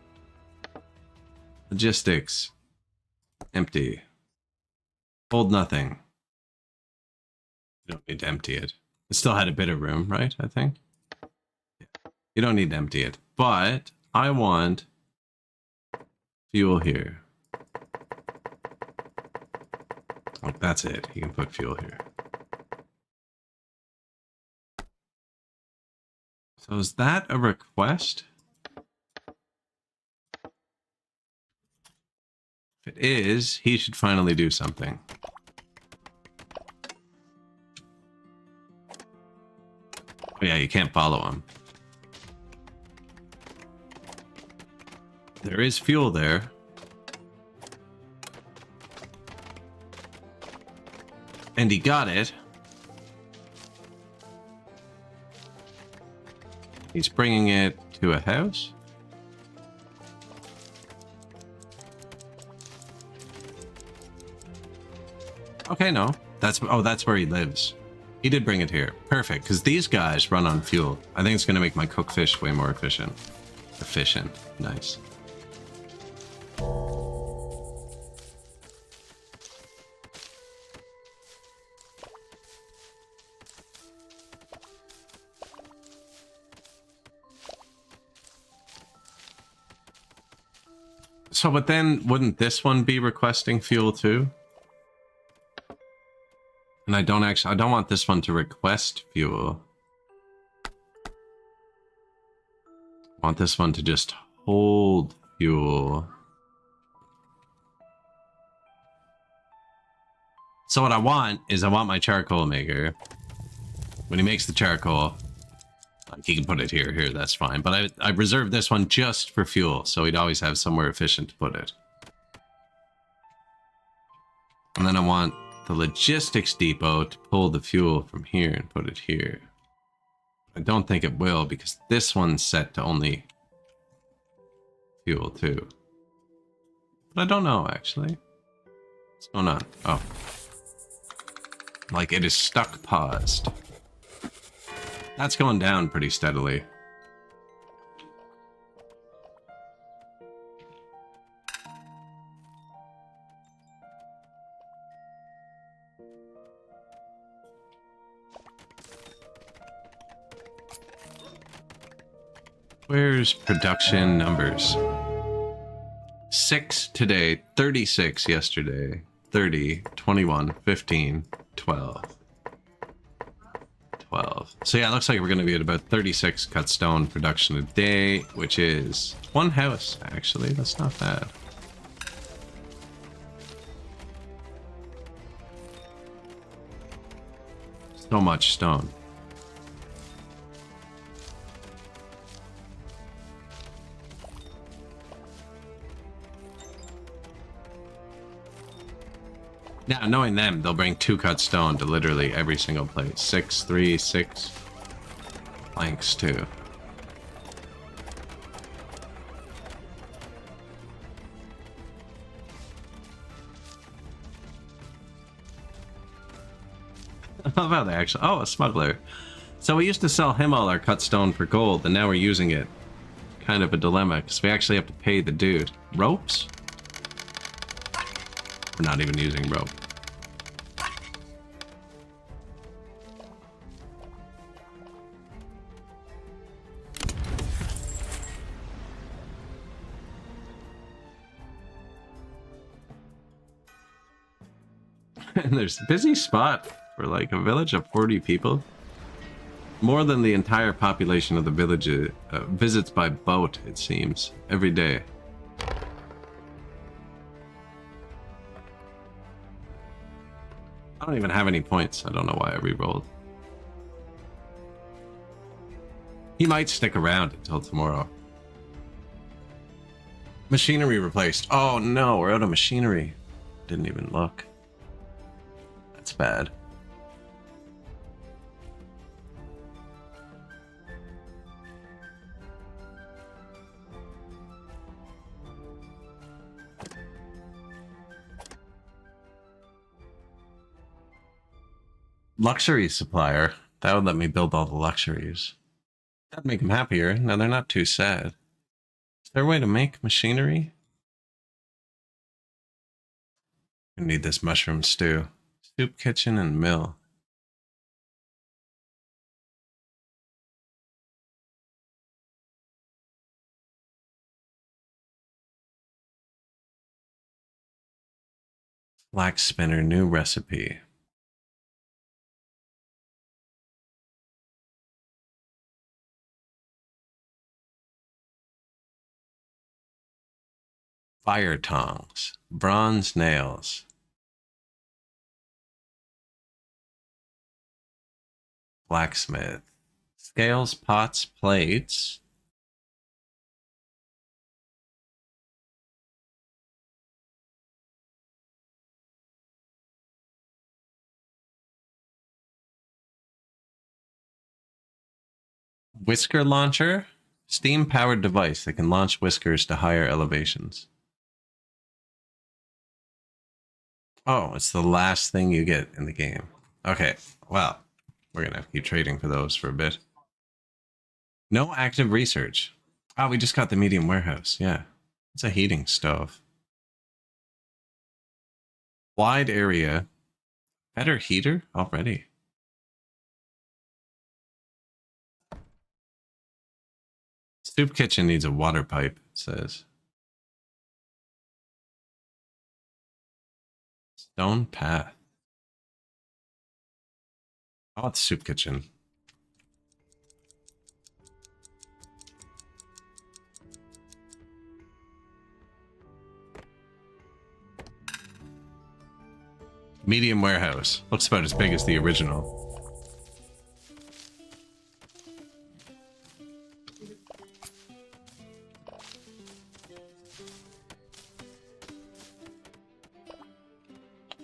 Logistics. Empty. Hold nothing. You don't need to empty it. It still had a bit of room, right? I think. Yeah. You don't need to empty it. But I want fuel here. Like, that's it. You can put fuel here. So is that a request? If it is, he should finally do something. Oh yeah, you can't follow him. There is fuel there. And he got it. He's bringing it to a house. Okay, no. That's where he lives. He did bring it here. Perfect, because these guys run on fuel. I think it's going to make my cooked fish way more efficient. Nice. So, but then wouldn't this one be requesting fuel too? And I don't want this one to request fuel. I want this one to just hold fuel. So what I want is I want my charcoal maker. When he makes the charcoal, like he can put it here, that's fine. But I reserved this one just for fuel, so he'd always have somewhere efficient to put it. And then I want the logistics depot to pull the fuel from here and put it here. I don't think it will because this one's set to only fuel too. But I don't know actually. What's going on? Oh. Like it is stuck paused. That's going down pretty steadily. Where's production numbers? 6 today, 36 yesterday, 30, 21, 15, 12. 12. So yeah, it looks like we're going to be at about 36 cut stone production a day, which is one house, actually. That's not bad. So much stone. Yeah, knowing them, they'll bring 2 cut stone to literally every single place. 6, 3, 6 planks too. I love how they actually... Oh, a smuggler. So we used to sell him all our cut stone for gold, and now we're using it. Kind of a dilemma, because we actually have to pay the dude. Ropes? We're not even using rope. And there's a busy spot for like a village of 40 people. More than the entire population of the village visits by boat, it seems, every day. I don't even have any points. I don't know why I re-rolled. He might stick around until tomorrow. Machinery replaced. Oh no, we're out of machinery. Didn't even look. That's bad. Luxury supplier. That would let me build all the luxuries. That'd make them happier. Now they're not too sad. Is there a way to make machinery? I need this mushroom stew. Soup kitchen and mill. Flax spinner, new recipe. Fire tongs, bronze nails. Blacksmith. Scales, pots, plates. Whisker launcher. Steam-powered device that can launch whiskers to higher elevations. Oh, it's the last thing you get in the game. Okay, well, we're gonna have to keep trading for those for a bit. No active research. Oh, we just got the medium warehouse. Yeah, it's a heating stove. Wide area. Better heater already. Soup kitchen needs a water pipe, it says. Stone path. Oh, it's soup kitchen. Medium warehouse. Looks about as big as the original.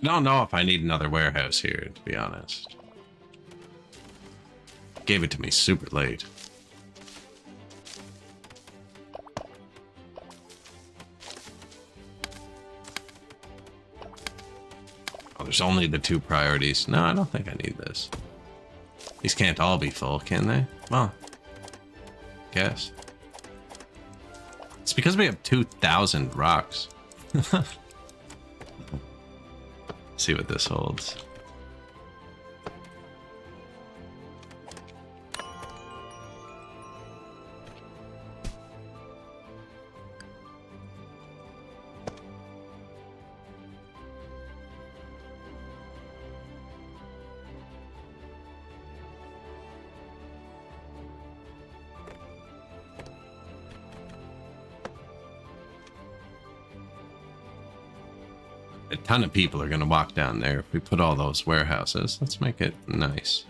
I don't know if I need another warehouse here, to be honest. Gave it to me super late. Oh, there's only the 2 priorities. No, I don't think I need this. These can't all be full, can they? Well, guess. It's because we have 2,000 rocks. See what this holds. A ton of people are going to walk down there if we put all those warehouses. Let's make it nice.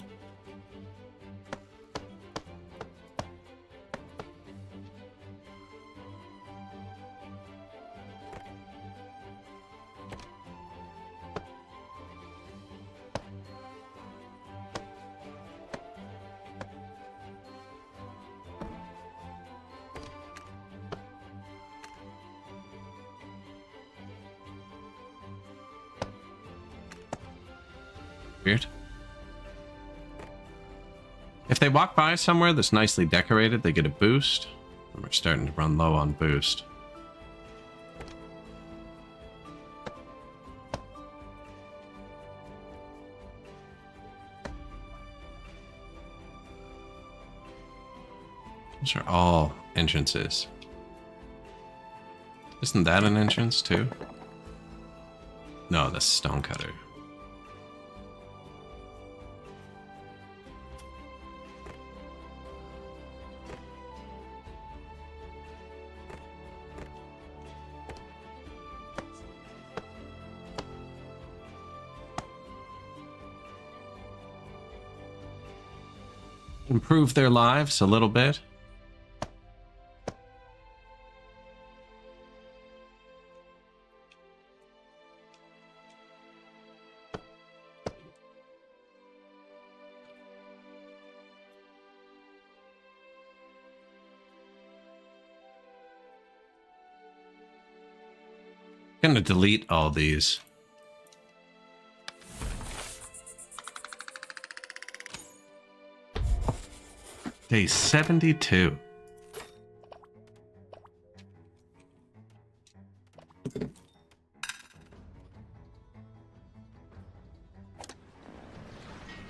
Weird. If they walk by somewhere that's nicely decorated, they get a boost. And we're starting to run low on boost. Those are all entrances. Isn't that an entrance too? No, that's stonecutter. Improve their lives a little bit. I'm gonna delete all these. Day 72.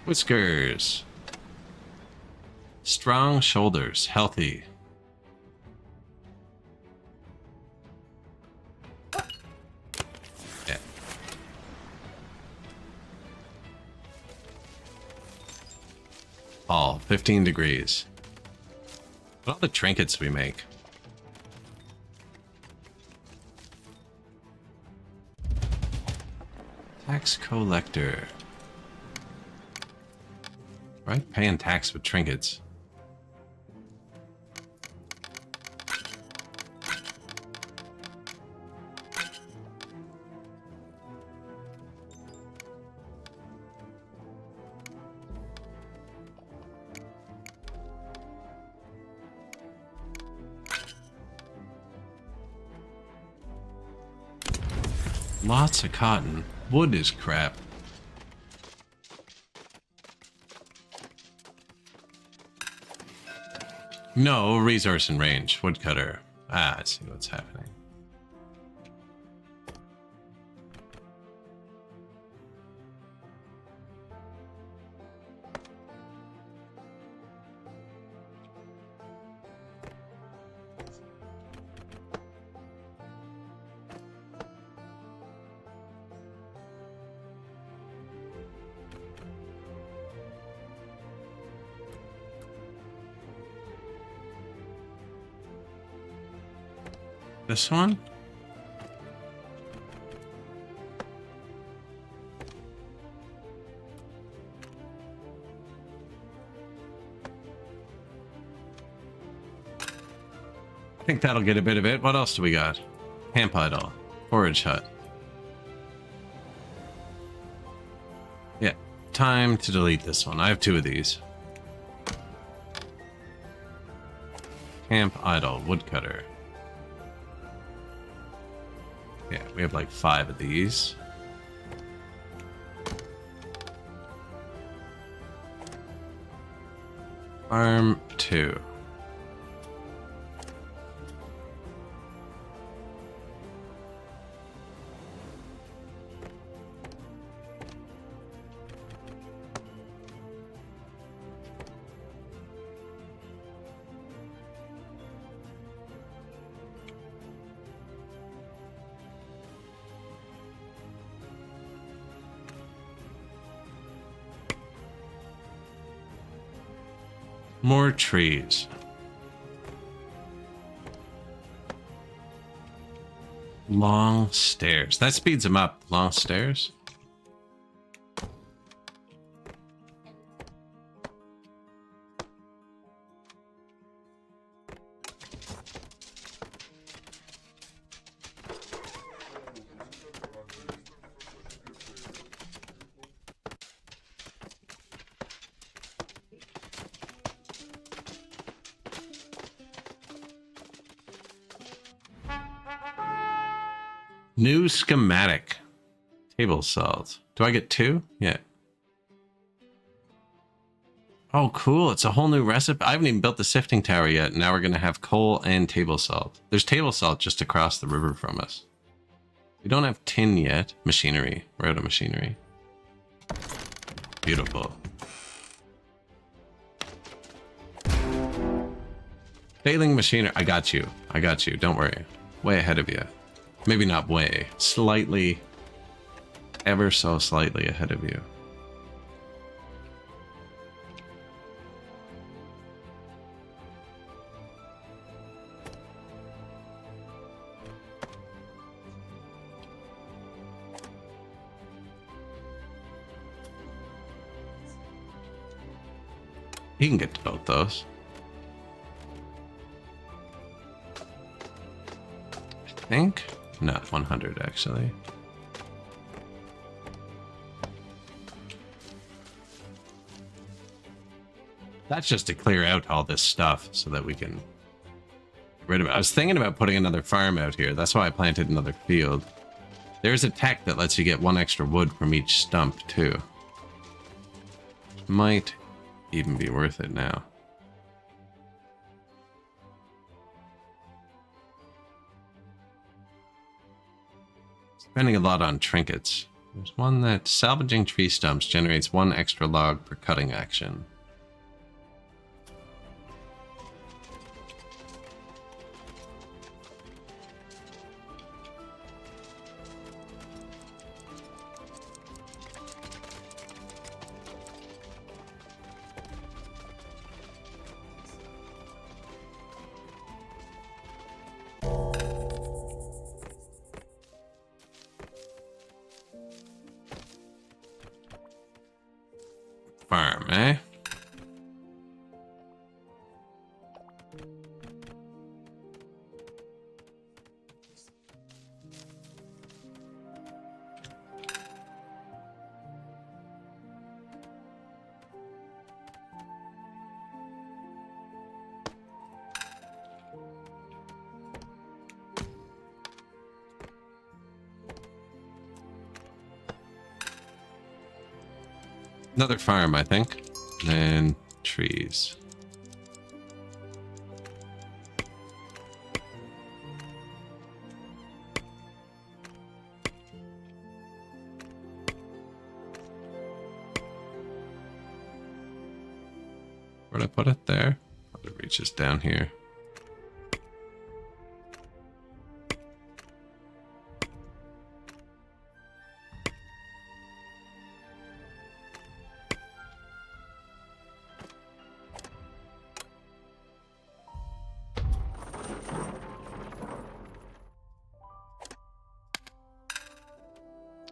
Whiskers. Strong shoulders, healthy. Yeah. All 15 degrees. What all the trinkets we make. Tax collector. Right? Paying tax with trinkets. Lots of cotton. Wood is crap. No resource and range. Woodcutter. Ah, I see what's happening. This one? I think that'll get a bit of it. What else do we got? Camp idol. Forage hut. Yeah. Time to delete this one. I have 2 of these. Camp idol. Woodcutter. Yeah, we have like 5 of these. Farm 2. More trees. Long stairs. That speeds them up. Long stairs. New schematic. Table salt. Do I get 2? Yeah. Oh, cool. It's a whole new recipe. I haven't even built the sifting tower yet. Now we're going to have coal and table salt. There's table salt just across the river from us. We don't have tin yet. Machinery. We're out of machinery. Beautiful. Failing machinery. I got you. I got you. Don't worry. Way ahead of you. Maybe not way. Slightly. Ever so slightly ahead of you. He can get to both those. I think. Not 100, actually. That's just to clear out all this stuff so that we can get rid of it. I was thinking about putting another farm out here. That's why I planted another field. There's a tech that lets you get 1 extra wood from each stump, too. Might even be worth it now. Spending a lot on trinkets. There's one that salvaging tree stumps generates 1 extra log per cutting action. Farm, eh? Another farm, I think. And trees. Where'd I put it? There? Probably reaches down here.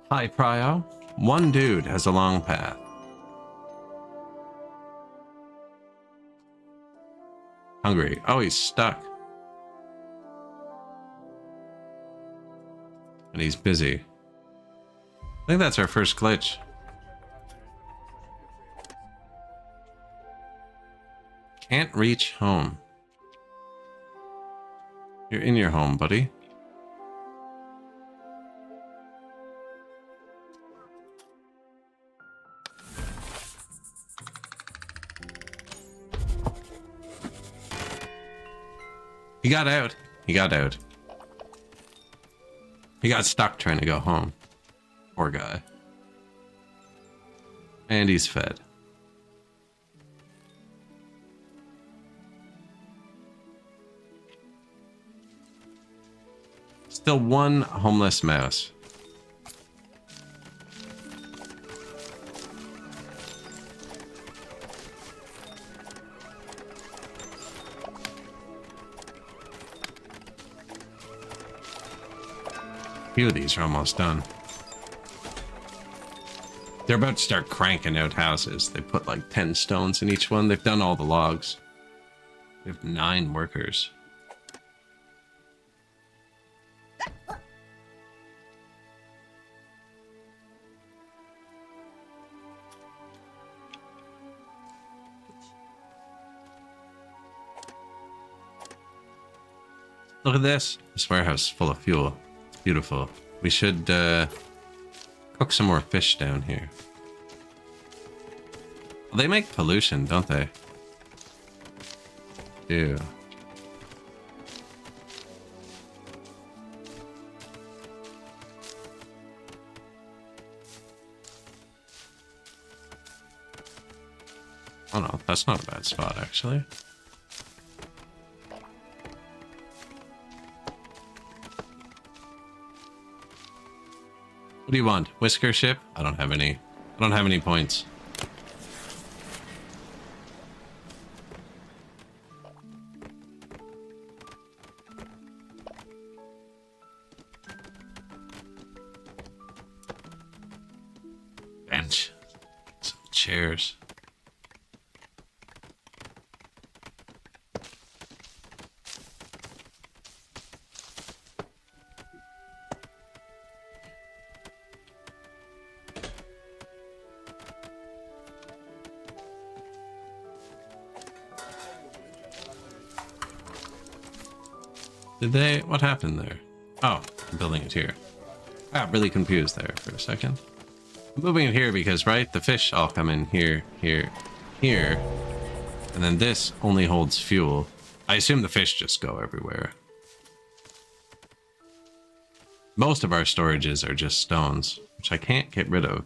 Hi, Prio. One dude has a long path. Hungry. Oh, he's stuck. And he's busy. I think that's our first glitch. Can't reach home. You're in your home, buddy. He got out. He got out. He got stuck trying to go home. Poor guy. And he's fed. Still one homeless mouse. A few of these are almost done. They're about to start cranking out houses. They put like 10 stones in each one. They've done all the logs. We have 9 workers. Look at this. This warehouse is full of fuel. It's beautiful. We should cook some more fish down here. Well, they make pollution, don't they? Ew. Oh no, that's not a bad spot, actually. What do you want? Whisker ship? I don't have any. I don't have any points. Bench. Some chairs. Did they? What happened there? Oh, I'm building it here. I got really confused there for a second. I'm moving it here because, right, the fish all come in here, here, here. And then this only holds fuel. I assume the fish just go everywhere. Most of our storages are just stones, which I can't get rid of.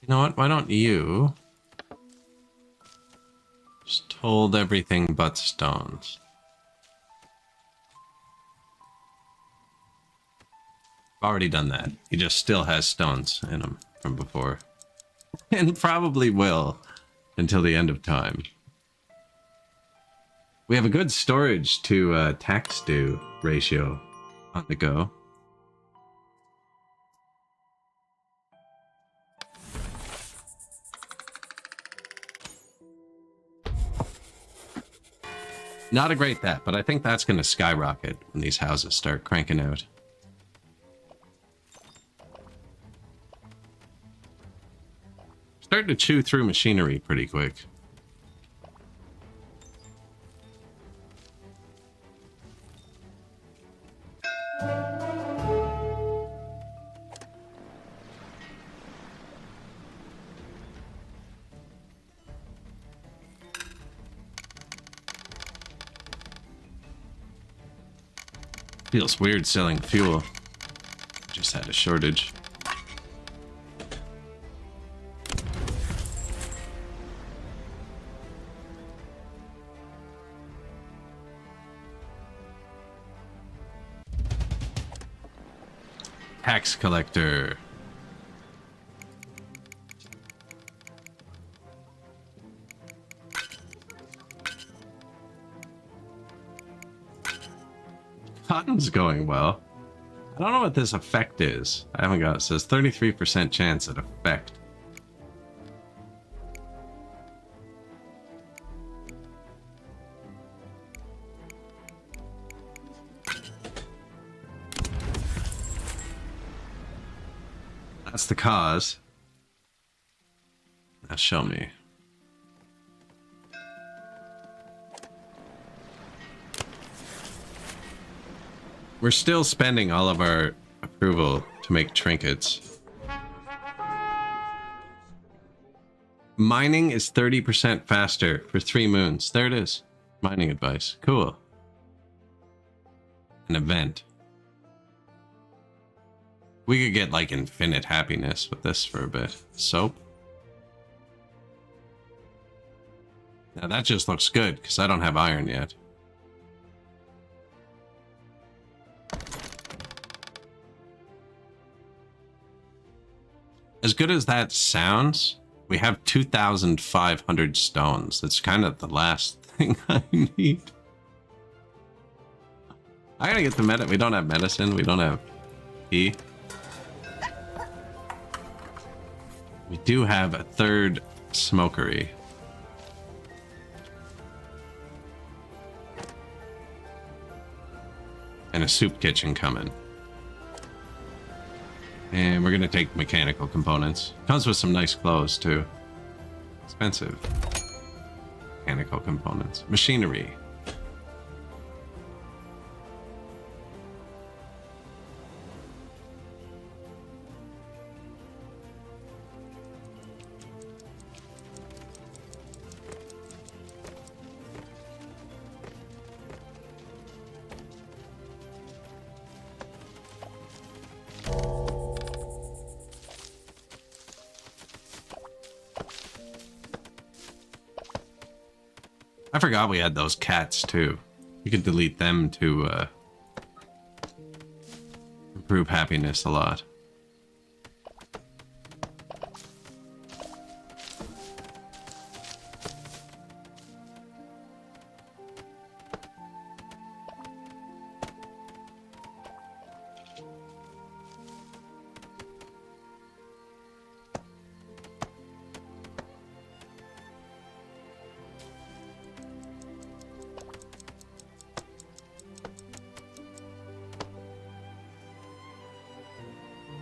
You know what? Why don't you just hold everything but stones? I've already done that. He just still has stones in him from before. And probably will until the end of time. We have a good storage to tax due ratio on the go. Not a great bet, but I think that's going to skyrocket when these houses start cranking out. Starting to chew through machinery pretty quick. Feels weird selling fuel. Just had a shortage. Tax collector. cotton's going well. I don't know what this effect is. I haven't got it. It says 33% chance at effect. That's the cause. Now show me. We're still spending all of our approval to make trinkets. Mining is 30% faster for 3 moons. There it is. Mining advice. Cool. An event. We could get like infinite happiness with this for a bit. Soap. Now that just looks good because I don't have iron yet. As good as that sounds, we have 2,500 stones. That's kind of the last thing I need. I gotta get the medicine. We don't have medicine. We don't have tea. We do have a 3rd smokery. And a soup kitchen coming. And we're gonna take mechanical components. Comes with some nice clothes too. Expensive. Mechanical components. Machinery. I forgot we had those cats too. You could delete them to improve happiness a lot.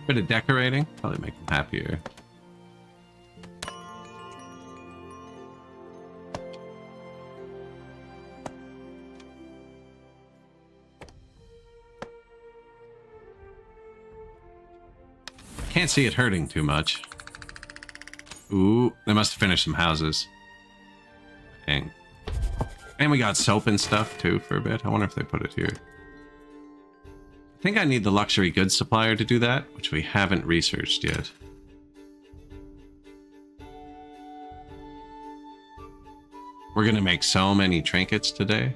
Bit of decorating, probably make them happier. Can't see it hurting too much. Ooh, they must have finished some houses. Dang. And we got soap and stuff too for a bit. I wonder if they put it here. I think I need the luxury goods supplier to do that, which we haven't researched yet. We're gonna make so many trinkets today.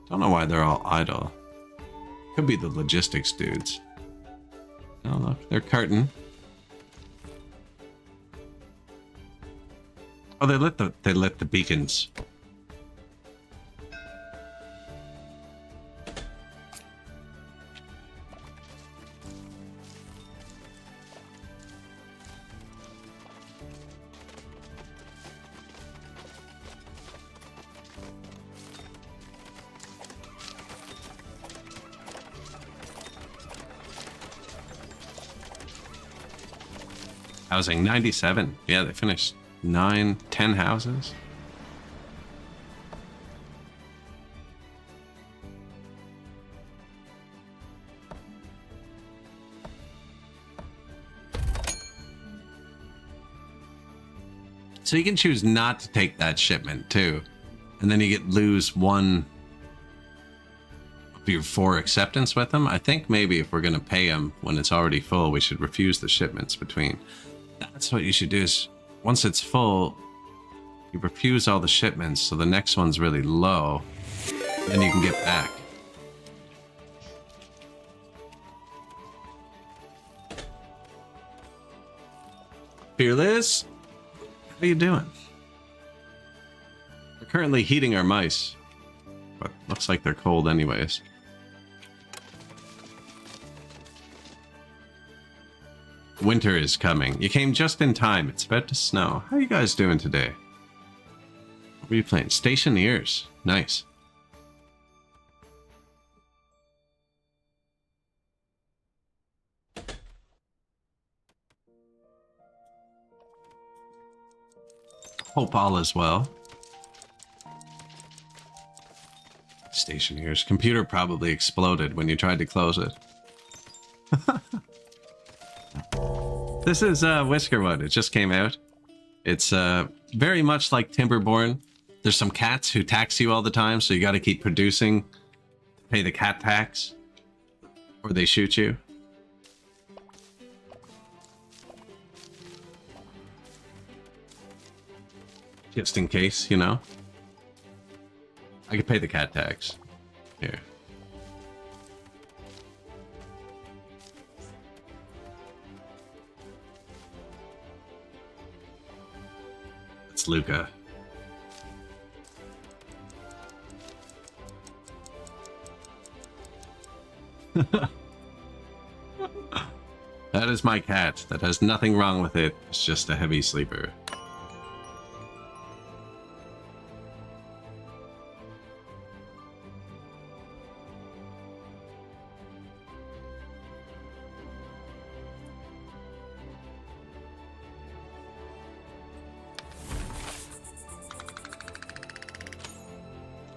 Don't know why they're all idle. Could be the logistics dudes. Oh look, they're carting. Oh, they lit the beacons. Housing 97. Yeah, they finished 9, 10 houses. So you can choose not to take that shipment too, and then you lose one of your 4 acceptance with them. I think maybe if we're going to pay them when it's already full, we should refuse the shipments between. That's what you should do. Is once it's full, you refuse all the shipments, so the next one's really low, then you can get back. Fearless, how you doing? We're currently heating our mice, but looks like they're cold anyways. Winter is coming. You came just in time. It's about to snow. How are you guys doing today? What were you playing? Stationeers. Nice. Hope all is well. Stationeers. Computer probably exploded when you tried to close it. This is Whiskerwood. It just came out. It's very much like Timberborn. There's some cats who tax you all the time, so you got to keep producing to pay the cat tax, or they shoot you. Just in case, you know. I could pay the cat tax. Here. It's Luca. That is my cat. That has nothing wrong with it. It's just a heavy sleeper.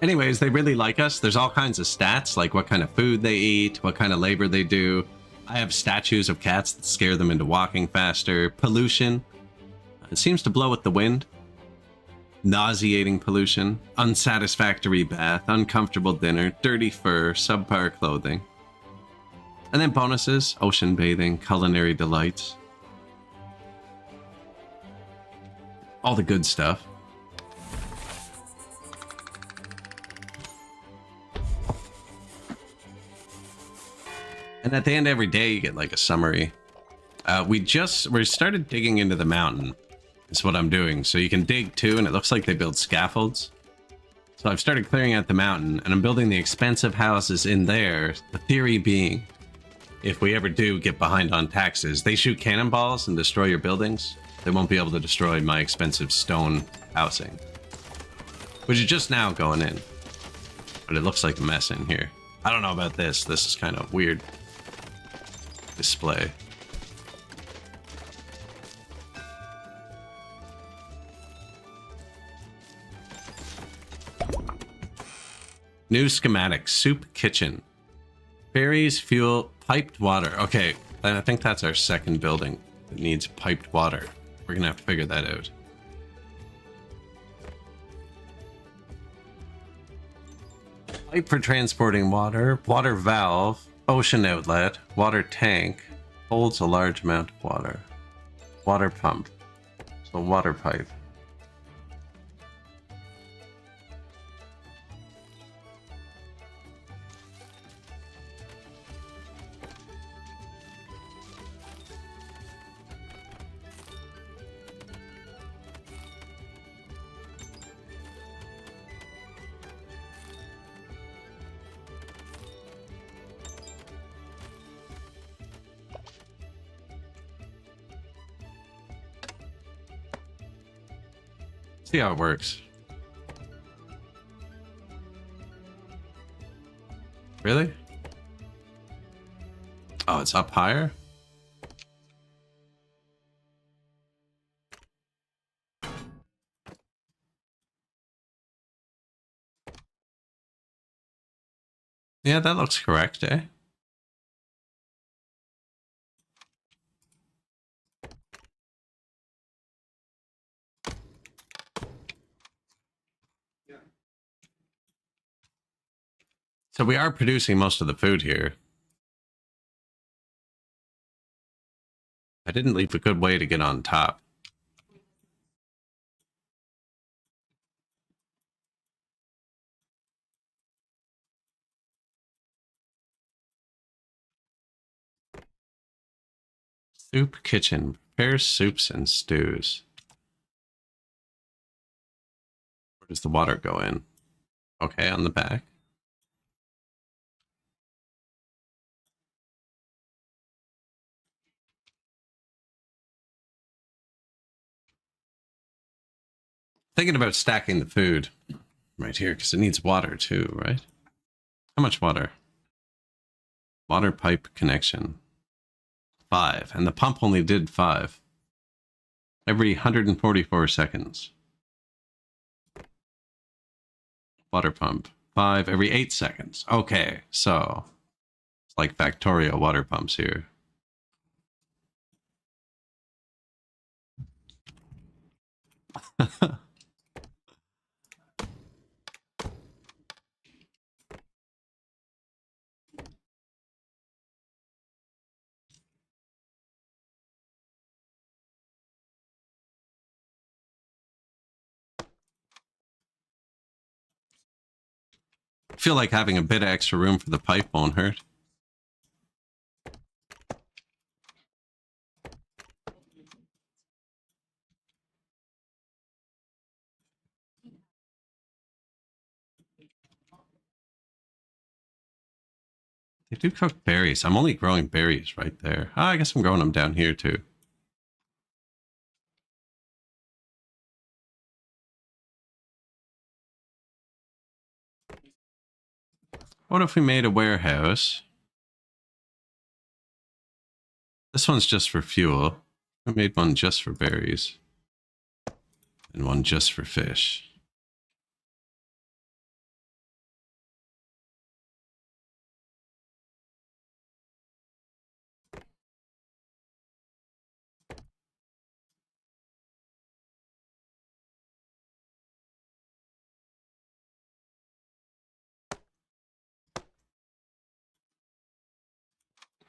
Anyways, they really like us. There's all kinds of stats, like what kind of food they eat, what kind of labor they do. I have statues of cats that scare them into walking faster. Pollution. It seems to blow with the wind. Nauseating pollution. Unsatisfactory bath. Uncomfortable dinner. Dirty fur. Subpar clothing. And then bonuses. Ocean bathing. Culinary delights. All the good stuff. And at the end of every day, you get like a summary. We started digging into the mountain. Is what I'm doing. So you can dig too, and it looks like they build scaffolds. So I've started clearing out the mountain, and I'm building the expensive houses in there. The theory being, if we ever do get behind on taxes, they shoot cannonballs and destroy your buildings. They won't be able to destroy my expensive stone housing. Which is just now going in. But it looks like a mess in here. I don't know about this. This is kind of weird. Display. New schematic. Soup kitchen. Berries, fuel, piped water. Okay, I think that's our second building that needs piped water. We're gonna have to figure that out. Pipe for transporting water. Water valve. Ocean outlet, water tank, holds a large amount of water. Water pump, so water pipe. See how it works. Really? Oh, it's up higher? Yeah, that looks correct, eh? So we are producing most of the food here. I didn't leave a good way to get on top. Soup kitchen. Prepares soups and stews. does the water go in? Okay, on the back. Thinking about stacking the food right here because it needs water too, right? How much water? Water pipe connection. 5. And the pump only did 5. Every 144 seconds. Water pump. 5 every 8 seconds. Okay, so it's like factorial water pumps here. I feel like having a bit of extra room for the pipe won't hurt. They do cook berries. I'm only growing berries right there. Oh, I guess I'm growing them down here too. What if we made a warehouse? This one's just for fuel. I made one just for berries. And one just for fish.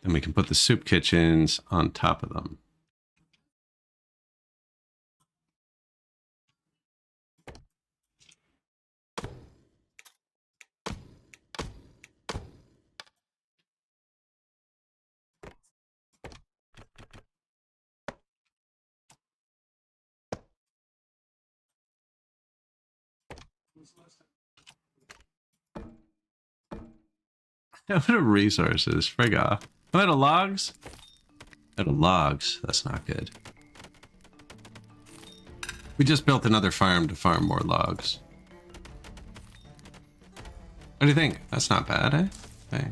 Then we can put the soup kitchens on top of them. What are resources? Frig off. I'm out of logs? Out of logs. That's not good. We just built another farm to farm more logs. What do you think? That's not bad, eh? Okay.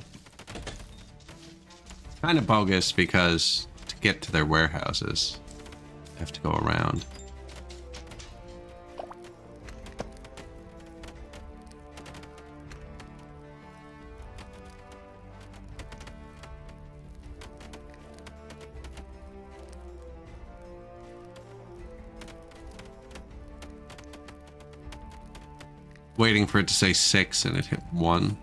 It's kind of bogus because to get to their warehouses, I have to go around. Waiting for it to say 6 and it hit 1.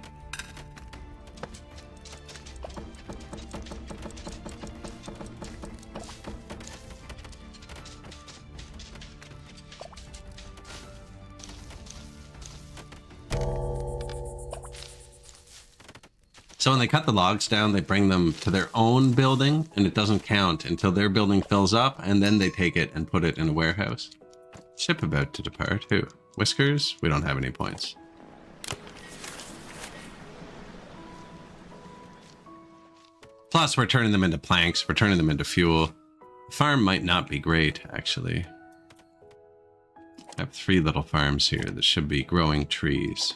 So when they cut the logs down, they bring them to their own building and it doesn't count until their building fills up, and then they take it and put it in a warehouse. Ship about to depart. Who? Whiskers? We don't have any points. Plus, we're turning them into planks. We're turning them into fuel. The farm might not be great, actually. I have 3 little farms here that should be growing trees.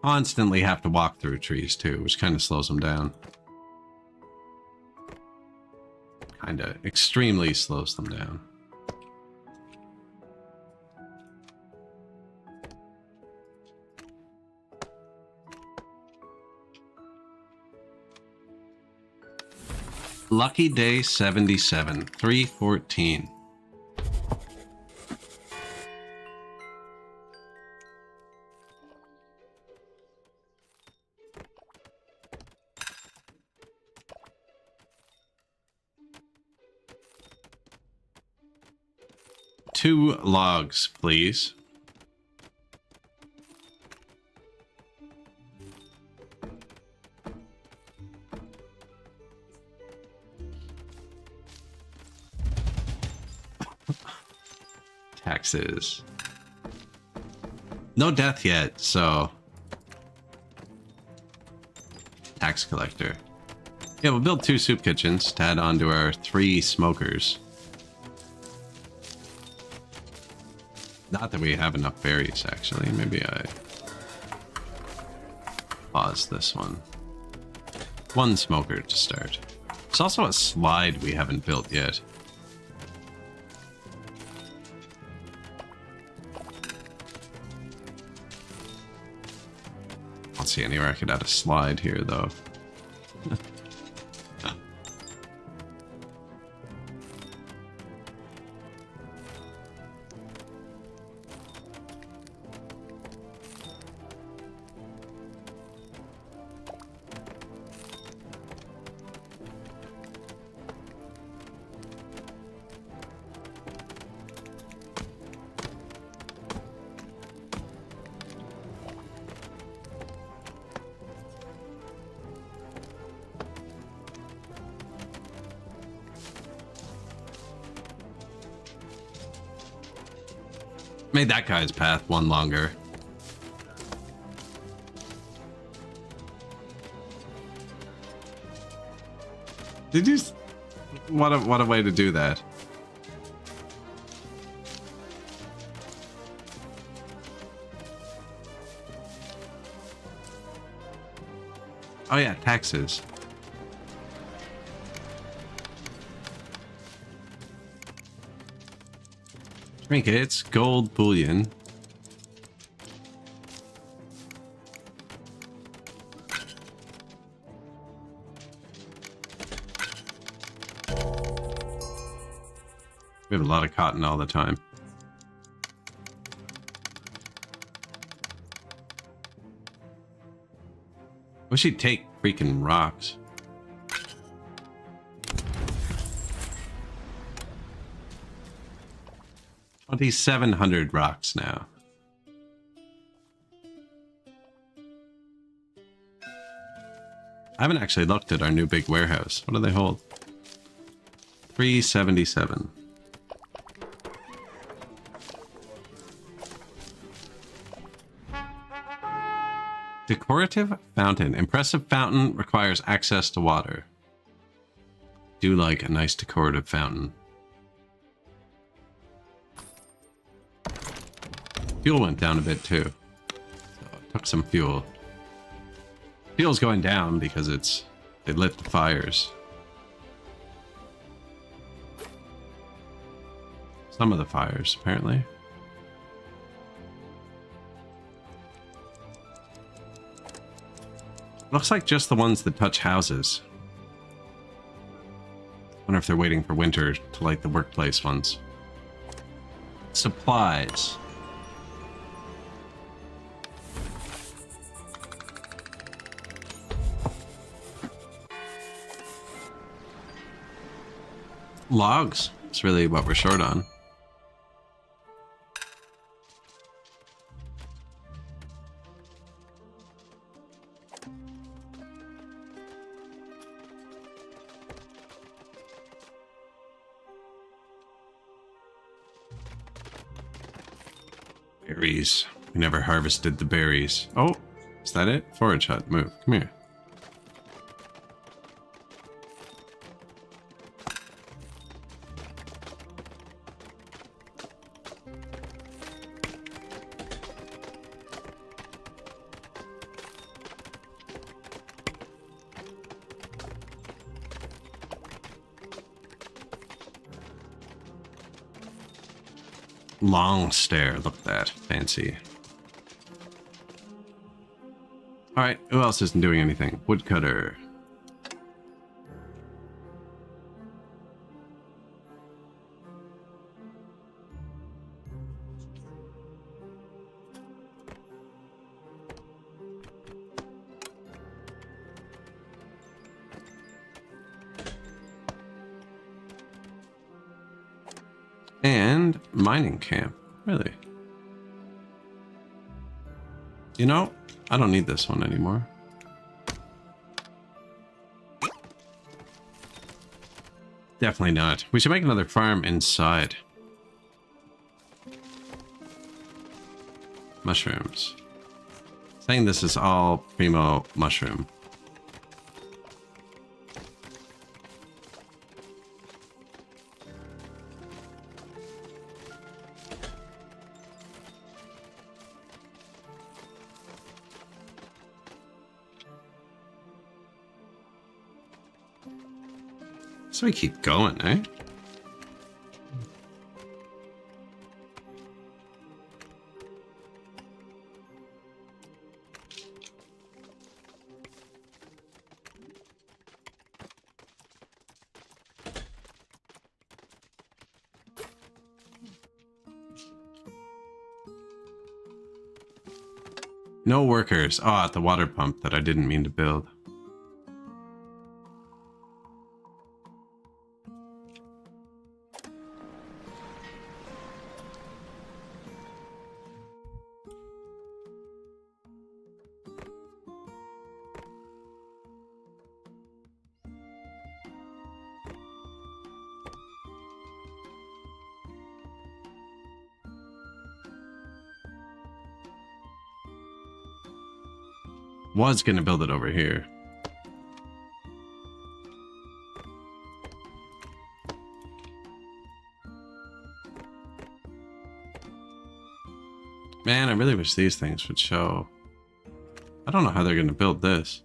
Constantly have to walk through trees too, which kind of slows them down. Kind of extremely slows them down. Lucky day 77, 314. 2 logs, please. Taxes. No death yet, so... Tax collector. Yeah, we'll build 2 soup kitchens to add on to our 3 smokers. Not that we have enough berries, actually. Maybe I... pause this one. 1 smoker to start. There's also a slide we haven't built yet. I don't see anywhere I could add a slide here, though. Made that guy's path 1 longer. Did you... What a way to do that. Oh yeah, taxes. Trinkets, gold bullion. We have a lot of cotton all the time. Wish he'd take freaking rocks. $2,700 rocks now. I haven't actually looked at our new big warehouse. What do they hold? 377. Decorative fountain. Impressive fountain requires access to water. Do like a nice decorative fountain. Fuel went down a bit too. So I took some fuel. Fuel's going down because they lit the fires. Some of the fires, apparently. Looks like just the ones that touch houses. Wonder if they're waiting for winter to light the workplace ones. Supplies. Logs. It's really what we're short on. Berries. We never harvested the berries. Oh, is that it? Forage hut, move. Come here. Long stair. Look at that. Fancy. Alright, who else isn't doing anything? Woodcutter. And mining camp. Really? You know, I don't need this one anymore. Definitely not. We should make another farm inside. Mushrooms. Saying this is all primo mushroom. So we keep going, eh? No workers. Oh, at the water pump that I didn't mean to build. Was gonna build it over here. Man, I really wish these things would show. I don't know how they're gonna build this.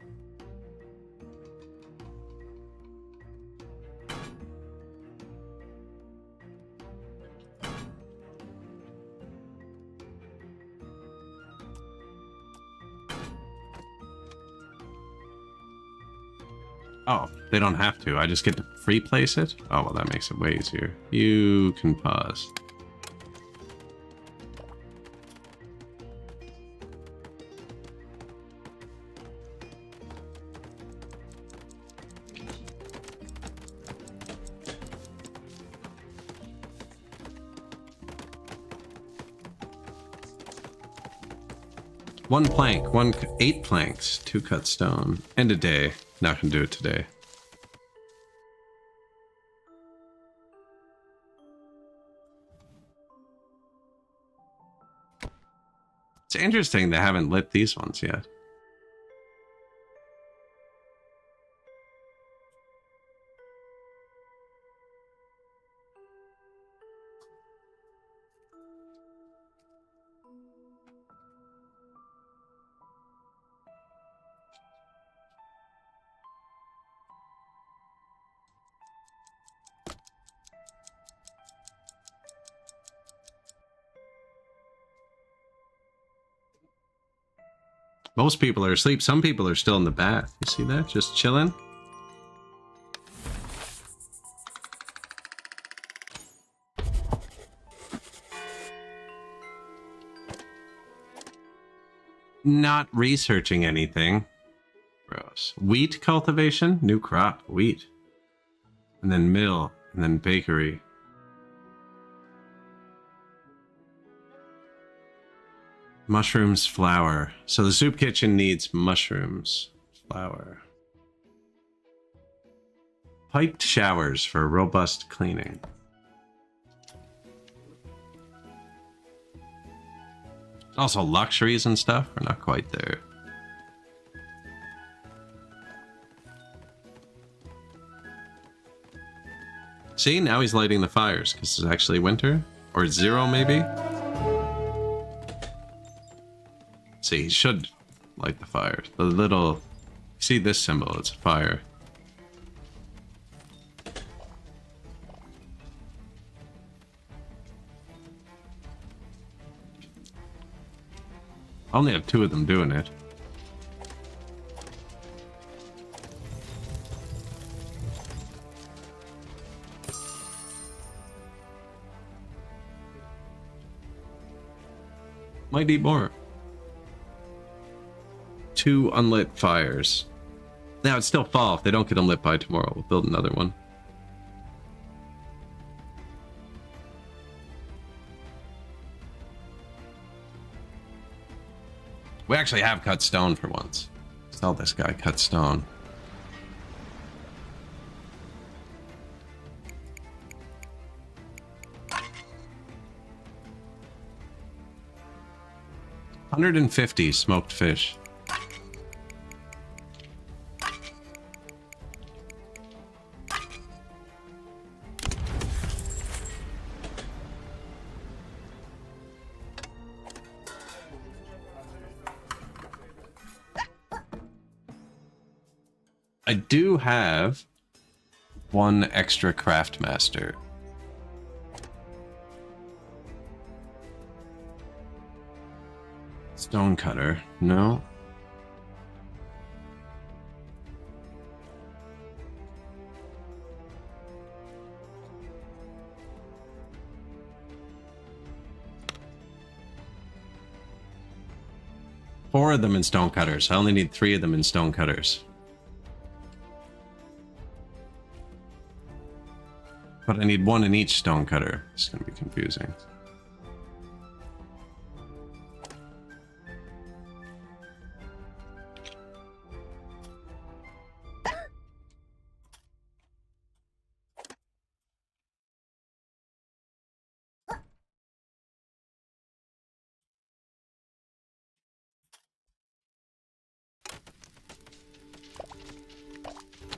Oh, they don't have to. I just get to free place it? Oh, well, that makes it way easier. You can pause. One plank, 8 planks, 2 cut stone, and a day. Not gonna do it today. It's interesting they haven't lit these ones yet. Most people are asleep. Some people are still in the bath. You see that? Just chilling. Not researching anything. Gross. Wheat cultivation? New crop. Wheat. And then mill. And then bakery. Mushrooms, flour. So the soup kitchen needs mushrooms, flour. Piped showers for robust cleaning. Also luxuries and stuff. We're not quite there. See, now he's lighting the fires because it's actually winter. Or 0 maybe. See, he should light the fire. The little... See this symbol? It's a fire. I only have 2 of them doing it. Might need more. 2 unlit fires. Now it's still fall. If they don't get them lit by tomorrow, we'll build another one. We actually have cut stone for once. Sell this guy cut stone. $150 smoked fish. I do have one extra craft master. Stone cutter, no. Four of them in stone cutters. I only need 3 of them in stone cutters. But I need 1 in each stone cutter. It's going to be confusing.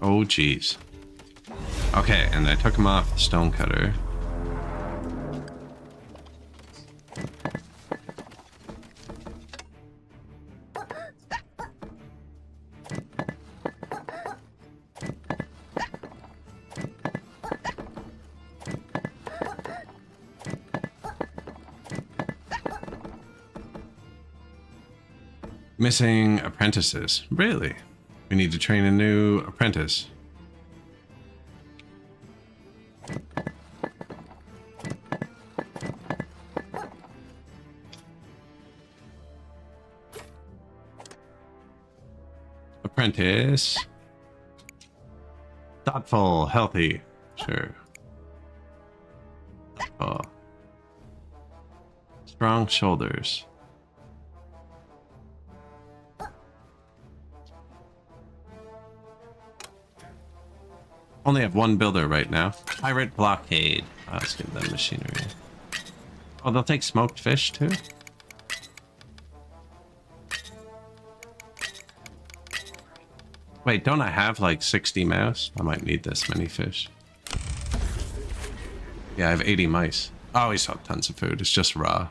Oh, geez. Okay, and I took him off the stone cutter. Missing apprentices. Really? We need to train a new apprentice. Apprentice. Thoughtful, healthy. Sure. Thoughtful. Strong shoulders. Only have 1 builder right now. Pirate blockade. Oh, let's give them machinery. Oh, they'll take smoked fish too? Wait, don't I have like 60 mouse? I might need this many fish. Yeah, I have 80 mice. Oh, we still have tons of food. It's just raw.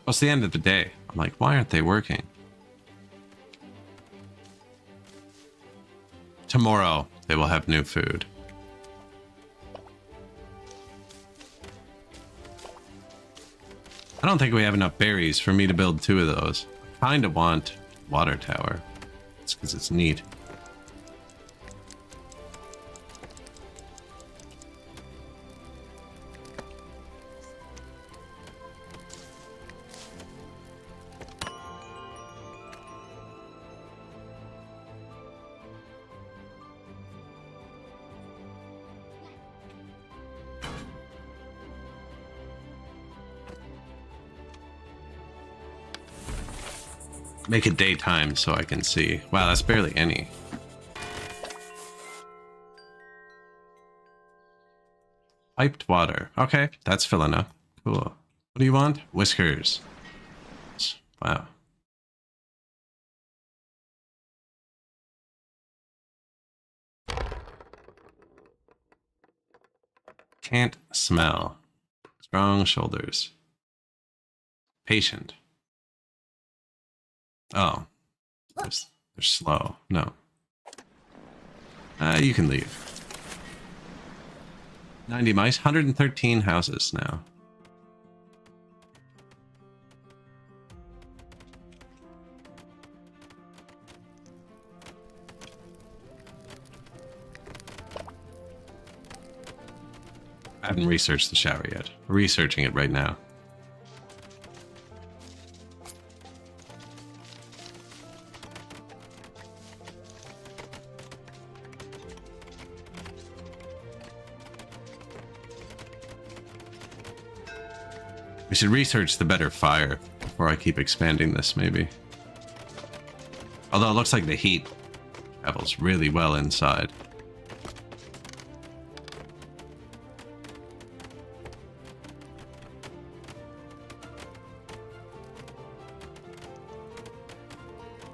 Well, it's the end of the day. I'm like, why aren't they working? Tomorrow, they will have new food. I don't think we have enough berries for me to build 2 of those. I kind of want water tower. It's because it's neat. Make it daytime so I can see. Wow, that's barely any. Piped water. Okay, that's filling up. Cool. What do you want? Whiskers. Wow. Can't smell. Strong shoulders. Patient. Oh. They're slow. No. You can leave. 90 mice, 113 houses now. I haven't researched the shower yet. Researching it right now. We should research the better fire before I keep expanding this, maybe. Although it looks like the heat travels really well inside.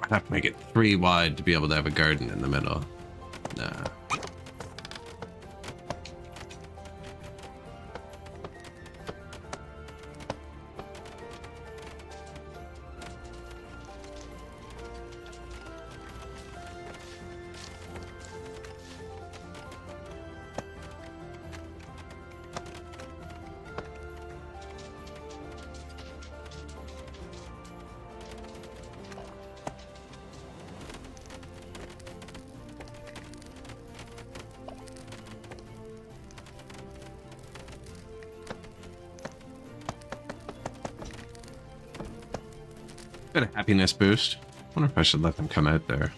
I'd have to make it 3 wide to be able to have a garden in the middle. Nah. Bit of happiness boost. Wonder if I should let them come out there.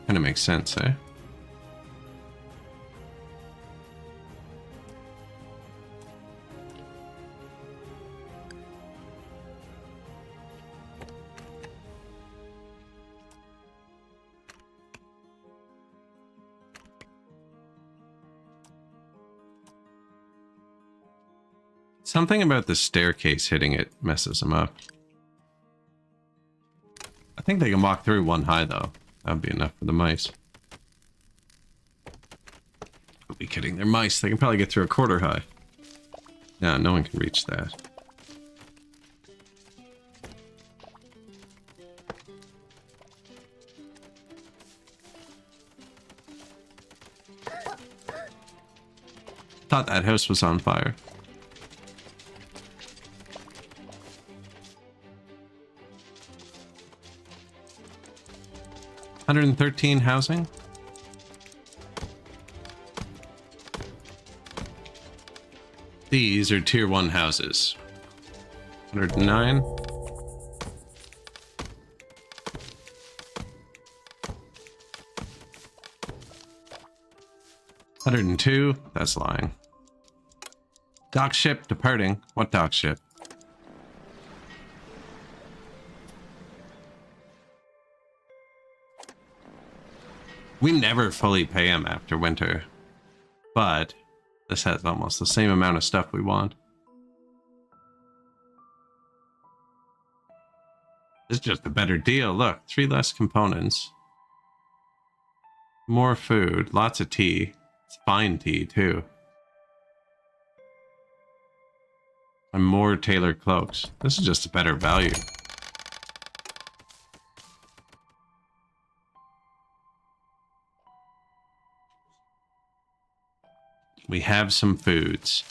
Kind of makes sense, eh? Something about the staircase hitting it messes them up. I think they can walk through 1 high, though. That would be enough for the mice. I'll be kidding. They're mice. They can probably get through a 1/4 high. No, no one can reach that. Thought that house was on fire. $113 housing. These are tier 1 houses. 109. $102. That's lying. Dock ship departing. What dock ship? We never fully pay them after winter, but this has almost the same amount of stuff we want. It's just a better deal. Look, 3 less components. More food, lots of tea. It's fine tea, too. And more tailored cloaks. This is just a better value. We have some foods.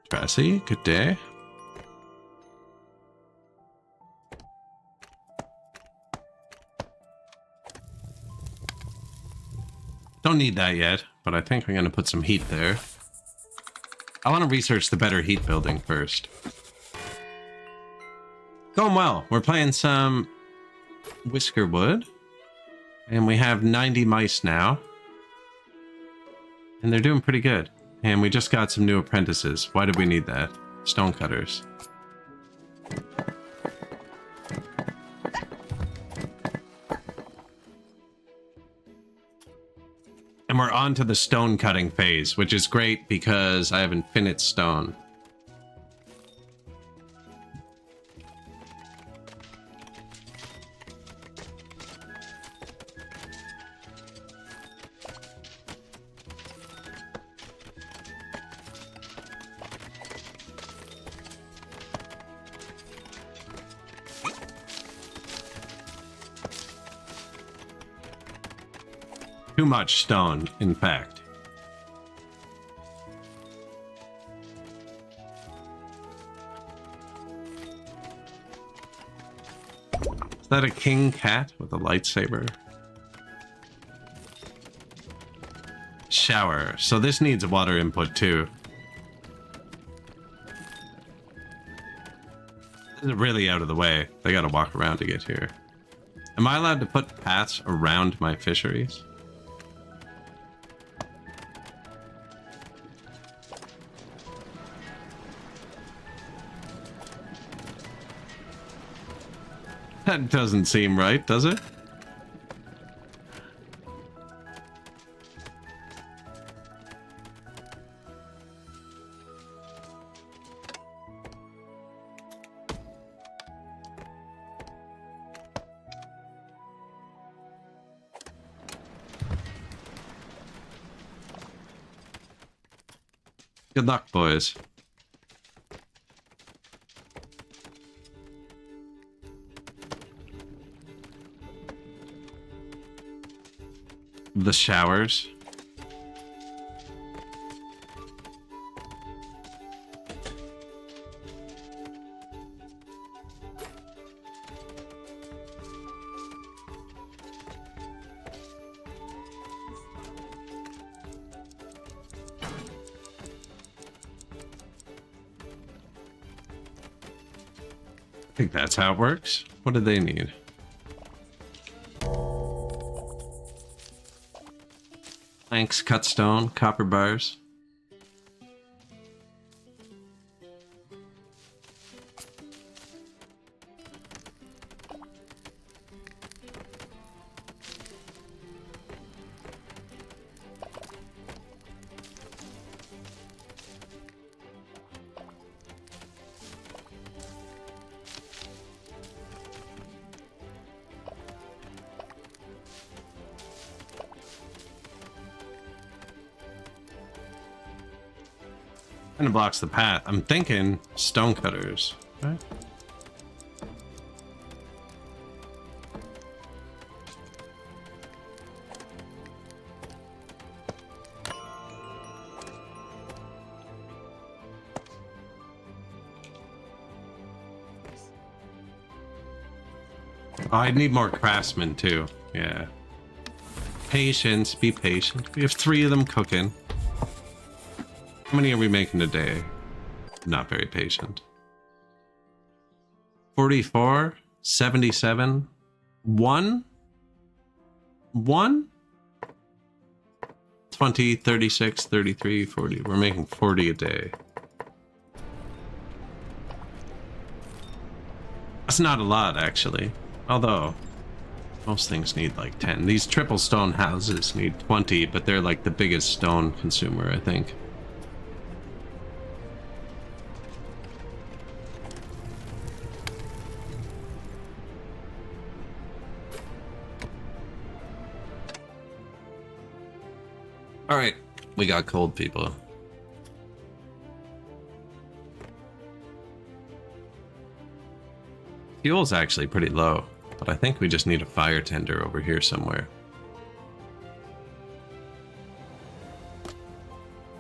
Tracy, good day. Don't need that yet, but I think I'm going to put some heat there. I want to research the better heat building first. Going well. We're playing some Whiskerwood, and we have 90 mice now. And they're doing pretty good. And we just got some new apprentices. Why did we need that? Stonecutters. And we're on to the stone cutting phase, which is great because I have infinite stone. Too much stone, in fact. Is that a king cat with a lightsaber? Shower. So this needs a water input too. This is really out of the way. They gotta walk around to get here. Am I allowed to put paths around my fisheries? That doesn't seem right, does it? Good luck, boys. The showers. I think that's how it works. What do they need? Planks, cut stone, copper bars. Kind of blocks the path. I'm thinking stone cutters, right? Oh, I need more craftsmen too. Yeah. Patience, be patient. We have 3 of them cooking. How many are we making a day? Not very patient. 44, 77, 1, 20, 36, 33, 40. We're making 40 a day. That's not a lot, actually. Although, most things need like 10. These triple stone houses need 20, but they're like the biggest stone consumer, I think. All right, we got cold people. Fuel's actually pretty low, but I think we just need a fire tender over here somewhere.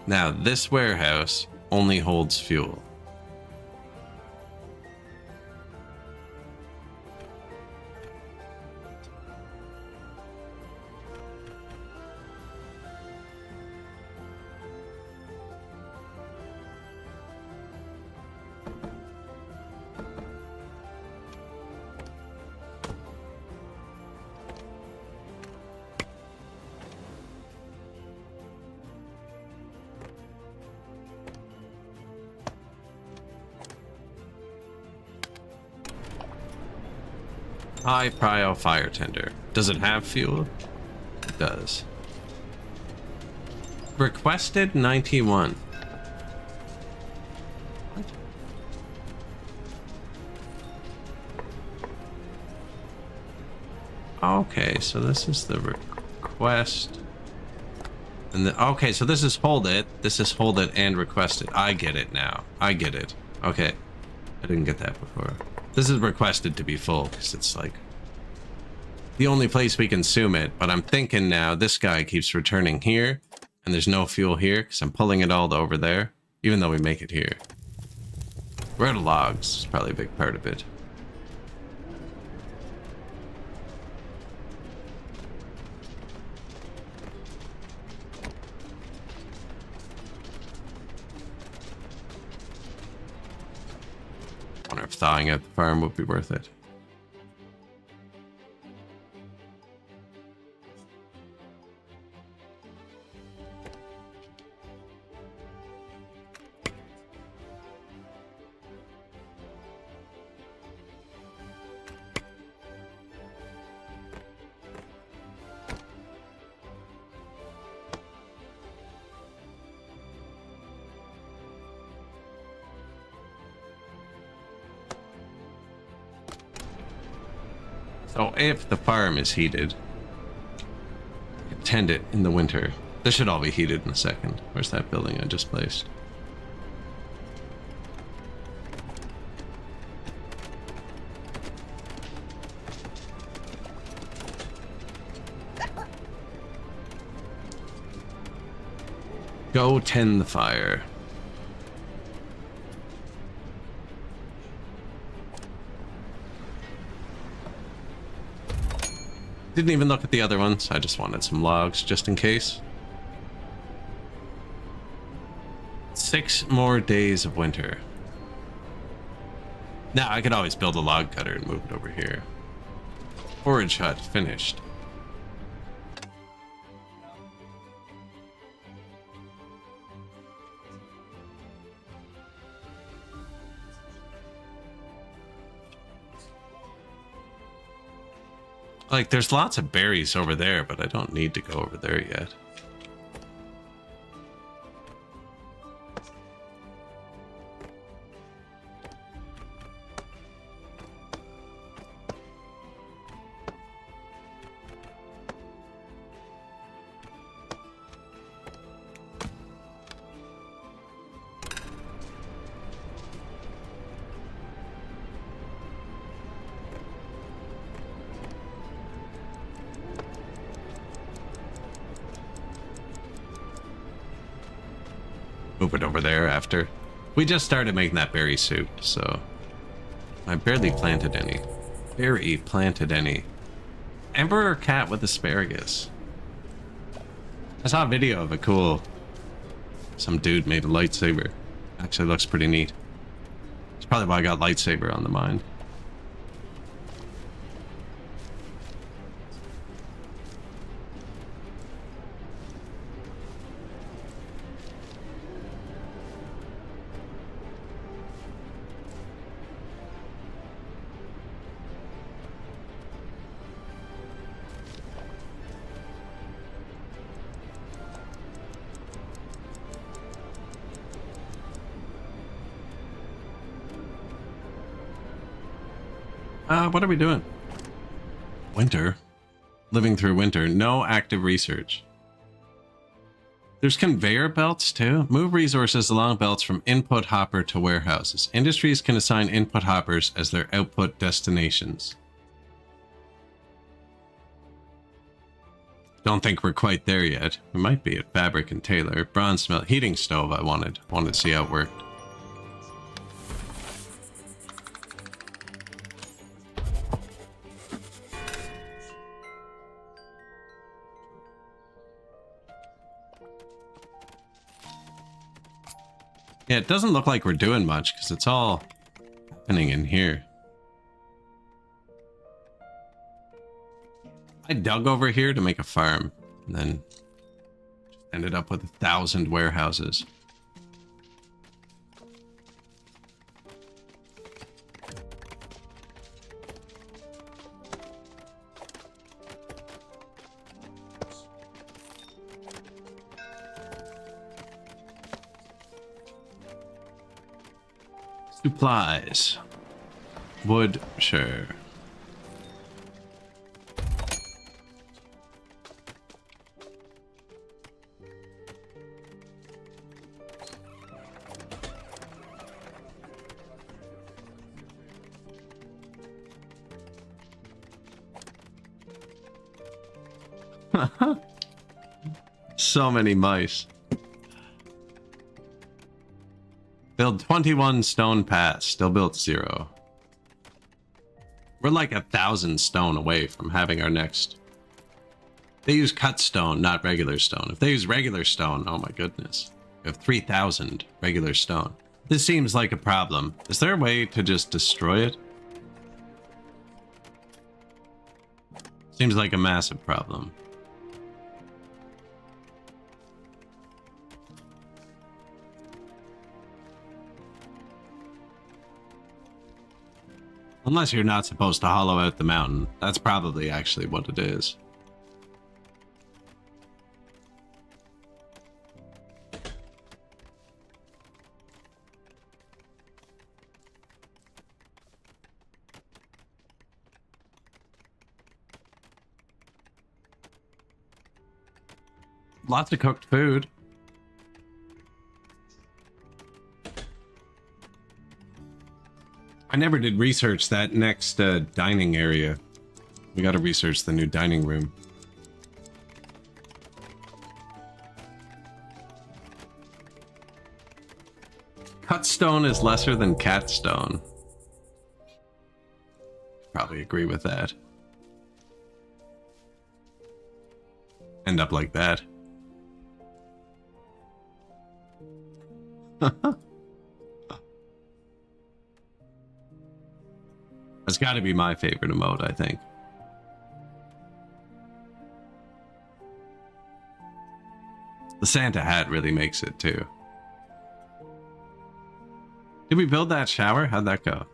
Now, this warehouse only holds fuel. High prio fire tender. Does it have fuel? It does. Requested 91. What? Okay, so this is the request. And the, okay, so this is hold it. This is hold it and requested. I get it now. I get it. Okay. I didn't get that before. This is requested to be full because it's like the only place we consume it, but I'm thinking now this guy keeps returning here, and there's no fuel here, because I'm pulling it all over there, even though we make it here. We're out of logs, it's probably a big part of it. I wonder if thawing out the farm would be worth it. So if the farm is heated, tend it in the winter. This should all be heated in a second. Where's that building I just placed? Go tend the fire. Didn't even look at the other ones. I just wanted some logs just in case. 6 more days of winter. Now I could always build a log cutter and move it over here. Forage hut finished. Like, there's lots of berries over there, but I don't need to go over there yet. Move it over there after. We just started making that berry soup, so I barely planted any. Barely planted any. Emperor cat with asparagus. I saw a video of a cool. Some dude made a lightsaber. Actually looks pretty neat. It's probably why I got lightsaber on the mind. What are we doing? Winter? Living through winter. No active research. There's conveyor belts too. Move resources along belts from input hopper to warehouses. Industries can assign input hoppers as their output destinations. Don't think we're quite there yet. We might be at Fabric and Tailor. Bronze smelt heating stove I wanted to see how it worked. Yeah, it doesn't look like we're doing much because it's all happening in here. I dug over here to make a farm and then ended up with 1,000 warehouses. Supplies. Wood, sure. So many mice. Build 21 stone paths. Still built 0. We're like 1,000 stone away from having our next... They use cut stone, not regular stone. If they use regular stone, oh my goodness. We have 3,000 regular stone. This seems like a problem. Is there a way to just destroy it? Seems like a massive problem. Unless you're not supposed to hollow out the mountain. That's probably actually what it is. Lots of cooked food. I never did research that next dining area. We gotta research the new dining room. Cut stone is lesser than cat stone. Probably agree with that. End up like that. That's got to be my favorite emote, I think. The Santa hat really makes it too. Did we build that shower? How'd that go?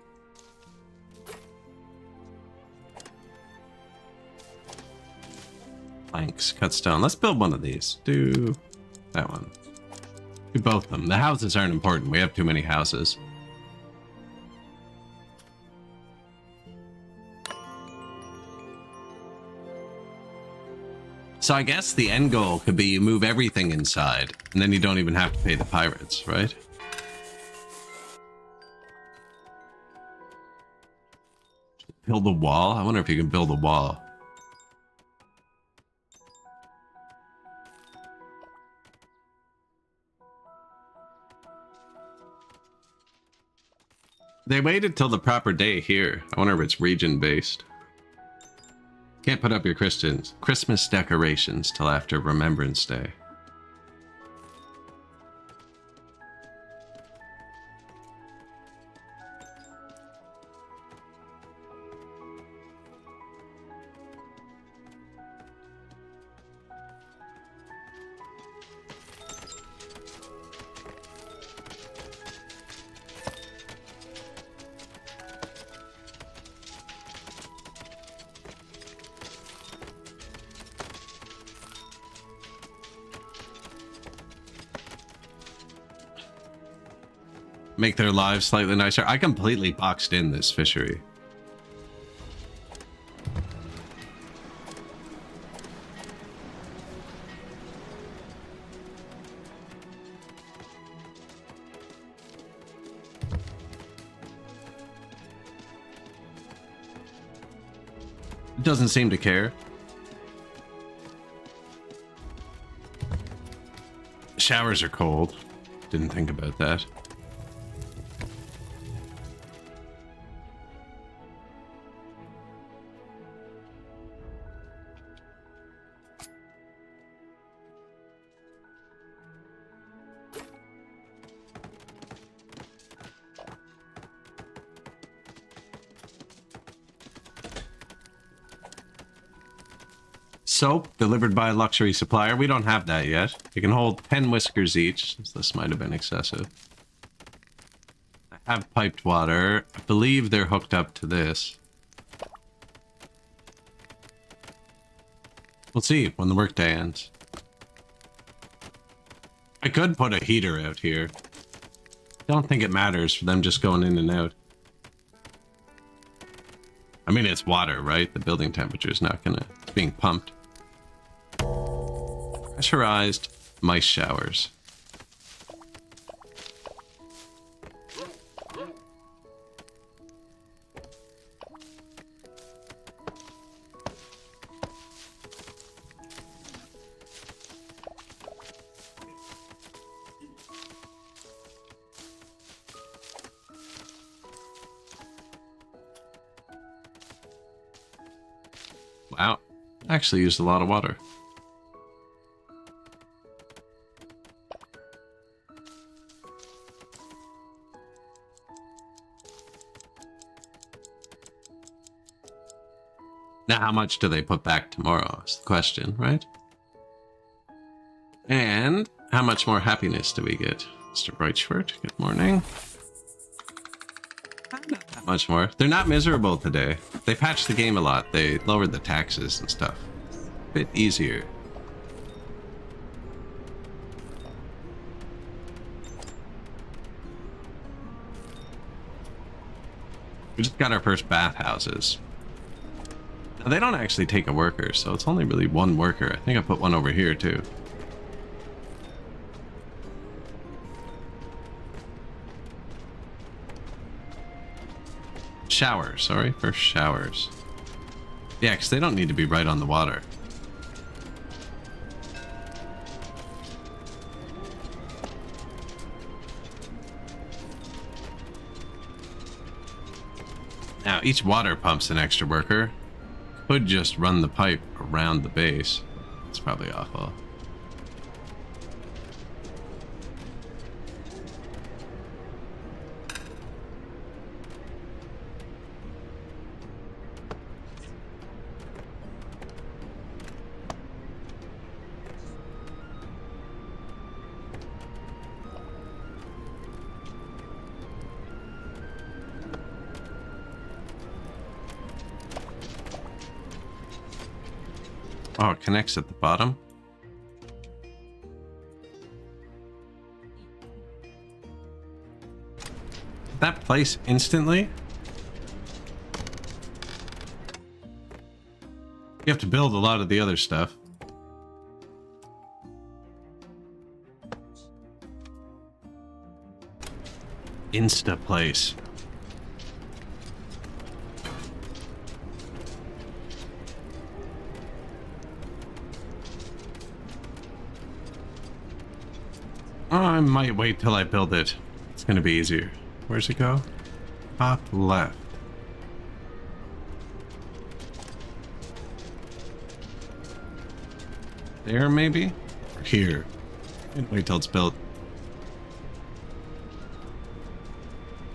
Planks, cut stone. Let's build one of these. Do that one. Do both of them. The houses aren't important. We have too many houses. So I guess the end goal could be you move everything inside, and then you don't even have to pay the pirates, right? Build a wall? I wonder if you can build a wall. They waited till the proper day here. I wonder if it's region-based. Can't put up your Christmas decorations till after Remembrance Day. Make their lives slightly nicer. I completely boxed in this fishery. It doesn't seem to care. Showers are cold. Didn't think about that. Soap delivered by a luxury supplier. We don't have that yet. It can hold 10 whiskers each. This might have been excessive. I have piped water. I believe they're hooked up to this. We'll see when the workday ends. I could put a heater out here. Don't think it matters for them just going in and out. I mean, it's water, right? The building temperature is not gonna... It's being pumped. Pressurized mice showers. Wow. Actually used a lot of water. Now, how much do they put back tomorrow is the question, right? And how much more happiness do we get? Mr. Breitschford, good morning. Not that much more. They're not miserable today. They patched the game a lot. They lowered the taxes and stuff. A bit easier. We just got our first bathhouses. Now, they don't actually take a worker, so it's only really one worker. I think I put one over here too. Showers, sorry, for showers. Yeah, because they don't need to be right on the water. Now, each water pump's an extra worker. Could just run the pipe around the base. It's probably awful. Oh, it connects at the bottom. Did that place instantly? You have to build a lot of the other stuff. Insta place. I might wait till I build it. It's gonna be easier. Where's it go? Top left. There, maybe? Or here. Wait till it's built.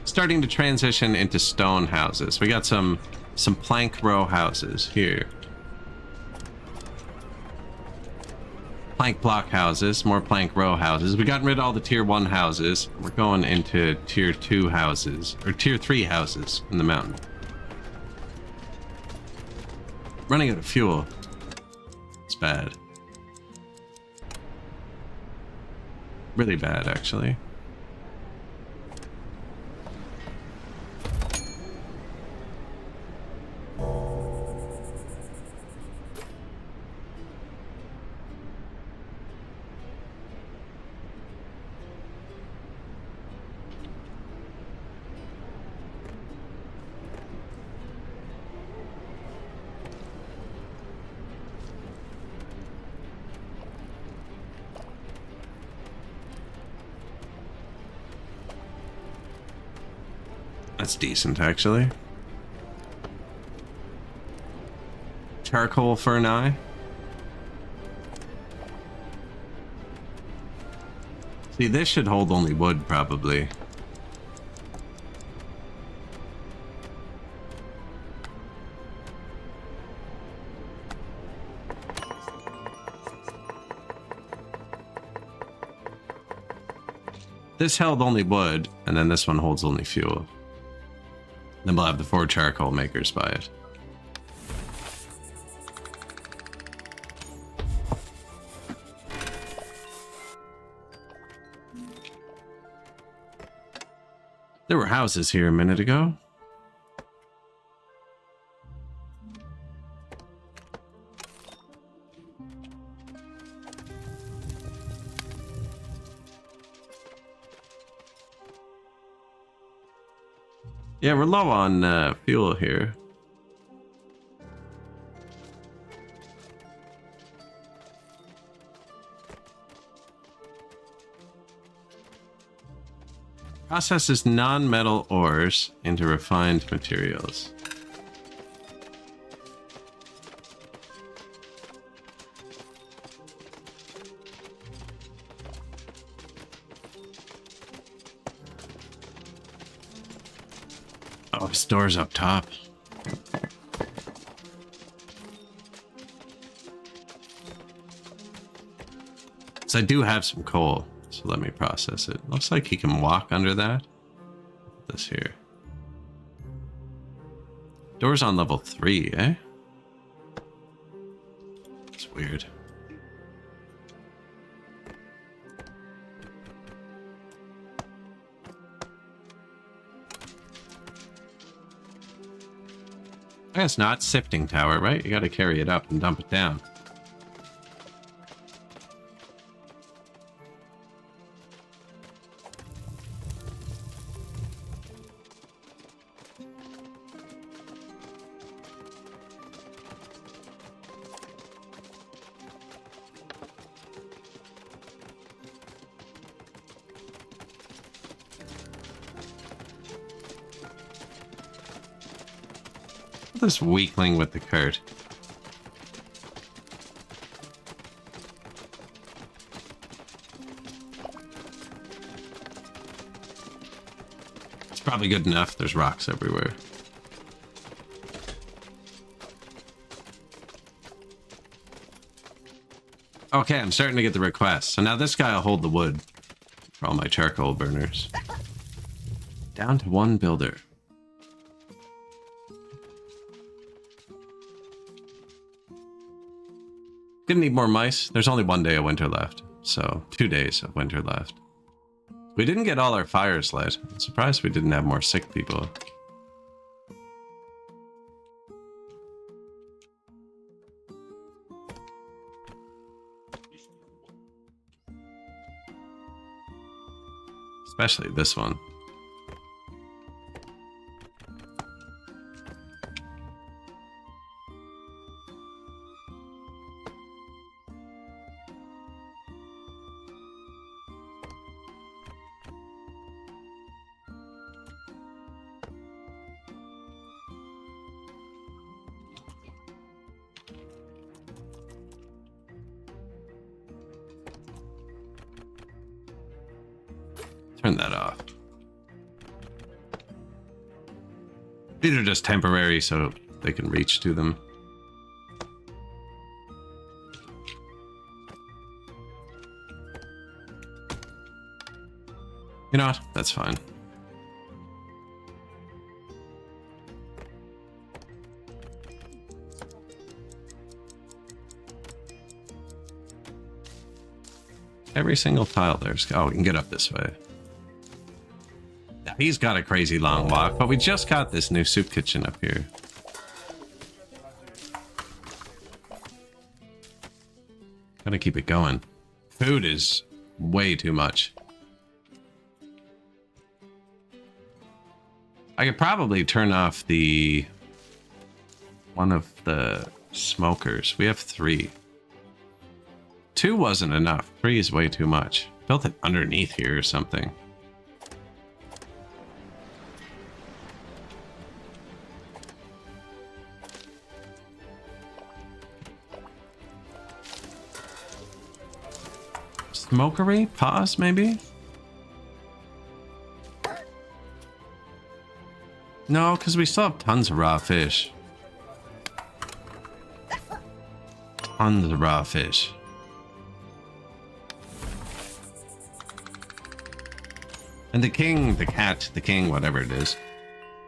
Starting to transition into stone houses. We got some plank row houses here. Plank block houses, more plank row houses. We got rid of all the tier 1 houses. We're going into tier 2 houses, or tier 3 houses in the mountain. Running out of fuel. It's bad. Really bad, actually. That's decent, actually. Charcoal for an eye. See, this should hold only wood, probably. This held only wood, and then this one holds only fuel. Then we'll have the 4 charcoal makers by it. There were houses here a minute ago. Yeah, we're low on fuel here. Processes non-metal ores into refined materials. Oh, his door's up top. So I do have some coal, so let me process it. Looks like he can walk under that. This here. Door's on level 3, eh? It's weird. It's not sifting tower, right? You gotta carry it up and dump it down. This weakling with the cart. It's probably good enough. There's rocks everywhere. Okay, I'm starting to get the requests. So now this guy will hold the wood for all my charcoal burners. Down to one builder. Gonna need more mice. There's only 1 day of winter left. So 2 days of winter left. We didn't get all our fires lit. I'm surprised we didn't have more sick people. Especially this one. Turn that off. These are just temporary so they can reach to them. You know what? That's fine. Every single tile there's... Oh, we can get up this way. He's got a crazy long walk, but we just got this new soup kitchen up here. Gotta keep it going. Food is way too much. I could probably turn off one of the smokers. We have 3. 2 wasn't enough. 3 is way too much. Built it underneath here or something. Smokery? Pause, maybe? No, because we still have tons of raw fish. Tons of raw fish. And the king, the cat, the king, whatever it is,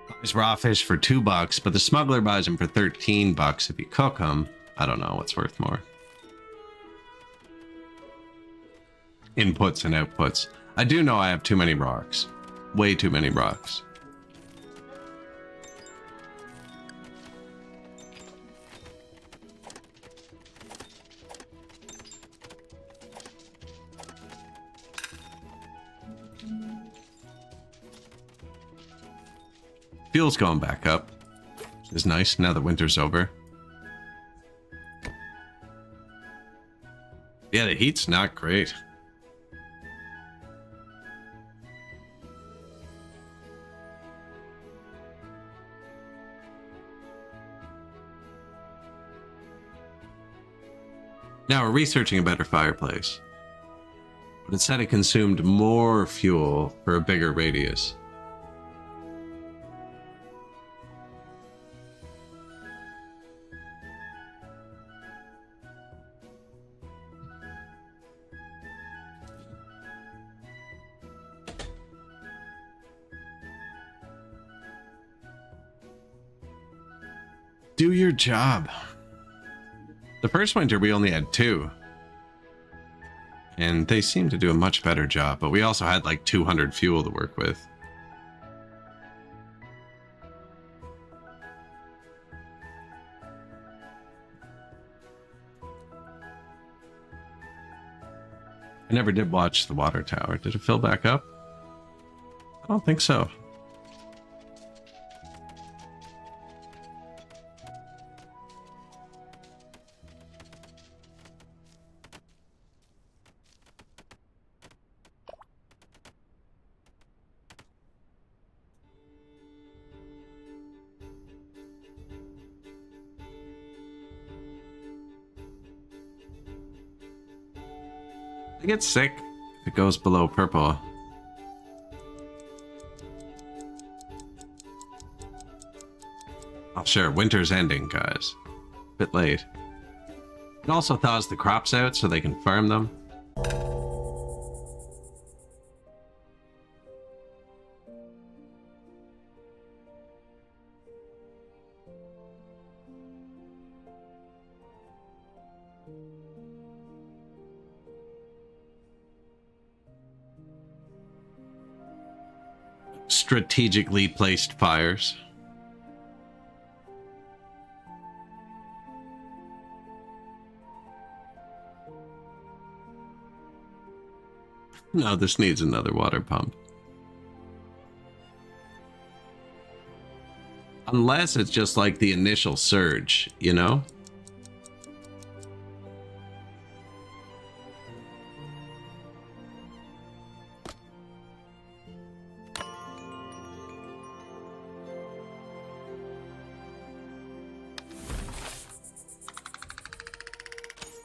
buys raw fish for $2, but the smuggler buys them for $13 if you cook them. I don't know what's worth more. Inputs and outputs. I do know I have too many rocks. Way too many rocks. Fuel's going back up. Which is nice now that winter's over. Yeah, the heat's not great. Now we're researching a better fireplace, but it said it consumed more fuel for a bigger radius. Do your job. The first winter we only had 2. And they seemed to do a much better job, but we also had like 200 fuel to work with. I never did watch the water tower. Did it fill back up? I don't think so. I get sick if it goes below purple. Oh, sure, winter's ending, guys. Bit late. It also thaws the crops out so they can farm them. Strategically placed fires. No, this needs another water pump. Unless it's just like the initial surge, you know?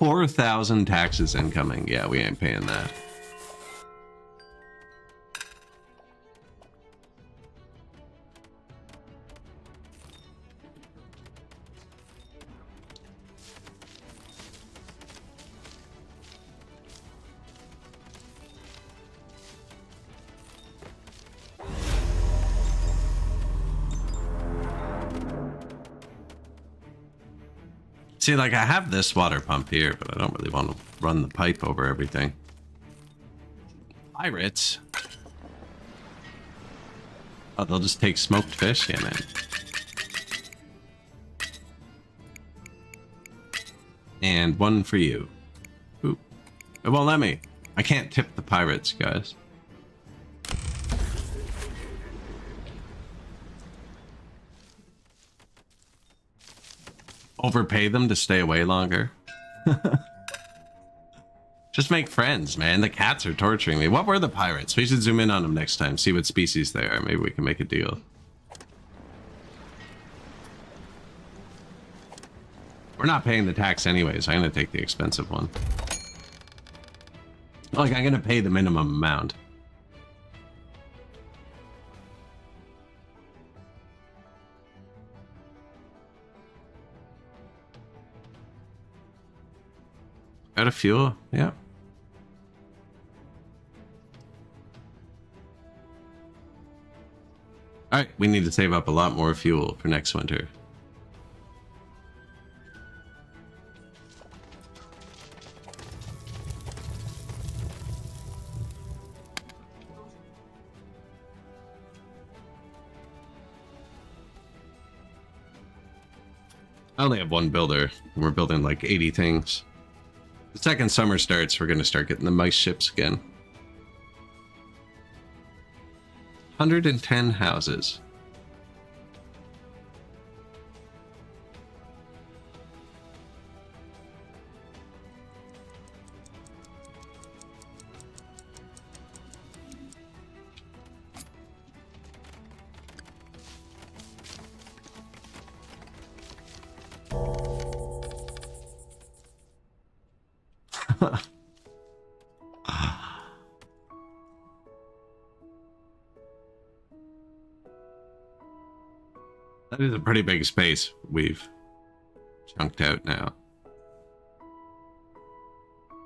$4,000 taxes incoming. Yeah, we ain't paying that. See, like, I have this water pump here, but I don't really want to run the pipe over everything. Pirates? Oh, they'll just take smoked fish? Yeah, man. And one for you. Ooh. It won't let me. I can't tip the pirates, guys. Overpay them to stay away longer. Just make friends, man. The cats are torturing me. What were the pirates? We should zoom in on them next time. See what species they are. Maybe we can make a deal. We're not paying the tax anyways. I'm going to take the expensive one. Like, I'm going to pay the minimum amount. Out of fuel? Yeah. Alright, we need to save up a lot more fuel for next winter. I only have one builder, and we're building like 80 things. The second summer starts, we're going to start getting the mice ships again. 110 houses. That is a pretty big space we've chunked out now.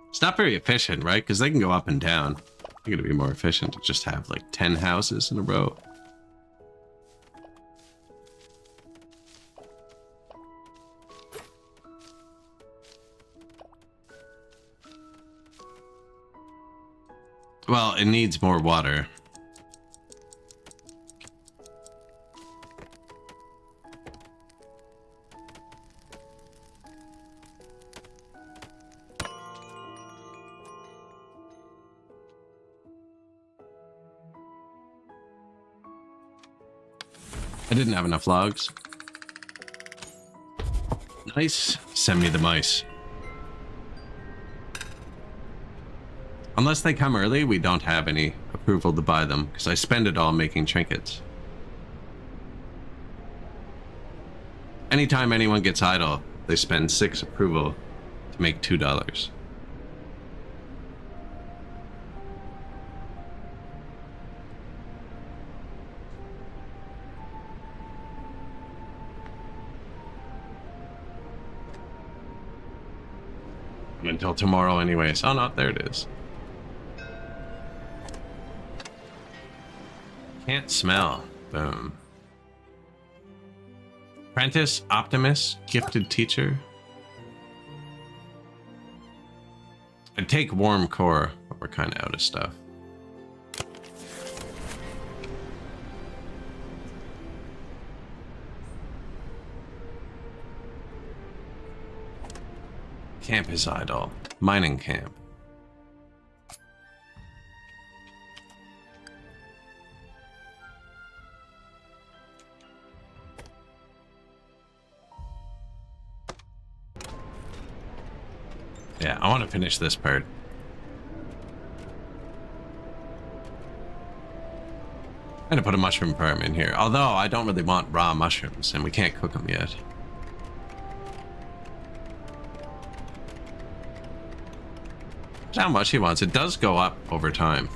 It's not very efficient, right? Because they can go up and down. I think it'd be more efficient to just have like 10 houses in a row. Well, it needs more water. I didn't have enough logs. Nice. Send me the mice. Unless they come early, we don't have any approval to buy them, because I spend it all making trinkets. Anytime anyone gets idle, they spend 6 approval to make $2. Until tomorrow anyways. Oh no, there it is. Can't smell. Boom. Apprentice, optimist, gifted teacher. I'd take warm core, but we're kind of out of stuff. Camp is idle. Mining camp. Yeah, I want to finish this part. I'm gonna put a mushroom farm in here. Although I don't really want raw mushrooms, and we can't cook them yet. That's how much he wants. It does go up over time.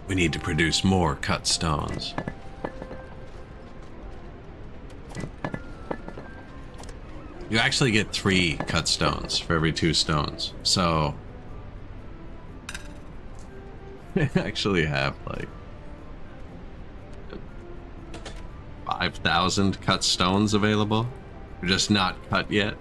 We need to produce more cut stones. You actually get 3 cut stones for every 2 stones. So we actually have like 5,000 cut stones available. They're just not cut yet.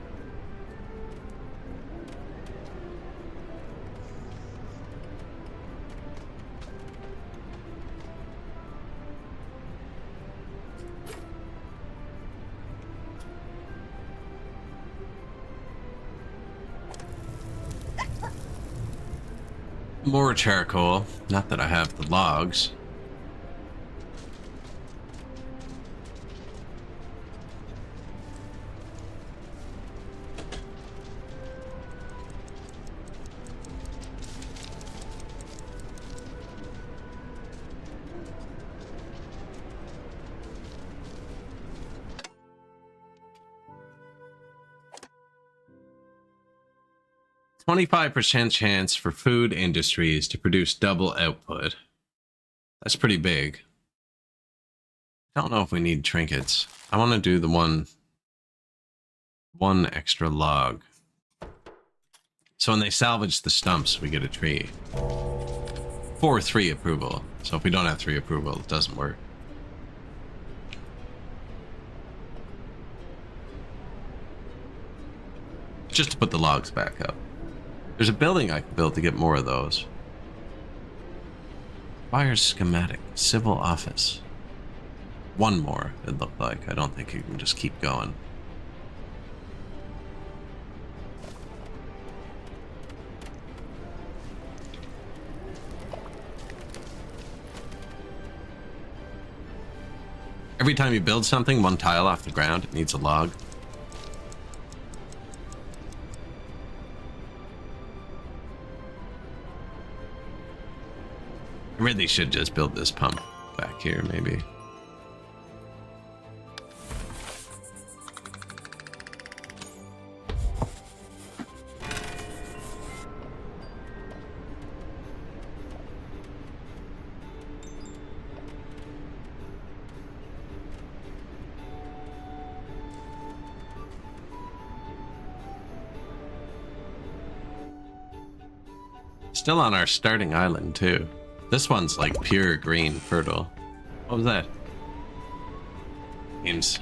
More charcoal. Not that I have the logs. %, chance for food industries to produce double output. That's pretty big. I don't know if we need trinkets. I want to do the one extra log. So when they salvage the stumps, we get a tree. For 3 approval. So if we don't have 3 approval, it doesn't work. Just to put the logs back up. There's a building I can build to get more of those. Buyer's schematic. Civil office. 1 more, it looked like. I don't think you can just keep going. Every time you build something, 1 tile off the ground, it needs a log. I really should just build this pump back here, maybe. Still on our starting island, too. This one's like pure green fertile. What was that? Games.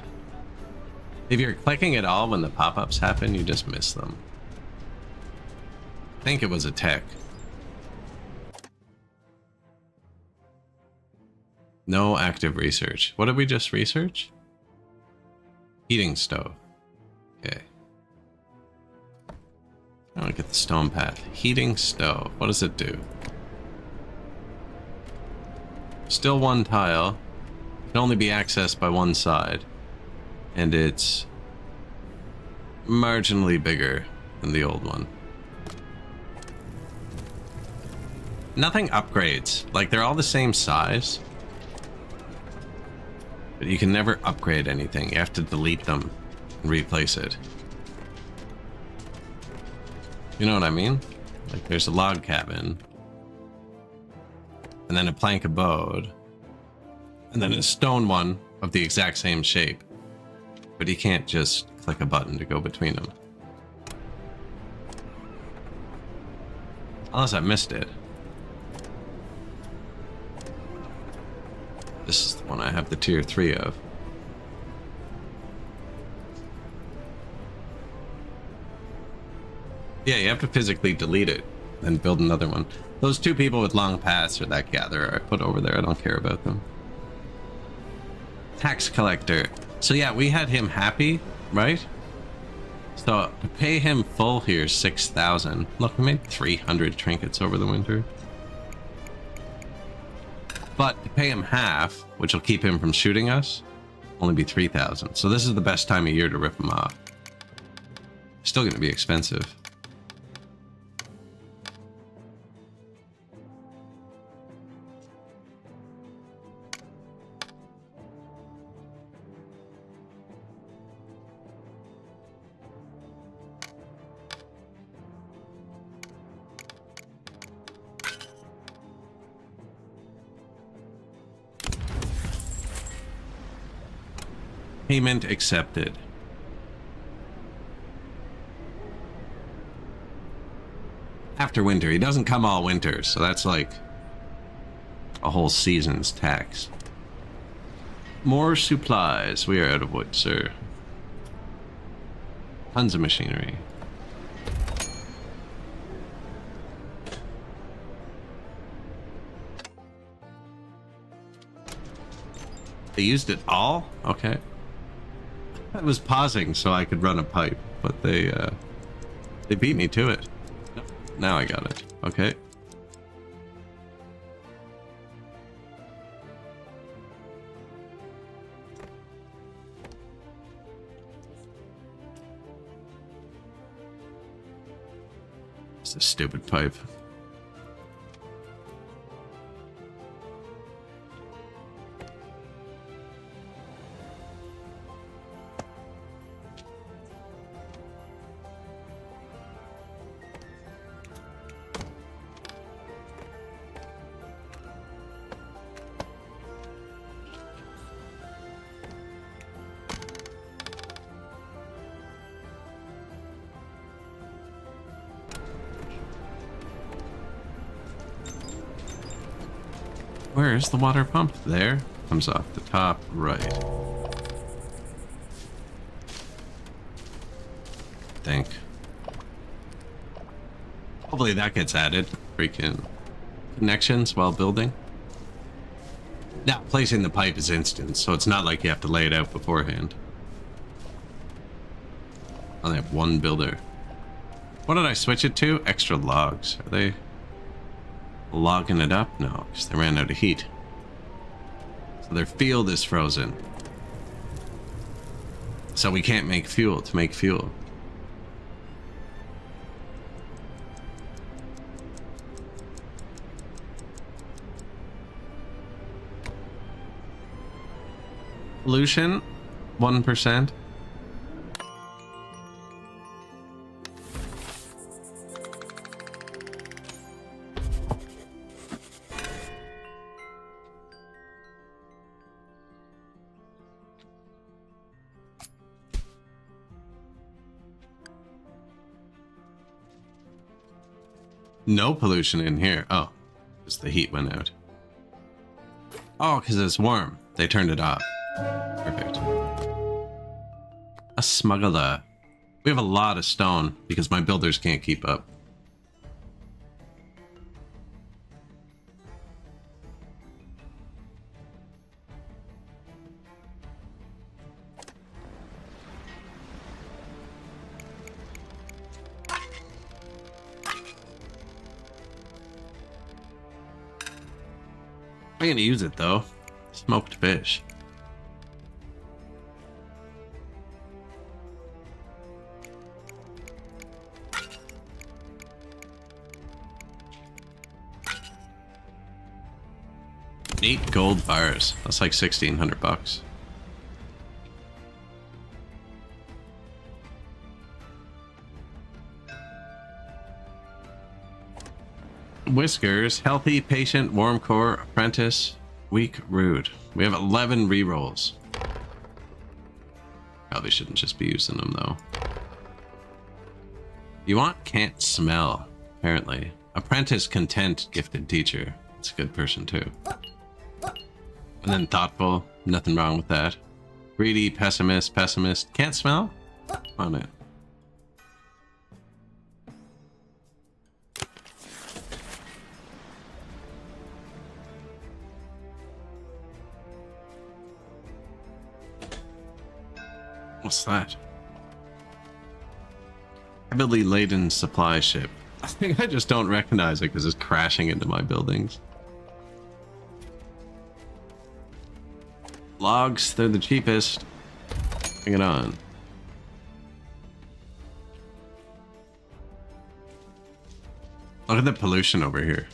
If you're clicking at all when the pop-ups happen, you just miss them. I think it was a tech. No active research. What did we just research? Heating stove. Okay. I want to get the stone path. Heating stove. What does it do? Still one tile. Can only be accessed by one side. And it's marginally bigger than the old one. Nothing upgrades. Like, they're all the same size. But you can never upgrade anything. You have to delete them and replace it. You know what I mean? Like, there's a log cabin. And then a plank abode. And then a stone one of the exact same shape. But you can't just click a button to go between them. Unless I missed it. This is the one I have the tier 3 of. Yeah, you have to physically delete it and build another one. Those two people with long paths or that gatherer I put over there, I don't care about them. Tax collector. So yeah, we had him happy, right? So to pay him full here, 6,000. Look, we made 300 trinkets over the winter. But to pay him half, which will keep him from shooting us, only be 3,000. So this is the best time of year to rip him off. Still going to be expensive. Payment accepted. After winter. He doesn't come all winter, so that's like a whole season's tax. More supplies. We are out of wood, sir. Tons of machinery. They used it all? Okay. I was pausing so I could run a pipe, but they beat me to it. Now I got it. Okay. It's a stupid pipe. Where is the water pump? There. Comes off the top right. Think. Hopefully that gets added. Freaking connections while building. Now, placing the pipe is instant, so it's not like you have to lay it out beforehand. I only have one builder. What did I switch it to? Extra logs. Are they logging it up? No, because they ran out of heat. So their field is frozen. So we can't make fuel to make fuel. Pollution, 1%. No pollution in here. Oh, because the heat went out. Oh, because it's warm. They turned it off. Perfect. A smuggler. We have a lot of stone because my builders can't keep up. I'm gonna use it though. Smoked fish. Neat gold bars. That's like 1,600 bucks. Whiskers, healthy, patient, warm core, apprentice, weak, rude. We have 11 rerolls. Probably shouldn't just be using them though. You want can't smell, apparently. Apprentice, content, gifted teacher. It's a good person too. And then thoughtful, nothing wrong with that. Greedy, pessimist, can't smell? On it. What's that? Heavily laden supply ship. I think I just don't recognize it because it's crashing into my buildings. Logs, they're the cheapest. Bring it on. Look at the pollution over here.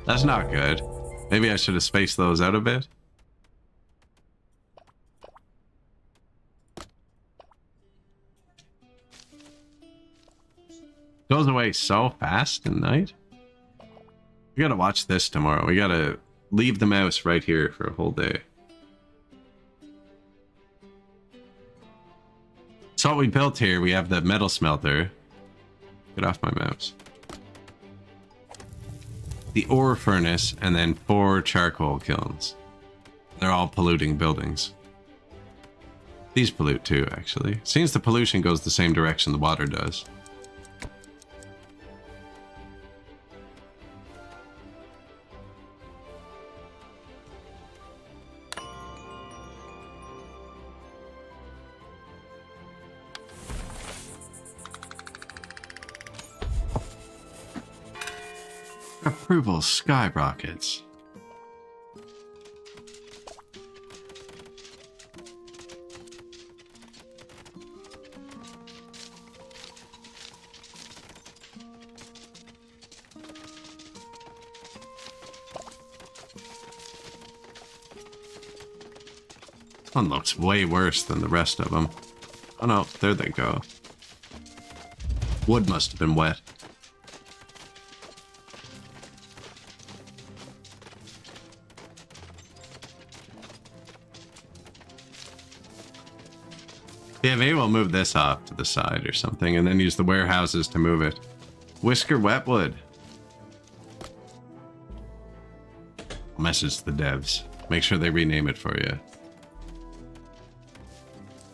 That's not good. Maybe I should have spaced those out a bit. Goes away so fast in night. We gotta watch this tomorrow. We gotta leave the mouse right here for a whole day. So what we built here, we have the metal smelter. Get off my mouse. The ore furnace, and then 4 charcoal kilns. They're all polluting buildings. These pollute too, actually. Seems the pollution goes the same direction the water does. Approval skyrockets. This one looks way worse than the rest of them. Oh no, there they go. Wood must have been wet. Yeah, maybe we'll move this off to the side or something, and then use the warehouses to move it. Whisker Wetwood. I'll message the devs. Make sure they rename it for you.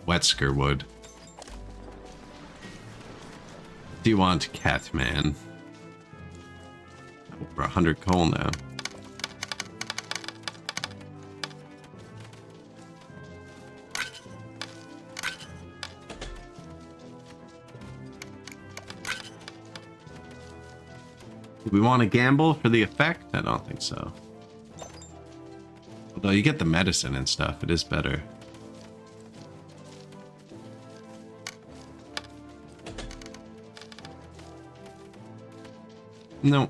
Whiskerwood. Do you want Catman? Over 100 coal now. Do we want to gamble for the effect? I don't think so. Although you get the medicine and stuff, it is better. No.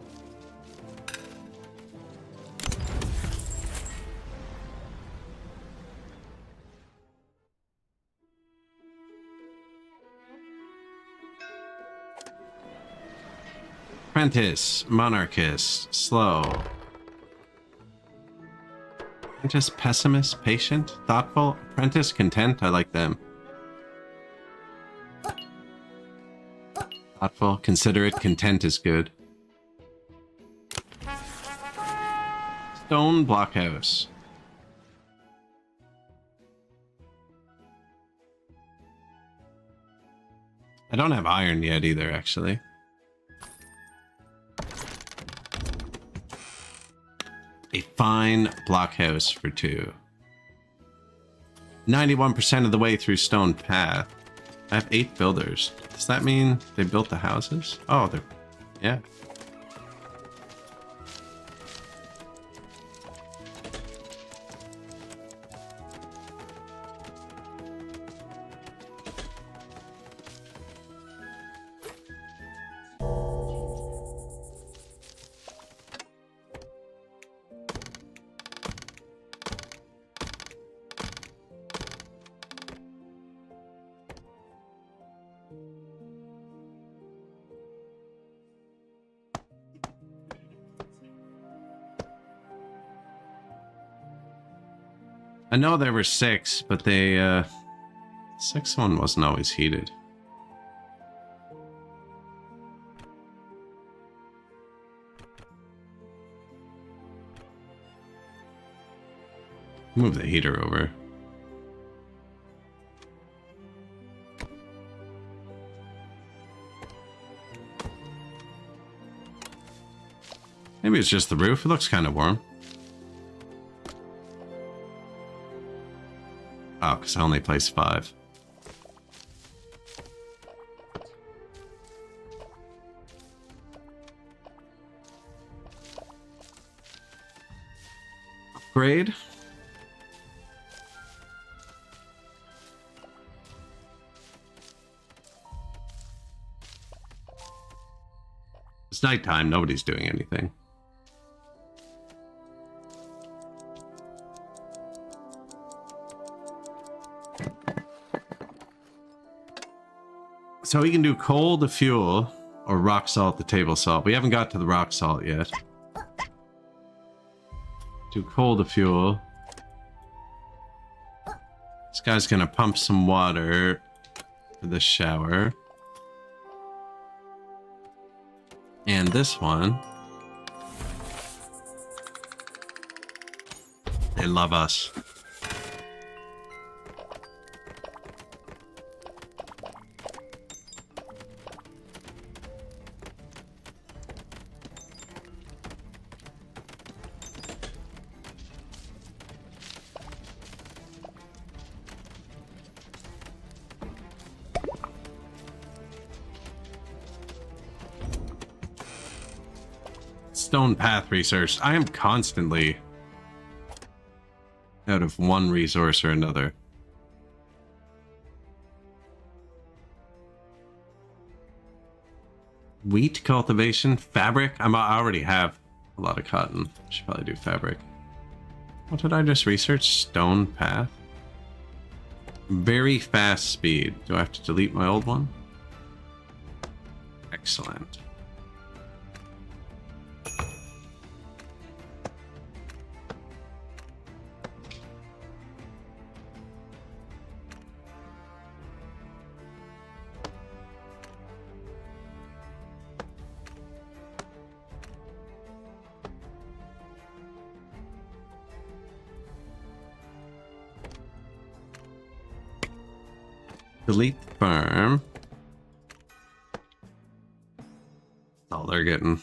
Apprentice, monarchist, slow. Apprentice, pessimist, patient, thoughtful. Apprentice, content. I like them. Thoughtful, considerate, content is good. Stone blockhouse. I don't have iron yet either, actually. A fine blockhouse for 2. 91% of the way through stone path. I have 8 builders. Does that mean they built the houses? Oh, they're... yeah. I know there were 6, but they, 6th one wasn't always heated. Move the heater over. Maybe it's just the roof. It looks kind of warm. Oh, because I only placed 5. Upgrade. It's nighttime. Nobody's doing anything. So we can do coal to fuel or rock salt to table salt. We haven't got to the rock salt yet. Do coal to fuel. This guy's gonna pump some water for the shower. And this one. They love us. Stone path research. I am constantly out of one resource or another. Wheat cultivation, fabric. I already have a lot of cotton. Should probably do fabric. What did I just research? Stone path. Very fast speed. Do I have to delete my old one? Excellent. Delete farm. All they're getting.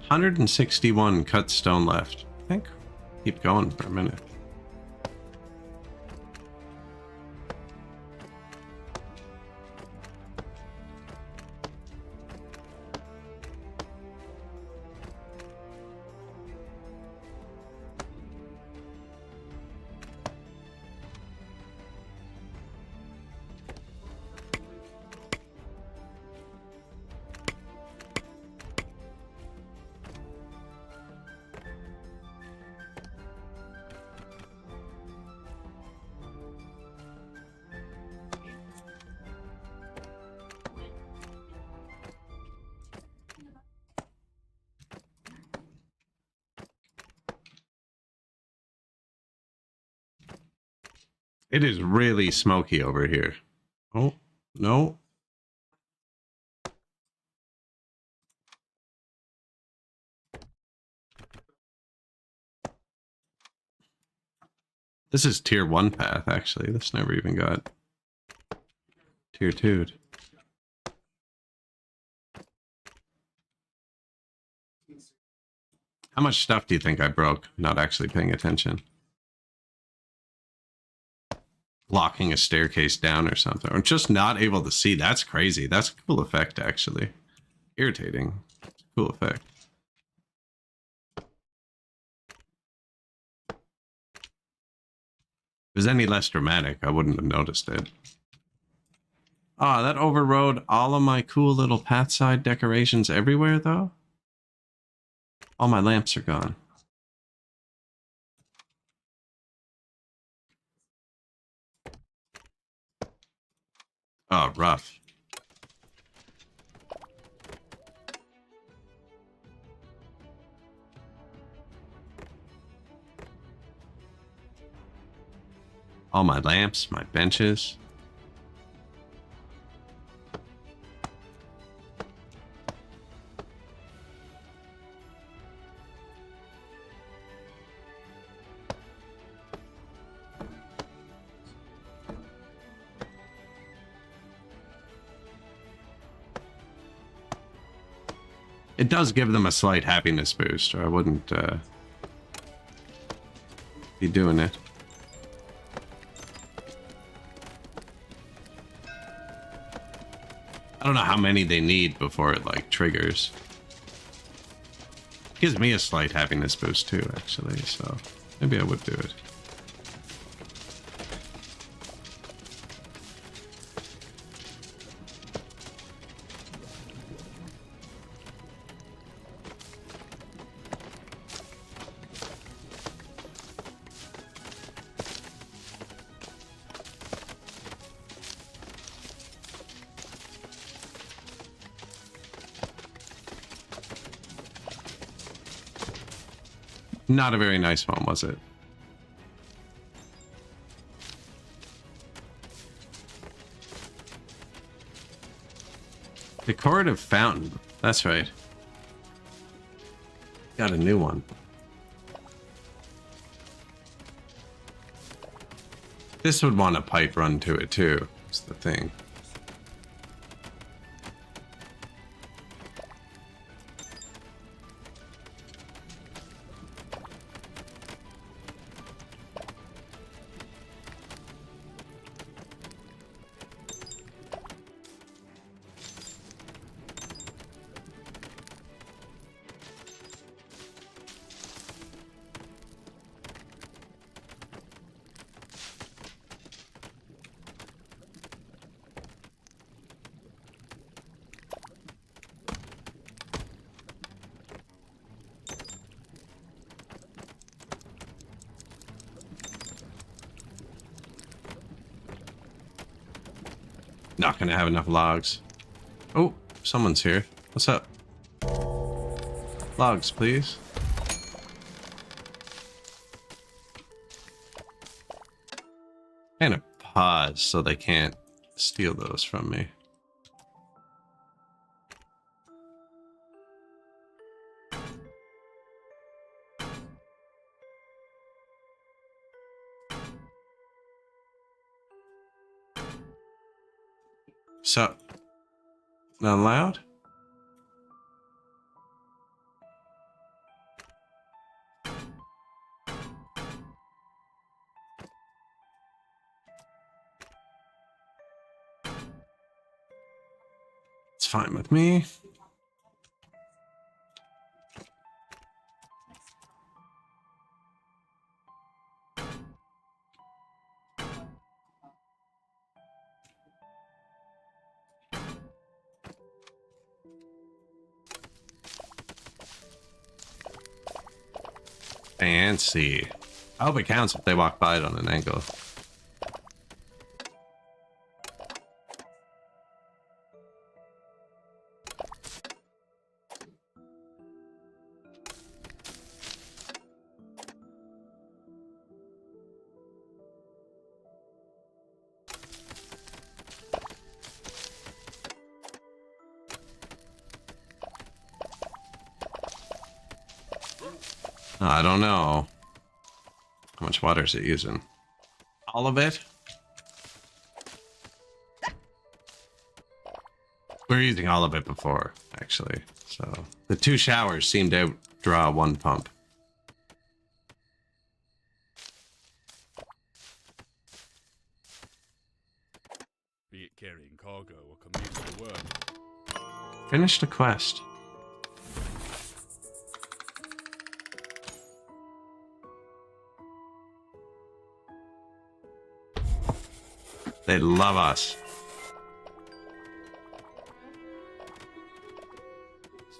161 cut stone left. I think keep going for a minute. It is really smoky over here. Oh, no. This is tier 1 path, actually. This never even got tier 2. How much stuff do you think I broke not actually paying attention? Locking a staircase down or something. Or just not able to see. That's crazy. That's a cool effect, actually. Irritating. Cool effect. If it was any less dramatic, I wouldn't have noticed it. Ah, that overrode all of my cool little pathside decorations everywhere, though? All my lamps are gone. Oh, rough. All my lamps, my benches. It does give them a slight happiness boost, or I wouldn't be doing it. I don't know how many they need before it, like, triggers. It gives me a slight happiness boost, too, actually, so maybe I would do it. Not a very nice one, was it? Decorative fountain. That's right. Got a new one. This would want a pipe run to it too. That's the thing. Not gonna have enough logs. Oh, someone's here. What's up? Logs, please. And a pause so they can't steal those from me. So, not allowed? It's fine with me. Fancy. I hope it counts if they walk by it on an angle. I don't know. How much water is it using? All of it. We're using all of it before, actually. So the 2 showers seem to outdraw 1 pump. Be it carrying cargo or commuting to work. Finish the quest. They love us.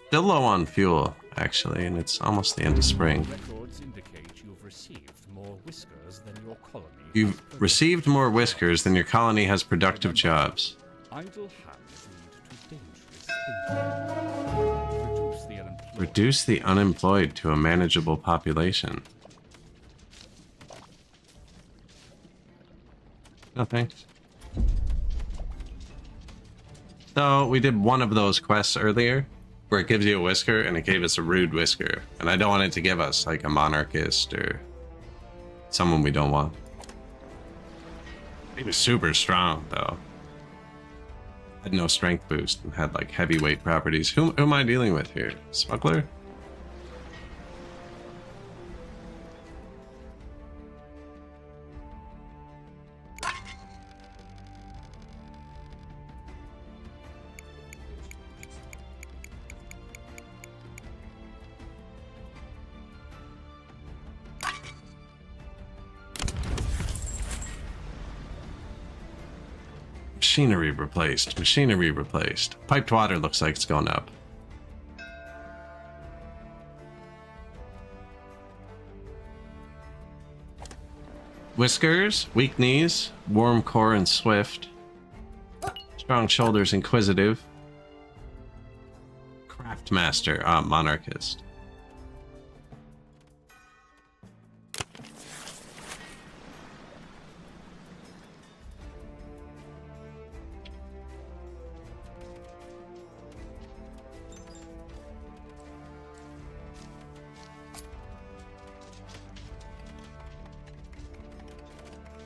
Still low on fuel, actually, and it's almost the end of spring. Records indicate you've received more whiskers than your colony. You've received more whiskers than your colony has productive jobs. Idle hands lead to dangerous thinking. Reduce the unemployed to a manageable population. No thanks. So we did one of those quests earlier where it gives you a whisker and it gave us a rude whisker. And I don't want it to give us like a monarchist or someone we don't want. He was super strong though. Had no strength boost and had like heavyweight properties. Who am I dealing with here? Smuggler? Machinery replaced. Machinery replaced. Piped water looks like it's going up. Whiskers, weak knees, warm core and swift. Strong shoulders, inquisitive. Craftmaster, monarchist.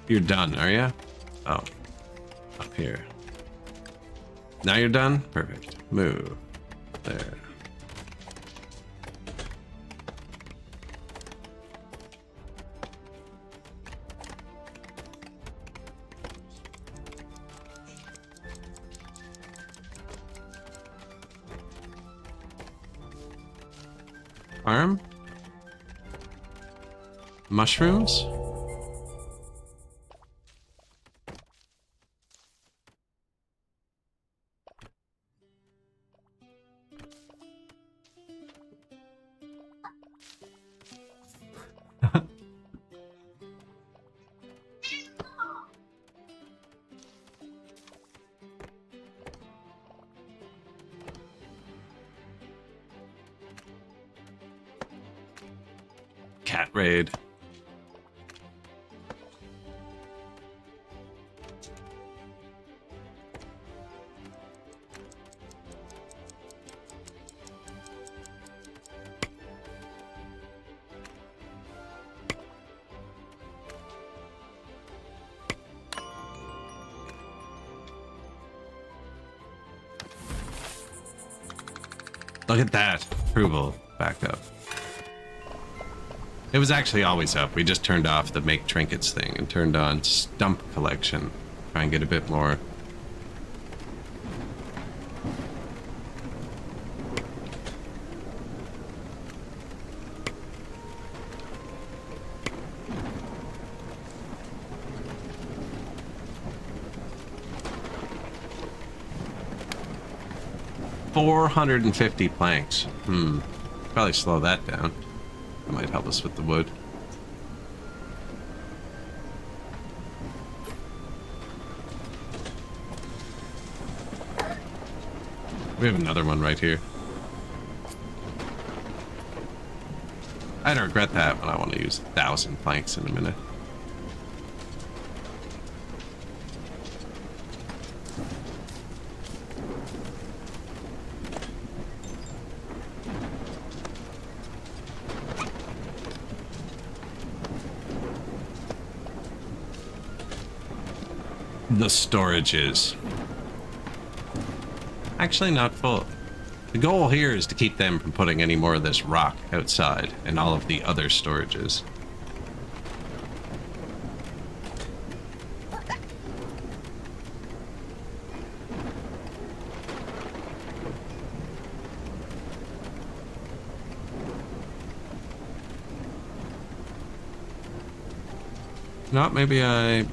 You're done, are you? Oh, up here. Now you're done? Perfect. Move. There. Arm? Mushrooms? Cat raid. Look at that. Approval back up. It was actually always up. We just turned off the make trinkets thing and turned on stump collection. Try and get a bit more. $450 planks. Probably slow that down. That might help us with the wood. We have another one right here. I don't regret that, but I want to use 1,000 planks in a minute. the storage is. Actually, not full. The goal here is to keep them from putting any more of this rock outside and all of the other storages. Not maybe I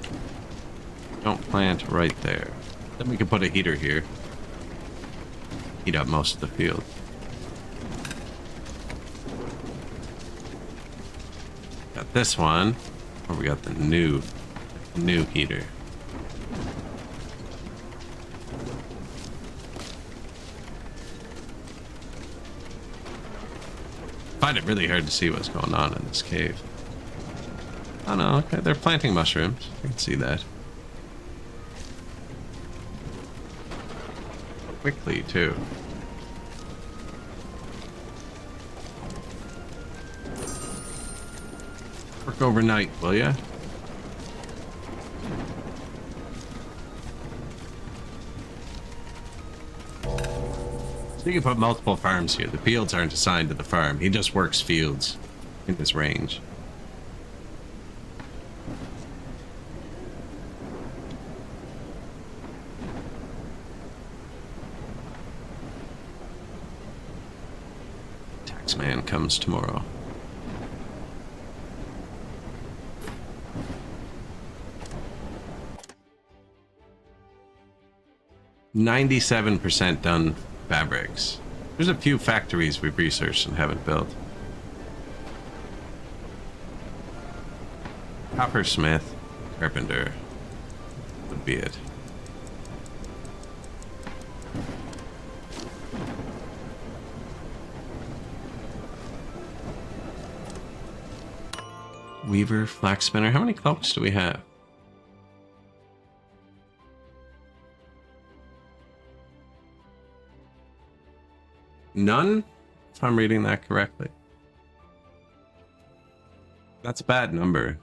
don't plant right there. Then we can put a heater here. Heat up most of the field. Got this one. Or we got the new heater. Find it really hard to see what's going on in this cave. Oh no, okay, they're planting mushrooms. I can see that. Quickly, too. Work overnight, will ya? So you can put multiple farms here. The fields aren't assigned to the farm. He just works fields in his range. Man comes tomorrow. %97 done fabrics. There's a few factories we've researched and haven't built. Coppersmith, carpenter would be it. Weaver, flax spinner. How many cloaks do we have? None? If I'm reading that correctly. That's a bad number.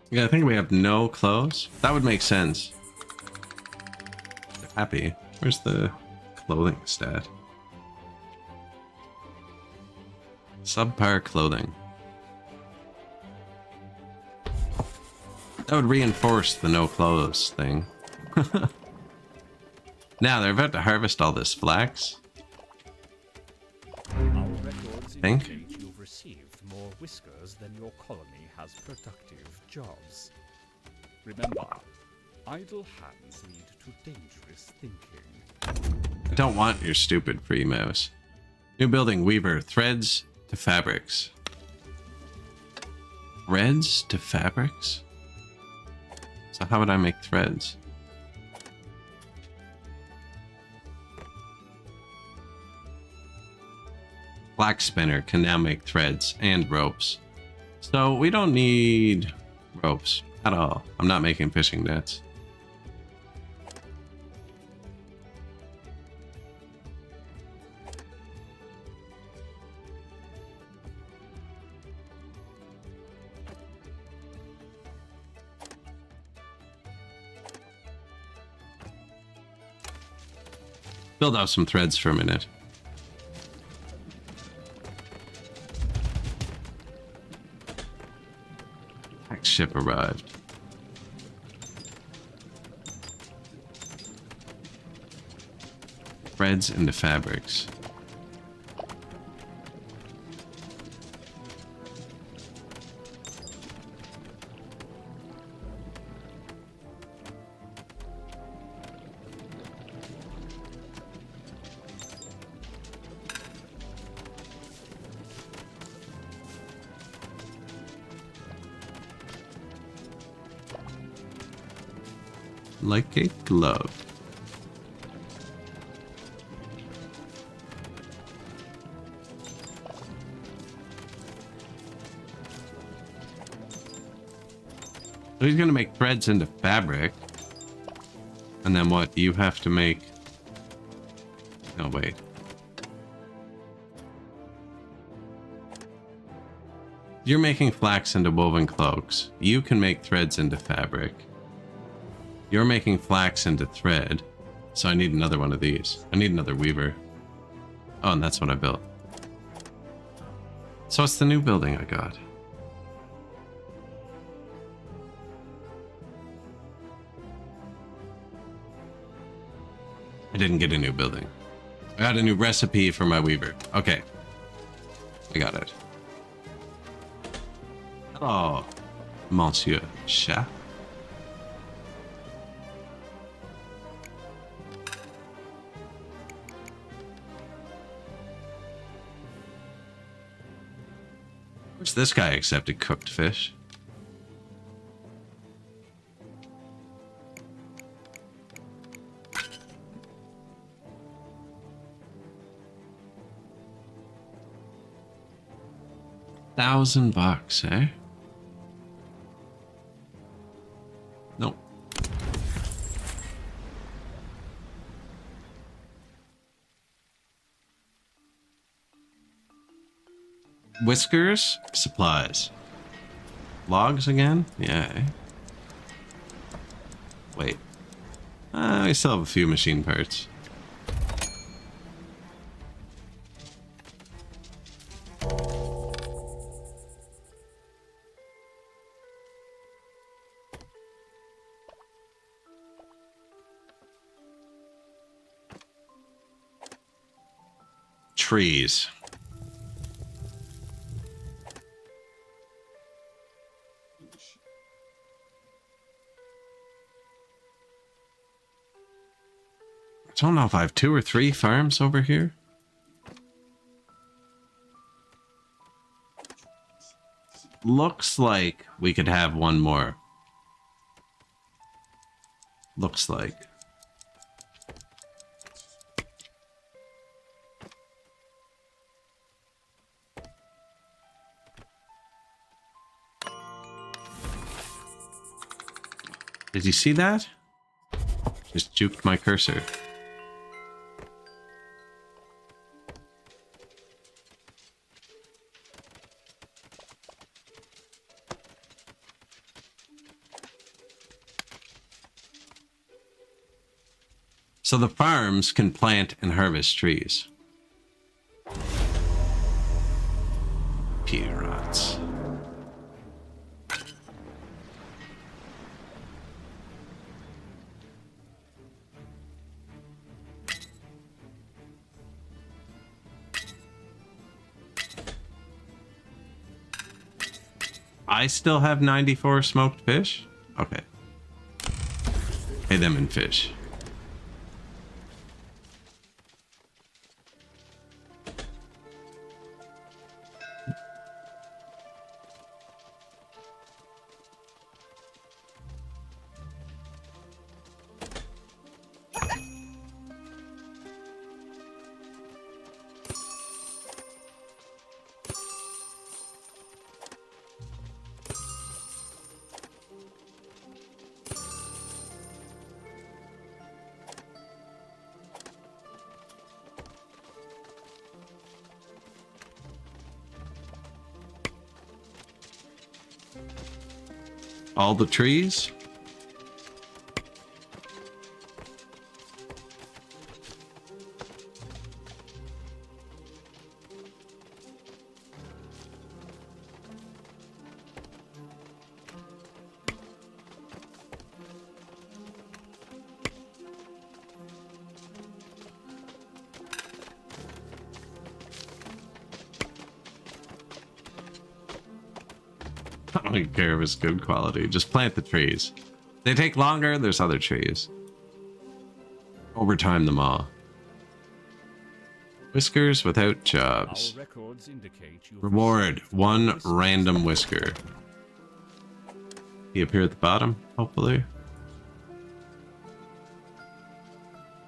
Yeah, I think we have no clothes. That would make sense. Happy. Where's the clothing stat? Subpar clothing. That would reinforce the no clothes thing. Now they're about to harvest all this flax. Our records Think? indicate you've received more whiskers than your colony has productive jobs. Remember, idle hands lead to dangerous thinking. I don't want your stupid free mouse. New building, Weaver. Threads to fabrics. Threads to fabrics? So how would I make threads? Flax spinner can now make threads and ropes. So we don't need ropes at all. I'm not making fishing nets. Build out some threads for a minute. Tax ship arrived. Threads into fabrics. Like a glove. So he's gonna make threads into fabric. And then what? You have to make... Oh, wait. You're making flax into woven cloaks. You can make threads into fabric. You're making flax into thread. So I need another one of these. I need another weaver. Oh, and that's what I built. So what's the new building I got? I didn't get a new building. I got a new recipe for my weaver. Okay. I got it. Hello, Monsieur Chef. Where's this guy accepted cooked fish? $1,000, eh? Nope. Whiskers, supplies. Logs again? Yeah. Eh? Wait. I still have a few machine parts. Trees. I don't know if I have 2 or 3 farms over here. Looks like we could have one more. Looks like. Did you see that? Just juked my cursor. So the farms can plant and harvest trees. Pirates. I still have 94 smoked fish? Okay. Pay them in fish. All the trees? I don't care if it's good quality. Just plant the trees. They take longer, there's other trees. Overtime them all. Whiskers without jobs. Our records indicate you Reward, 1 random whisker. He appear at the bottom, hopefully.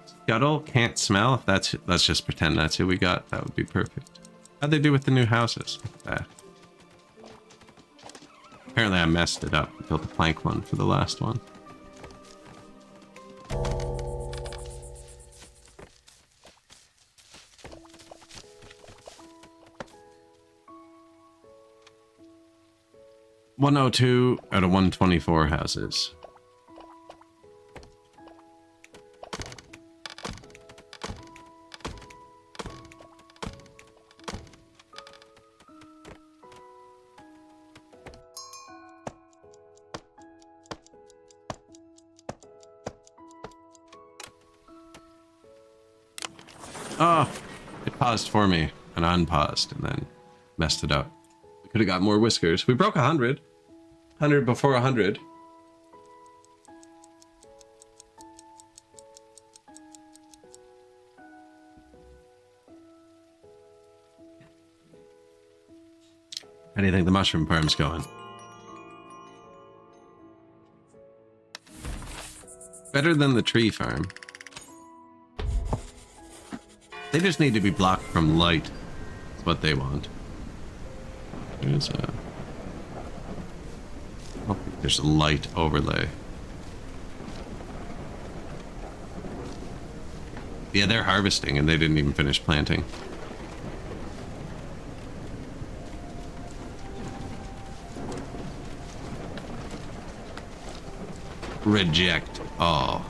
Scuttle, can't smell. If let's just pretend that's who we got. That would be perfect. How'd they do with the new houses? Look at that. Apparently I messed it up. Built a plank one for the last one. 102 out of 124 houses. Oh, it paused for me and unpaused and then messed it up. We could have got more whiskers. We broke 100. 100 before 100. How do you think the mushroom farm's going? Better than the tree farm. They just need to be blocked from light. That's what they want. There's a light overlay. Yeah, they're harvesting and they didn't even finish planting. Reject all.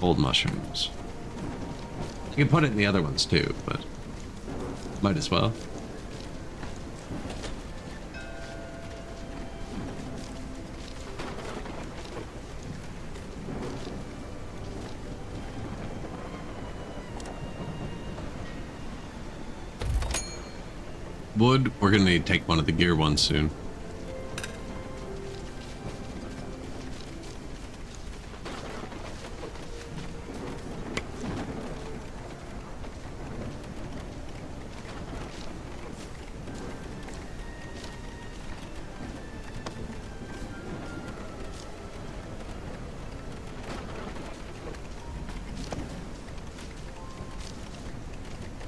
Old mushrooms. You can put it in the other ones too, but might as well. Wood, we're gonna need to take one of the gear ones soon.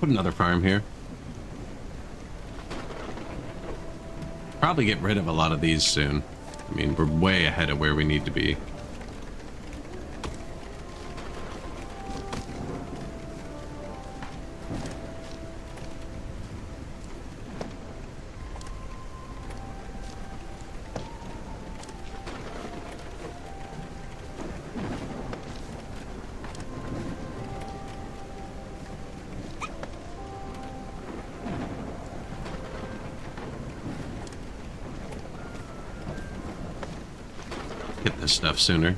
Put another farm here. Probably get rid of a lot of these soon. I mean, we're way ahead of where we need to be. Get this stuff sooner.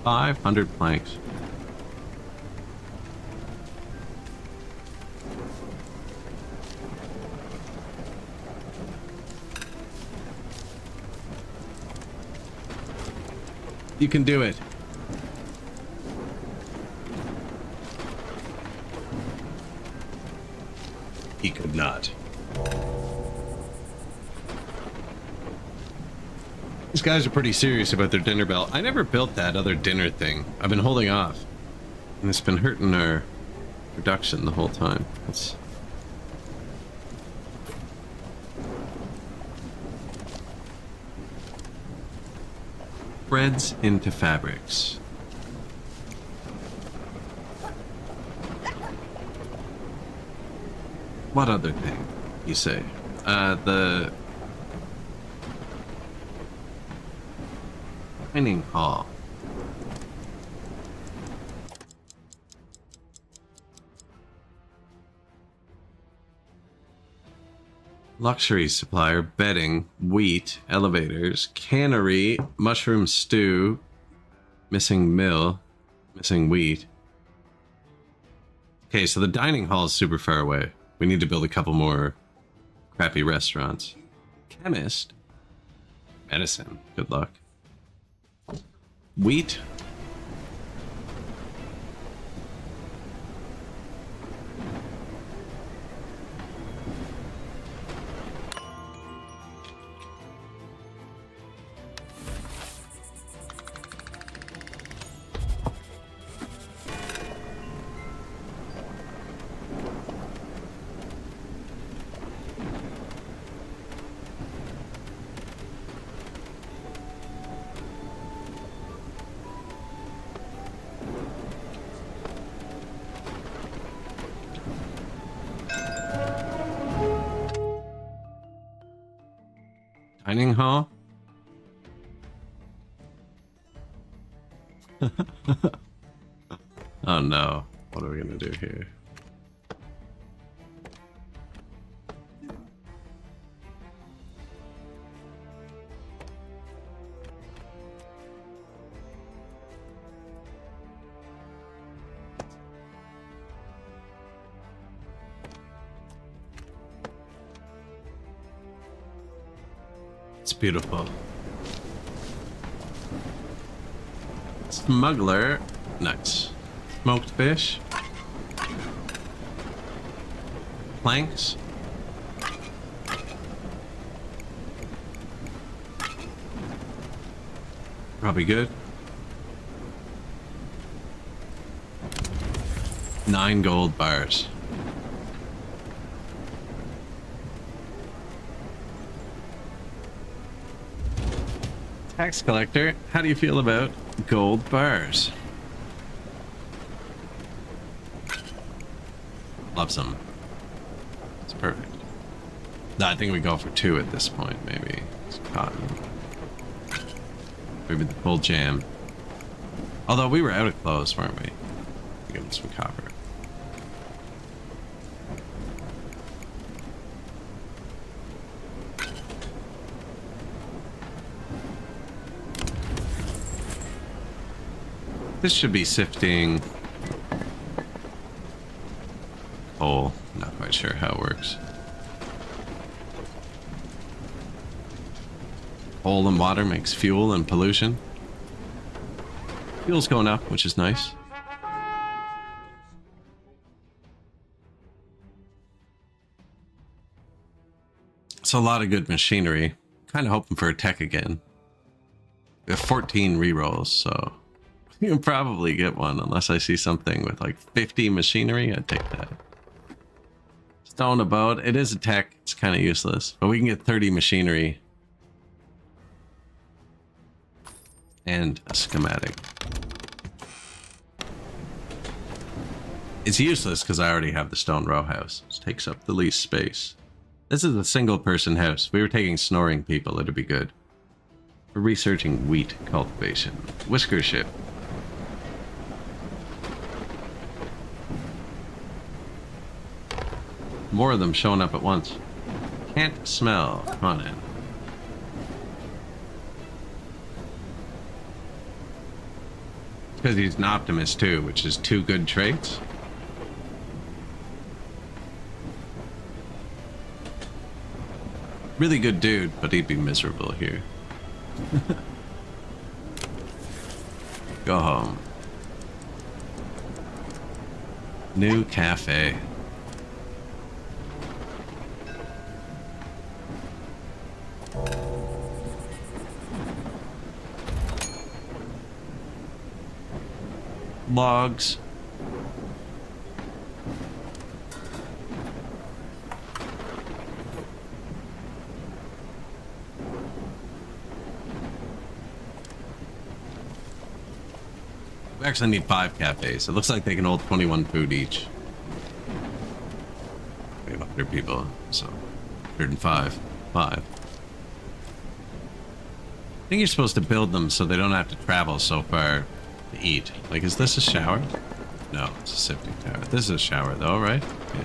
$500 planks. You can do it. He could not. These guys are pretty serious about their dinner bell. I never built that other dinner thing. I've been holding off. And it's been hurting our production the whole time. It's... Threads into fabrics. What other thing, you say? The dining hall. Luxury supplier, bedding, wheat, elevators, cannery, mushroom stew, missing mill, missing wheat. Okay, so the dining hall is super far away. We need to build a couple more crappy restaurants. Chemist. Medicine. Good luck. Wheat. Dining hall? Oh no. What are we gonna do here? It's beautiful. Smuggler. Nice. Smoked fish. Planks. Probably good. 9 gold bars. Tax collector, how do you feel about gold bars? Love some. It's perfect. No, I think we go for 2 at this point, maybe. It's cotton. Maybe the full jam. Although we were out of clothes, weren't we? Give him some copper. This should be sifting coal. Not quite sure how it works. Coal and water makes fuel and pollution. Fuel's going up, which is nice. It's a lot of good machinery. Kind of hoping for a tech again. We have 14 rerolls, so you can probably get one unless I see something with like 50 machinery. I'd take that. Stone about. It is a tech. It's kind of useless, but we can get 30 machinery and a schematic. It's useless because I already have the stone row house. It takes up the least space. This is a single person house. If we were taking snoring people, it'd be good. We're researching wheat cultivation. Whisker ship. More of them showing up at once. Can't smell. Come on in. Because he's an optimist too, which is 2 good traits. Really good dude, but he'd be miserable here. Go home. New cafe. Logs. We actually need 5 cafes. It looks like they can hold 21 food each. We have 100 people, so 105. 5. I think you're supposed to build them so they don't have to travel so far to eat. Like, is this a shower? No, it's a sifting tower. This is a shower though, right? Yeah.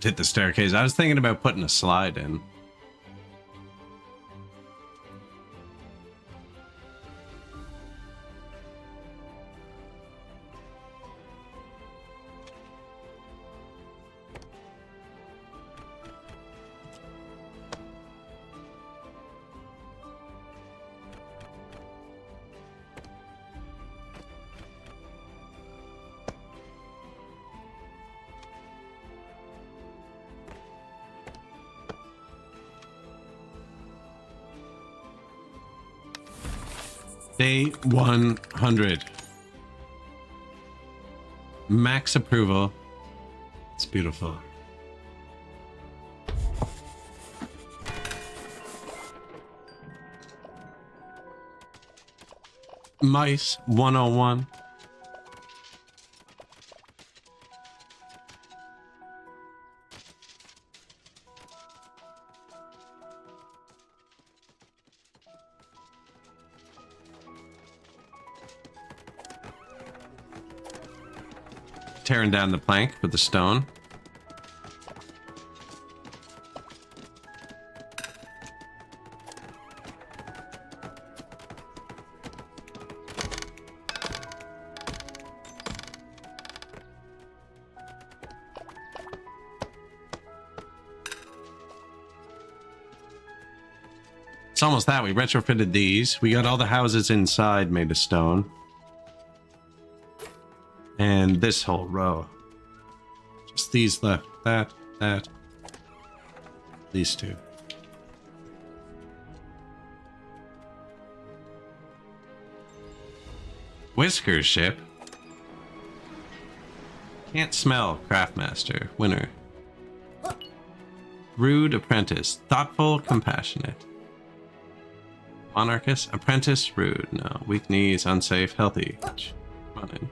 Hit the staircase. I was thinking about putting a slide in. Day 100. Max approval. It's beautiful. Mice 101. Tearing down the plank with the stone. It's almost that. We retrofitted these. We got all the houses inside made of stone. And this whole row. Just these left. That. These two. Whisker's ship. Can't smell. Craftmaster. Winner. Rude apprentice. Thoughtful, compassionate. Monarchist. Apprentice. Rude. No. Weak knees. Unsafe. Healthy. Come on in.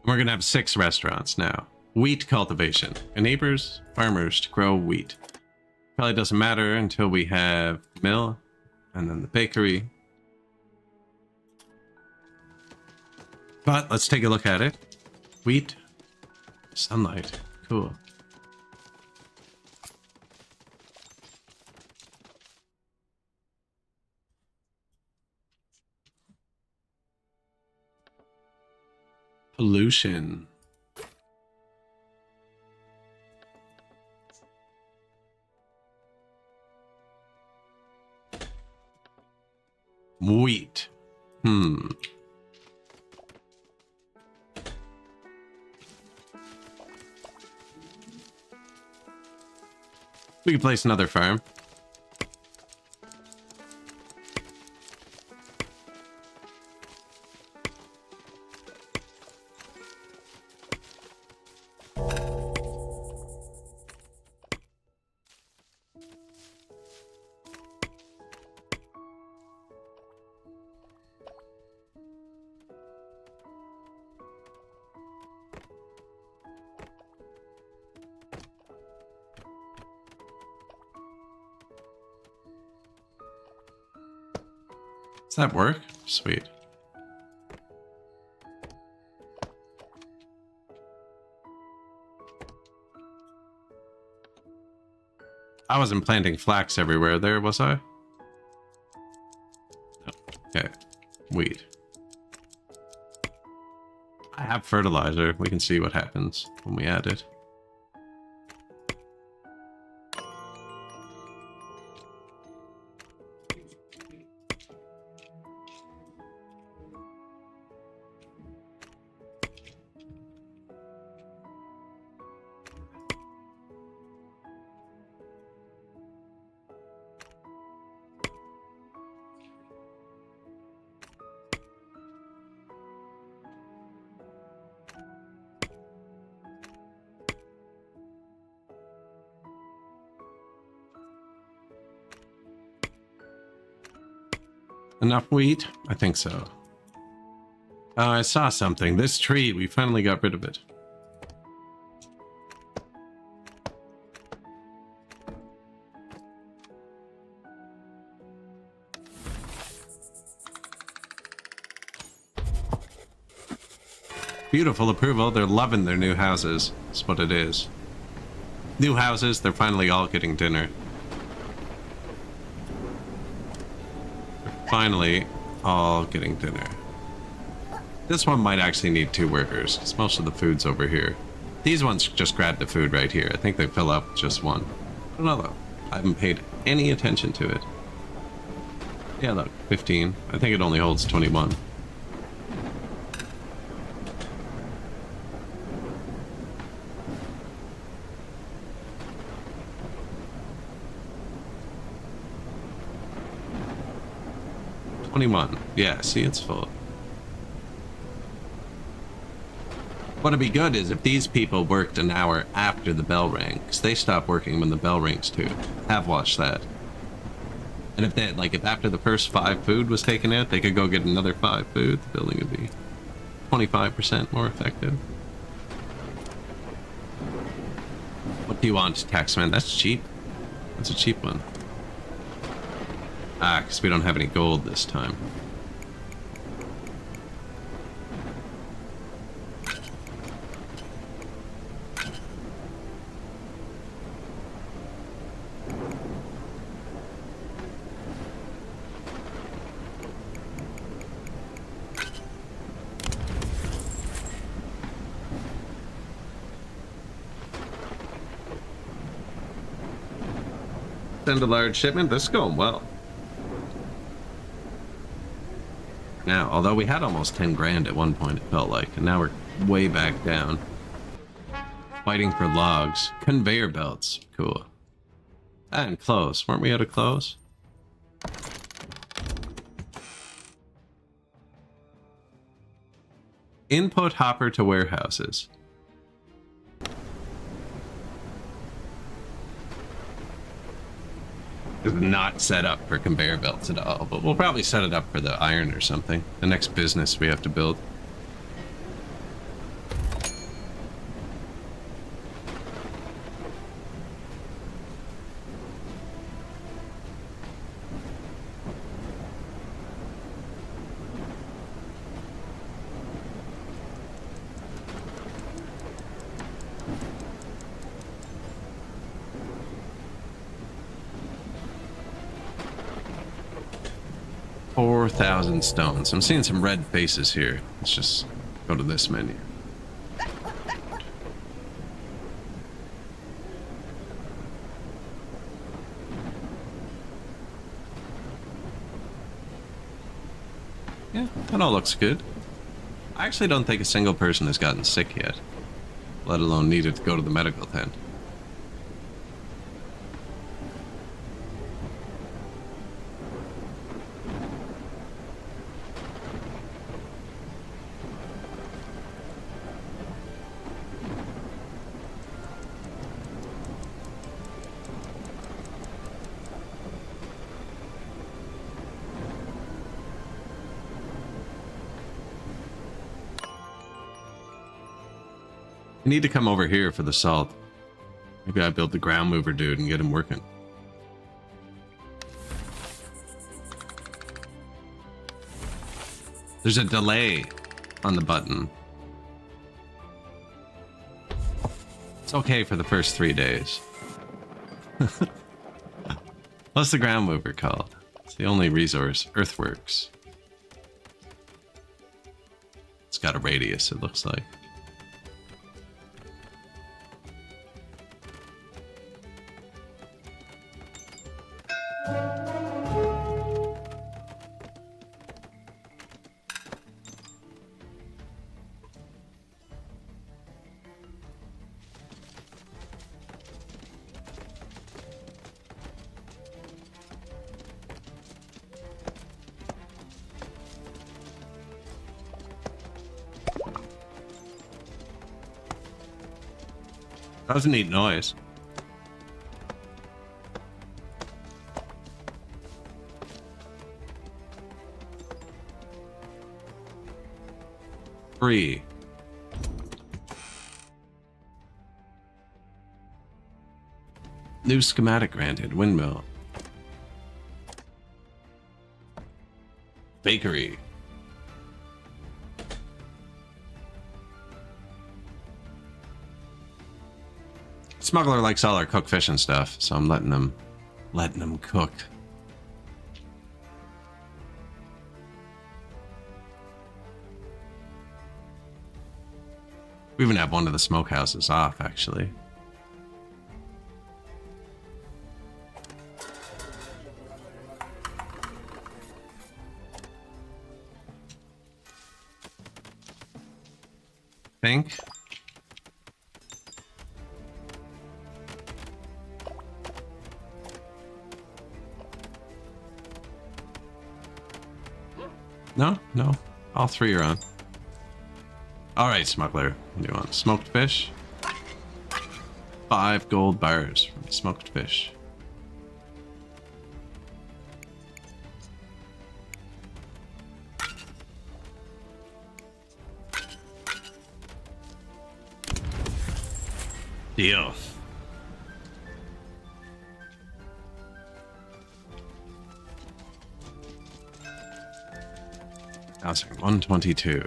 We're going to have 6 restaurants now. Wheat cultivation. Enables farmers to grow wheat. Probably doesn't matter until we have mill and then the bakery. But let's take a look at it. Wheat. Sunlight. Cool. Pollution. Wheat. We can place another farm. Does that work? Sweet. I wasn't planting flax everywhere there, was I? No. Okay. Wheat. I have fertilizer. We can see what happens when we add it. Enough wheat? I think so. Oh, I saw something. This tree, we finally got rid of it. Beautiful approval. They're loving their new houses. That's what it is. New houses, they're finally all getting dinner. Finally, all getting dinner. This one might actually need 2 workers, because most of the food's over here. These ones just grab the food right here. I think they fill up just one. I don't know though. I haven't paid any attention to it. Yeah, look, 15. I think it only holds 21. 21. Yeah, see, it's full. What'd be good is if these people worked an hour after the bell rang, because they stop working when the bell rings too. Have watched that. And if they, like, if after the first 5 food was taken out, they could go get another 5 food, the building would be 25% more effective. What do you want, Taxman? That's cheap. That's a cheap one. Ah, because we don't have any gold this time. Send a large shipment. This is going well. Now, although we had almost 10 grand at one point, it felt like, and now we're way back down. Fighting for logs. Conveyor belts. Cool. And clothes. Weren't we out of clothes? Input hopper to warehouses. Is not set up for conveyor belts at all, but we'll probably set it up for the iron or something. The next business we have to build. $4,000 stones. I'm seeing some red faces here. Let's just go to this menu. Yeah, that all looks good. I actually don't think a single person has gotten sick yet, let alone needed to go to the medical tent. I need to come over here for the salt. Maybe I build the ground mover dude and get him working. There's a delay on the button. It's okay for the first 3 days. What's the ground mover called? It's the only resource. Earthworks. It's got a radius, it looks like. That was a neat noise. Free. New schematic granted. Windmill. Bakery. Smuggler likes all our cooked fish and stuff, so I'm letting them cook. We even have one of the smokehouses off, actually. Think. No, no. All three are on. All right, smuggler. What do you want? Smoked fish? 5 gold bars from smoked fish. Deal. Housing 122.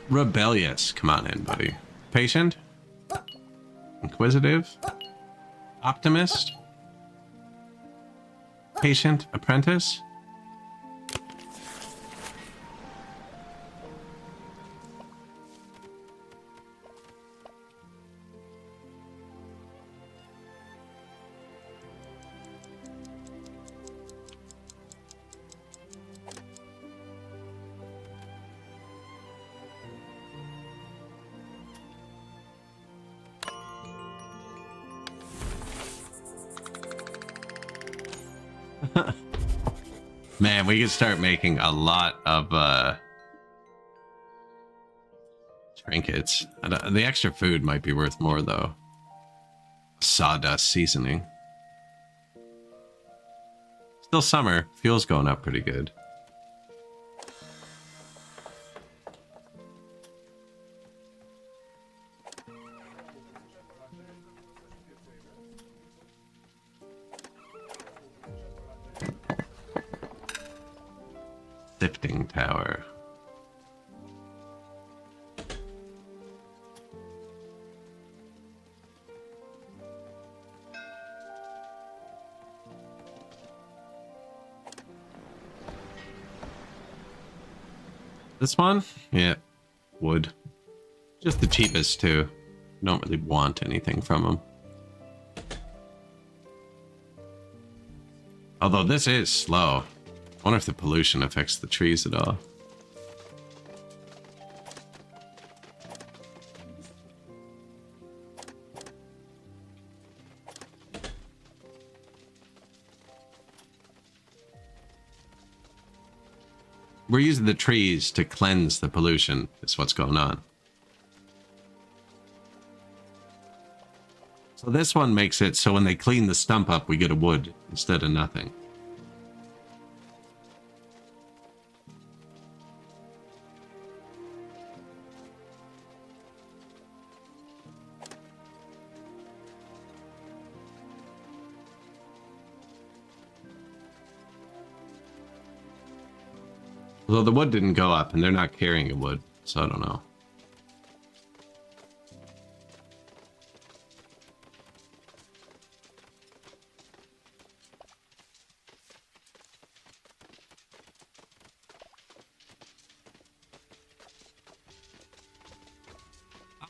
Rebellious. Come on in, buddy. Patient? Inquisitive? Optimist? Patient? Apprentice? Man, we could start making a lot of trinkets. The extra food might be worth more, though. Sawdust seasoning. Still summer. Fuel's going up pretty good. Sifting tower. This one? Yeah. Wood. Just the cheapest, too. Don't really want anything from them. Although this is slow. I wonder if the pollution affects the trees at all. We're using the trees to cleanse the pollution, is what's going on. So this one makes it so when they clean the stump up, we get a wood instead of nothing. Although the wood didn't go up, and they're not carrying a wood, so I don't know.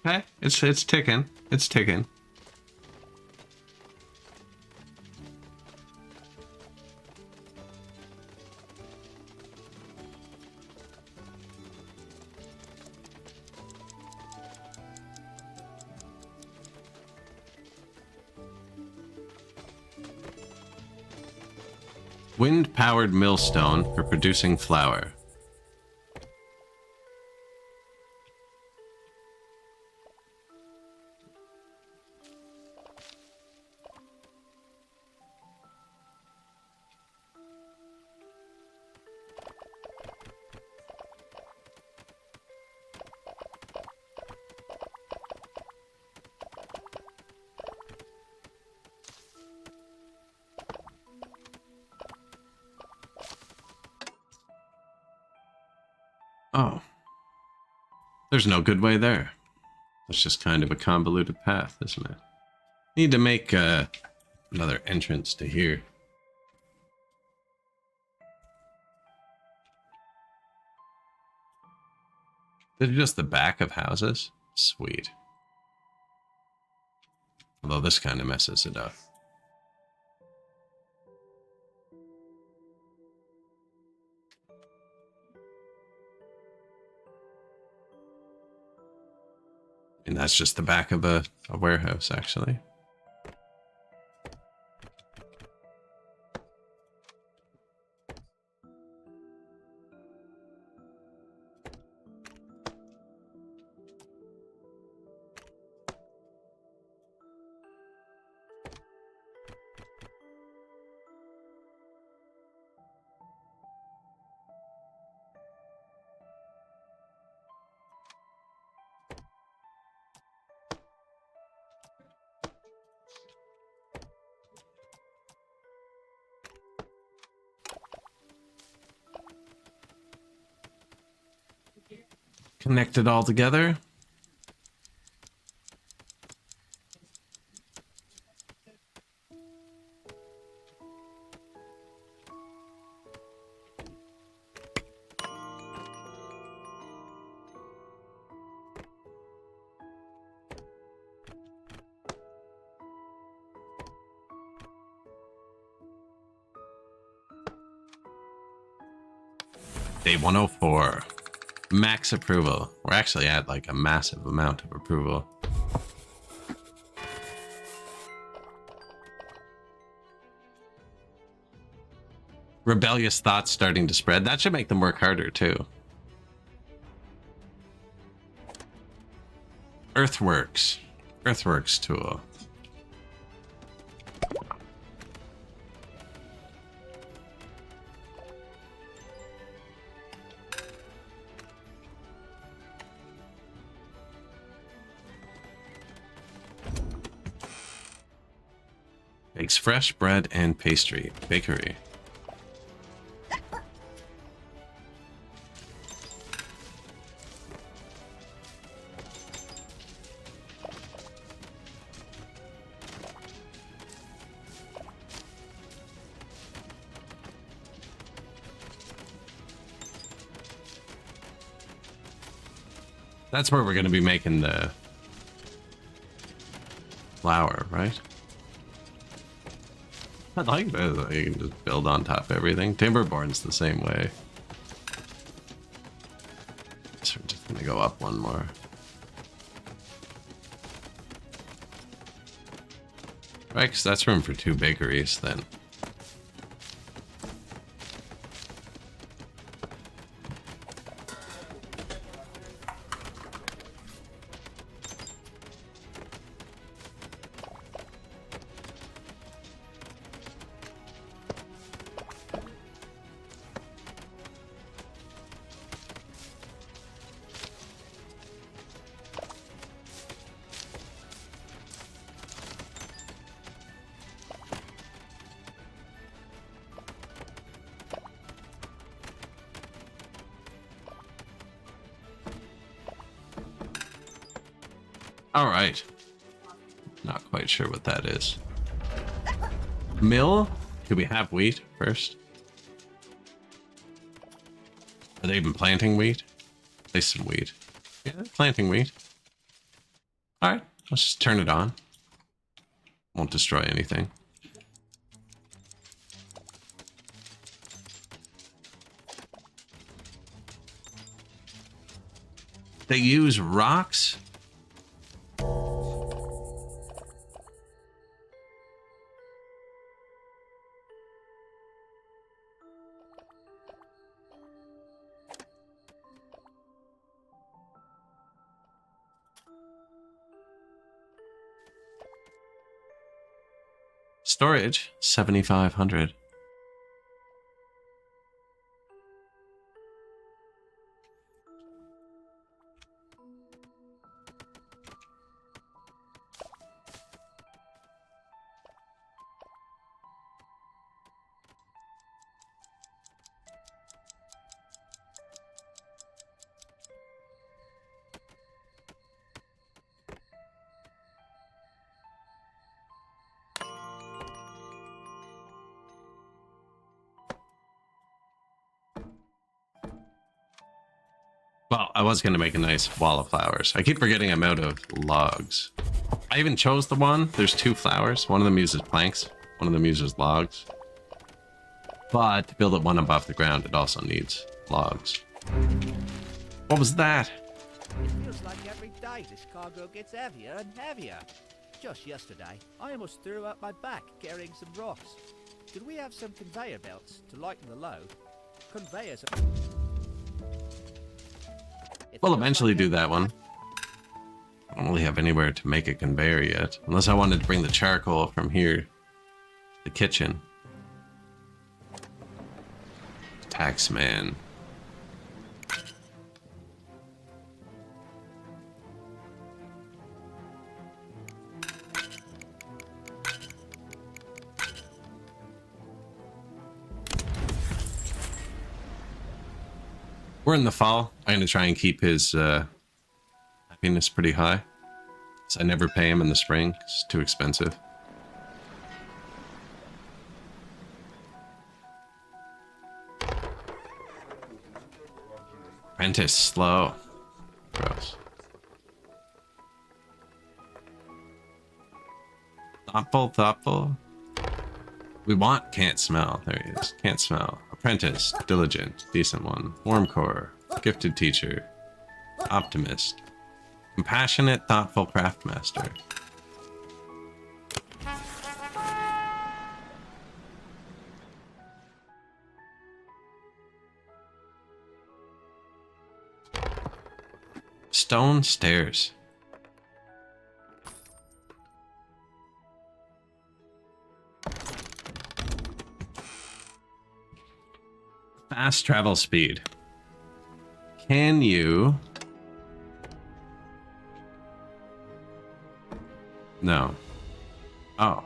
Okay, it's ticking. It's ticking. Wind-powered millstone for producing flour. Oh. There's no good way there. It's just kind of a convoluted path, isn't it? Need to make another entrance to here. They're just the back of houses? Sweet. Although this kind of messes it up. And that's just the back of a warehouse, actually. Connect it all together. Day 104. Max approval. We're actually at like a massive amount of approval. Rebellious thoughts starting to spread. That should make them work harder too. Earthworks. Earthworks tool. Makes fresh bread and pastry. Bakery. That's where we're going to be making the flour, right? I like that. You can just build on top of everything. Timberborn's the same way. So we're just gonna go up one more. Right, because that's room for 2 bakeries then. All right. Not quite sure what that is. Mill? Do we have wheat first? Are they even planting wheat? There's some wheat. Yeah, they're planting wheat. All right, let's just turn it on. Won't destroy anything. They use rocks? Storage, 7,500. Well, I was going to make a nice wall of flowers. I keep forgetting I'm out of logs. I even chose the one. There's 2 flowers. One of them uses planks. One of them uses logs. But to build it one above the ground, it also needs logs. What was that? It feels like every day this cargo gets heavier and heavier. Just yesterday, I almost threw up my back carrying some rocks. Could we have some conveyor belts to lighten the load? Conveyors are... We'll eventually do that one. I don't really have anywhere to make a conveyor yet. Unless I wanted to bring the charcoal from here to the kitchen. Taxman. We're in the fall. I'm going to try and keep his happiness pretty high. So I never pay him in the spring. It's too expensive. Apprentice, slow. Gross. Thoughtful, thoughtful. We want can't smell. There he is. Can't smell. Apprentice, diligent, decent one. Warm core, gifted teacher, optimist, compassionate, thoughtful craftmaster. Stone stairs. Fast travel speed. Can you... No. Oh.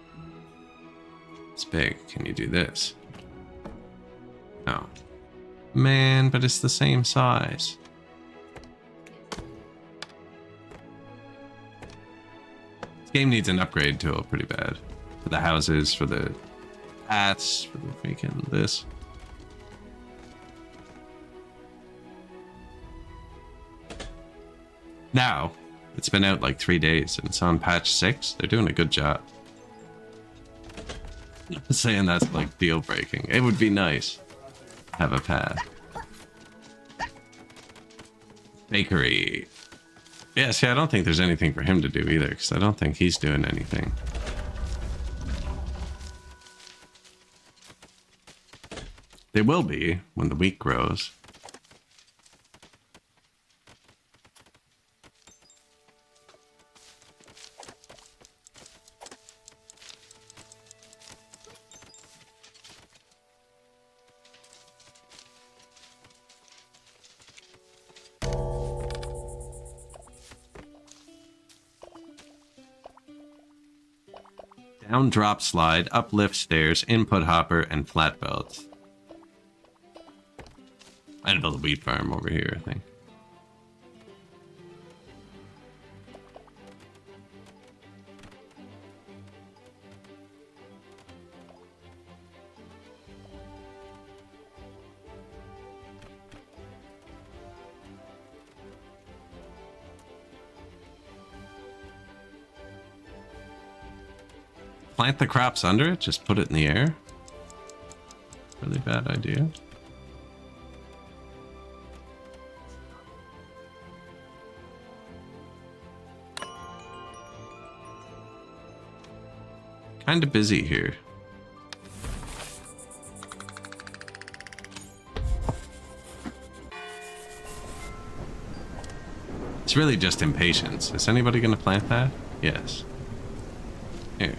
It's big. Can you do this? No. Man, but it's the same size. This game needs an upgrade tool pretty bad. For the houses, for the hats, for the freaking this. Now, it's been out like 3 days and it's on patch 6. They're doing a good job. I'm not saying that's like deal breaking. It would be nice to have a pad. Bakery. Yeah, see, I don't think there's anything for him to do either because I don't think he's doing anything. They will be when the wheat grows. Down drop slide, uplift stairs, input hopper, and flat belts. I'd build a wheat farm over here, I think. Plant the crops under it? Just put it in the air? Really bad idea. Kind of busy here. It's really just impatience. Is anybody going to plant that? Yes. Here.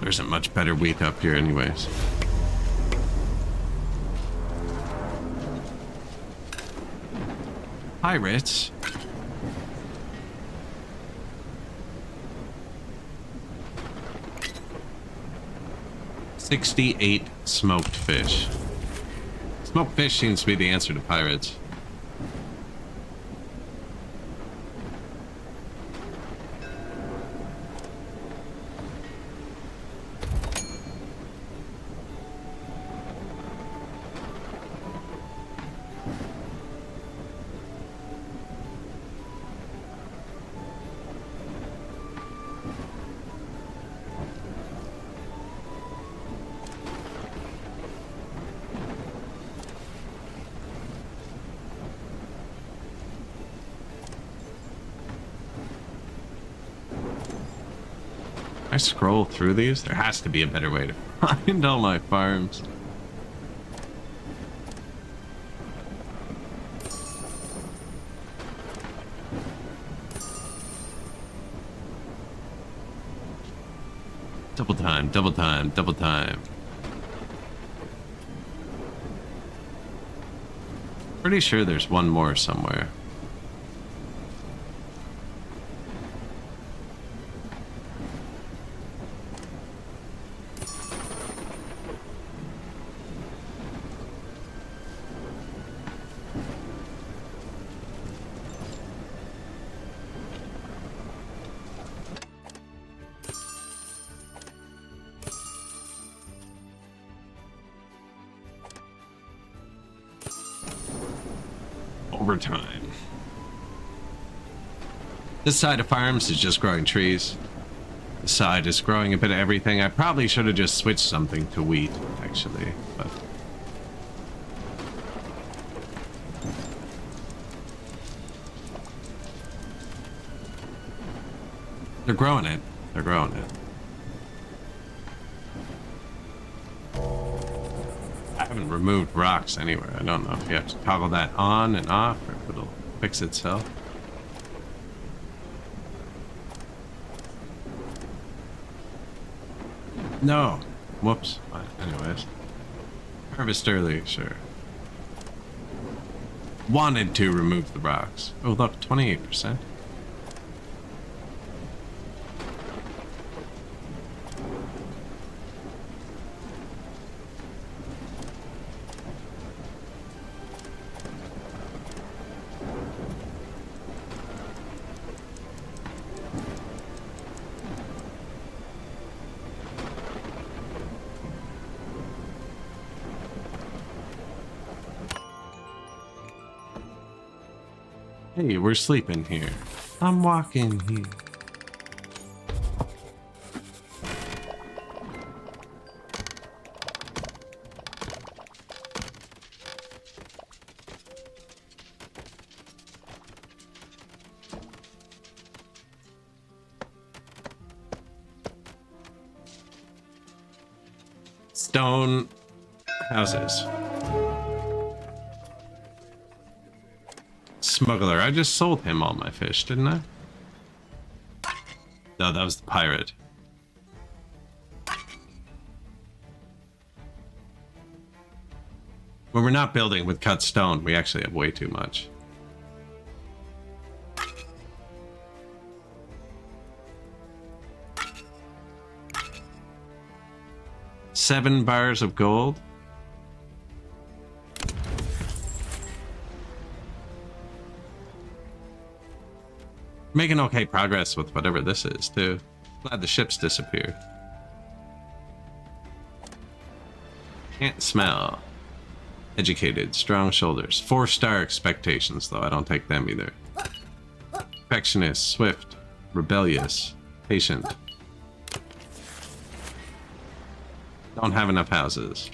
There isn't much better wheat up here anyways. Pirates. $68 smoked fish. Smoked fish seems to be the answer to pirates. I scroll through these? There has to be a better way to find all my farms. Double time, double time, double time. Pretty sure there's one more somewhere. Overtime. This side of farms is just growing trees. This side is growing a bit of everything. I probably should have just switched something to wheat, actually, but they're growing it. They're growing it. I haven't removed rocks anywhere. I don't know if you have to toggle that on and off or if it'll fix itself. No. Whoops. Anyways. Harvest early, sure. Wanted to remove the rocks. Oh, look, 28%. Hey, we're sleeping here. I'm walking here. Stone houses. Smuggler. I just sold him all my fish, didn't I? No, that was the pirate. When we're not building with cut stone, we actually have way too much. Seven bars of gold. Making okay progress with whatever this is, too. Glad the ships disappeared. Can't smell. Educated, strong shoulders. 4-star expectations, though. I don't take them either. Perfectionist, swift, rebellious, patient. Don't have enough houses.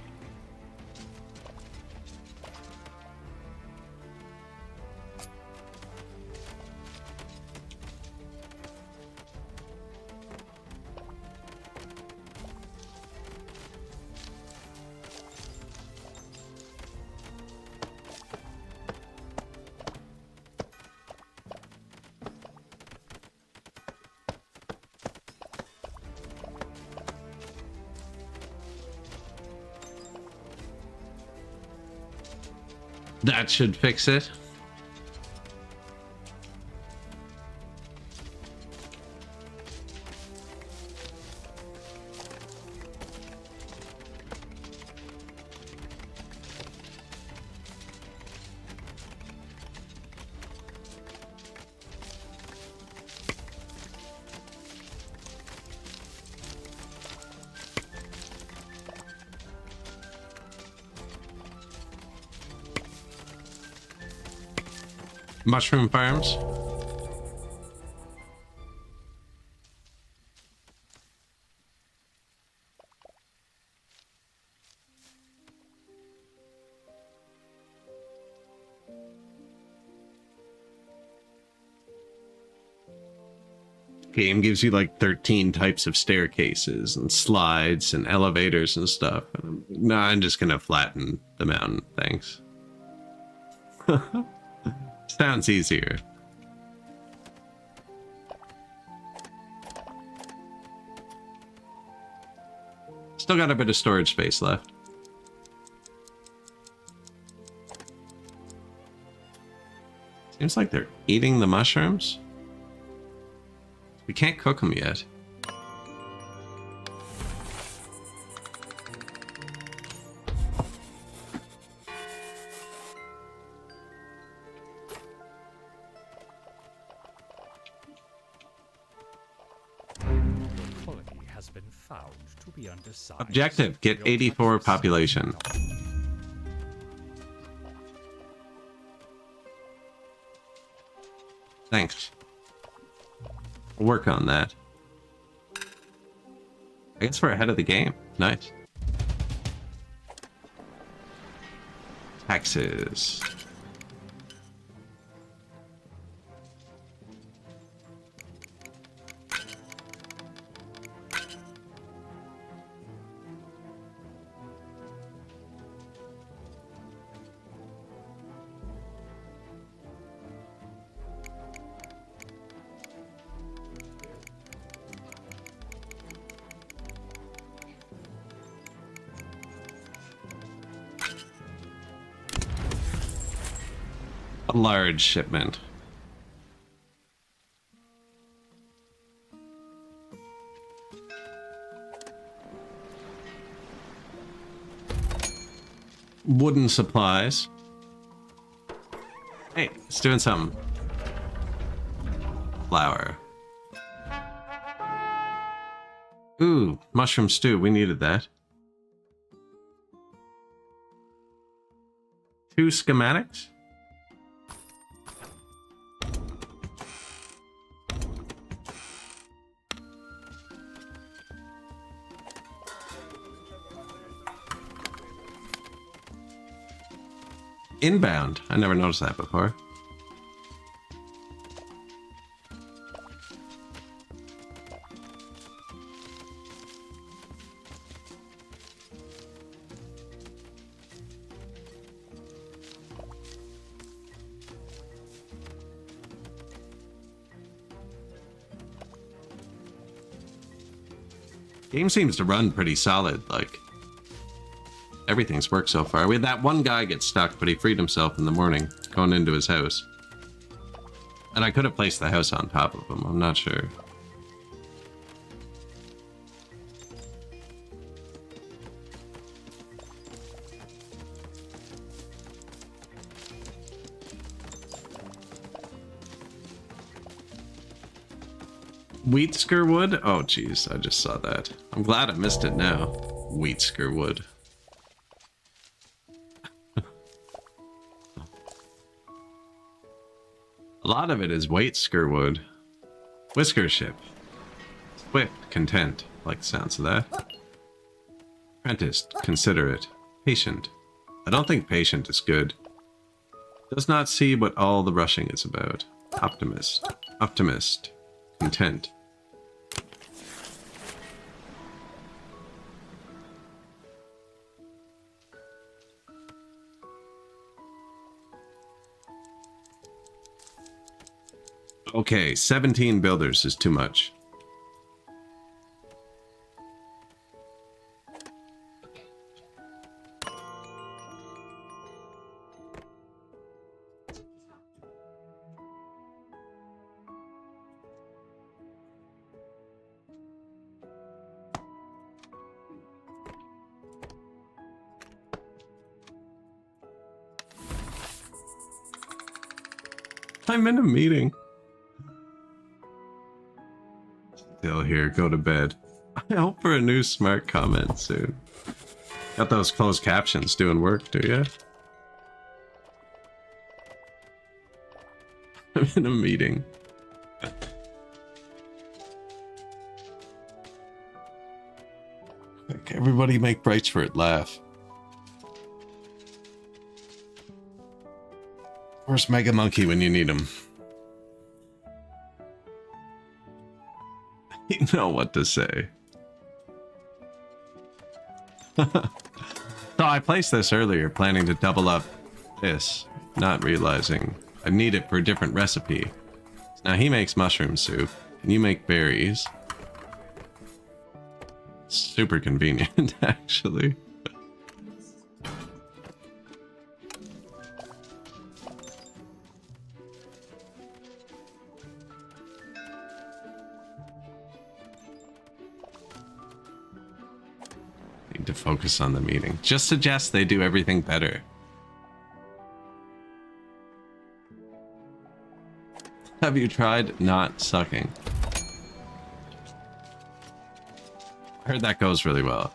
That should fix it. Mushroom farms. Game gives you like 13 types of staircases and slides and elevators and stuff. No, I'm just gonna flatten the mountain, thanks. Sounds easier. Still got a bit of storage space left. Seems like they're eating the mushrooms. We can't cook them yet. Quality has been found to be undersized. Objective, get 84 population. Thanks. We'll work on that. I guess we're ahead of the game. Nice. Taxes. A large shipment. Wooden supplies. Hey, it's doing something. Flour. Ooh, mushroom stew. We needed that. 2 schematics? Inbound. I never noticed that before. Game seems to run pretty solid, like everything's worked so far. We had that one guy get stuck, but he freed himself in the morning, going into his house. And I could have placed the house on top of him, I'm not sure. Whiskerwood? Oh, jeez, I just saw that. I'm glad I missed it now. Whiskerwood. A lot of it is Whiskerwood. Whiskership. Swift, content. Like the sounds of that. Apprenticed, considerate. Patient. I don't think patient is good. Does not see what all the rushing is about. Optimist. Optimist. Content. Okay, 17 builders is too much. I'm in a meeting. Still here, go to bed. I hope for a new smart comment soon. Got those closed captions doing work, do ya? I'm in a meeting. Like, everybody make Brights for it laugh. Where's Mega Monkey when you need him? You know what to say. So I placed this earlier, planning to double up this, not realizing I need it for a different recipe. Now he makes mushroom soup, and you make berries. Super convenient, actually. Need to focus on the meeting. Just suggest they do everything better. Have you tried not sucking? I heard that goes really well.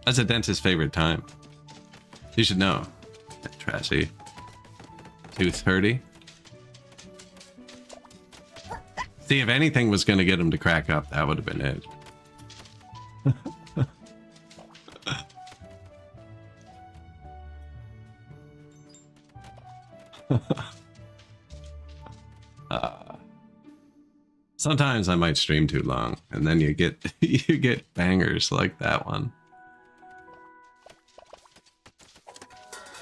That's a dentist's favorite time. You should know. Trashy. 2:30. See, if anything was going to get him to crack up, that would have been it. Sometimes I might stream too long, and then you get you get bangers like that one.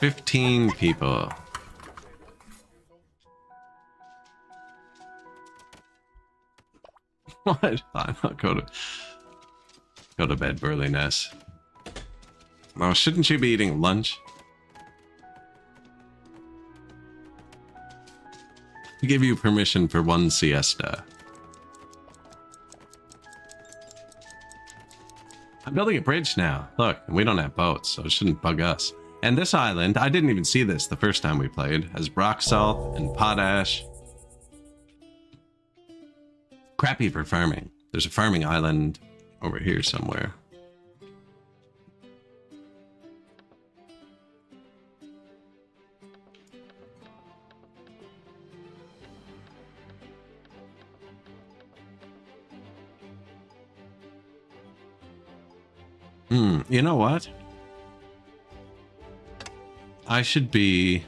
15 people. What? I'm not go to bed, Burliness. Oh, shouldn't you be eating lunch? I give you permission for one siesta. I'm building a bridge now. Look, we don't have boats, so it shouldn't bug us. And this island, I didn't even see this the first time we played, has rock salt and potash. Crappy for farming. There's a farming island over here somewhere. You know what? I should be...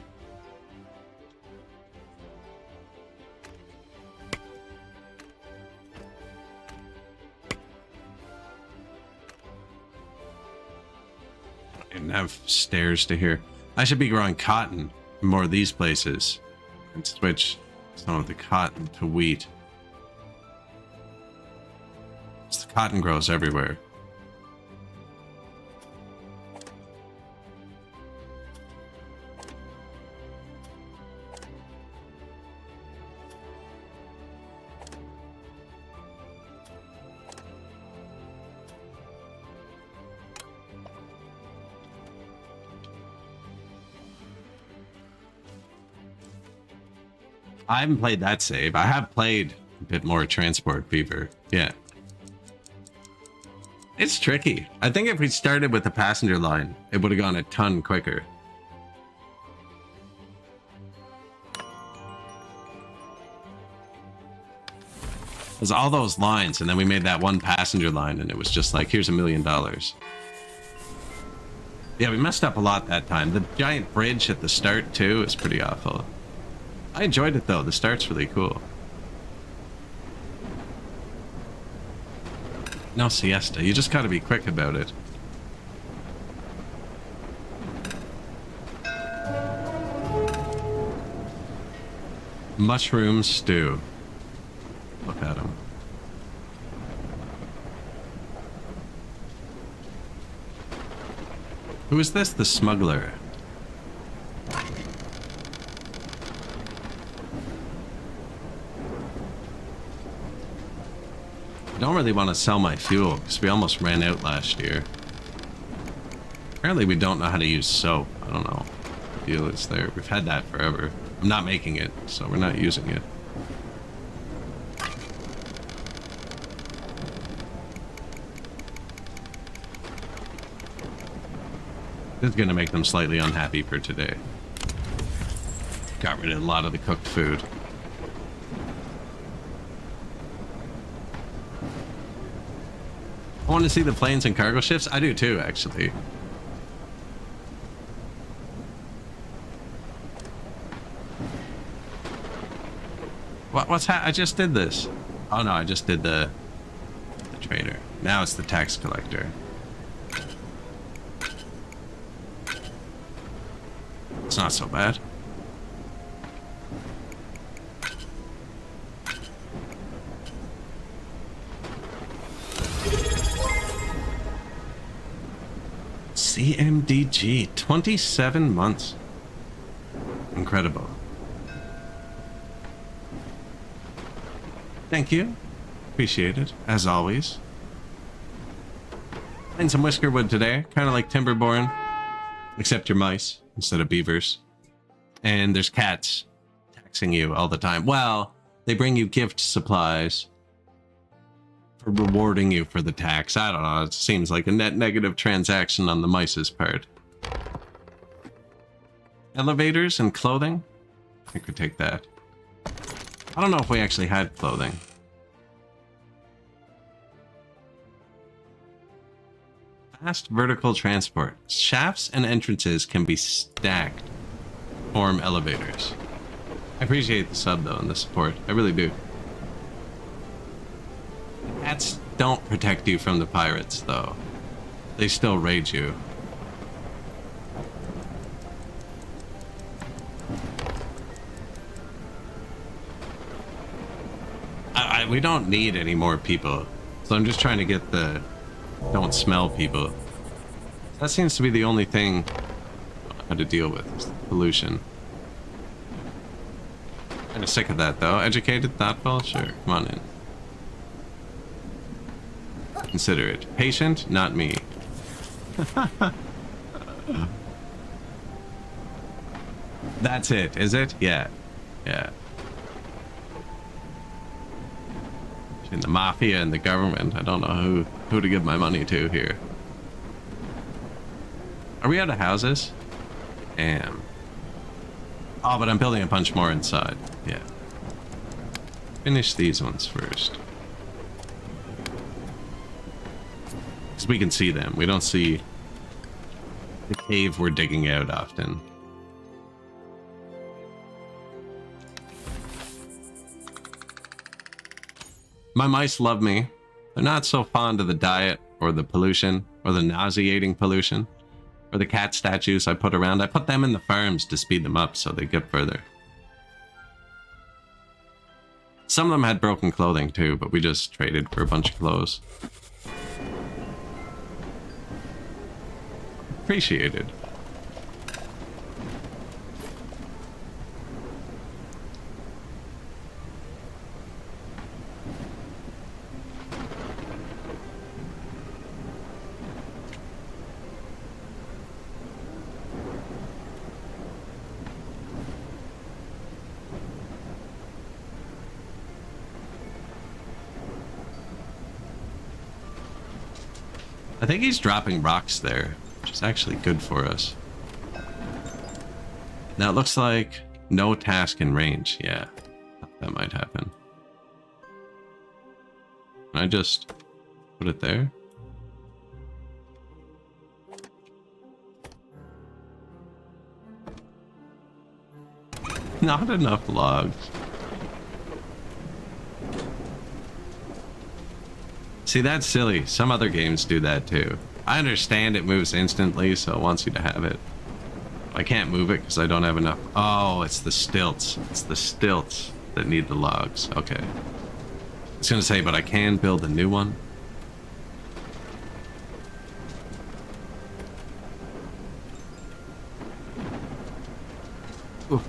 I didn't have stairs to here. I should be growing cotton in more of these places and switch some of the cotton to wheat. The cotton grows everywhere. I haven't played that save. I have played a bit more Transport Fever. Yeah. It's tricky. I think if we started with the passenger line, it would have gone a ton quicker. There's all those lines, and then we made that one passenger line, and it was just like, here's $1 million. Yeah, we messed up a lot that time. The giant bridge at the start, too, is pretty awful. I enjoyed it, though. The start's really cool. No siesta. You just gotta be quick about it. Mushroom stew. Look at him. Who is this? The smuggler. I don't really want to sell my fuel because we almost ran out last year. Apparently we don't know how to use soap. I don't know. The deal is there. We've had that forever. I'm not making it, so we're not using it. This is going to make them slightly unhappy for today. Got rid of a lot of the cooked food. I want to see the planes and cargo ships. I do too, actually. What's I just did this. Oh no, I just did the trader. Now it's the tax collector. It's not so bad. CMDG, 27 months. Incredible. Thank you. Appreciate it, as always. And some Whiskerwood today, kind of like Timberborn, except you're mice instead of beavers. And there's cats taxing you all the time. Well, they bring you gift supplies for rewarding you for the tax. I don't know, it seems like a net negative transaction on the mice's part. Elevators and clothing? I could take that. I don't know if we actually had clothing. Fast vertical transport. Shafts and entrances can be stacked. Form elevators. I appreciate the sub though and the support. I really do. Cats don't protect you from the pirates though. They still raid you. We don't need any more people. So I'm just trying to get the don't smell people. That seems to be the only thing I know how to deal with is pollution. Kind of sick of that though. Educated, thoughtful, sure. Come on in. Considerate. Patient, not me. That's it, is it? Yeah. Yeah. Between the mafia and the government, I don't know who to give my money to here. Are we out of houses? Damn. Oh, but I'm building a bunch more inside. Yeah. Finish these ones first. Because we can see them. We don't see the cave we're digging out often. My mice love me. They're not so fond of the diet or the pollution or the nauseating pollution or the cat statues I put around. I put them in the farms to speed them up so they get further. Some of them had broken clothing too, but we just traded for a bunch of clothes. Appreciated. I think he's dropping rocks there, which is actually good for us. Now it looks like no task in range. Yeah, that might happen. Can I just put it there? Not enough logs. See, that's silly. Some other games do that too. I understand it moves instantly, so it wants you to have it. I can't move it because I don't have enough. Oh, it's the stilts. It's the stilts that need the logs. Okay. I was gonna say, but I can build a new one. Ooh.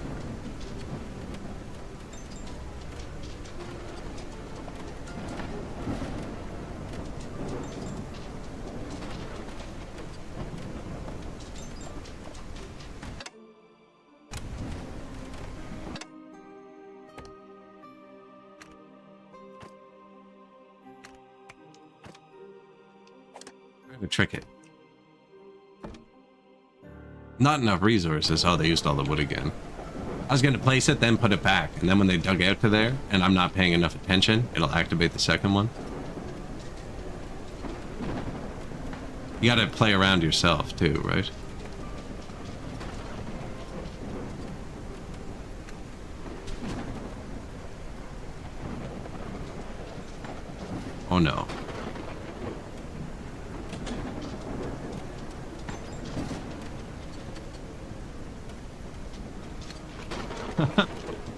To trick it. Not enough resources. Oh, they used all the wood again. I was going to place it, then put it back. And then when they dug out to there, and I'm not paying enough attention, it'll activate the second one. You got to play around yourself, too, right? Oh, no.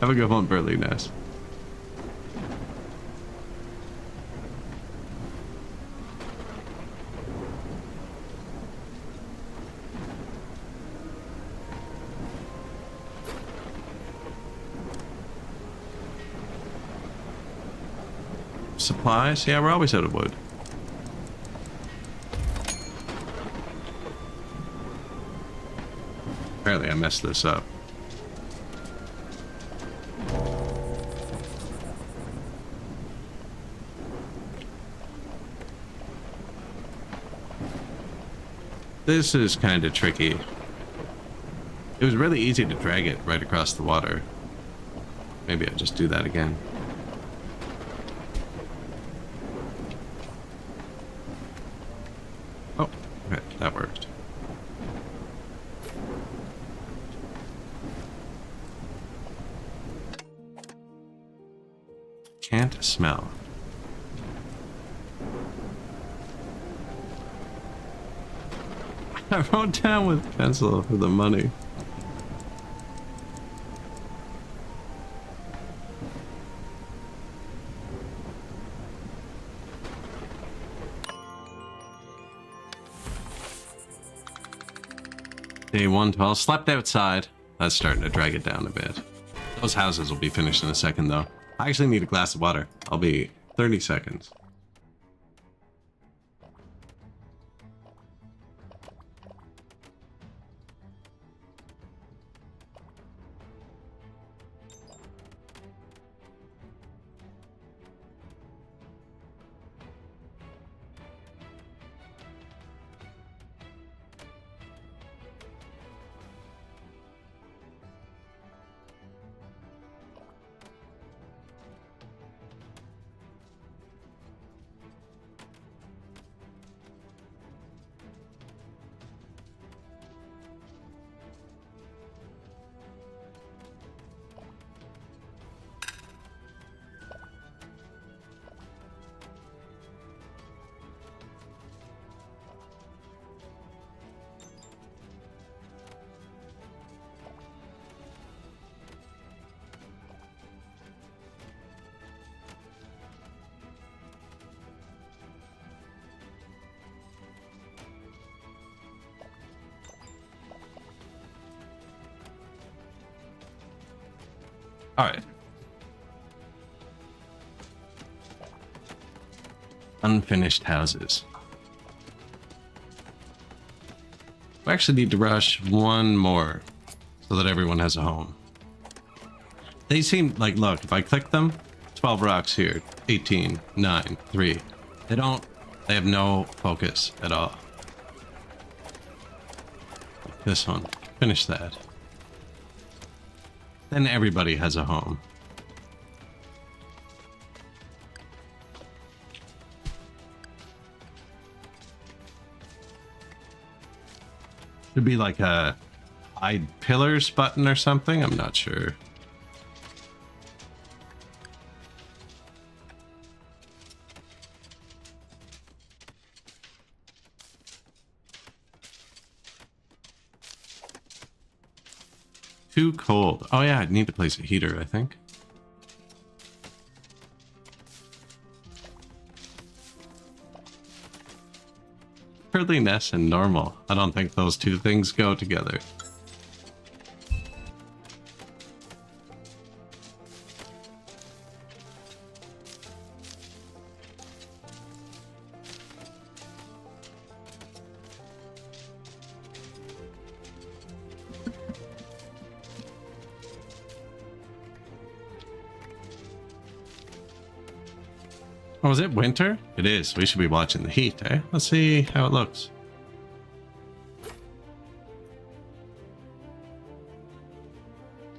Have a good one, Burley Ness. Supplies? Yeah, we're always out of wood. Apparently I messed this up. This is kind of tricky. It was really easy to drag it right across the water. Maybe I'll just do that again. Oh, okay, that worked. Can't smell. I wrote down with pencil for the money. Day 112. Slept outside. That's starting to drag it down a bit. Those houses will be finished in a second, though. I actually need a glass of water. I'll be 30 seconds. All right. Unfinished houses. We actually need to rush one more so that everyone has a home. They seem like, look, if I click them, 12 rocks here, 18, 9, 3. They have no focus at all. This one, finish that. Then everybody has a home. Should be like a hide pillars button or something. I'm not sure. Too cold. Oh yeah, I'd need to place a heater, I think. Earthiness and normal. I don't think those two things go together. Oh, is it winter? It is. We should be watching the heat, eh? Let's see how it looks.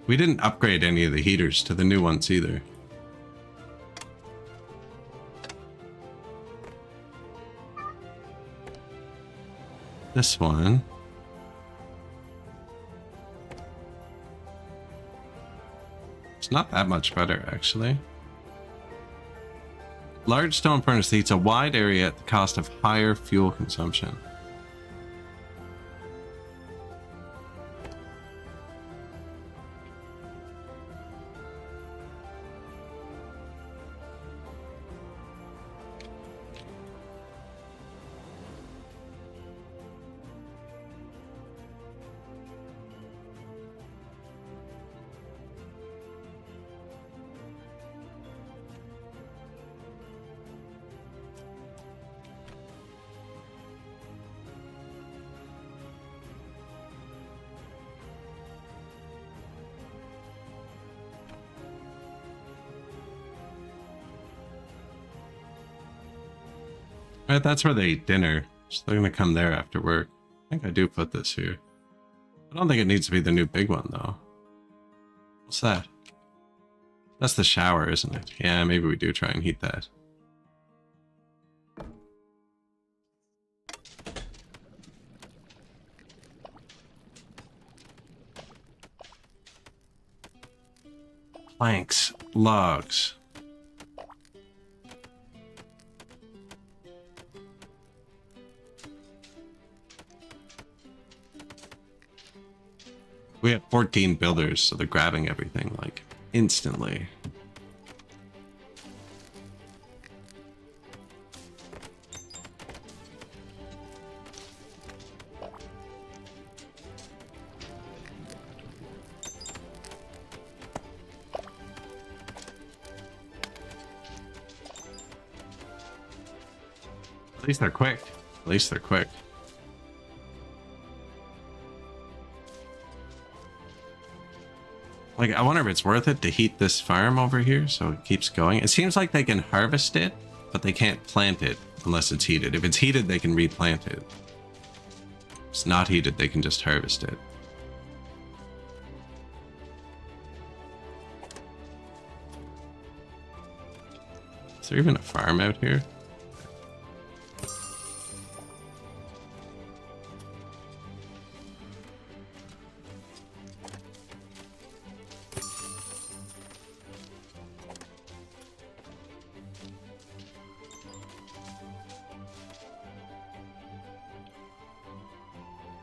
We didn't upgrade any of the heaters to the new ones either. This one. It's not that much better, actually. Large stone furnace heats a wide area at the cost of higher fuel consumption. Right, that's where they eat dinner. So they're gonna come there after work. I think I do put this here. I don't think it needs to be the new big one though. What's that? That's the shower, isn't it? Yeah, maybe we do try and heat that. Planks, logs. We have 14 builders, so they're grabbing everything, like, instantly. At least they're quick. At least they're quick. Like, I wonder if it's worth it to heat this farm over here so it keeps going. It seems like they can harvest it, but they can't plant it unless it's heated. If it's heated, they can replant it. If it's not heated, they can just harvest it. Is there even a farm out here?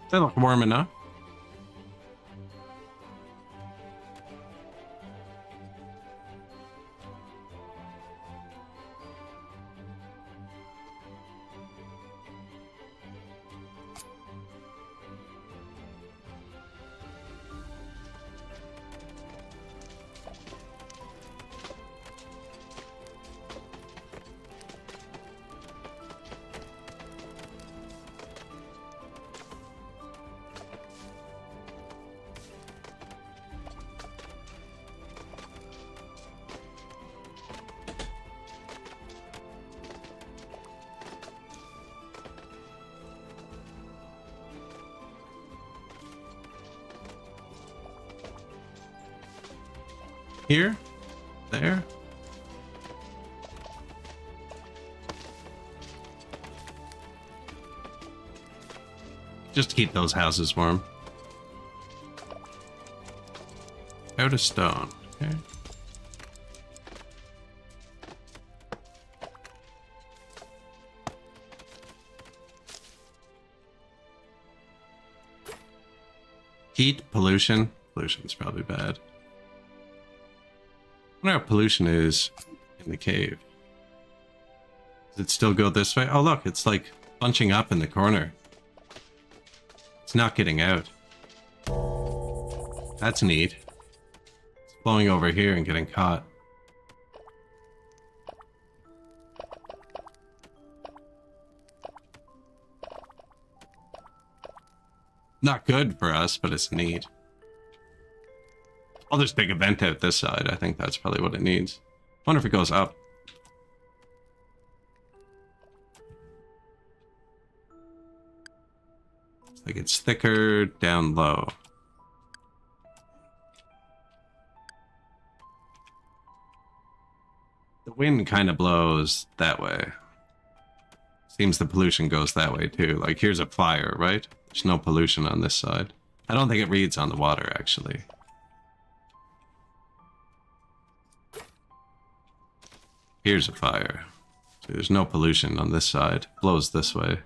They look warm enough. Here? There? Just to keep those houses warm. Out of stone. Okay. Heat, pollution. Pollution's probably bad. I wonder how pollution is in the cave. Does it still go this way? Oh look, it's like bunching up in the corner. It's not getting out. That's neat. It's flowing over here and getting caught. Not good for us, but it's neat. I'll just dig a vent out this side. I think that's probably what it needs. Wonder if it goes up. It's like it's thicker down low. Wind kind of blows that way. Seems the pollution goes that way too. Like here's a fire, right? There's no pollution on this side. I don't think it reads on the water actually. Here's a fire. So there's no pollution on this side. Blows this way.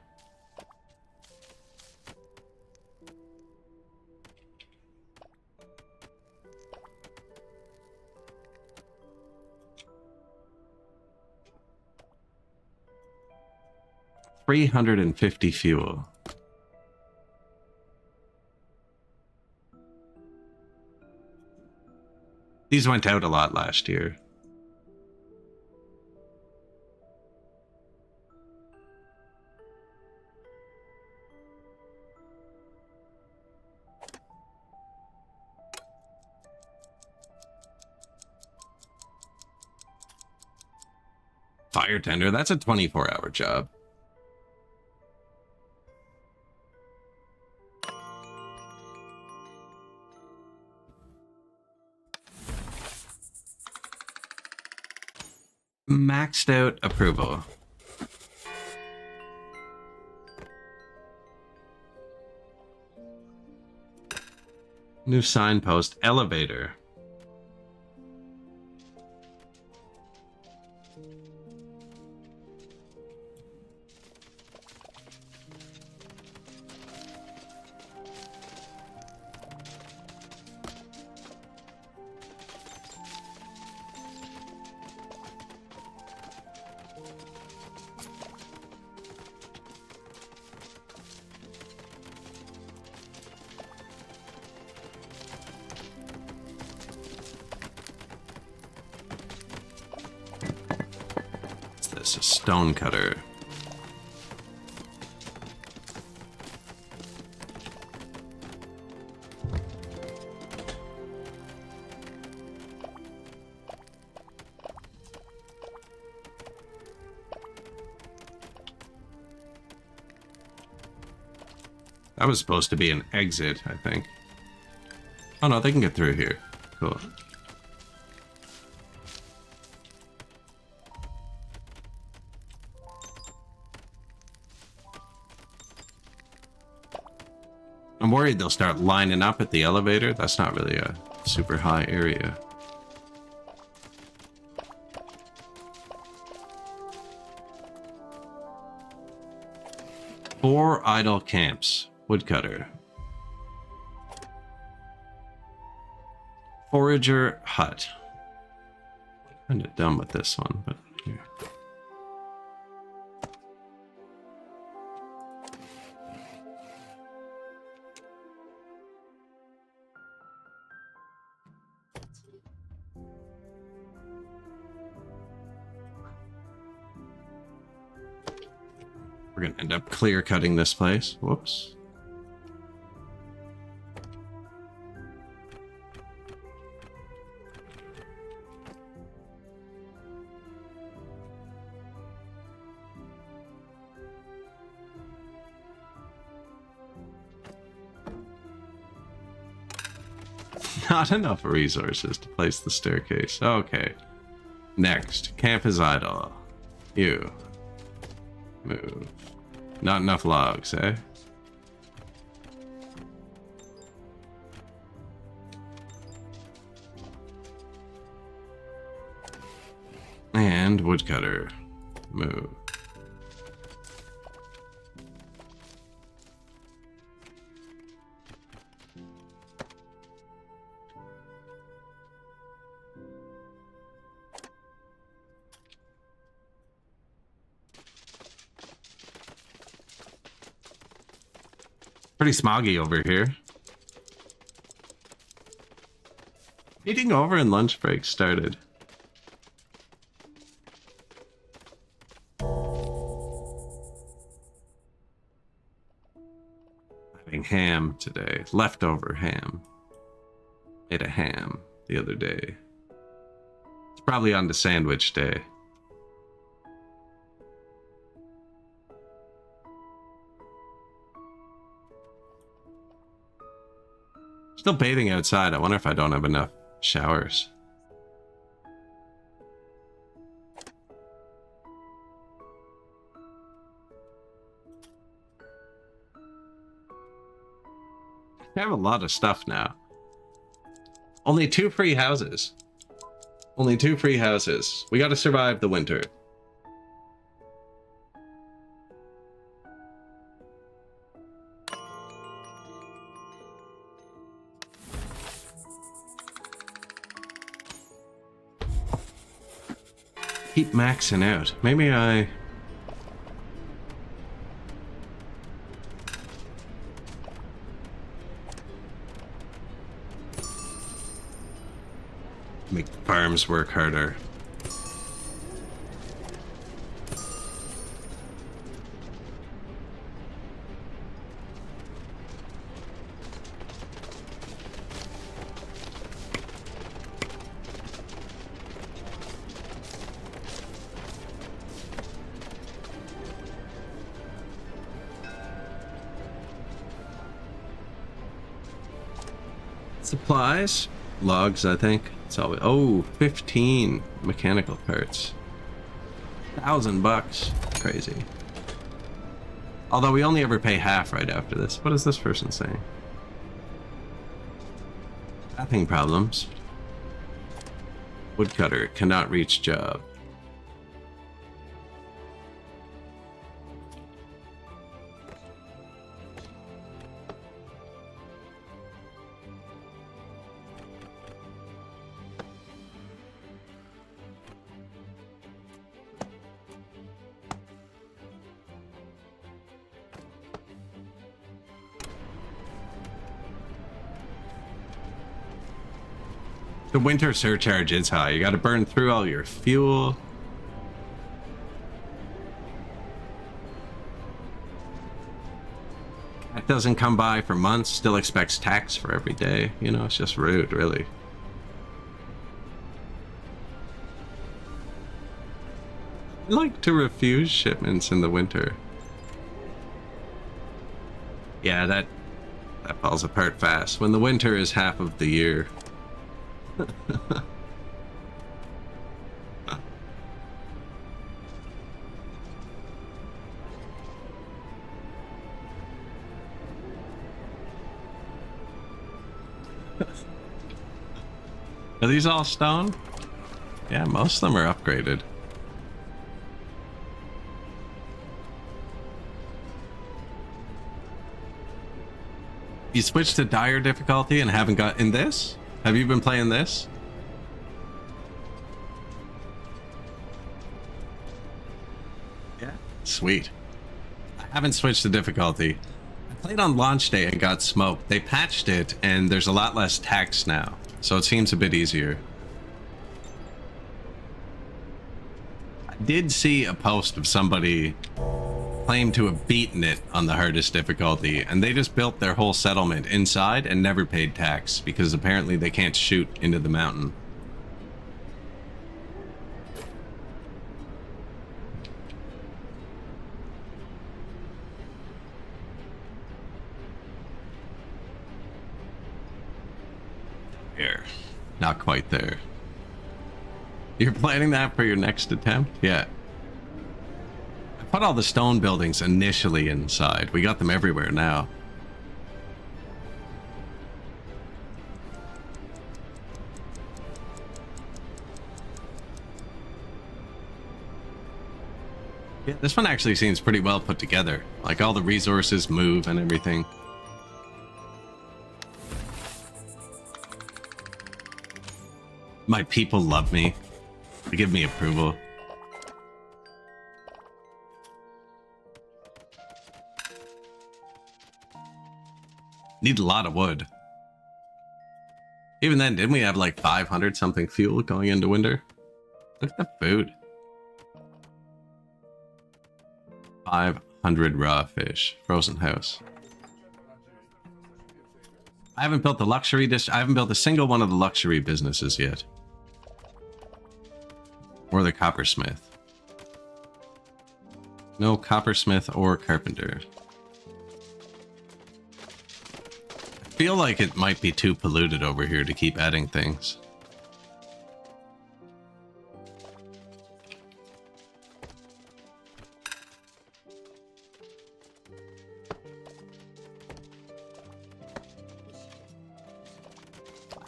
$350 fuel. These went out a lot last year. Fire tender, that's a 24-hour job. Maxed out approval. New signpost, elevator. This is a stone cutter. That was supposed to be an exit, I think. Oh no, they can get through here. Cool. I'm worried they'll start lining up at the elevator. That's not really a super high area. Four idle camps. Woodcutter. Forager hut. Kind of dumb with this one, but here. We're gonna end up clear cutting this place. Whoops. Not enough resources to place the staircase. Okay. Next. Camp is idle. You. Move. Not enough logs, eh? And woodcutter. Move. Pretty smoggy over here. Eating over and lunch break started. Having ham today. Leftover ham. Made a ham the other day. It's probably on to sandwich day. Still bathing outside. I wonder if I don't have enough showers. I have a lot of stuff now. Only 2 free houses. Only 2 free houses. We gotta survive the winter. Keep maxing out. Maybe I... make farms work harder. Supplies? Logs, I think. It's always... oh, 15 mechanical parts. $1,000. Crazy. Although we only ever pay half right after this. What is this person saying? Nothing problems. Woodcutter cannot reach job. The winter surcharge is high. You gotta burn through all your fuel. Cat doesn't come by for months, still expects tax for every day. You know, it's just rude, really. I like to refuse shipments in the winter. Yeah, that falls apart fast. When the winter is half of the year. Are these all stone? Yeah, most of them are upgraded. You switched to dire difficulty and haven't got in this? Have you been playing this? Yeah. Sweet. I haven't switched to difficulty. I played on launch day and got smoked. They patched it and there's a lot less tax now, so it seems a bit easier. I did see a post of somebody claimed to have beaten it on the hardest difficulty, and they just built their whole settlement inside and never paid tax because apparently they can't shoot into the mountain. Here. Not quite there. You're planning that for your next attempt? Yeah. Put all the stone buildings initially inside. We got them everywhere now. Yeah, this one actually seems pretty well put together. Like all the resources move and everything. My people love me. They give me approval. Need a lot of wood. Even then, didn't we have like 500 something fuel going into winter? Look at the food. 500 raw fish. Frozen house. I haven't built the luxury I haven't built a single one of the luxury businesses yet. Or the coppersmith. No coppersmith or carpenter. I feel like it might be too polluted over here to keep adding things.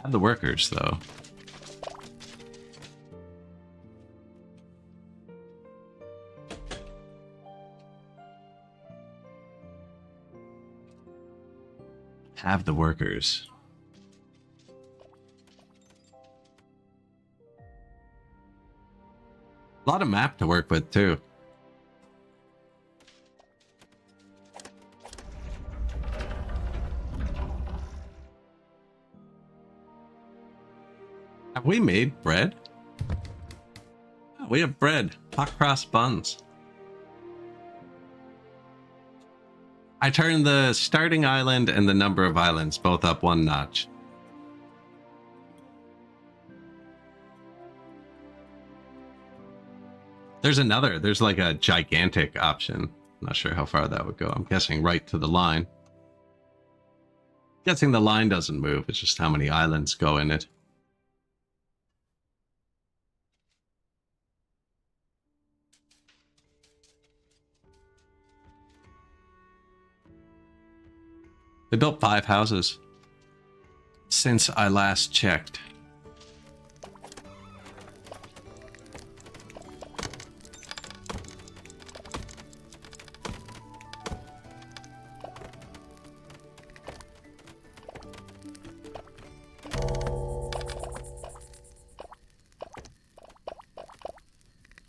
Have the workers, though. Have the workers. A lot of map to work with, too. Have we made bread? Oh, we have bread. Hot cross buns. I turned the starting island and the number of islands both up one notch. There's like a gigantic option. Not sure how far that would go. I'm guessing right to the line. Guessing the line doesn't move. It's just how many islands go in it. They built 5 houses since I last checked.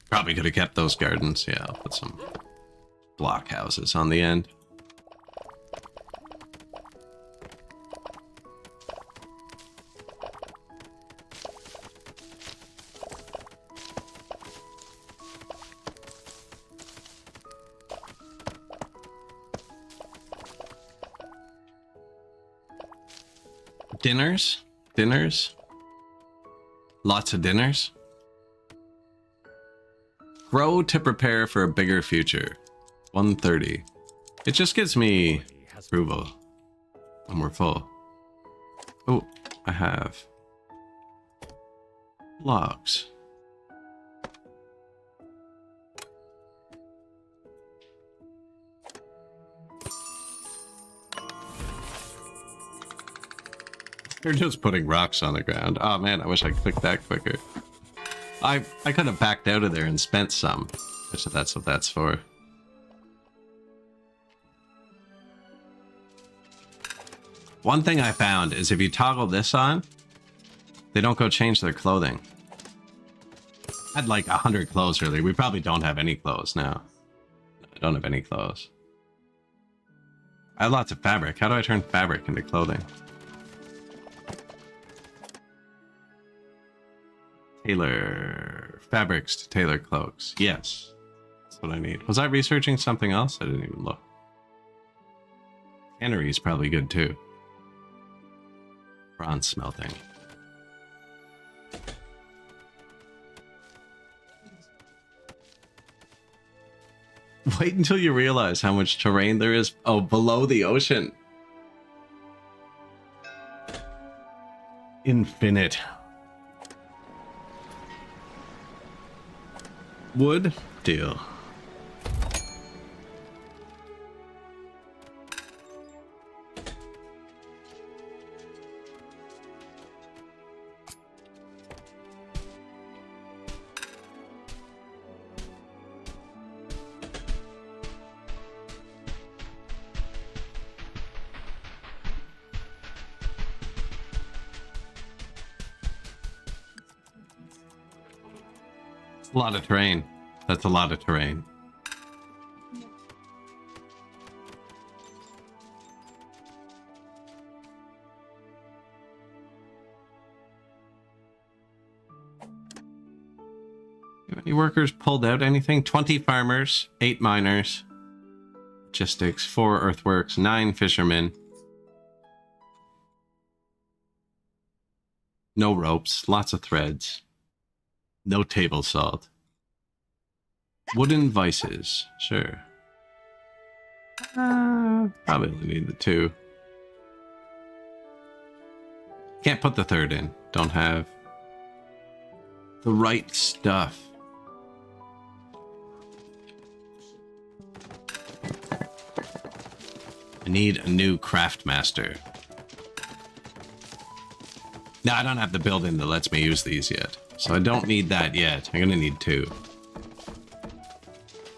Probably could have kept those gardens. Yeah, I'll put some block houses on the end. Dinners. Lots of dinners. Grow to prepare for a bigger future. 130. It just gives me approval when we're full. Oh, I have logs. They're just putting rocks on the ground. Oh man, I wish I clicked that quicker. I could have backed out of there and spent some. So that's what that's for. One thing I found is if you toggle this on, they don't go change their clothing. I had like 100 clothes earlier. We probably don't have any clothes now. I don't have any clothes. I have lots of fabric. How do I turn fabric into clothing? Tailor fabrics to tailor cloaks. Yes, that's what I need. Was I researching something else? I didn't even look. Tannery is probably good too. Bronze smelting. Wait until you realize how much terrain there is. Oh, below the ocean. Infinite. Wood? Deal. A lot of terrain. That's a lot of terrain. Any workers pulled out anything? 20 farmers, 8 miners, logistics, 4 earthworks, 9 fishermen. No ropes, lots of threads. No table salt. Wooden vices, sure. Probably only need the 2. Can't put the 3rd in. Don't have the right stuff. I need a new craft master. Now, I don't have the building that lets me use these yet, so I don't need that yet. I'm gonna need 2.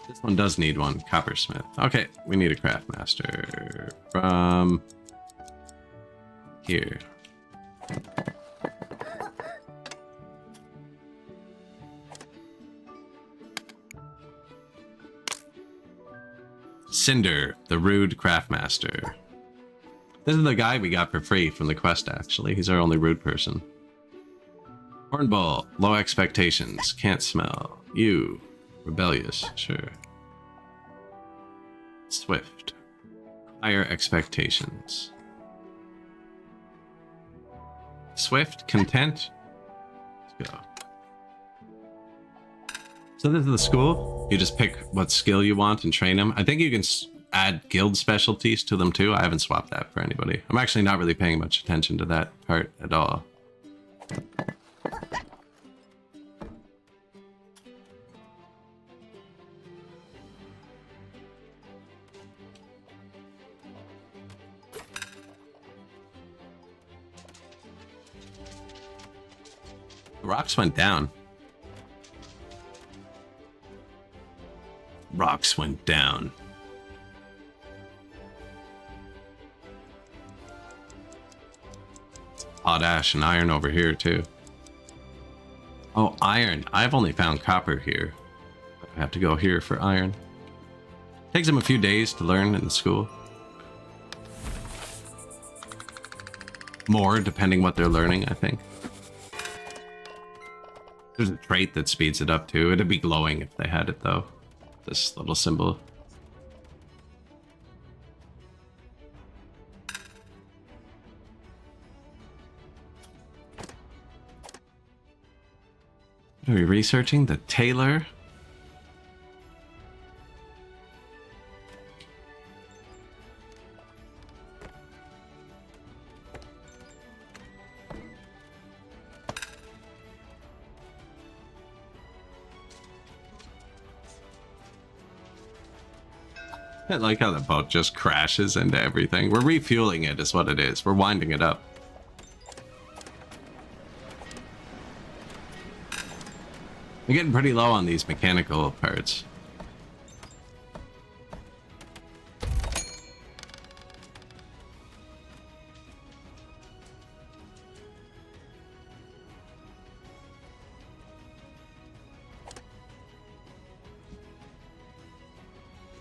This one does need 1, coppersmith. Okay, we need a craft master from here. Cinder, the rude craftmaster. This is the guy we got for free from the quest, actually. He's our only rude person. Hornbull, low expectations, can't smell. You, rebellious, sure. Swift, higher expectations. Swift, content. Let's go. So this is the school. You just pick what skill you want and train them. I think you can add guild specialties to them too. I haven't swapped that for anybody. I'm actually not really paying much attention to that part at all. The rocks went down. Rocks went down. Potash and iron over here too. Oh, iron. I've only found copper here. I have to go here for iron. Takes them a few days to learn in the school. More, depending what they're learning, I think. There's a trait that speeds it up too. It'd be glowing if they had it though. This little symbol. What are we researching? The tailor? I like how the boat just crashes into everything. We're refueling it is what it is. We're winding it up. We're getting pretty low on these mechanical parts.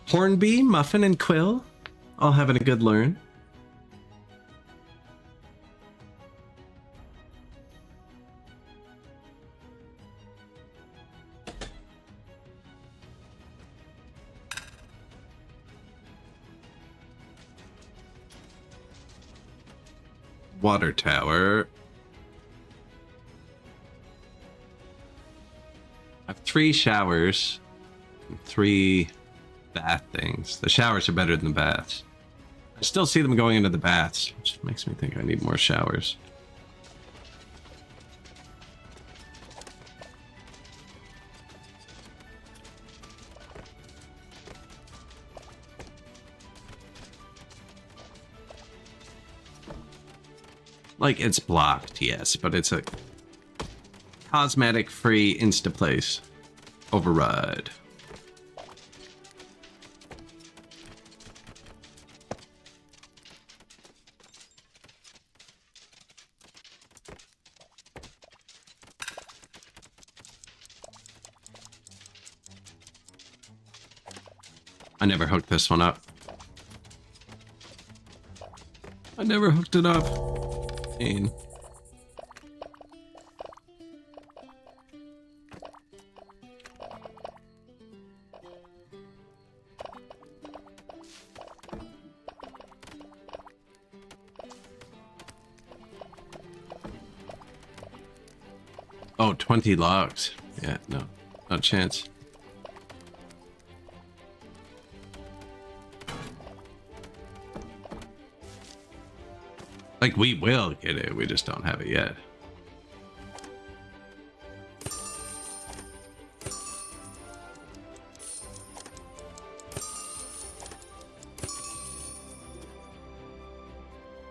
Hornby, Muffin, and Quill all having a good learn. Water tower. I have 3 showers, and 3 bath things. The showers are better than the baths. I still see them going into the baths, which makes me think I need more showers. Like, it's blocked, yes, but it's a cosmetic free insta-place. Override. I never hooked this one up. I never hooked it up. Dang. Oh, 20 logs. Yeah, no chance. Like, we will get it, we just don't have it yet.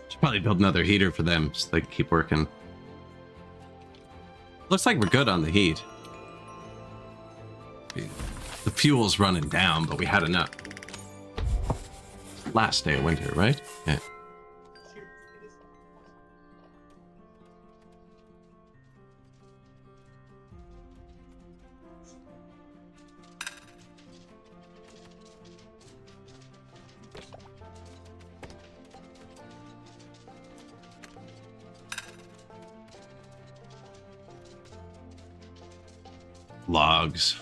Should probably build another heater for them so they can keep working. Looks like we're good on the heat. The fuel's running down, but we had enough. Last day of winter, right? Yeah. Logs.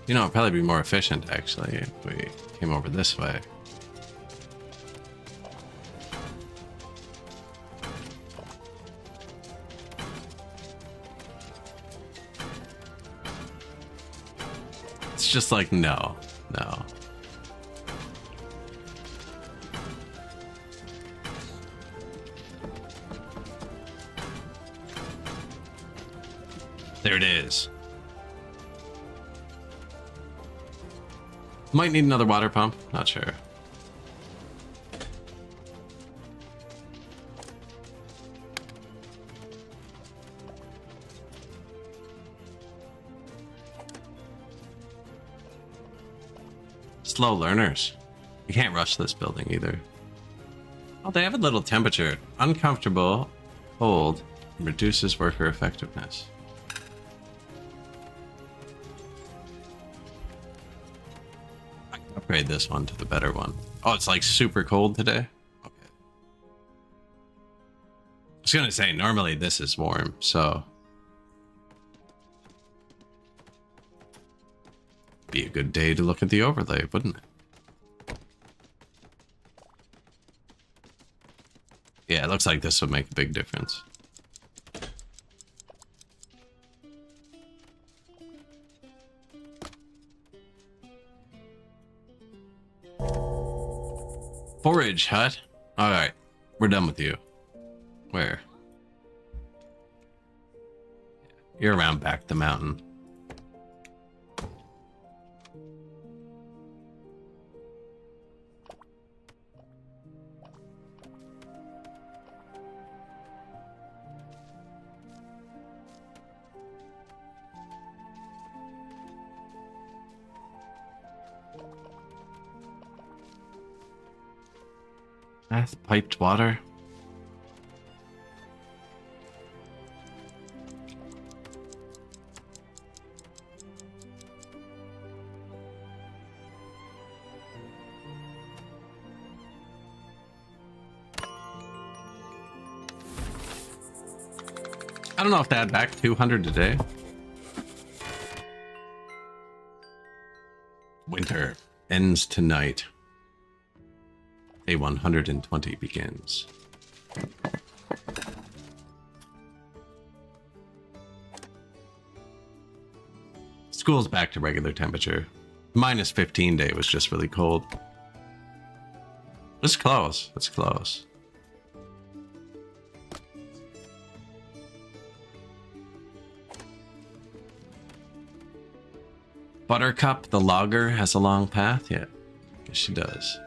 You know, it'd probably be more efficient, actually, if we came over this way. It's just like, no. There it is. Might need another water pump. Not sure. Slow learners. You can't rush this building either. Oh, they have a little temperature. Uncomfortable, cold, reduces worker effectiveness. Upgrade this one to the better one. Oh, it's like super cold today? Okay. I was gonna say, normally this is warm, so... be a good day to look at the overlay, wouldn't it? Yeah, it looks like this would make a big difference. Forage hut. Alright, we're done with you. Where? You're around back the mountain. Piped water. I don't know if to add back 200 today. Winter ends tonight. Day 120 begins. School's back to regular temperature. Minus 15 day was just really cold. It's close. It's close. Buttercup, the logger, has a long path? Yeah, guess she does.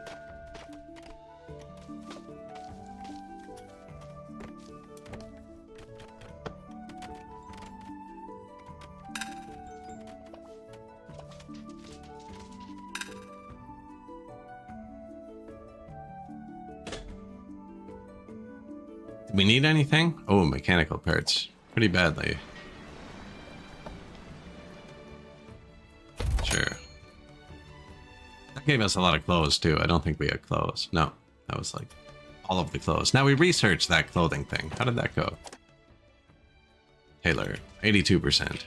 Do we need anything? Oh, mechanical parts. Pretty badly. Sure. That gave us a lot of clothes, too. I don't think we had clothes. No, that was like all of the clothes. Now we researched that clothing thing. How did that go? Taylor, 82%.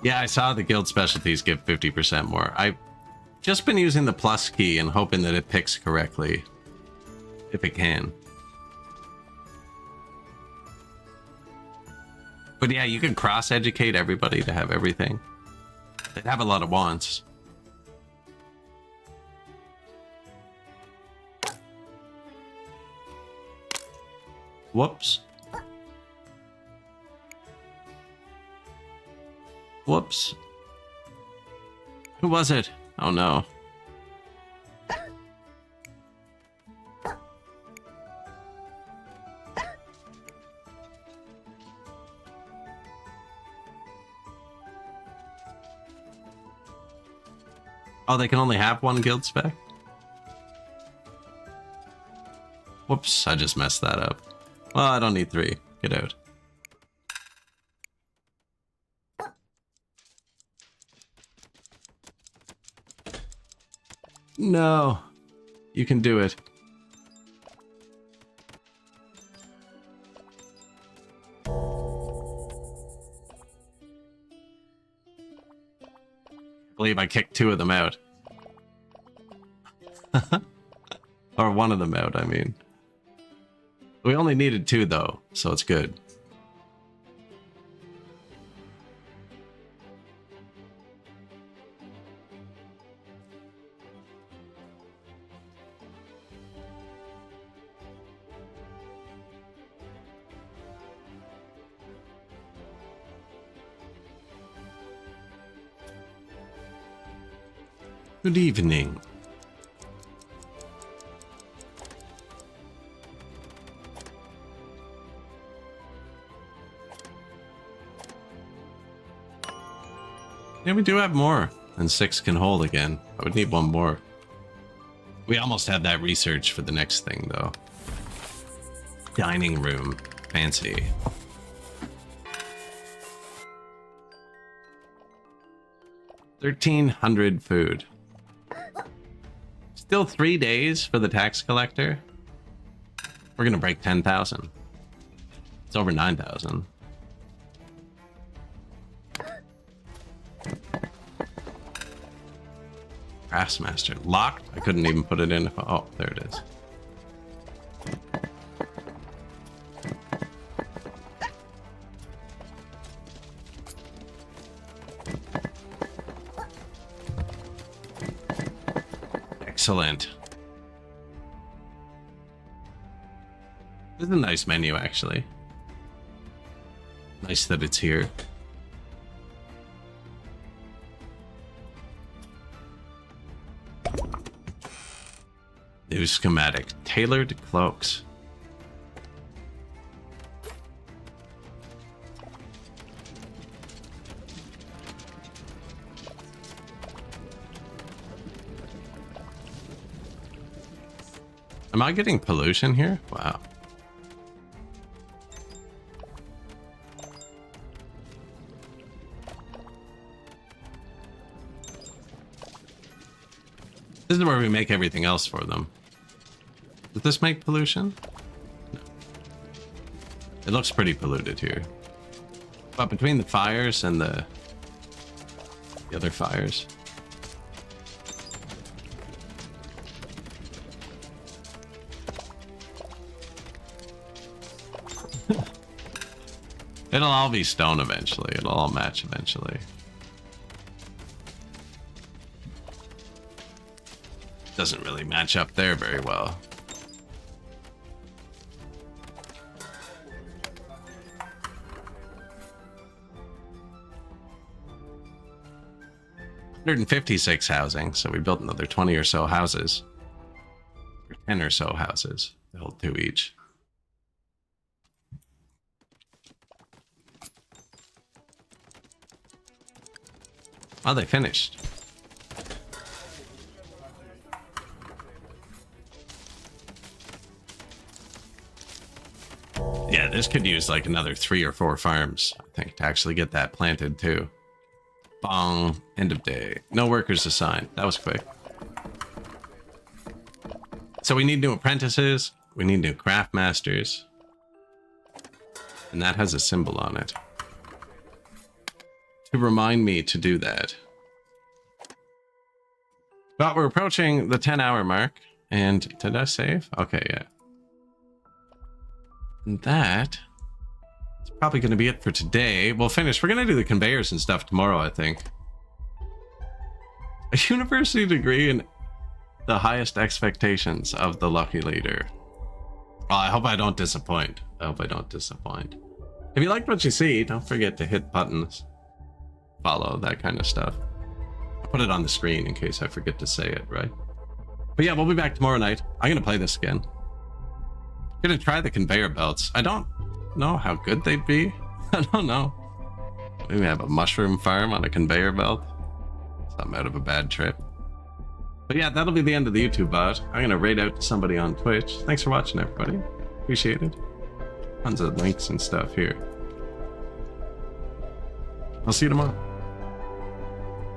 Yeah, I saw the guild specialties give 50% more. I've just been using the plus key and hoping that it picks correctly. If it can. But yeah, you can cross-educate everybody to have everything. They'd have a lot of wants. Whoops. Whoops. Who was it? Oh no. Oh, they can only have one guild spec? Whoops, I just messed that up. Well, I don't need 3. Get out. No. You can do it. I believe I kicked 2 of them out. Or one of them out, I mean. We only needed 2 though, so it's good. Good evening. Yeah, we do have more than 6 can hold again. I would need 1 more. We almost had that research for the next thing, though. Dining room. Fancy. $1,300 food. Still 3 days for the tax collector. We're gonna break 10,000. It's over 9,000. Craftsmaster. Locked? I couldn't even put it in. Oh, there it is. Excellent. This is a nice menu, actually. Nice that it's here. New schematic. Tailored cloaks. Am I getting pollution here? Wow. This is where we make everything else for them. Does this make pollution? No. It looks pretty polluted here. But between the fires and the other fires. It'll all be stone eventually. It'll all match eventually. Doesn't really match up there very well. $156 housing, so we built another 20 or so houses. Or 10 or so houses. They hold 2 each. Oh, they finished. Yeah, this could use like another 3 or 4 farms, I think, to actually get that planted too. Bong. End of day. No workers assigned. That was quick. So we need new apprentices. We need new craft masters. And that has a symbol on it. To remind me to do that. But we're approaching the 10-hour mark. And did I save? Okay, yeah. And that It's probably going to be it for today. We'll finish. We're going to do the conveyors and stuff tomorrow, I think. A university degree and the highest expectations of the lucky leader. Well, I hope I don't disappoint. I hope I don't disappoint. If you liked what you see, don't forget to hit buttons, follow, that kind of stuff. I'll put it on the screen in case I forget to say it, right? But yeah, we'll be back tomorrow night. I'm going to play this again. I'm going to try the conveyor belts. I don't know how good they'd be. I don't know. Maybe have a mushroom farm on a conveyor belt. Something out of a bad trip. But yeah, that'll be the end of the YouTube VOD. I'm going to raid out to somebody on Twitch. Thanks for watching, everybody. Appreciate it. Tons of links and stuff here. I'll see you tomorrow.